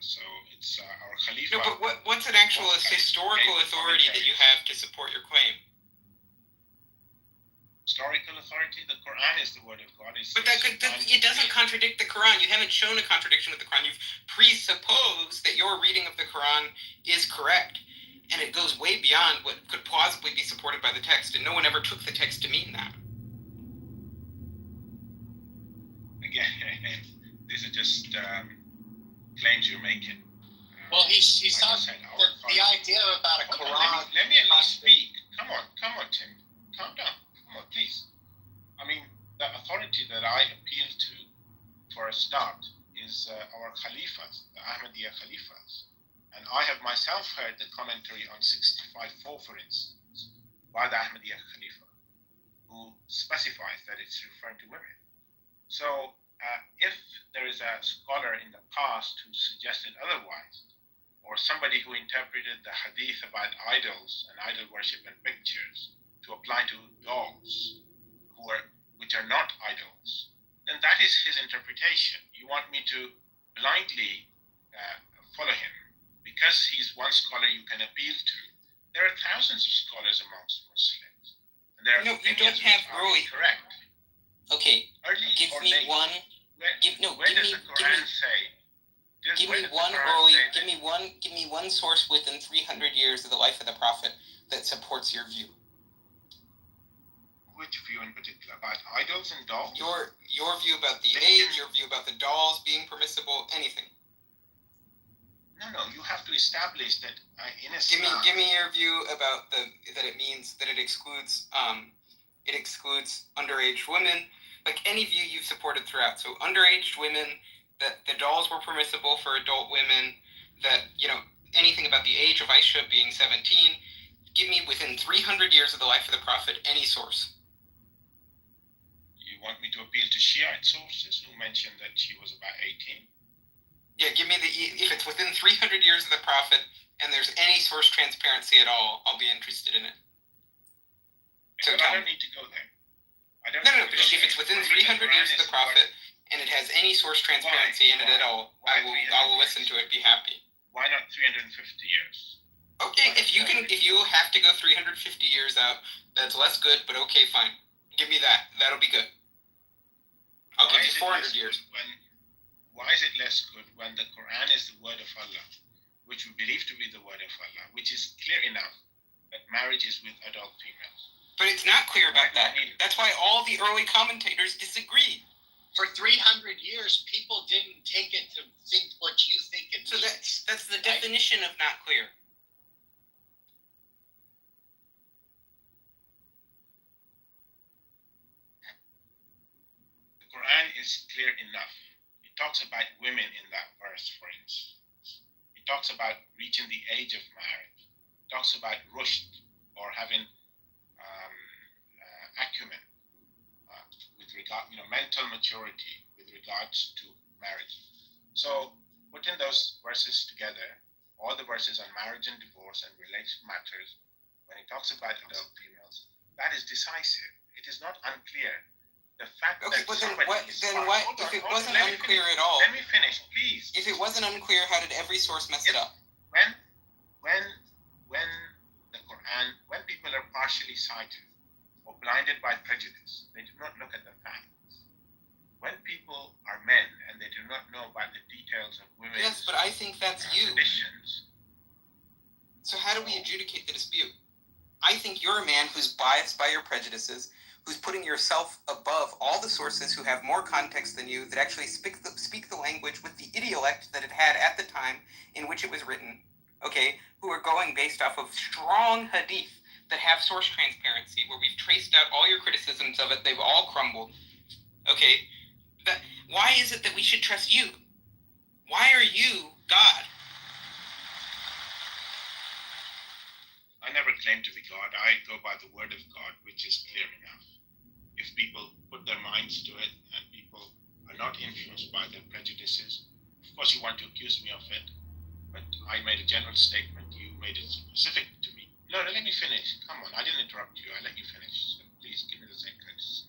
So it's our Khalifa. No, but what's an actual historical authority that you have to support your claim? Historical authority? The Quran is the word of God. But it doesn't contradict the Quran. You haven't shown a contradiction with the Quran. You've presupposed that your reading of the Quran is correct. And it goes way beyond what could possibly be supported by the text. And no one ever took the text to mean that. Again, these are just claims you're making. Well, he's talking the idea about a Quran. Let me at least speak. Come on, Tim. Calm down. Come on, please. I mean, the authority that I appeal to for a start is our Khalifas, the Ahmadiyya Khalifas. And I have myself heard the commentary on 65.4, for instance, by the Ahmadiyya Khalifa, who specifies that it's referring to women. So if there is a scholar in the past who suggested otherwise, or somebody who interpreted the hadith about idols and idol worship and pictures to apply to dolls, which are not idols, then that is his interpretation. You want me to blindly follow him because he's one scholar you can appeal to? There are thousands of scholars amongst Muslims, and there are you don't have early. Correct. Okay. Early give or me late. one. Where does the Quran say? Give me one source within 300 years of the life of the Prophet that supports your view. Which view in particular? About idols and dolls? Your view about the age, your view about the dolls being permissible, anything. No, you have to establish that in Islam. Give me your view about that it means that it excludes underage women, like any view you've supported throughout. So underage women, that the dolls were permissible for adult women, that anything about the age of Aisha being 17. Give me within 300 years of the life of the Prophet any source. You want me to appeal to Shiite sources who mentioned that she was about 18? Yeah, give me if it's within 300 years of the Prophet and there's any source transparency at all, I'll be interested in it. So I don't need to go there. No, but if it's within 300 years of the Prophet and it has any source transparency in it at all, I will listen to it, be happy. Why not 350 years? Okay, if you have to go 350 years out, that's less good, but okay, fine. Give me that. That'll be good. I'll give you 400 years. Why is it less good when the Quran is the word of Allah, which we believe to be the word of Allah, which is clear enough that marriage is with adult females? But it's not clear about that. That's why all the early commentators disagreed. For 300 years, people didn't take it to think what you think it means. So that's the definition of not clear. The Quran is clear enough. It talks about women in that verse, for instance. It talks about reaching the age of marriage. It talks about rushd, or having acumen with regard, mental maturity with regards to marriage. So putting those verses together, all the verses on marriage and divorce and related matters, when it talks about adult females, that is decisive. It is not unclear. The fact that but then what? If it wasn't unclear at all? Let me finish, please. If it wasn't unclear, how did every source mess it up? When the Quran, when people are partially sighted or blinded by prejudice, they do not look at the facts. When people are men and they do not know about the details of women's Yes, but I think that's you. conditions. So how do we adjudicate the dispute? I think you're a man who's biased by your prejudices, who's putting yourself above all the sources who have more context than you, that actually speak the language with the idiolect that it had at the time in which it was written, okay, who are going based off of strong hadith that have source transparency, where we've traced out all your criticisms of it, they've all crumbled. Okay, why is it that we should trust you? Why are you God? I never claim to be God. I go by the word of God, which is clear enough. If people put put their minds to it, and people are not influenced by their prejudices. Of course, you want to accuse me of it, but I made a general statement. You made it specific to me. No, let me finish. Come on, I didn't interrupt you. I let you finish. So please give me the same courtesy.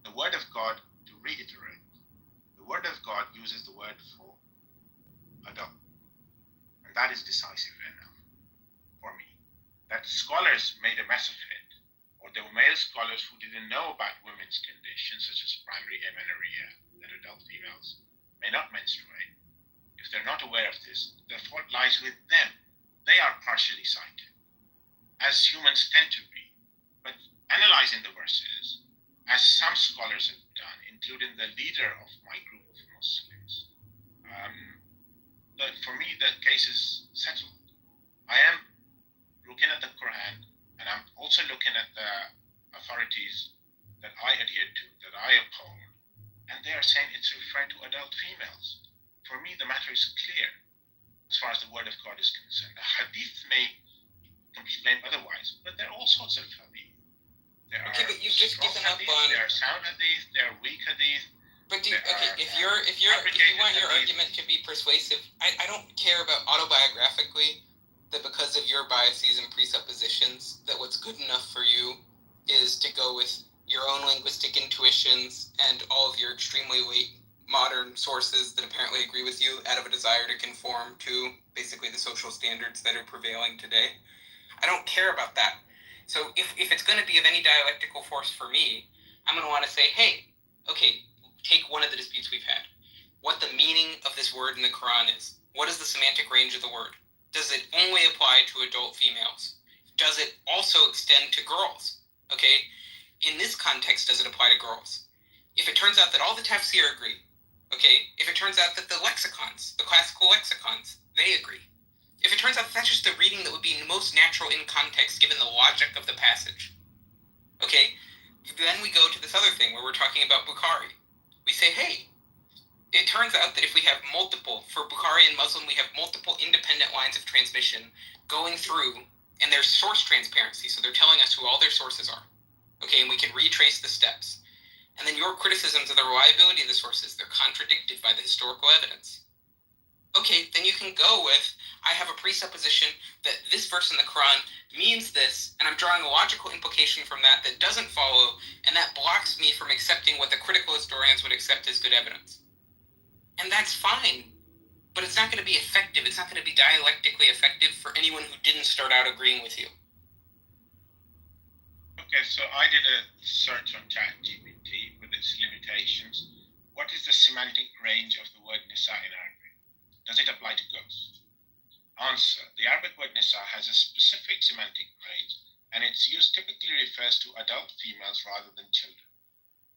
The Word of God, to reiterate, the Word of God uses the word for adult, and that is decisive enough for me. That scholars made a mess of it, or there were male scholars who didn't know about women's conditions, such as primary amenorrhea, that adult females may not menstruate. If they're not aware of this, the fault lies with them. They are partially sighted, as humans tend to be. But analyzing the verses, as some scholars have done, including the leader of my group of Muslims, for me the case is settled. I am looking at the Quran, and I'm also looking at the authorities that I adhere to, that I uphold, and they are saying it's referring to adult females. For me, the matter is clear as far as the Word of God is concerned. The Hadith may complain otherwise, but there are all sorts of Hadith. There are but you've just given up on. There are sound Hadith, there are weak Hadith. But if you want your argument to be persuasive, I don't care about autobiographically that because of your biases and presuppositions that what's good enough for you is to go with your own linguistic intuitions and all of your extremely late modern sources that apparently agree with you out of a desire to conform to basically the social standards that are prevailing today. I don't care about that. So if it's going to be of any dialectical force for me, I'm going to want to say, hey, okay, take one of the disputes we've had. What the meaning of this word in the Quran is. What is the semantic range of the word? Does it only apply to adult females? Does it also extend to girls? Okay, in this context, does it apply to girls? If it turns out that all the tafsir agree, okay, if it turns out that the lexicons, the classical lexicons, they agree, if it turns out that that's just the reading that would be most natural in context given the logic of the passage, okay, then we go to this other thing where we're talking about Bukhari. We say, hey, it turns out that if we have multiple, for Bukhari and Muslim, we have multiple independent lines of transmission going through, and there's source transparency, so they're telling us who all their sources are, okay, and we can retrace the steps. And then your criticisms of the reliability of the sources, they're contradicted by the historical evidence. Okay, then you can go with, I have a presupposition that this verse in the Quran means this, and I'm drawing a logical implication from that that doesn't follow, and that blocks me from accepting what the critical historians would accept as good evidence. And that's fine, but it's not going to be effective. It's not going to be dialectically effective for anyone who didn't start out agreeing with you. Okay, so I did a search on ChatGPT with its limitations. What is the semantic range of the word Nisa in Arabic? Does it apply to girls? Answer: the Arabic word Nisa has a specific semantic range, and its use typically refers to adult females rather than children.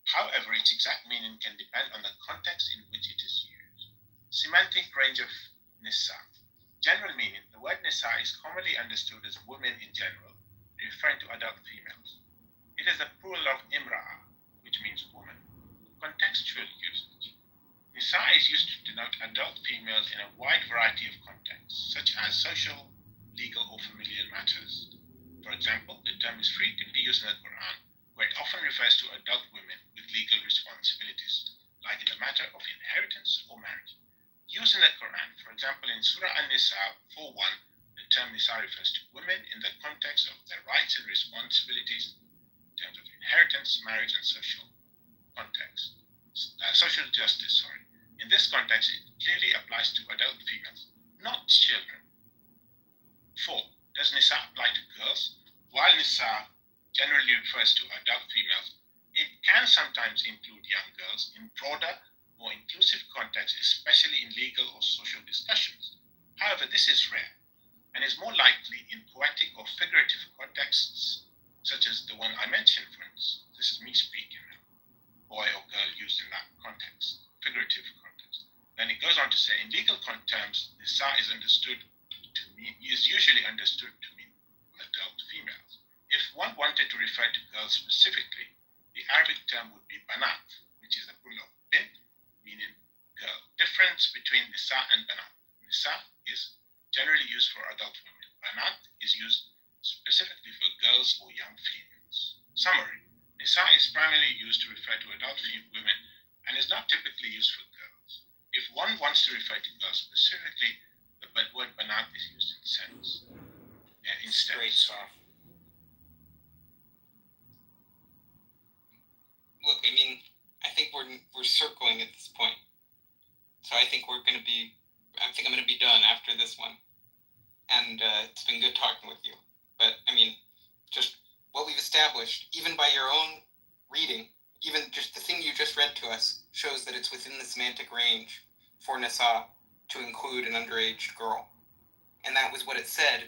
However, its exact meaning can depend on the context in which it is used. Semantic range of Nisa. General meaning: the word Nisa is commonly understood as women in general, referring to adult females. It is the plural of Imra'a, which means woman. Contextual usage. Nisa is used to denote adult females in a wide variety of contexts, such as social, legal, or familial matters. For example, the term is frequently used in the Quran, where it often refers to adult women with legal responsibilities, like in the matter of inheritance or marriage. Used in the Quran, for example, in Surah An-Nisa 4:1, the term Nisa refers to women in the context of their rights and responsibilities in terms of inheritance, marriage, and social context. Social justice, In this context, it clearly applies to adult females, not children. 4. Does Nisa apply to girls? While Nisa generally refers to adult females, it can sometimes include young girls in broader, more inclusive contexts, especially in legal or social discussions. However, this is rare and is more likely in poetic or figurative contexts, such as the one I mentioned, for instance. This is me speaking now. Boy or girl used in that context, figurative context. Then it goes on to say, in legal terms, Nisa is usually understood to mean adult females. If one wanted to refer to girls specifically, the Arabic term would be banat, which is the plural of bint, meaning girl. Difference between Nisa and banat. Nisa is generally used for adult women. Banat is used specifically for girls or young females. Summary: Nisa is primarily used to refer to adult women and is not typically used for girls. If one wants to refer to girls specifically, the word banat is used in sense instead. Great stuff. Look, I mean, I think we're circling at this point. So I think I'm going to be done after this one. And it's been good talking with you. But, I mean, just what we've established, even by your own reading, even just the thing you just read to us, shows that it's within the semantic range for Nisa to include an underage girl. And that was what it said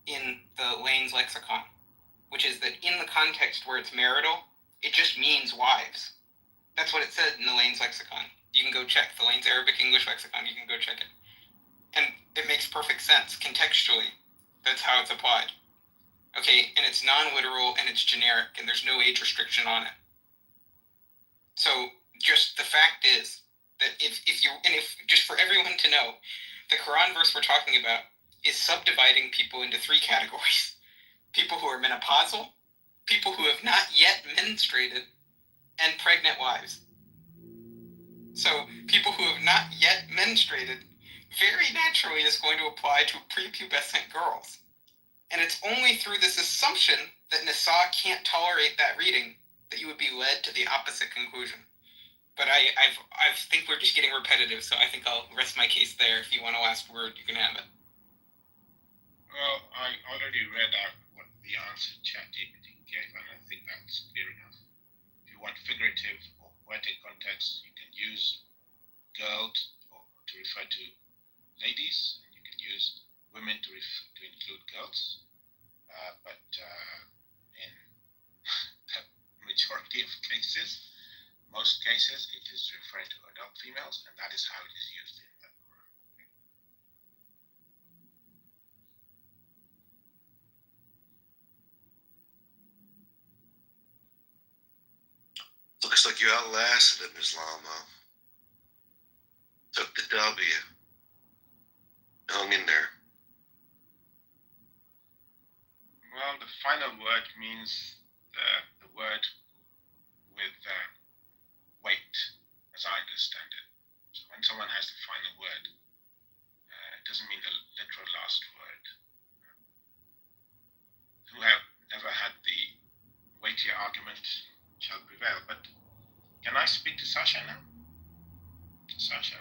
in the Lane's lexicon, which is that in the context where it's marital, it just means wives. That's what it said in the Lane's lexicon. You can go check the Lane's Arabic English lexicon. You can go check it. And it makes perfect sense contextually. That's how it's applied. Okay, and it's non-literal and it's generic and there's no age restriction on it. So just the fact is that if just for everyone to know, the Quran verse we're talking about is subdividing people into three categories. People who are menopausal, people who have not yet menstruated, and pregnant wives. So people who have not yet menstruated very naturally is going to apply to prepubescent girls. And it's only through this assumption that Nisa can't tolerate that reading that you would be led to the opposite conclusion. But I think we're just getting repetitive, so I think I'll rest my case there. If you want a last word, you can have it. Well, I already read out what the answer ChatGPT gave, and I think that's clear enough. If you want figurative or poetic context, you can use girl to refer to ladies, and you can use women to include girls. But in the majority of cases, most cases, it is referring to adult females, and that is how it is used in the Quran. Looks like you outlasted him, Islam. Took the W. Hung in there. Well, the final word means the word with weight, as I understand it. So when someone has the final word, it doesn't mean the literal last word. Who have never had the weightier argument shall prevail. But can I speak to Sasha now? Sasha?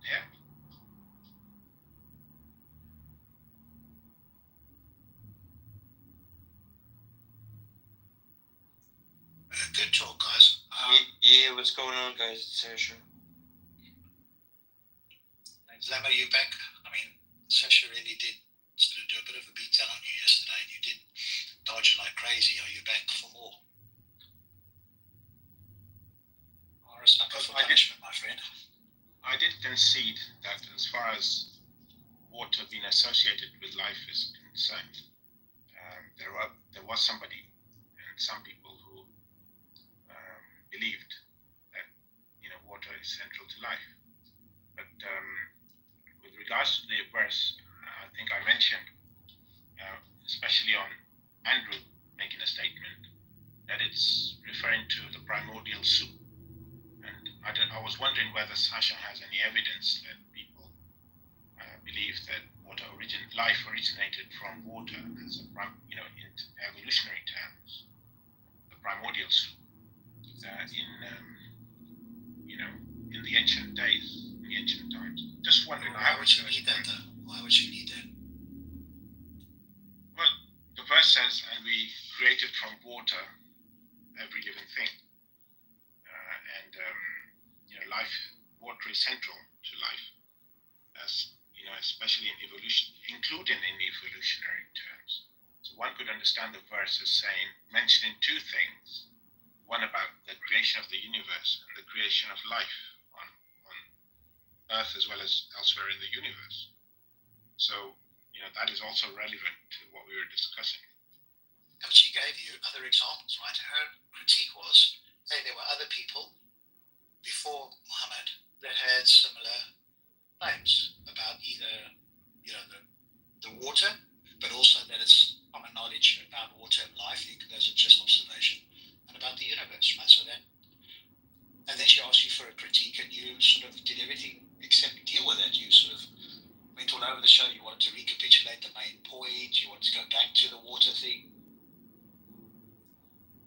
Yeah? Good talk, guys. Yeah, what's going on, guys? It's Sasha. Lam, are you back? I mean, Sasha really did sort of do a bit of a beatdown on you yesterday. You did dodge like crazy. Are you back for more? Or a sucker for punishment, my friend. I did concede that as far as water being associated with life is concerned, there was somebody and some people who believed that water is central to life. But with regards to the verse, I think I mentioned, especially on Andrew making a statement, that it's referring to the primordial soup. And I was wondering whether Sasha has any evidence that people believe that life originated from water as in evolutionary terms, the primordial soup in the ancient days, in the ancient times. Just wondering. Why would you need that, though? Why would you need that? Well, the verse says, "And we created from water every living thing." Water is central to life, as especially in evolution, including in evolutionary terms. So one could understand the verse as mentioning two things: one about the creation of the universe and the creation of life on Earth as well as elsewhere in the universe. So that is also relevant to what we were discussing. But she gave you other examples, right? Her critique was, hey, there were other people before Muhammad that had similar claims about either, the water, but also that it's common knowledge about water and life, because it's just observation, and about the universe. sort of did everything except deal with it. You sort of went all over the show. You wanted to recapitulate the main point. You wanted to go back to the water thing.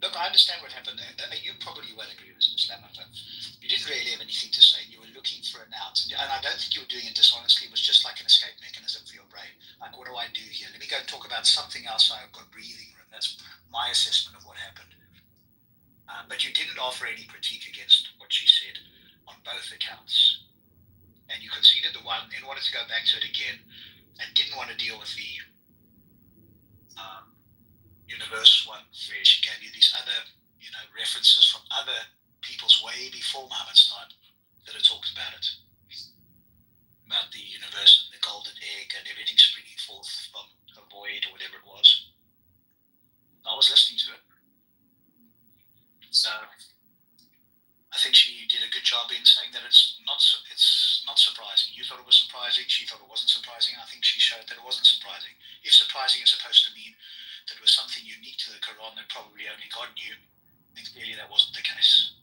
Look, I understand what happened. You probably won't agree with this, Lamar, but you didn't really have anything to say. You were looking for an out. And I don't think you were doing it dishonestly. It was just like an escape mechanism for your brain. Like, what do I do here? Let me go and talk about something else. So I've got breathing room. That's my assessment of what happened. But you didn't offer any critique against what she said on both accounts. And you conceded the one, then wanted to go back to it again, and didn't want to deal with the universe one where she gave you these other, references from other people's way before Muhammad's time that had talked about it. About the universe and the golden egg and everything springing forth from a void or whatever it was. I was listening to it. So I think she did a good job in saying that it's not surprising. You thought it was surprising. She thought it wasn't surprising. I think she showed that it wasn't surprising. If surprising is supposed to mean that it was something unique to the Quran that probably only God knew, then clearly that wasn't the case.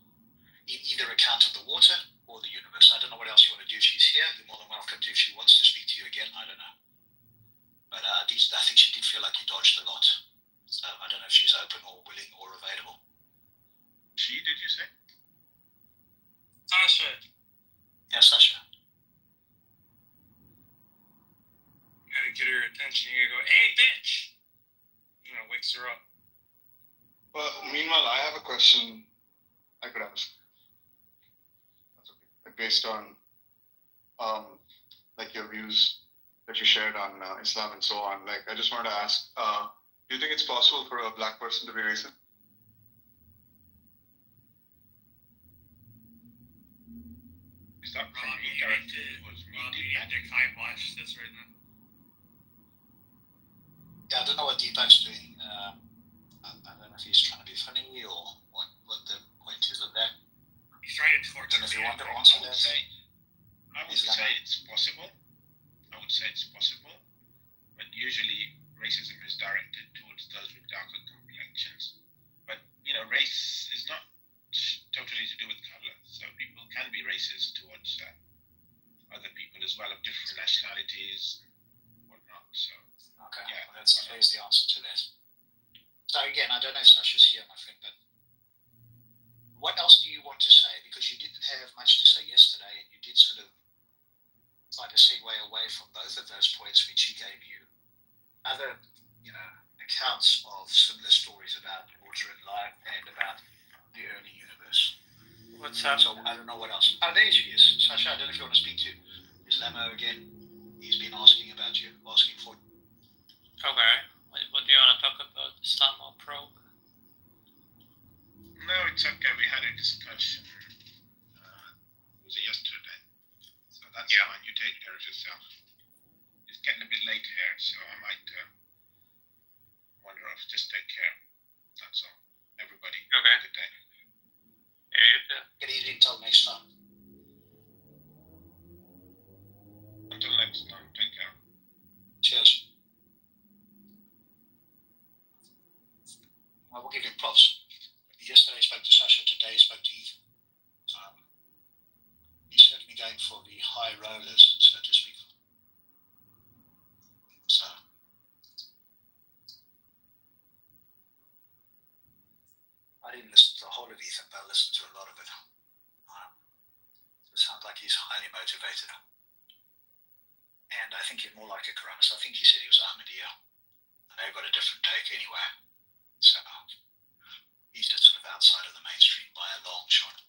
In either account of the water or the universe. I don't know what else you want to do. She's here. You're more than welcome to if she wants to speak to you again. I don't know. But I think she did feel like you dodged a lot. So I don't know if she's open or willing or available. She, did you say? Sasha. Yeah, Sasha. You gotta get her attention. You go, hey, bitch! Wakes her up. But meanwhile, I have a question I could ask. That's okay. Like based on like your views that you shared on Islam and so on. Like I just wanted to ask, do you think it's possible for a black person to be racist? Rob, you need to watch this right now. Yeah, I don't know what Deepak's doing. I don't know if he's trying to be funny or what the point is of that. He's trying to torture me. If you want to I answer would that. say it's possible. But usually racism is directed towards those with darker complexions. But, race is not totally to do with color. So people can be racist towards other people as well of different nationalities and whatnot. So, okay, yeah, well, there's the answer to that. So again, I don't know if Sasha's here, my friend, but what else do you want to say? Because you didn't have much to say yesterday, and you did sort of try to segue away from both of those points which he gave you other, accounts of similar stories about water and life and about the early universe. What's up? So I don't know what else. Oh, there she is. Sasha, I don't know if you want to speak to Islamo again. He's been asking about you, asking for you. Okay. What do you want to talk about? Islam or probe? no, it's okay. We had a discussion. Was it yesterday? So that's fine. You take care of yourself. It's getting a bit late here, so I might wander off. Just take care. That's all. Everybody. Okay. Good day. Yeah, you too. Good evening till next time. Until next time. Take care. Cheers. I will give you props. Yesterday I spoke to Sasha, today I spoke to Ethan. He's certainly going for the high rollers, so to speak. So I didn't listen to the whole of Ethan, but I listened to a lot of it. It sounds like he's highly motivated. And I think he's more like a Quranist. I think he said he was Ahmadiyya. And they've got a different take anyway. So he's just sort of outside of the mainstream by a long shot.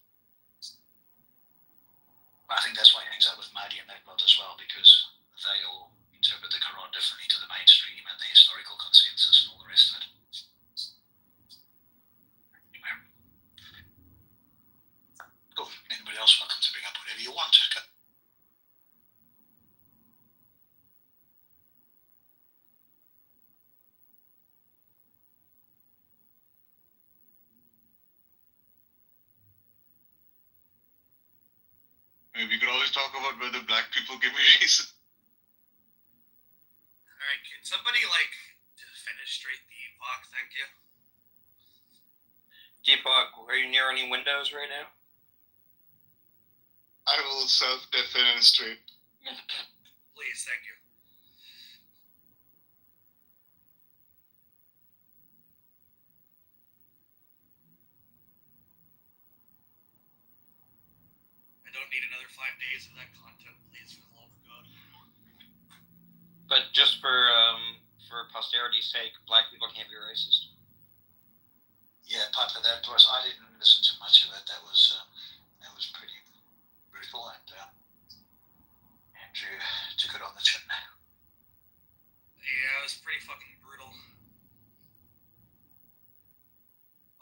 I think that's why he hangs out with Mahdi and that lot as well, because they all interpret the Quran differently to the mainstream and the historical consensus and all the rest of it. Anyway. Cool. Anybody else welcome to bring up whatever you want. Okay. We could always talk about whether black people can be racist. Alright, can somebody, finish straight the Deepak? Thank you. Deepak, are you near any windows right now? I will self-defenestrate. Please, thank you. I don't need another 5 days of that content, please, for the love of God. But just for posterity's sake, black people can't be racist. Yeah, Piper, that was, I didn't listen to much of it. That was pretty brutal, and Andrew took it on the chin. Yeah, it was pretty fucking brutal.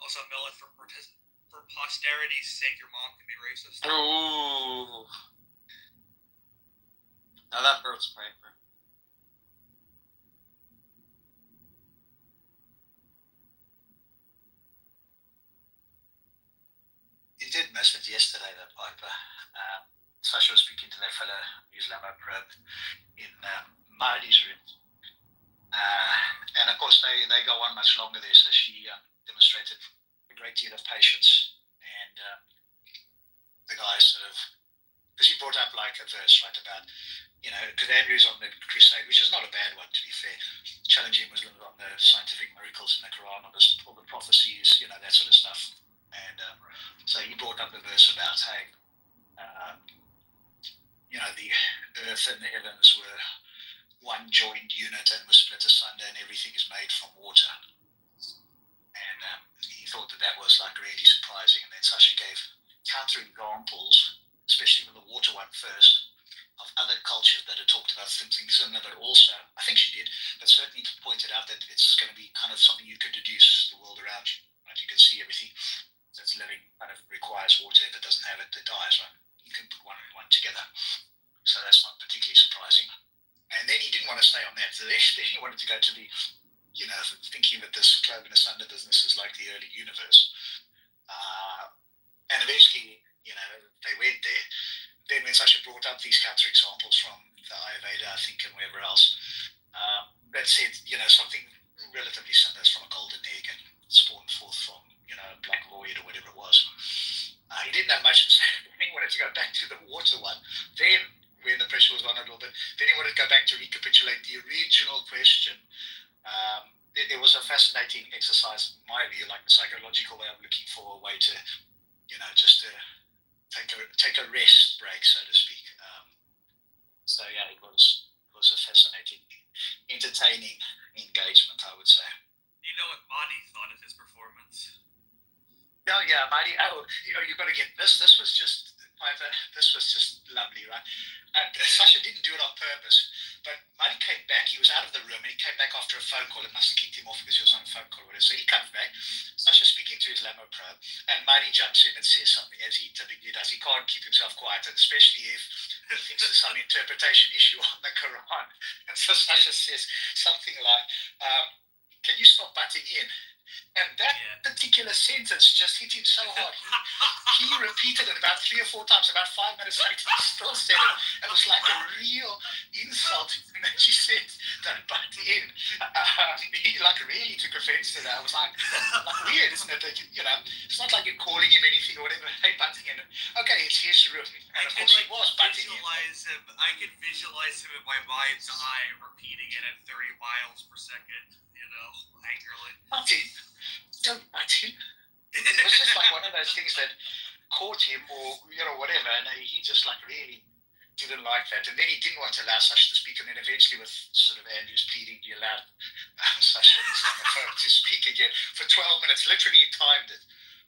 Also, Millet, for posterity's sake, your mom can be racist. Ooh. Now that hurts, Piper. You did miss it yesterday, though, Piper. Sasha was speaking to that fella, Islamo probe, in Mahdi's room. And of course, they go on much longer there, so she demonstrated a great deal of patience. And the guy sort of, because he brought up like a verse, right, about, because Andrew's on the crusade, which is not a bad one, to be fair, challenging Muslims on the scientific miracles in the Quran, all the prophecies, that sort of stuff. And so he brought up the verse about, hey, the earth and the heavens were one joined unit and were split asunder, and everything is made from water. And he thought that was like really surprising. And then Sasha gave counter examples, especially with the water one first, of other cultures that had talked about something similar, but also, I think she did, but certainly pointed out that it's going to be kind of something you could deduce the world around you. Right? You can see everything that's living kind of requires water. If it doesn't have it, it dies, right? You can put one and one together. So that's not particularly surprising. And then he didn't want to stay on that. So then he wanted to go to the, thinking that this clove and asunder business is like the early universe. And eventually, they went there. Then when Sasha brought up these counter examples from the Ayurveda, I think, and wherever else, that said, something relatively similar from a golden egg and spawned forth from, a black void or whatever it was. He didn't have much to say. Then he wanted to go back to the water one. Then, when the pressure was on a little bit, then he wanted to go back to recapitulate the original question. It was a fascinating exercise, in my view, like the psychological way of looking for a way to, just to take a rest break, so to speak. So yeah, it was a fascinating, entertaining engagement, I would say. You know what Mahdi thought of his performance? Oh yeah, Mahdi. Oh, you've got to get this. This was just lovely, right? Sasha didn't do it on purpose, but Mahdi came back. He was out of the room, and he came back after a phone call. It must have kicked him off because he was on a phone call with her. So he comes back. Sasha speaking to his Lamo probe, and Mahdi jumps in and says something, as he typically does. He can't keep himself quiet, and especially if he thinks there's some interpretation issue on the Quran. And so Sasha says something like, "Can you stop butting in?" And that particular sentence just hit him so hard. He repeated it about 3 or 4 times. About 5 minutes later, he still said it. It was like a real insult that she said, "Don't butt in." He really took offense to that. I was like weird, isn't it? That it's not like you're calling him anything or whatever. Hey, butting in. Okay, it's his room. And of course, he was butting in. I can visualize him in my mind's eye repeating it at 30 miles per second, angrily. Martin, don't butt in. It was just like one of those things that caught him, or whatever, and he just really didn't like that. And then he didn't want to allow Sasha to speak, and then eventually, with sort of Andrew's pleading, he allowed Sasha on the phone to speak again for 12 minutes. Literally, he timed it.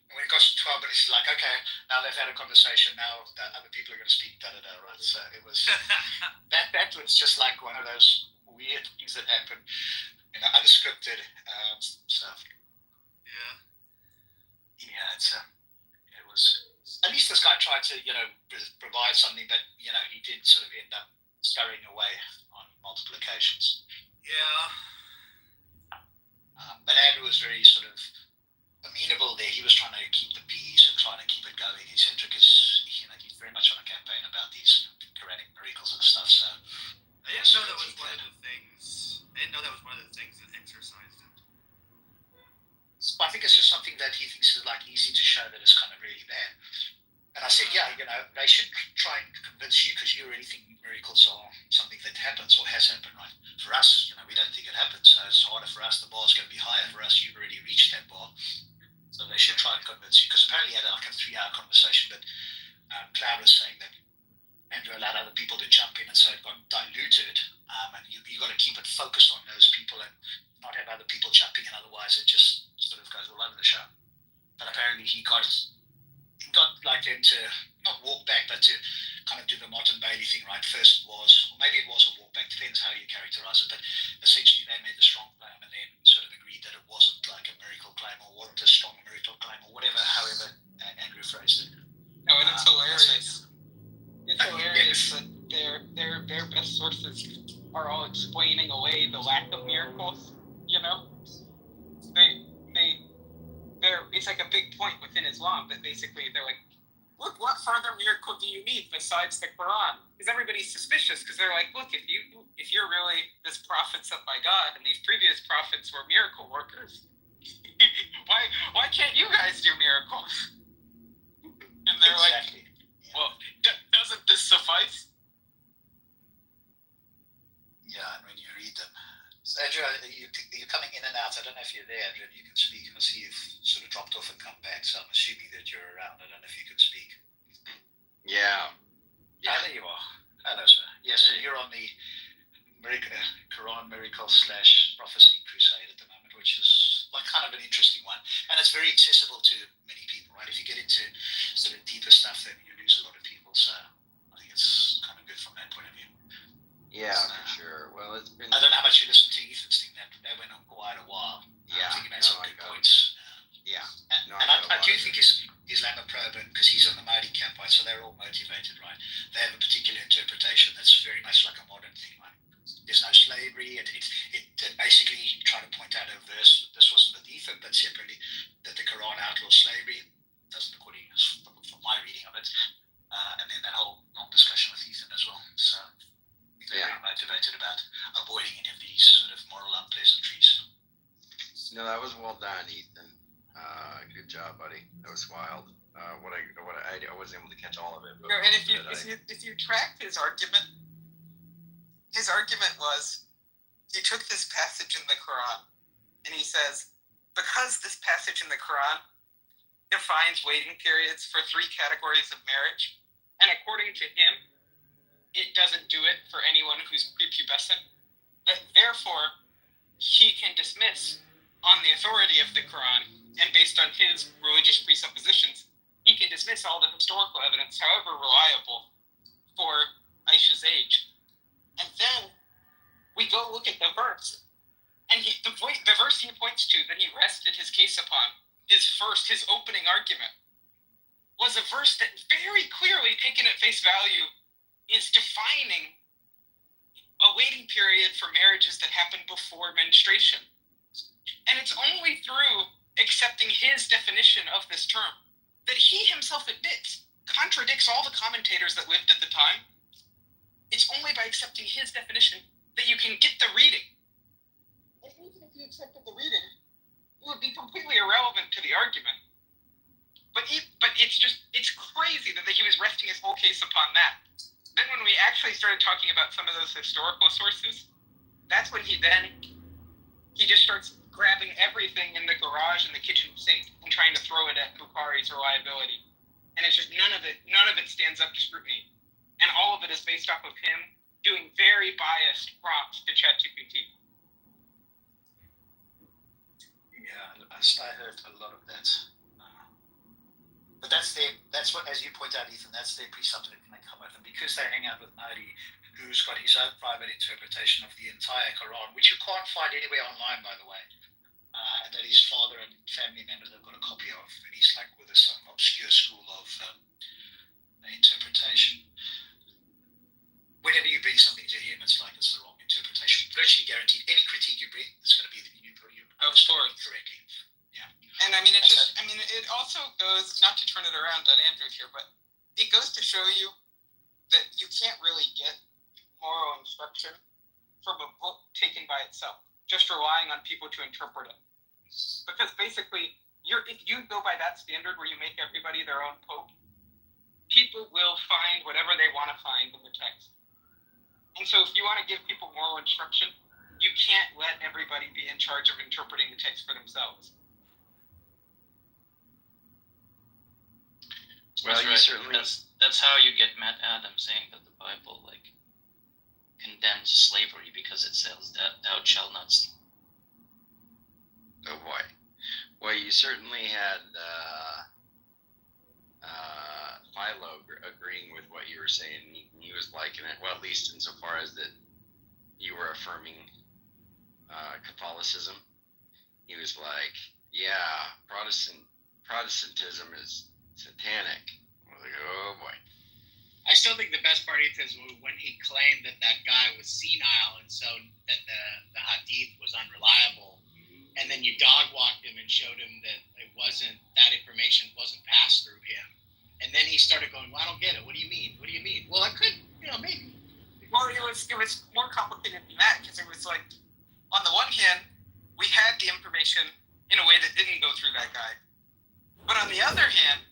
And when it got to 12 minutes, he's like, "Okay, now they've had a conversation. Now the other people are going to speak." Right? So it was that was just like one of those weird things that happen, unscripted stuff. Yeah. Yeah, it was. At least this guy tried to, provide something, but he did sort of end up scurrying away on multiple occasions. Yeah. But Andrew was very sort of amenable there. He was trying to keep the peace and trying to keep it going, etc. Because he's very much on a campaign about these Quranic miracles and stuff. So I didn't know that was one of the things. I didn't know that was one of the things that exercised him. I think it's just something that he thinks is easy to show that it's kind of really bad. And And I said, yeah, they should try and convince you because you really think miracles are something that happens or has happened, right? For us, we don't think it happens, so it's harder for us. The bar's going to be higher for us. You've already reached that bar. So they should try and convince you, because apparently he had like a 3-hour conversation, but Cloud was saying that Andrew allowed other people to jump in, and so it got diluted. And you got to keep it focused on those people and not have other people jumping in, otherwise it just sort of goes all over the show. But apparently he got like them to not walk back, but to kind of do the Martin Bailey thing, right? First was, or maybe it was a walk back, depends how you characterize it, but essentially they made the strong claim and then sort of agreed that it wasn't like a miracle claim or wasn't a strong miracle claim or whatever, however Andrew phrased it. No, and it's hilarious. It's hilarious that their best sources are all explaining away the lack of miracles. It's like a big point within Islam that basically they're like, look, what further miracle do you need besides the Quran? Because everybody's suspicious because they're like, look, if you're really this prophet sent by God and these previous prophets were miracle workers, why can't you guys do miracles? And they're exactly. Well, doesn't this suffice? Yeah, and when you read them. So, Andrew, you're coming in and out. I don't know if you're there, Andrew, and you can speak. I see you've sort of dropped off and come back, so I'm assuming that you're around. I don't know if you can speak. Yeah. There you are. Hello, sir. Yes, so you're on the Quran Miracle / Prophecy Crusade at the moment, which is like kind of an interesting one. And it's very accessible to many people, right? If you get into sort of deeper stuff, then you lose a lot of people. So I think it's kind of good from that point of view. Yeah, for sure. Well, it's been... I don't know how much you listened to Ethan's thing. That went on quite a while. Yeah. I think he made some good points. Yeah. I do think Islamophobia, because he's in the Mahdi camp, right? So they're all motivated, right? They have a particular interpretation that's very much like a modern thing, right? There's no slavery. It basically tried to point out a verse. This wasn't with Ethan, but separately, that the Quran outlaws slavery. Doesn't according from my reading of it. And then that whole long discussion with Ethan as well. So they're very motivated about avoiding any of these sort of moral unpleasantries. No, that was well done, Ethan. Good job, buddy. That was wild. I wasn't able to catch all of it. But and if you tracked his argument was he took this passage in the Quran and he says, because this passage in the Quran defines waiting periods for 3 categories of marriage, and according to him, it doesn't do it for anyone who's prepubescent, that therefore he can dismiss on the authority of the Quran and based on his religious presuppositions, he can dismiss all the historical evidence, however reliable, for Aisha's age. And then we go look at the verse, and the verse he points to that he rested his case upon, his opening argument, was a verse that very clearly, taken at face value, is defining a waiting period for marriages that happen before menstruation. And it's only through accepting his definition of this term that he himself admits contradicts all the commentators that lived at the time. It's only by accepting his definition that you can get the reading. And even if you accepted the reading, it would be completely irrelevant to the argument. But it's crazy that he was resting his whole case upon that. Then when we actually started talking about some of those historical sources, that's when he just starts grabbing everything in the garage and the kitchen sink and trying to throw it at Bukhari's reliability. And it's just none of it stands up to scrutiny. And all of it is based off of him doing very biased prompts to ChatGPT. Yeah, I heard a lot of that. But that's what, as you point out, Ethan, that's their presumption that they come with. And because they hang out with Mahdi, who's got his own private interpretation of the entire Quran, which you can't find anywhere online, by the way, and that his father and family members have got a copy of, and he's like with some obscure school of interpretation. Whenever you bring something to him, it's like it's the wrong interpretation. Virtually guaranteed, any critique you bring, it's going to be that you correctly. Yeah. And it also goes, not to turn it around on Andrew here, but it goes to show you that you can't really get moral instruction from a book taken by itself, just relying on people to interpret it. Because basically, if you go by that standard where you make everybody their own pope, people will find whatever they want to find in the text. And so if you want to give people moral instruction, you can't let everybody be in charge of interpreting the text for themselves. Well, you certainly. That's how you get Matt Adams saying that the Bible condemns slavery because it says that thou shalt not steal. Oh boy. Well, you certainly had Philo agreeing with what you were saying. He was liking it, well, at least insofar as that you were affirming Catholicism. He was like, yeah, Protestantism is satanic. I was like, oh boy. I still think the best part is when he claimed that guy was senile, and so that the hadith was unreliable, and then you dog walked him and showed him that that information wasn't passed through him, and then he started going, well, I don't get it. What do you mean? What do you mean? Well, I could, maybe. Well, it was more complicated than that, because it was like, on the one hand, we had the information in a way that didn't go through that guy, but on the other hand,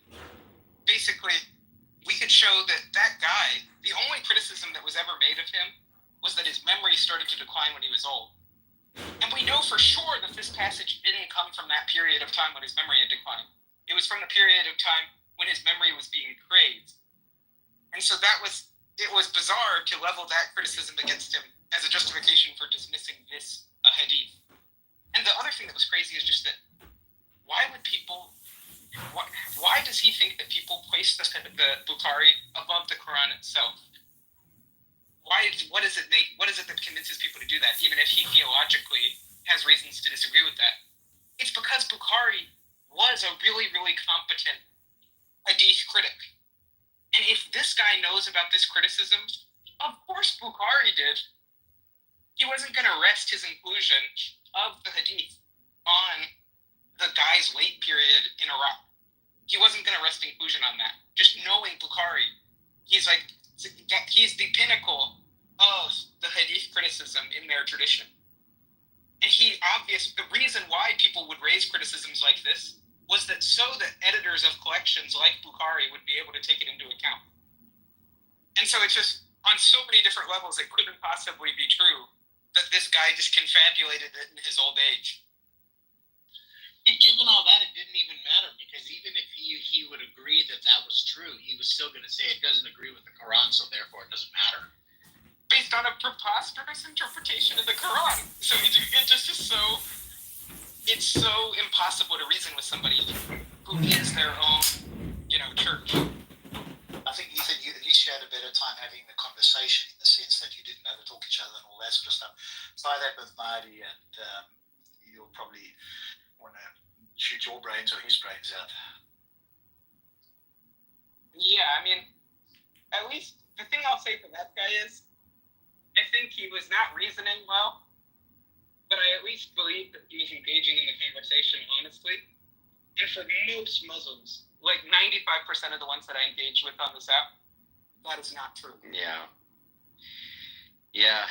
basically, we could show that guy, the only criticism that was ever made of him was that his memory started to decline when he was old. And we know for sure that this passage didn't come from that period of time when his memory had declined. It was from the period of time when his memory was being praised. And so it was bizarre to level that criticism against him as a justification for dismissing this hadith. And the other thing that was crazy is just that why does he think that people place the Bukhari above the Quran itself? What is it that convinces people to do that, even if he theologically has reasons to disagree with that? It's because Bukhari was a really, really competent hadith critic. And if this guy knows about this criticism, of course Bukhari did. He wasn't going to rest his inclusion of the hadith on the guy's late period in Iraq. He wasn't going to rest inclusion on that. Just knowing Bukhari, he's the pinnacle of the hadith criticism in their tradition. And the reason why people would raise criticisms like this was that editors of collections like Bukhari would be able to take it into account. And so it's just, on so many different levels, it couldn't possibly be true that this guy just confabulated it in his old age. Given all that, it didn't even matter, because even if he would agree that was true, he was still going to say it doesn't agree with the Quran, so therefore it doesn't matter. Based on a preposterous interpretation of the Quran. So it just is it's so impossible to reason with somebody who is their own, church. I think you said at least you had a better time having the conversation, in the sense that you didn't overtalk each other and all that sort of stuff. Try that with Mahdi, and you'll probably want to shoot your brains or his brains out. Yeah, I mean, at least the thing I'll say for that guy is, I think he was not reasoning well, but I at least believe that he was engaging in the conversation honestly. And for most Muslims, like 95% of the ones that I engage with on this app, that is not true. Yeah. Yeah,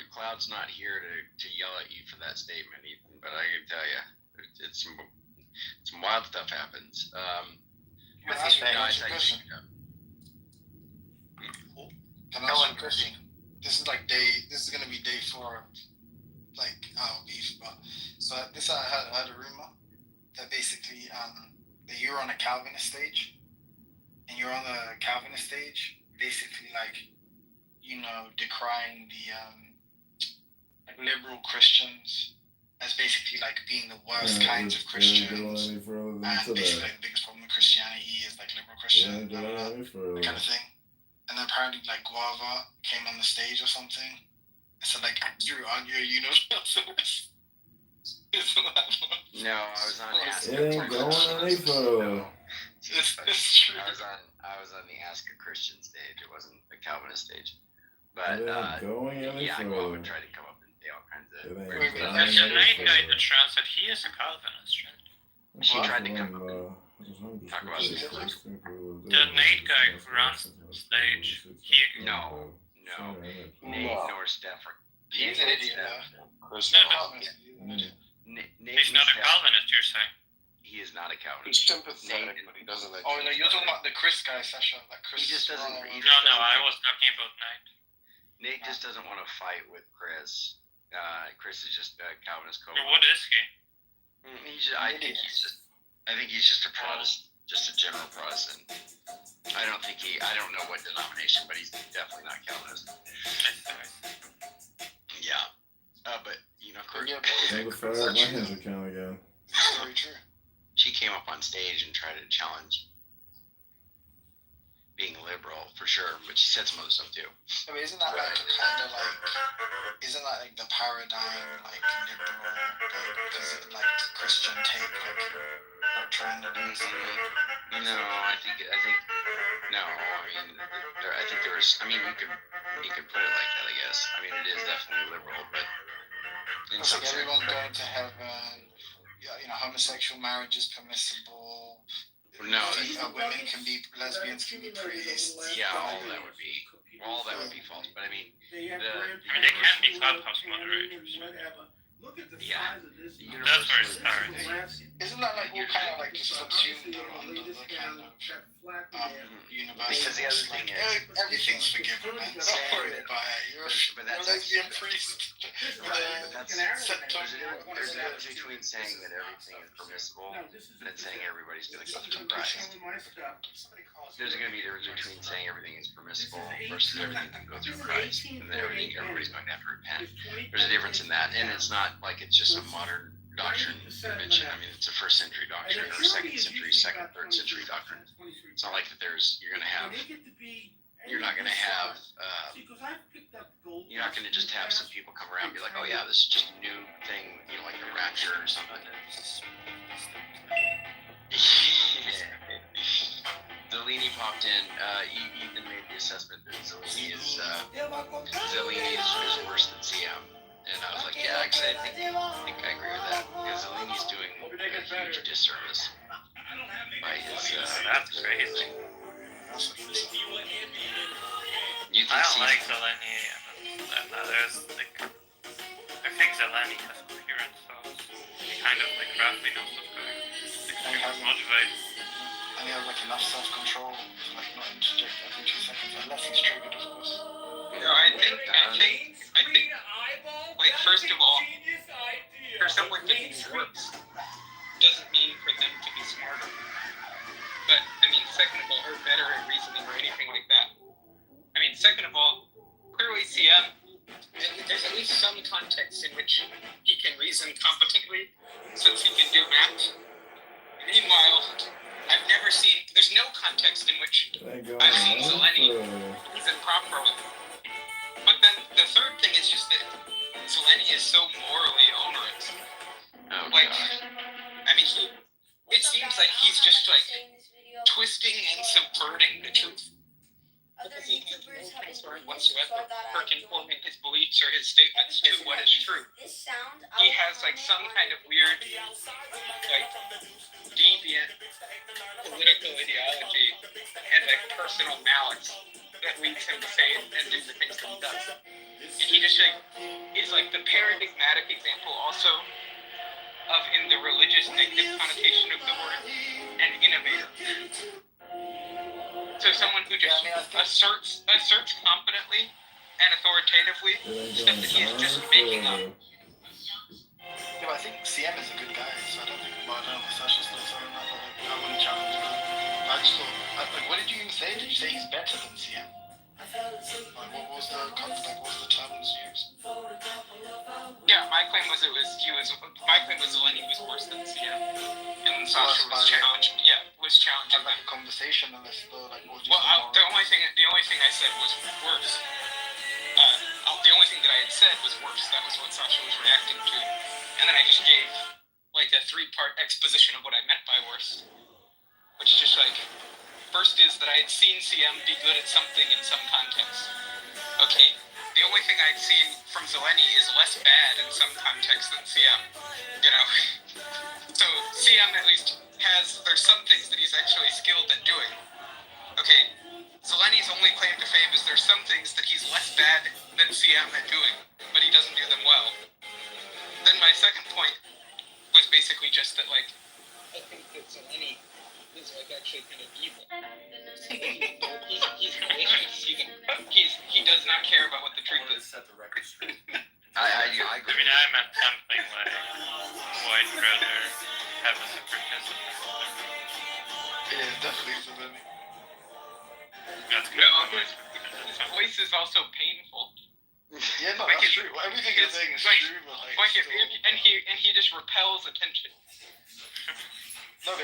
Cloud's not here to yell at you for that statement, Ethan, but I can tell you, some wild stuff happens. Can I ask you a question? Can I ask you a question? This is going to be day 4, beef. But so I heard a rumor that basically that you're on a Calvinist stage, and you're on the Calvinist stage, basically decrying the liberal Christians as basically being the worst kinds of Christians, and basically the biggest problem with Christianity is liberal Christians, that kind of thing. And then apparently Guava came on the stage or something. I said Andrew, are you a universalist? No, I was on Ask It's true. I was on the Ask a Christian stage. It wasn't the Calvinist stage. But Guava tried to come up and say all kinds of weird stuff. There's a main guy that shows that he is a Calvinist, right? She tried to come up and talk about this. The Nate guy who runs the stage, No. Nate nor Stefan. He's an idiot. He's not a Calvinist, you're saying? he is not a Calvinist. He's sympathetic, but he doesn't like. Oh no, you're talking about the Chris guy, Sasha. Like Chris. He just doesn't. No, I was talking about Nate. Nate just doesn't want to fight with Chris. Chris is just a Calvinist But what is he? I think he's just a Protestant, just a general Protestant. I don't know what denomination, but he's definitely not Calvinist. Yeah. But Kurt. My hands account again. Very true. She came up on stage and tried to challenge being liberal for sure, but she said some other stuff too. I mean, isn't that like the paradigm like liberal, like Christian take, like trend and everything? No, I think no. I think there was. You could put it like that. I guess. It is definitely liberal, but it's like everyone's going to heaven. Homosexual marriage is permissible. No, women can be lesbians, can be priests. Yeah, all that would be false. But they can be clubhouse moderators. Look at the size of this. That's where it starts. Isn't that like all kind of like subsumed under the kind of universe? Because the other thing is everything's forgiven, man. Don't worry about it. You're a lesbian priest. There's a difference between saying that everything is permissible and saying everybody's going to go through Christ. There's going to be a difference between saying everything is permissible versus everything can go through Christ, and then everybody's going to have to repent. There's a difference in that, and it's not like it's just a modern doctrine convention. It's a first century doctrine or second, third century doctrine. It's not like that you're not going to just have some people come around and be like, oh yeah, this is just a new thing, like the rapture or something. Zelini popped in. Ethan made the assessment that Zelini is worse than CM. And I was like, yeah, actually, I think I agree with that, because Zelini's doing a huge disservice by his. That's crazy. You think I don't like Zelini. I think Zelini has coherent thoughts. He kind of roughly knows what's going on. He has motivated. And he has enough self-control to not interject every 2 seconds, unless he's triggered, of course. No, I think, first of all, for someone to be worse doesn't mean for them to be smarter. But, second of all, or better at reasoning or anything like that. Second of all, clearly CM, there's at least some context in which he can reason competently, since he can do math. Meanwhile, I've never seen, there's no context in which I've seen Zeleny reason properly. But then the third thing is just that Zeleny is so morally onerous. It seems like he's just twisting and subverting the truth. Because he has no concern whatsoever for conforming his beliefs or his statements to what is true. He has some kind of weird, deviant political ideology and personal malice that leads him to say and do the things that he does. And he just is the paradigmatic example also of, in the religious negative connotation of the word, an innovator. So someone who just asserts competently and authoritatively stuff that he is just making up. Yeah, but I think CM is a good guy, so I don't know if Sasha's still saying that, but I wouldn't challenge him. I just thought, what did you even say? Did you say he's better than CM? What was the terms used? Yeah, my claim was Zeleny was worse than CM, and Sasha was challenged. Yeah, was challenging that conversationalist though. The only thing I said was worse. The only thing that I had said was worse. That was what Sasha was reacting to, and then I just gave a 3-part exposition of what I meant by worse, which is just first is that I had seen CM be good at something in some context. Okay, the only thing I'd seen from Zeleny is less bad in some context than CM. So CM at least there's some things that he's actually skilled at doing. Okay, Zeleny's only claim to fame is there's some things that he's less bad than CM at doing, but he doesn't do them well. Then my second point was basically just that I think that Zeleny is like actually kind of evil. He's malicious. He does not care about what the truth is. Set the record straight. I agree. I mean, I meant something like white brother having a participant. Yeah, definitely Zeleny. That's good. No, his voice is also painful. Yeah, no, Like that's his- true. Everything you're saying is like- true, but like, Like still, and he just repels attention. no, but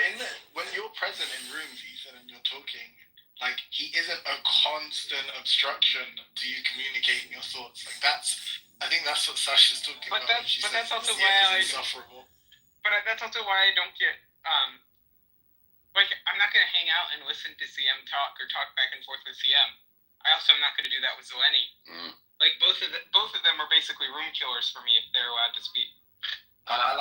when you're present in rooms, Ethan, and you're talking, like he isn't a constant obstruction to you communicating your thoughts. Like I think that's what Sasha's talking But about. when she that's says also CM why is insufferable. But that's also why I don't get like I'm not gonna hang out and listen to CM talk or talk back and forth with CM. I also am not gonna do that with Zeleny. Like both of them are basically room killers for me if they're allowed to speak. I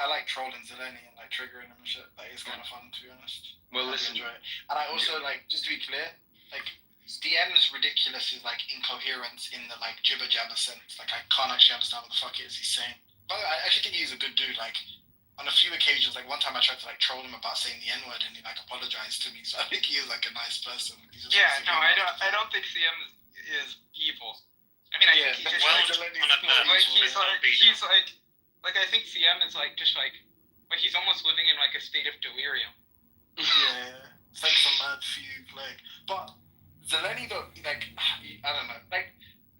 like trolling Zeleny and like triggering him and shit. Like it's kind of fun, to be honest. Well, I do listen. enjoy it. And I also like, just to be clear, like DM's ridiculous is like incoherence in the like jibber jabber sense. Like I can't actually understand what the fuck it is he's saying. But I actually think he's a good dude. Like on a few occasions, like one time I tried to like troll him about saying the N-word and he like apologized to me. So I think he is like a nice person. He's just Yeah, obviously no, being I don't think CM is evil. I mean, I think he's just like I think CM is like just like he's almost living in like a state of delirium. Yeah, it's like some mad fugue, like. But Zeleny, though, like, I don't know, like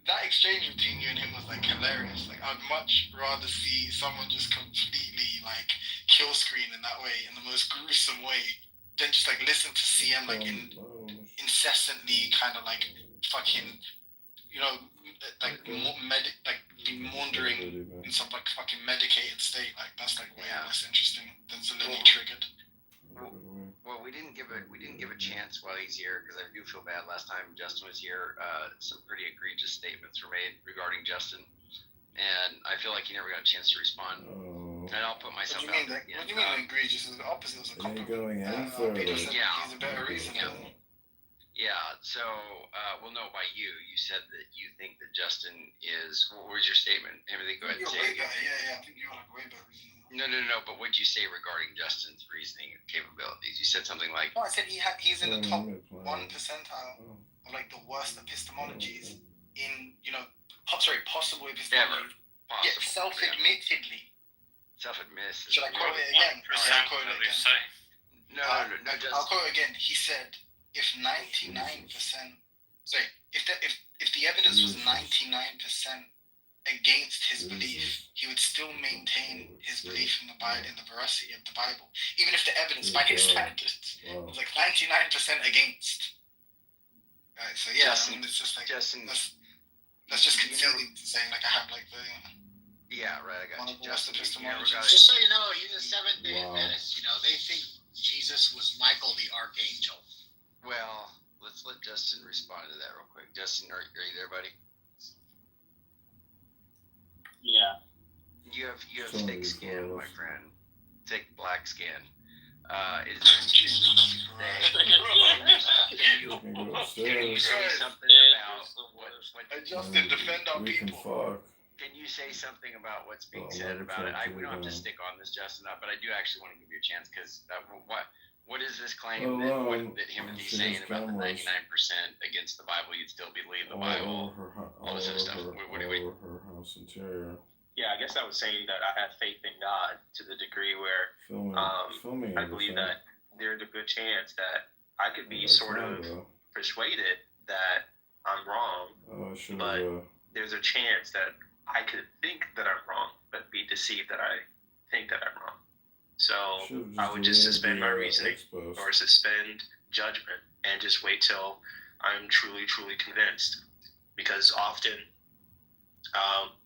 that exchange between you and him was like hilarious. Like, I'd much rather see someone just completely like kill screen in that way, in the most gruesome way, than just like listen to CM like incessantly kind of like fucking, you know, like be maundering in some like fucking medicated state. Like that's like way less interesting than Zeleny triggered. Well, we didn't give a chance while he's here because I do feel bad. Last time Justin was here, some pretty egregious statements were made regarding Justin, and I feel like he never got a chance to respond. And I'll put myself out there again. What do you mean egregious? It's the opposite. It was a compliment. Going any further. He's a better reason. Yeah. So, well, no, by you said that you think that Justin is. What was your statement? Everything. Go ahead and say it. Yeah. I think you're like way better reason. No. But what did you say regarding Justin's reasoning and capabilities? You said something like. No, I said he's in the top 1 percentile of like the worst epistemologies in possible epistemology. Yeah, self-admittedly. Self-admittedly. Should I quote it again? I'll quote it again. No. I'll quote it again. He said, if 99%, if the evidence was 99% against his belief, he would still maintain his belief in the veracity of the Bible, even if the evidence, by his standards, was like 99% against. Right, so yeah, Justin, it's just like Justin, that's just conceding to saying like I have like the. Yeah, right. I got you, Justin. Just so you know, he's a Seventh-day Adventist. You know, they think Jesus was Michael the Archangel. Well, let's let Justin respond to that real quick. Justin, are you there, buddy? Yeah. You have thick skin, my friend. Thick black skin. Is there can you say something about what Justin, defend our people. Can you say something about what's being said about it? We don't have to stick on this, Justin, but I do actually want to give you a chance because what is this claim that Timothy's saying about the 99% against the Bible? You'd still believe the Bible. All this other stuff. What do we? Her house interior. Yeah, I guess I was saying that I have faith in God to the degree where I believe that there's a good chance that I could be sort of persuaded that I'm wrong, but there's a chance that I could think that I'm wrong, but be deceived that I think that I'm wrong. So I would just suspend my reasoning or suspend judgment and just wait till I'm truly convinced. Because often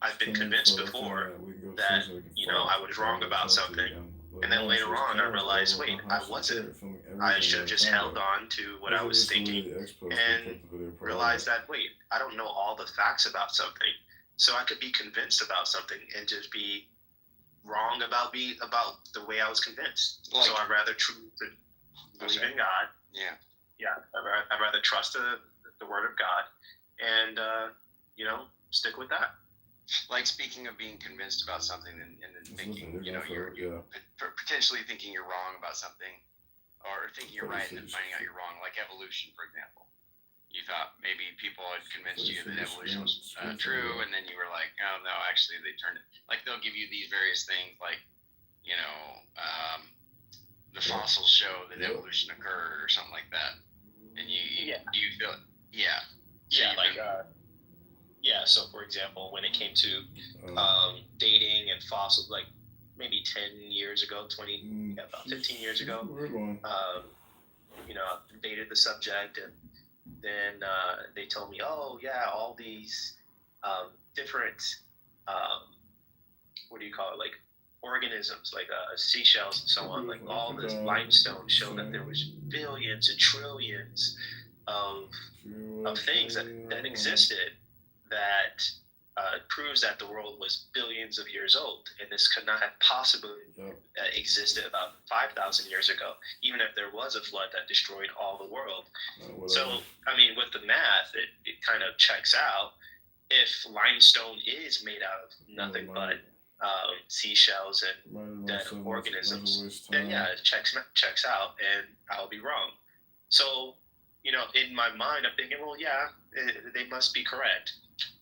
I've been convinced before that, I was wrong about something. And then later on I realized, wait, I wasn't. I should have just held on to what I was thinking and realized that, wait, I don't know all the facts about something. So I could be convinced about something and just be wrong about the way I was convinced. So I'd rather believe in God. Yeah. I'd rather trust the word of God and, stick with that. like speaking of being convinced about something and then thinking, you know, you're potentially thinking you're wrong about something, or thinking you're right and then finding out you're wrong, like evolution, for example. You thought maybe people had convinced you that evolution was true, and then you were like, oh no, actually they turned it. Like they'll give you these various things, like, you know, the fossils show that evolution occurred or something like that, and you feel it, So for example, when it came to dating and fossils, like maybe 10 years ago, about 15 years ago, you know, dated the subject, and then they told me, oh yeah, all these different what do you call it, like organisms, like seashells and so on, like all this limestone showed that there was billions and trillions of things that existed, that proves that the world was billions of years old, and this could not have possibly existed about 5,000 years ago, even if there was a flood that destroyed all the world. So, I mean, with the math, it kind of checks out. If limestone is made out of nothing but seashells and dead organisms, then yeah, it checks out, and I'll be wrong. So, you know, in my mind, I'm thinking, well, yeah, they must be correct.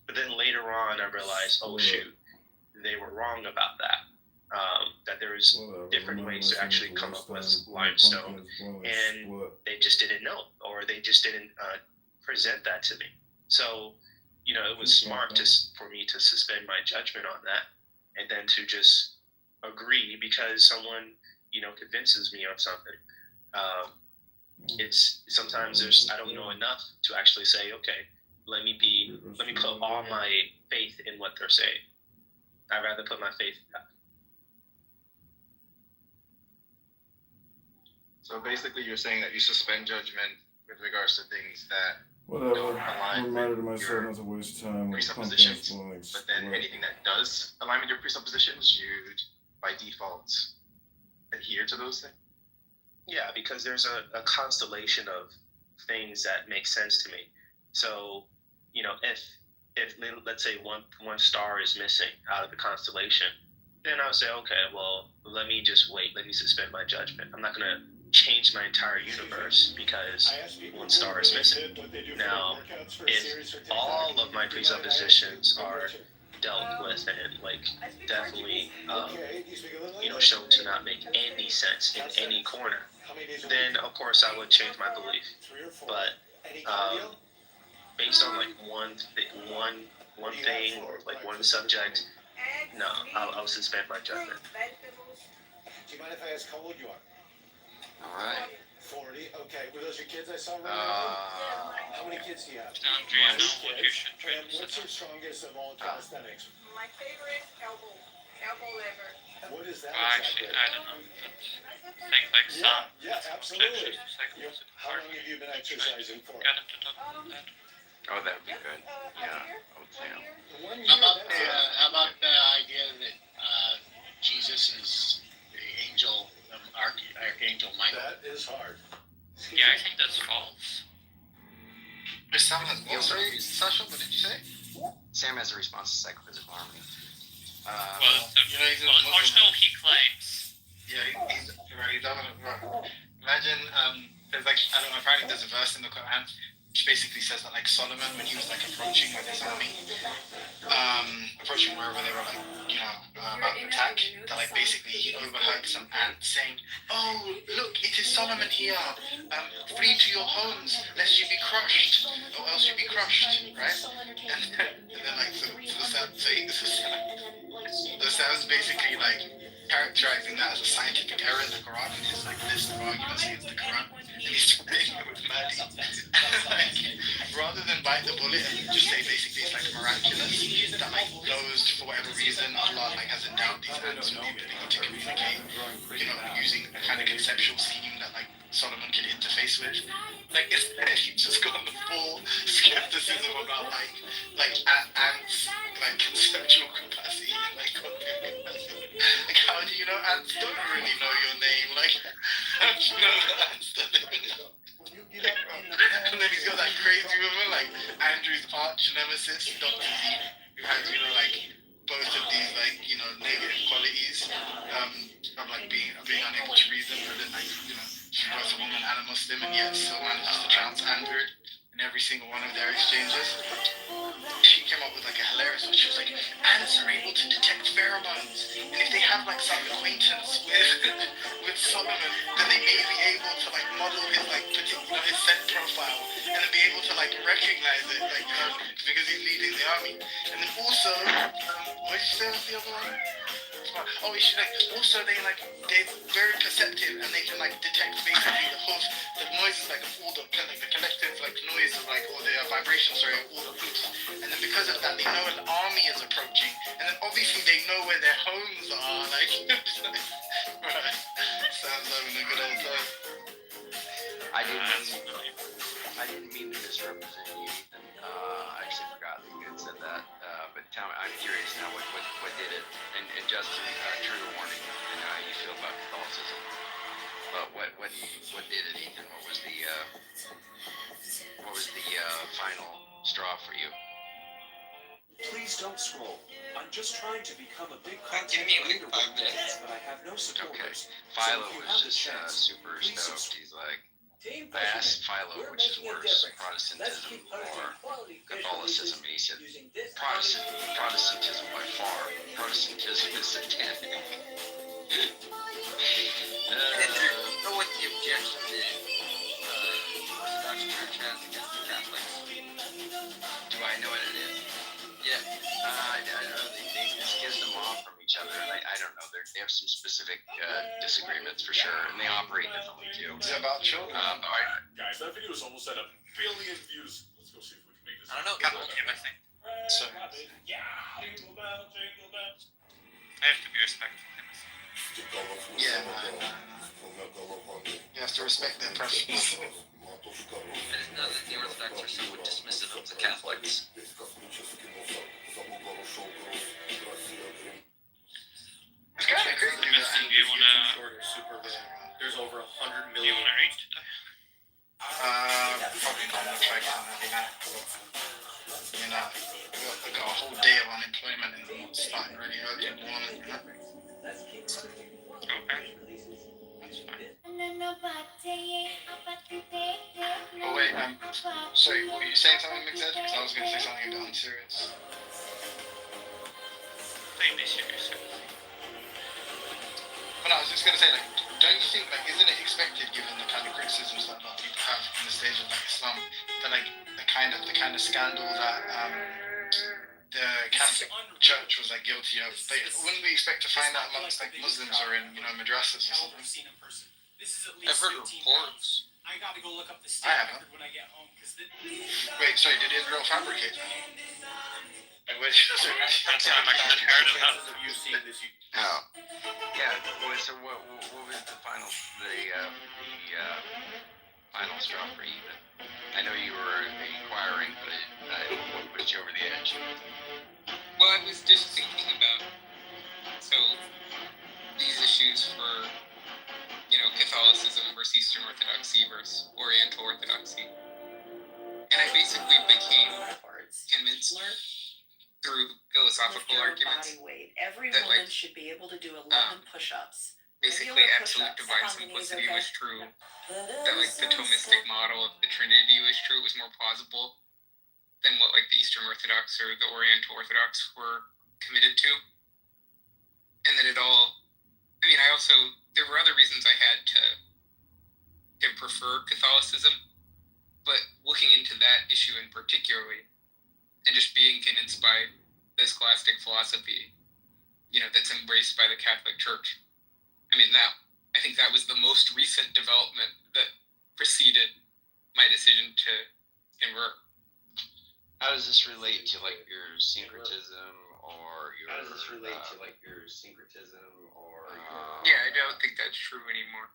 But then later on, I realized, oh shoot, they were wrong about that. That there was different ways to actually come up with limestone, and they just didn't know, or they just didn't present that to me. So, you know, it was smart for me to suspend my judgment on that, and then to just agree because someone, you know, convinces me of something. It's sometimes I don't know enough to actually say, okay, let me put all my faith in what they're saying. I'd rather put my faith in that. So basically, you're saying that you suspend judgment with regards to things that Whatever. don't align Reminded with myself your not to waste time. presuppositions. But then anything that does align with your presuppositions, you by default adhere to those things. Yeah, because there's a constellation of things that make sense to me. So, you know, if let's say one star is missing out of the constellation, then I would say, okay, well, let me just wait. Let me suspend my judgment. I'm not going to change my entire universe because one star is missing. Now, if all of my presuppositions are dealt with and like definitely you know, shown to not make any sense in any corner, then of course I would change my belief. But based on like one thing or like one subject, no, I'll suspend my judgment. Do you mind if I ask how old you are? All right. 40. Okay. Were those your kids I saw running around? How many kids do you have? Two kids. And what's your strongest of all calisthenics? My favorite elbow lever. What is that Actually, I don't know. I think like some. Yeah, absolutely. How long have you been exercising for? Got him to talk about that. Oh, that would be good. Yeah, I would say. How about the idea that Jesus is the angel, Archangel Michael? That is hard. Yeah, I think that's false. Sam has what? Sorry, Sasha, what did you say? Sam has a response to psychophysical harmony. Or so he claims. Yeah, he's right. He doesn't. Imagine, there's like, I don't know, apparently there's a verse in the Quran which basically says that like Solomon, when he was like approaching with his army, approaching wherever they were like, you know, about to attack, that like basically he overheard some ants saying, "Oh, look, it is Solomon here. Flee to your homes, lest you be crushed, or else you be crushed," right? And then like the sounds basically like characterizing that as a scientific error in the Quran, and his like list of arguments against the Quran, and he's debating it with Mahdi. Like, rather than bite the bullet and just say basically it's like miraculous, that like those, for whatever reason, Allah like has endowed these ants with the ability to communicate, you know, using a kind of conceptual scheme that like Solomon can interface with. Like it's just got the full skepticism about like ants, like conceptual capacity, like cognitive capacity. Like how do you know ants don't really know your name? Like how do you know the ants don't really know? And then he's got that crazy woman like Andrew's arch nemesis, Dr. Z. who has, you know, like both of these, like, you know, negative qualities of like being unable to reason, but then, like, you know, she's both a woman and a Muslim, and yet still manages to trounce Andrew in every single one of their exchanges. She came up with like a hilarious one. She was like, ants are able to detect pheromones, and if they have like some acquaintance with Solomon, then they may be able to like model his like particular his scent profile, and then be able to like recognize it, like, you know, because he's leading the army. And then also, what did you say was the other one? Oh, you should like also they're very perceptive, and they can like detect basically the noises, like of all the collective like noise of like, or the vibrations, sorry, of all the groups. And then because of that, they know an army is approaching, and then obviously they know where their homes are. Like, right? Sounds having a good old time. I didn't mean to misrepresent you, Ethan. I actually forgot that you had said that. But tell me, I'm curious now. What did it? And Justin, trigger warning. I know how you feel about Catholicism. But what did it, Ethan? What was the final straw for you? Please don't scroll. I'm just trying to become a big Give me like 5 minutes. but I have no supporters. Philo was just super stoked. He's like, I asked Philo which is worse, Protestantism or Catholicism, and he said, Protestantism by far. Protestantism is satanic. Know what the objection to Orthodox Church has against the Catholics? Do I know what it is? Yeah. I don't know. They schismed them off from each other, and I don't know. They have some specific disagreements for sure, and they operate differently too. Is it about children? Guys, that video is almost at 1 billion views. Let's go see if we can make this. I don't know, couple of I think. So, yeah, jingle bell, jingle bell. I have to be respectful. yeah, you have to respect their preference. I didn't know that the Orthodox are somewhat dismissive of the Catholics. It's kind of crazy that There's over 100 Do you million. want to read today? probably not much like that. You know, I got a whole day of unemployment and starting really early in the morning. You know? Okay. That's fine. Oh wait, sorry, were you saying something, Mixed? Because I was going to say something a bit unserious. Take this serious. But I was just going to say, like, don't you think, like, isn't it expected, given the kind of criticisms that a lot of people have in the stage of like Islam, that like the kind of scandal that the Catholic Church was like guilty of? Like, wouldn't we expect to find that amongst like Muslims or in, you know, madrasas or something? I've heard reports. I got to go look up the I haven't. when I get home because Wait, sorry, did Israel fabricate that? Like, wait, sorry. That's time I got heard of that. You seen this? Oh, yeah. So what was the final final straw for you? I know you were inquiring, but what pushed you over the edge? Well, I was just thinking about these issues for, you know, Catholicism versus Eastern Orthodoxy versus Oriental Orthodoxy. And I basically became convinced through philosophical arguments Every that, woman like, should be able to do 11 push-ups. basically absolute divine simplicity was true, that like the Thomistic model of the Trinity was true, it was more plausible than what like the Eastern Orthodox or the Oriental Orthodox were committed to. And that it all, I mean, there were other reasons I had to prefer Catholicism, but looking into that issue in particularly, and just being convinced by the scholastic philosophy, you know, that's embraced by the Catholic Church. I mean, I think that was the most recent development that preceded my decision to convert. How does this relate to like your syncretism or your? How does this relate to like your syncretism or? Yeah, I don't think that's true anymore.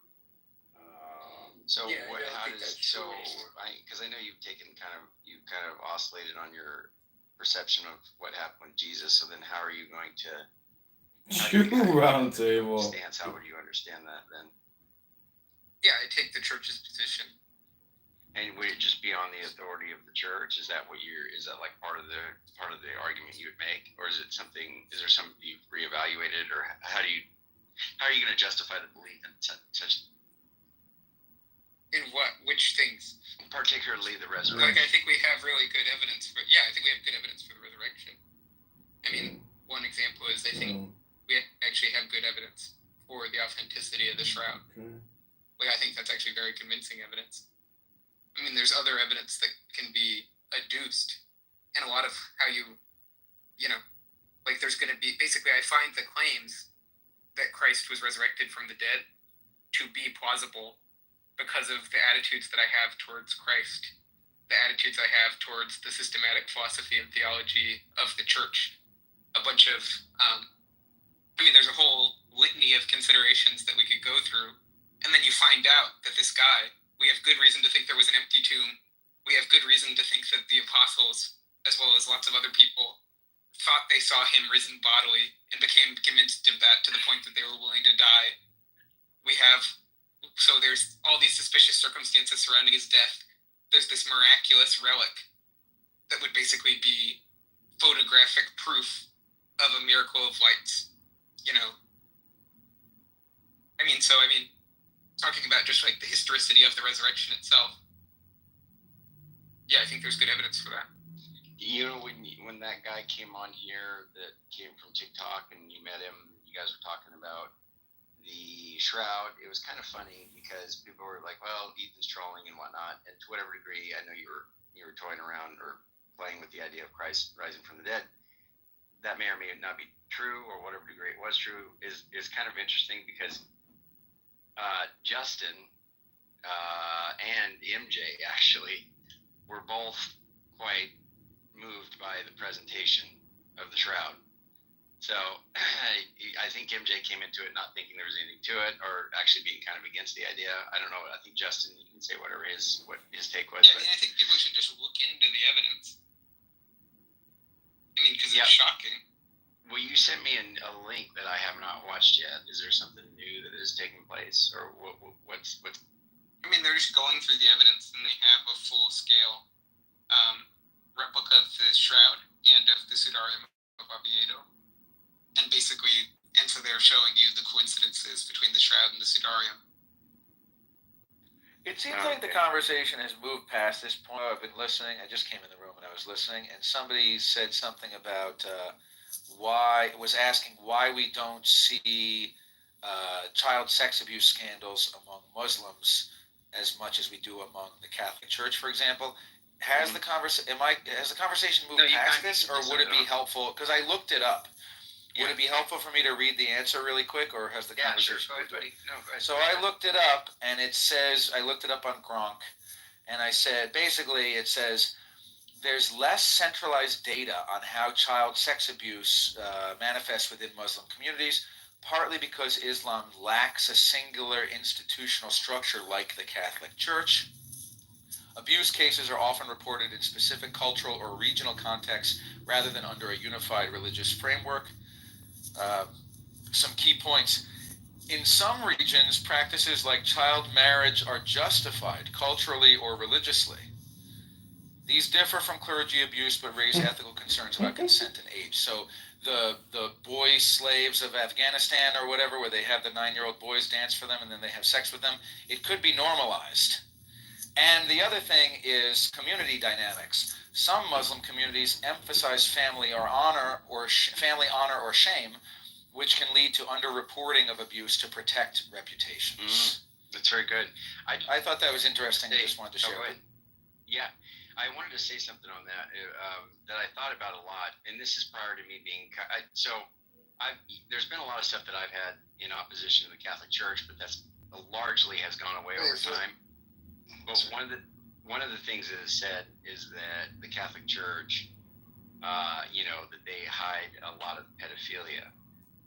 So Yeah, what? I don't How think does that's so? true anymore. Because I know you've kind of oscillated on your perception of what happened with Jesus. So then, how are you going to? Round table. Stance. How would you understand that then? Yeah, I take the Church's position. And would it just be on the authority of the church? Is that like part of the argument you would make, or is it something? Is there something you've reevaluated, or how are you going to justify the belief in such? In what? Which things? Particularly the resurrection. Like, I think we have really good evidence I think we have good evidence for the resurrection. I mean, one example is I think we actually have good evidence for the authenticity of the shroud. Like, I think that's actually very convincing evidence. I mean, there's other evidence that can be adduced, and a lot of how like, there's going to be, basically, I find the claims that Christ was resurrected from the dead to be plausible because of the attitudes that I have towards Christ, the attitudes I have towards the systematic philosophy and theology of the church. A bunch of, there's a whole litany of considerations that we could go through, and then you find out that this guy, we have good reason to think there was an empty tomb. We have good reason to think that the apostles, as well as lots of other people, thought they saw him risen bodily and became convinced of that to the point that they were willing to die. So there's all these suspicious circumstances surrounding his death. There's this miraculous relic that would basically be photographic proof of a miracle of lights, talking about just like the historicity of the resurrection itself. Yeah, I think there's good evidence for that. When that guy came on here that came from TikTok and you met him, you guys were talking about the shroud. It was kind of funny because people were like, well, Ethan's trolling and whatnot. And to whatever degree, I know you were toying around or playing with the idea of Christ rising from the dead. That may or may not be true, or whatever degree it was true, is kind of interesting because Justin and MJ actually were both quite moved by the presentation of the shroud. So I think MJ came into it not thinking there was anything to it, or actually being kind of against the idea. I don't know. I think Justin, you can say what his take was. Yeah, I think people should just look into the evidence. Because it's shocking. Well, you sent me a link that I have not watched yet. Is there something new that is taking place, or what's? They're just going through the evidence, and they have a full-scale replica of the shroud and of the Sudarium of Oviedo, and so they're showing you the coincidences between the shroud and the Sudarium. It seems like the conversation has moved past this point. I've been listening. I just came in the room and I was listening, and somebody said something about was asking why we don't see child sex abuse scandals among Muslims as much as we do among the Catholic Church, for example. Has the conversation moved past this, or would it be helpful? Because I looked it up. Would it be helpful for me to read the answer really quick, or has the conversation? Sure. Go ahead. No, go ahead. So I looked it up, and it says, I looked it up on Gronk, and I said, basically it says, there's less centralized data on how child sex abuse manifests within Muslim communities, partly because Islam lacks a singular institutional structure like the Catholic Church. Abuse cases are often reported in specific cultural or regional contexts rather than under a unified religious framework. Some key points. In some regions, practices like child marriage are justified culturally or religiously. These differ from clergy abuse but raise ethical concerns about consent and age. So the boy slaves of Afghanistan or whatever, where they have the 9-year-old boys dance for them and then they have sex with them, it could be normalized. And the other thing is community dynamics. Some Muslim communities emphasize family honor or shame, which can lead to underreporting of abuse to protect reputations. That's very good. I thought that was interesting. I just wanted to share it. Yeah, I wanted to say something on that that I thought about a lot, and this is prior to me being. There's been a lot of stuff that I've had in opposition to the Catholic Church, but that's largely has gone away over time. But one of the things that is said is that the Catholic Church, that they hide a lot of pedophilia.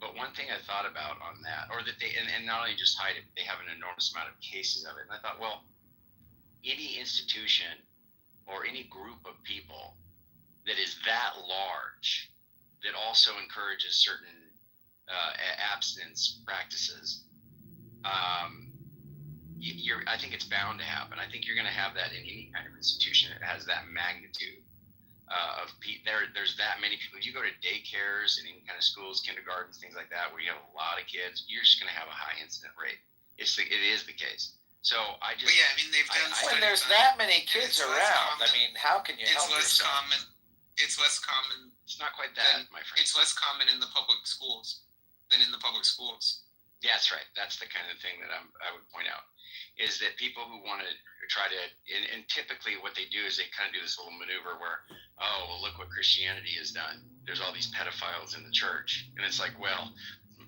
But one thing I thought about on that, or that they, and not only just hide it, they have an enormous amount of cases of it. And I thought, well, any institution or any group of people that is that large, that also encourages certain abstinence practices, I think it's bound to happen. I think you're going to have that in any kind of institution that has that magnitude of people. There's that many people. If you go to daycares and any kind of schools, kindergartens, things like that, where you have a lot of kids, you're just going to have a high incident rate. It is the case. So I just. Well, yeah, I mean they've done. When there's that many kids around, I mean, how can you help It's less yourself? common. It's less common. It's not quite that, my friend. It's less common in the public schools than in the public schools. Yeah, that's right. That's the kind of thing that I would point out, is that people who want to try to, and typically what they do is they kind of do this little maneuver where, oh, well, look what Christianity has done. There's all these pedophiles in the church. And it's like, well,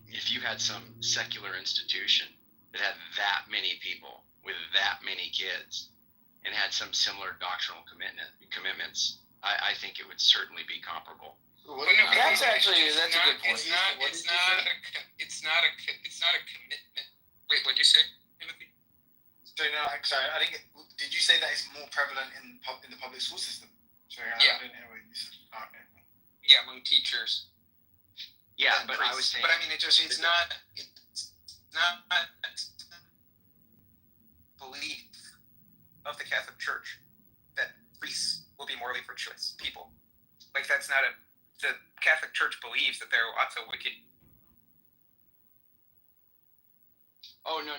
if you had some secular institution that had that many people with that many kids and had some similar doctrinal commitments, I think it would certainly be comparable. That's a good point. It's not a commitment. Wait, what'd you say, Timothy? So no, sorry. I think. Did you say that it's more prevalent in the public school system? Sorry, Yeah. I didn't hear what you said. Oh, okay. Yeah, among teachers. Yeah, but I was saying. But I mean, it's not belief of the Catholic Church that priests will be morally virtuous people. Like that's not the Catholic Church believes that there are lots of wicked. Oh no!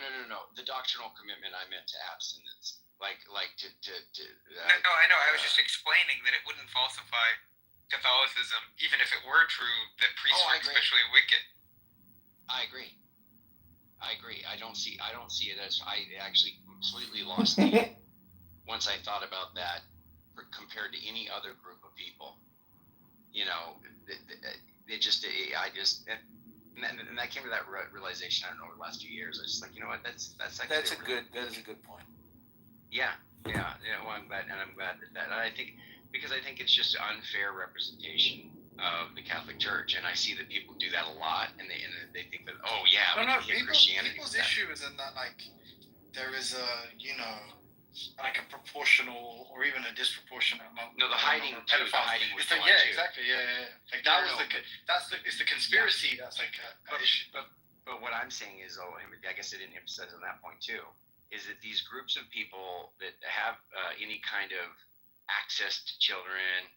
The doctrinal commitment I meant to abstinence, like to. No, I know. I was just explaining that it wouldn't falsify Catholicism, even if it were true that priests were especially wicked. I agree. I don't see it as. I actually completely lost the once I thought about that compared to any other group of people. You know, and I came to that realization, I don't know, over the last few years. I was just like, you know what, that is a good point. Yeah. Well, I'm glad that I think it's just unfair representation of the Catholic Church, and I see that people do that a lot, and they think that, oh yeah, Christianity. People's issue is in that like there is a like a proportional or even a disproportionate amount. No, the hiding was exactly. Yeah. Like that was it's the conspiracy that's like an issue. But what I'm saying is, I guess I didn't emphasize on that point too, is that these groups of people that have any kind of access to children,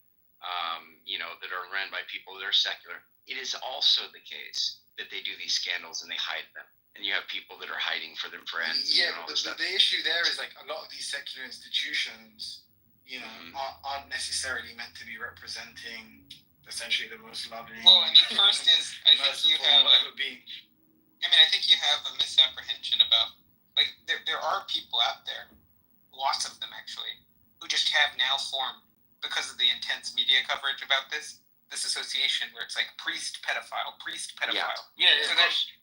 that are run by people that are secular, it is also the case that they do these scandals and they hide them. And you have people that are hiding for them friends. Yeah, but the issue there is like a lot of these secular institutions, aren't necessarily meant to be representing essentially the most loving. Well, I mean, first is I think you have a misapprehension about like there are people out there, lots of them actually, who just have now formed because of the intense media coverage about this association where it's like priest pedophile. Yeah. So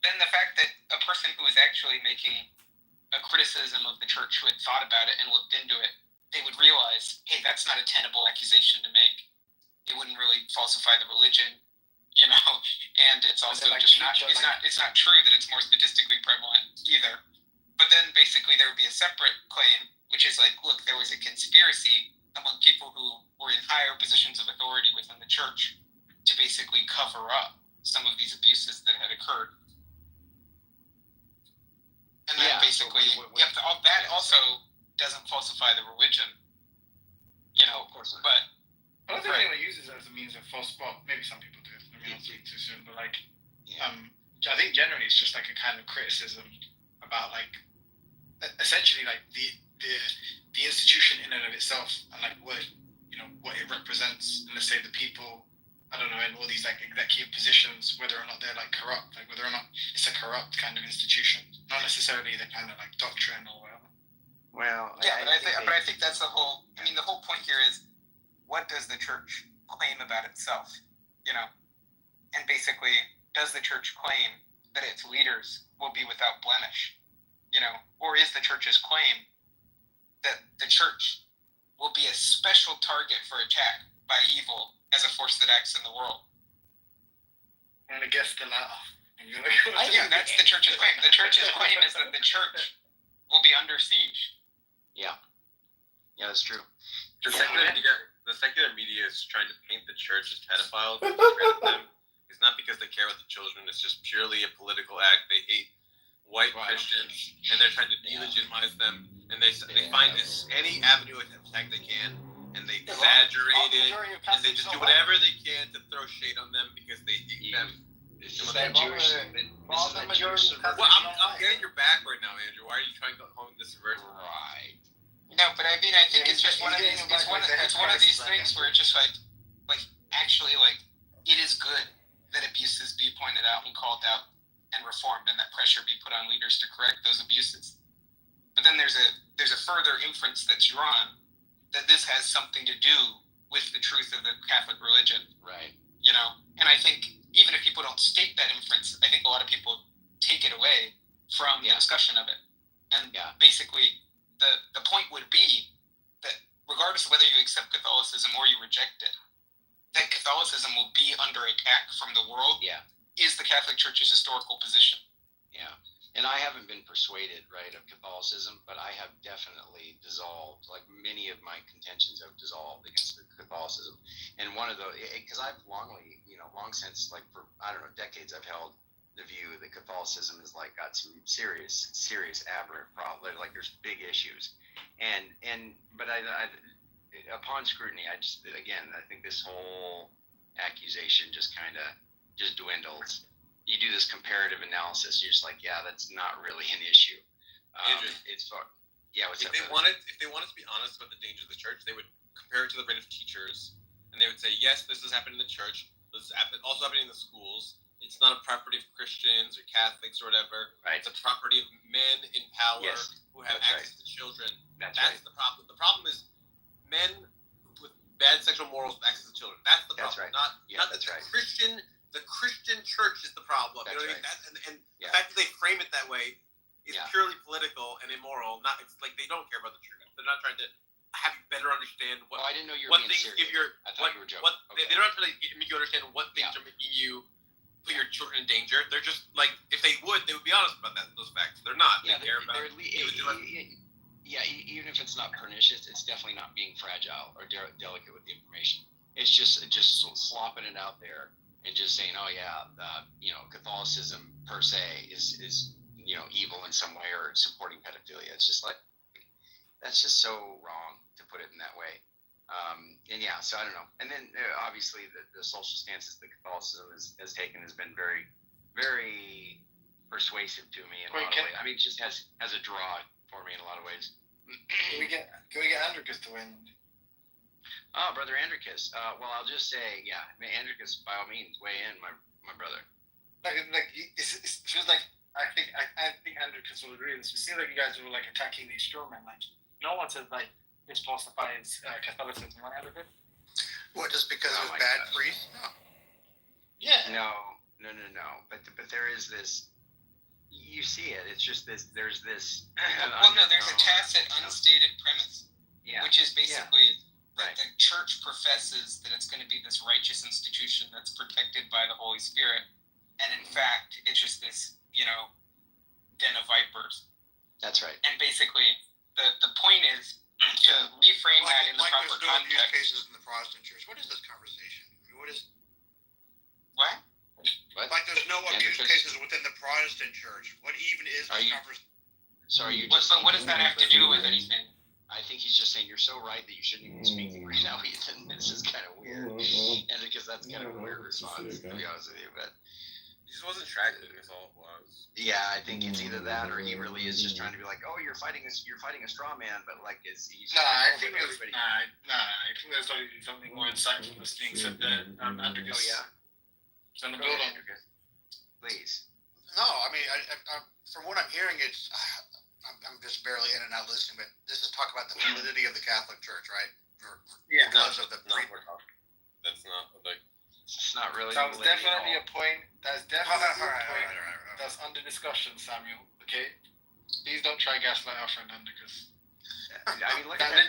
then the fact that a person who is actually making a criticism of the church who had thought about it and looked into it, they would realize, hey, that's not a tenable accusation to make. It wouldn't really falsify the religion, and it's also just not true that it's more statistically prevalent either. But then basically there would be a separate claim, which is like, look, there was a conspiracy among people who were in higher positions of authority within the church to basically cover up some of these abuses that had occurred. And then that also doesn't falsify the religion, Of course not. But I don't think anyone uses it as a means of false. Well, maybe some people do. Let me not speak too soon, but like, I think generally it's just like a kind of criticism about like, essentially like the institution in and of itself and like what it represents. And let's say the people, I don't know, in all these like executive positions, whether or not they're like corrupt, like whether or not it's a corrupt kind of institution, not necessarily the kind of like doctrine or whatever. Well, but I think that's the whole. I mean, the whole point here is, what does the church claim about itself? And basically, does the church claim that its leaders will be without blemish? Or is the church's claim that the church will be a special target for attack by evil as a force that acts in the world? And I guess the latter. That's the church's claim. The church's claim is that the church will be under siege. Yeah, that's true. The secular media is trying to paint the church as pedophiles. It's not because they care about the children. It's just purely a political act. They hate white Christians, and they're trying to delegitimize them, and they find any avenue of attack they can, and they exaggerate it, and they just do whatever they can to throw shade on them because they hate them. This is that Jewish. Well, I'm getting your back right now, Andrew. Why are you trying to hone this verse? Right. No, but I mean, I think it's just one of these. It's one of these things where it's just like actually, like, it is good that abuses be pointed out and called out and reformed, and that pressure be put on leaders to correct those abuses. But then there's a further inference that's drawn that this has something to do with the truth of the Catholic religion. Right. You know, and I think even if people don't state that inference, I think a lot of people take it away from the discussion of it. And basically, the point would be that regardless of whether you accept Catholicism or you reject it, that Catholicism will be under attack from the world. Yeah. Is the Catholic Church's historical position. Yeah. And I haven't been persuaded, right, of Catholicism, but I have definitely dissolved, like many of my contentions have dissolved against Catholicism. And one of the, because I've long since, like for, I don't know, decades, I've held the view that Catholicism is like got some serious aberrant problems, like there's big issues. But I upon scrutiny, I think this whole accusation just dwindles. You do this comparative analysis, you're just like, yeah, that's not really an issue. Andrew, what's if up, they wanted to be honest about the dangers of the church, they would compare it to the rate of teachers, and they would say, yes, this is happening in the church, this is also happening in the schools. It's not a property of Christians or Catholics or whatever. Right. It's a property of men in power who have access to children. That's the problem. The problem is men with bad sexual morals with access to children. That's the problem. That's right. Not that's right. The Christian church is the problem. That's you know what right. I mean? And the fact that they frame it that way is purely political and immoral. It's like they don't care about the truth. They're not trying to have you better understand what. I didn't know you were what being things serious. give your I thought you were joking. They're not trying to make you understand what things are making you put your children in danger. They're just like, if they would be honest about those facts. They're not. They care about. Even if it's not pernicious, it's definitely not being fragile or delicate with the information. It's just slopping it out there and just saying, Catholicism per se is evil in some way or supporting pedophilia. It's just like, that's just so wrong to put it in that way. So I don't know. And then obviously the social stances that Catholicism has taken has been very, very persuasive to me in a lot of ways. I mean, it just has a draw for me in a lot of ways. Can we get Andricus to win? Oh, Brother Andricus. Well, I'll just say, Andricus, by all means, weigh in, my brother. It feels like I think Andricus will agree with this. It seems like you guys were like attacking these strawmen. Like no one says like this falsifies Catholicism, right, Andricus? What, just because it was bad priests? No. Yeah. No. But there is this. You see it. It's just this. There's this. There's a tacit, unstated premise, which is basically that the church professes that it's going to be this righteous institution that's protected by the Holy Spirit, and in fact, it's just this, den of vipers. That's right. And basically, the point is to reframe that in the proper there's no use context. cases in the Protestant church. What is this conversation? I mean, what is? What? Like there's no abuse cases within the Protestant church. What even is this conversation? So are you what does that have to do with anything? I think he's just saying you're so right that you shouldn't even be speaking right now, Ethan. This is kind of weird, and because that's kind of a weird response, to be honest with you. But he just wasn't tracking. That's all it was. Yeah, I think it's either that or he really is just trying to be like, oh, you're fighting a straw man, but like he's. I think there's something more insightful that's being said there. Andricus. Oh yeah. It's on the building. Please. No, I mean, from what I'm hearing, I'm just barely in and out listening, but this is talk about the validity of the Catholic Church, right? Because of the that's not like. It's not really. That was definitely a point. That's definitely a point. That's under discussion, Samuel. Okay, please don't try gaslight our friend Andricus. I mean, look at the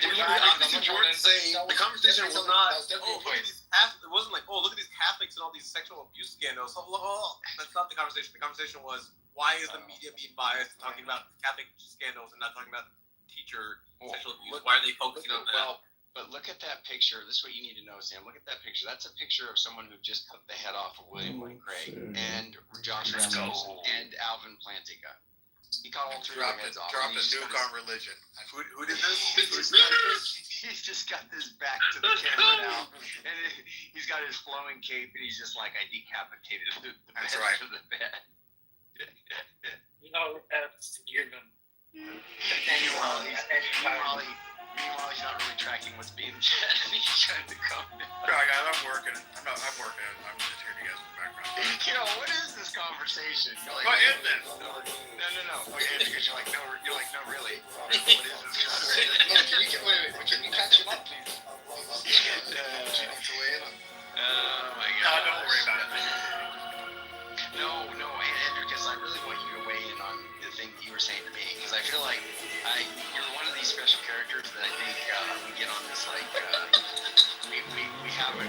conversation was not. It wasn't like, look at these Catholics and all these sexual abuse scandals. That's not the conversation. The conversation was, why is the media being biased, talking about Catholic scandals and not talking about teacher sexual abuse? Why are they focusing on that? Well, but look at that picture. This is what you need to know, Sam. Look at that picture. That's a picture of someone who just cut the head off of William Lane Craig and Josh Rasmussen and Alvin Plantinga. He cut all three of Dropped their a heads off. dropped and a he just nuke got on religion. Who did this? He's just got this back to the camera now, and he's got his flowing cape, and he's just like, I decapitated the That's bed right. for the bed. No, that's human. Meanwhile, he's not really tracking what's being said, and he's trying to come down. I'm working. I'm working. I'm just here to guys in the background. Yo, what is this conversation? You're like, Go ahead then. No. Okay, because you're like, no, really. What is this conversation? Can you catch him up, please? Oh my No, god. don't worry about it. No, Andrew, because I really want you to weigh in on the thing you were saying to me, because I feel like you're one of these special characters that I think we get on this like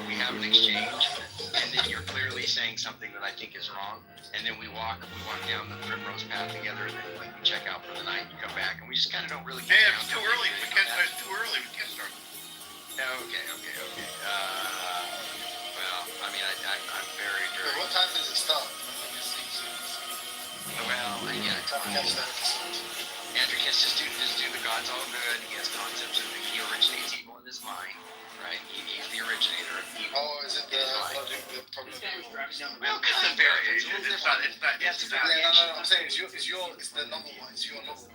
we have an exchange, and then you're clearly saying something that I think is wrong, and then we walk down the primrose path together, and then like we check out for the night, and you come back, and we just kind of don't really. Hey, it's too early. It's too early. We can't start. Okay. Well, I mean, I'm very dirty. What time does it start? Well, yeah, Andrew Kiss, this dude, the God's all good. He has concepts of he originates evil in his mind, right? He's the originator of evil. Oh, is it the problem? Well, kind of various. It's not. Yes, it's not. No. I'm saying it's the novel one. It's your novel.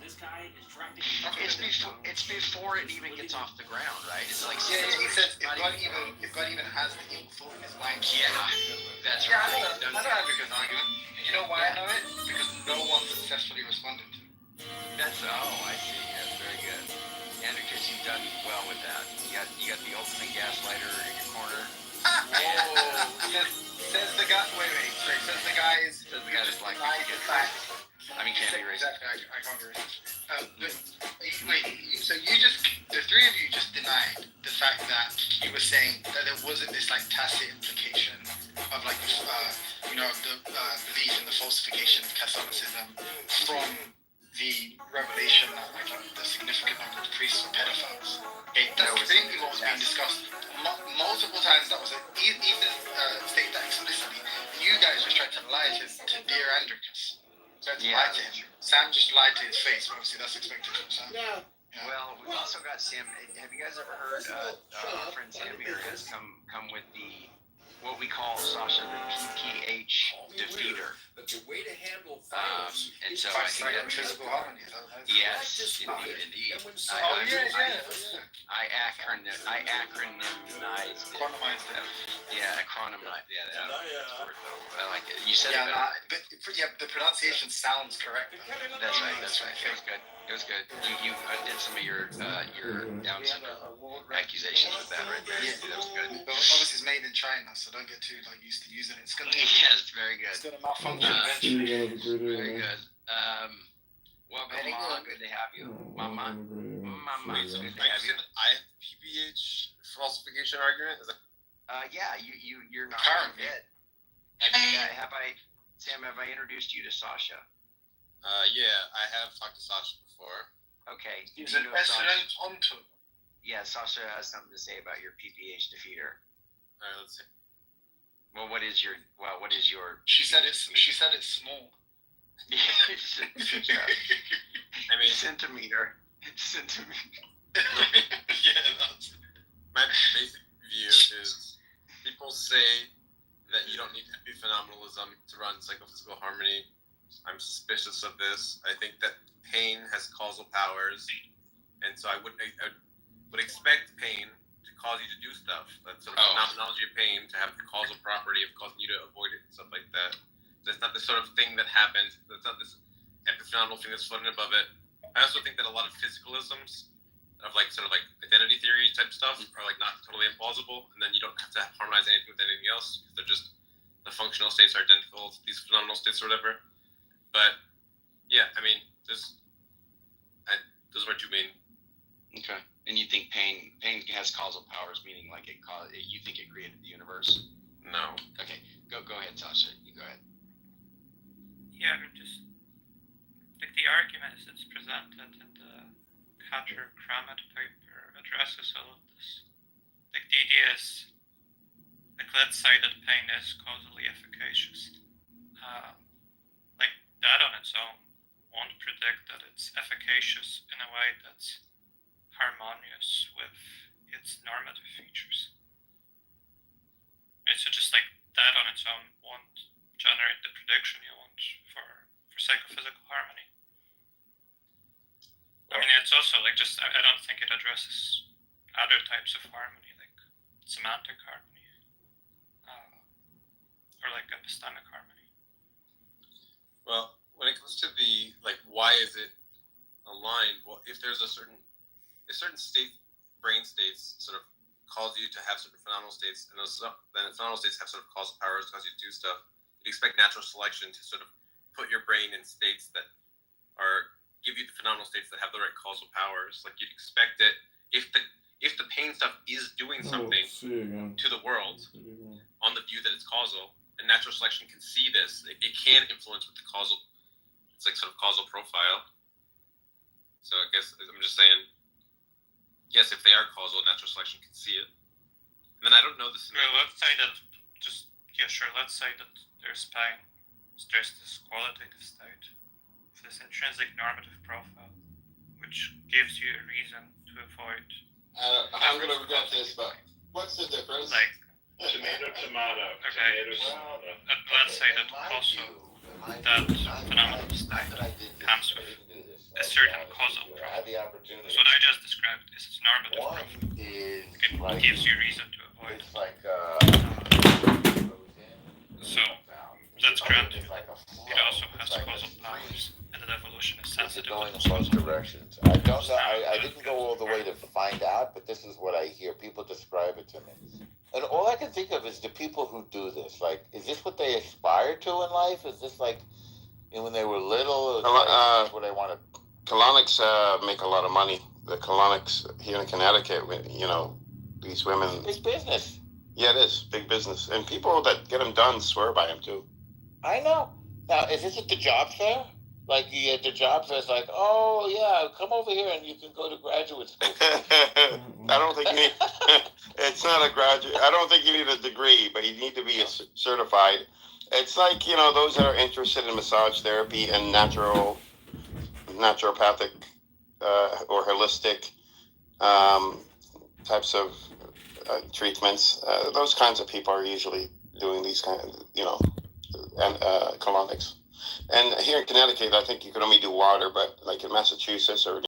It's before it even gets off the ground, right? It's like He says if God even has the evil thought in his mind. Yeah, that's Yeah, right. I don't have a good argument. You know why I know it? Because no one successfully responded to it. I see. That's very good. Andrew Kiss, you've done well with that. You got the ultimate gaslighter in your corner. Whoa. Says the guy. Wait. Sorry. Says the guy is. Just like I mean, can't be racist. Exactly. I can't be racist. So the three of you just denied the fact that you were saying that there wasn't this like tacit implication of like the belief in the falsification of Catholicism from the revelation that like the significant number of priests were pedophiles. Okay, that's completely what was being discussed multiple times. That was even stated that explicitly. You guys just tried to lie to dear Andricus. Tried to lie to him. Sam just lied to his face. Obviously, that's expected from Sam. Yeah. Well, we've also got Sam. Have you guys ever heard our friend Sam here has come with what we call Sasha the PPH defeater. But the way to handle and so I think that physical harmony. Yes, indeed. I acronymized it. Yeah, acronymized. Yeah, I like it. You said it better. The pronunciation sounds correct. That's right. It was good. You did some of your Down syndrome accusations with that right there. Yeah, that was good. But obviously, it's made in China, so don't get too used to using it. It's gonna. Yes, very good. It's gonna malfunction eventually. Very good. Welcome, Mom. Good to have you, Mama. It's good to have you. I have PPH falsification argument. Is that? Yeah, you're not dead. Sam? Have I introduced you to Sasha? Yeah, I have talked to Sasha before. Okay. He's an excellent hunter. Yeah, Sasha has something to say about your PPH defeater. All right, let's see. Well, what is your? She said it's small. I mean, centimeter. My basic view is people say that you don't need epiphenomenalism to run psychophysical harmony. I'm suspicious of this. I think that pain has causal powers, and so I would expect pain to cause you to do stuff. That's sort of phenomenology of pain to have the causal property of causing you to avoid it and stuff like that. That's not the sort of thing that happens. That's not this epiphenomenal thing that's floating above it. I also think that a lot of physicalisms of sort of identity theory type stuff are not totally implausible, and then you don't have to harmonize anything with anything else because they're just the functional states are identical to these phenomenal states or whatever. But yeah, I mean, those are two main. Okay, and you think pain has causal powers, meaning you think it created the universe? No. Okay, go ahead, Sasha. You go ahead. Yeah, I mean, just the argument as it's presented in the Carter Cramet paper addresses all of this. The idea is, let's say that pain is causally efficacious. That on its own won't predict that it's efficacious in a way that's harmonious with its normative features. Right, so just like that on its own won't generate the prediction you want for psychophysical harmony. I mean, it's also like just, I don't think it addresses other types of harmony, like semantic harmony, or like epistemic harmony. Well, when it comes to the, like, why is it aligned? Well, if there's a certain state, brain states sort of cause you to have certain phenomenal states, and those then phenomenal states have sort of causal powers, cause you to do stuff. You'd expect natural selection to sort of put your brain in states that give you the phenomenal states that have the right causal powers. Like you'd expect that if the pain stuff is doing something to the world on the view that it's causal, and natural selection can see this, it can influence with the causal. It's like sort of causal profile. So I guess I'm just saying. Yes, if they are causal, natural selection can see it. And then I don't know this. Let's say that let's say that there's pain. There's this qualitative state, this intrinsic normative profile, which gives you a reason to avoid. I'm going to regret this, but what's the difference? Like, tomato. Okay. Let's say that also that phenomenal state comes with a certain causal profile. So what I just described is its normative profile. It gives you reason to avoid. So that's granted. It also has causal powers, and that evolution is sensitive. Going in both directions. I don't know. I didn't go all the way to find out, but this is what I hear. People describe it to me. And all I can think of is the people who do this. Like, is this what they aspire to in life? Is this like, when they were little? Like, what they wanted? Colonics make a lot of money. The colonics here in Connecticut, these women. It's business. Yeah, it is big business, and people that get them done swear by them too. I know. Now, is this at the job fair? Like at the job fair, it's like, oh yeah, come over here and you can go to graduate school. I don't think you need. It's not a graduate. I don't think you need a degree, but you need to be certified. It's like those that are interested in massage therapy and naturopathic or holistic types of treatments. Those kinds of people are usually doing these kind of, colonics. And here in Connecticut, I think you can only do water, but like in Massachusetts or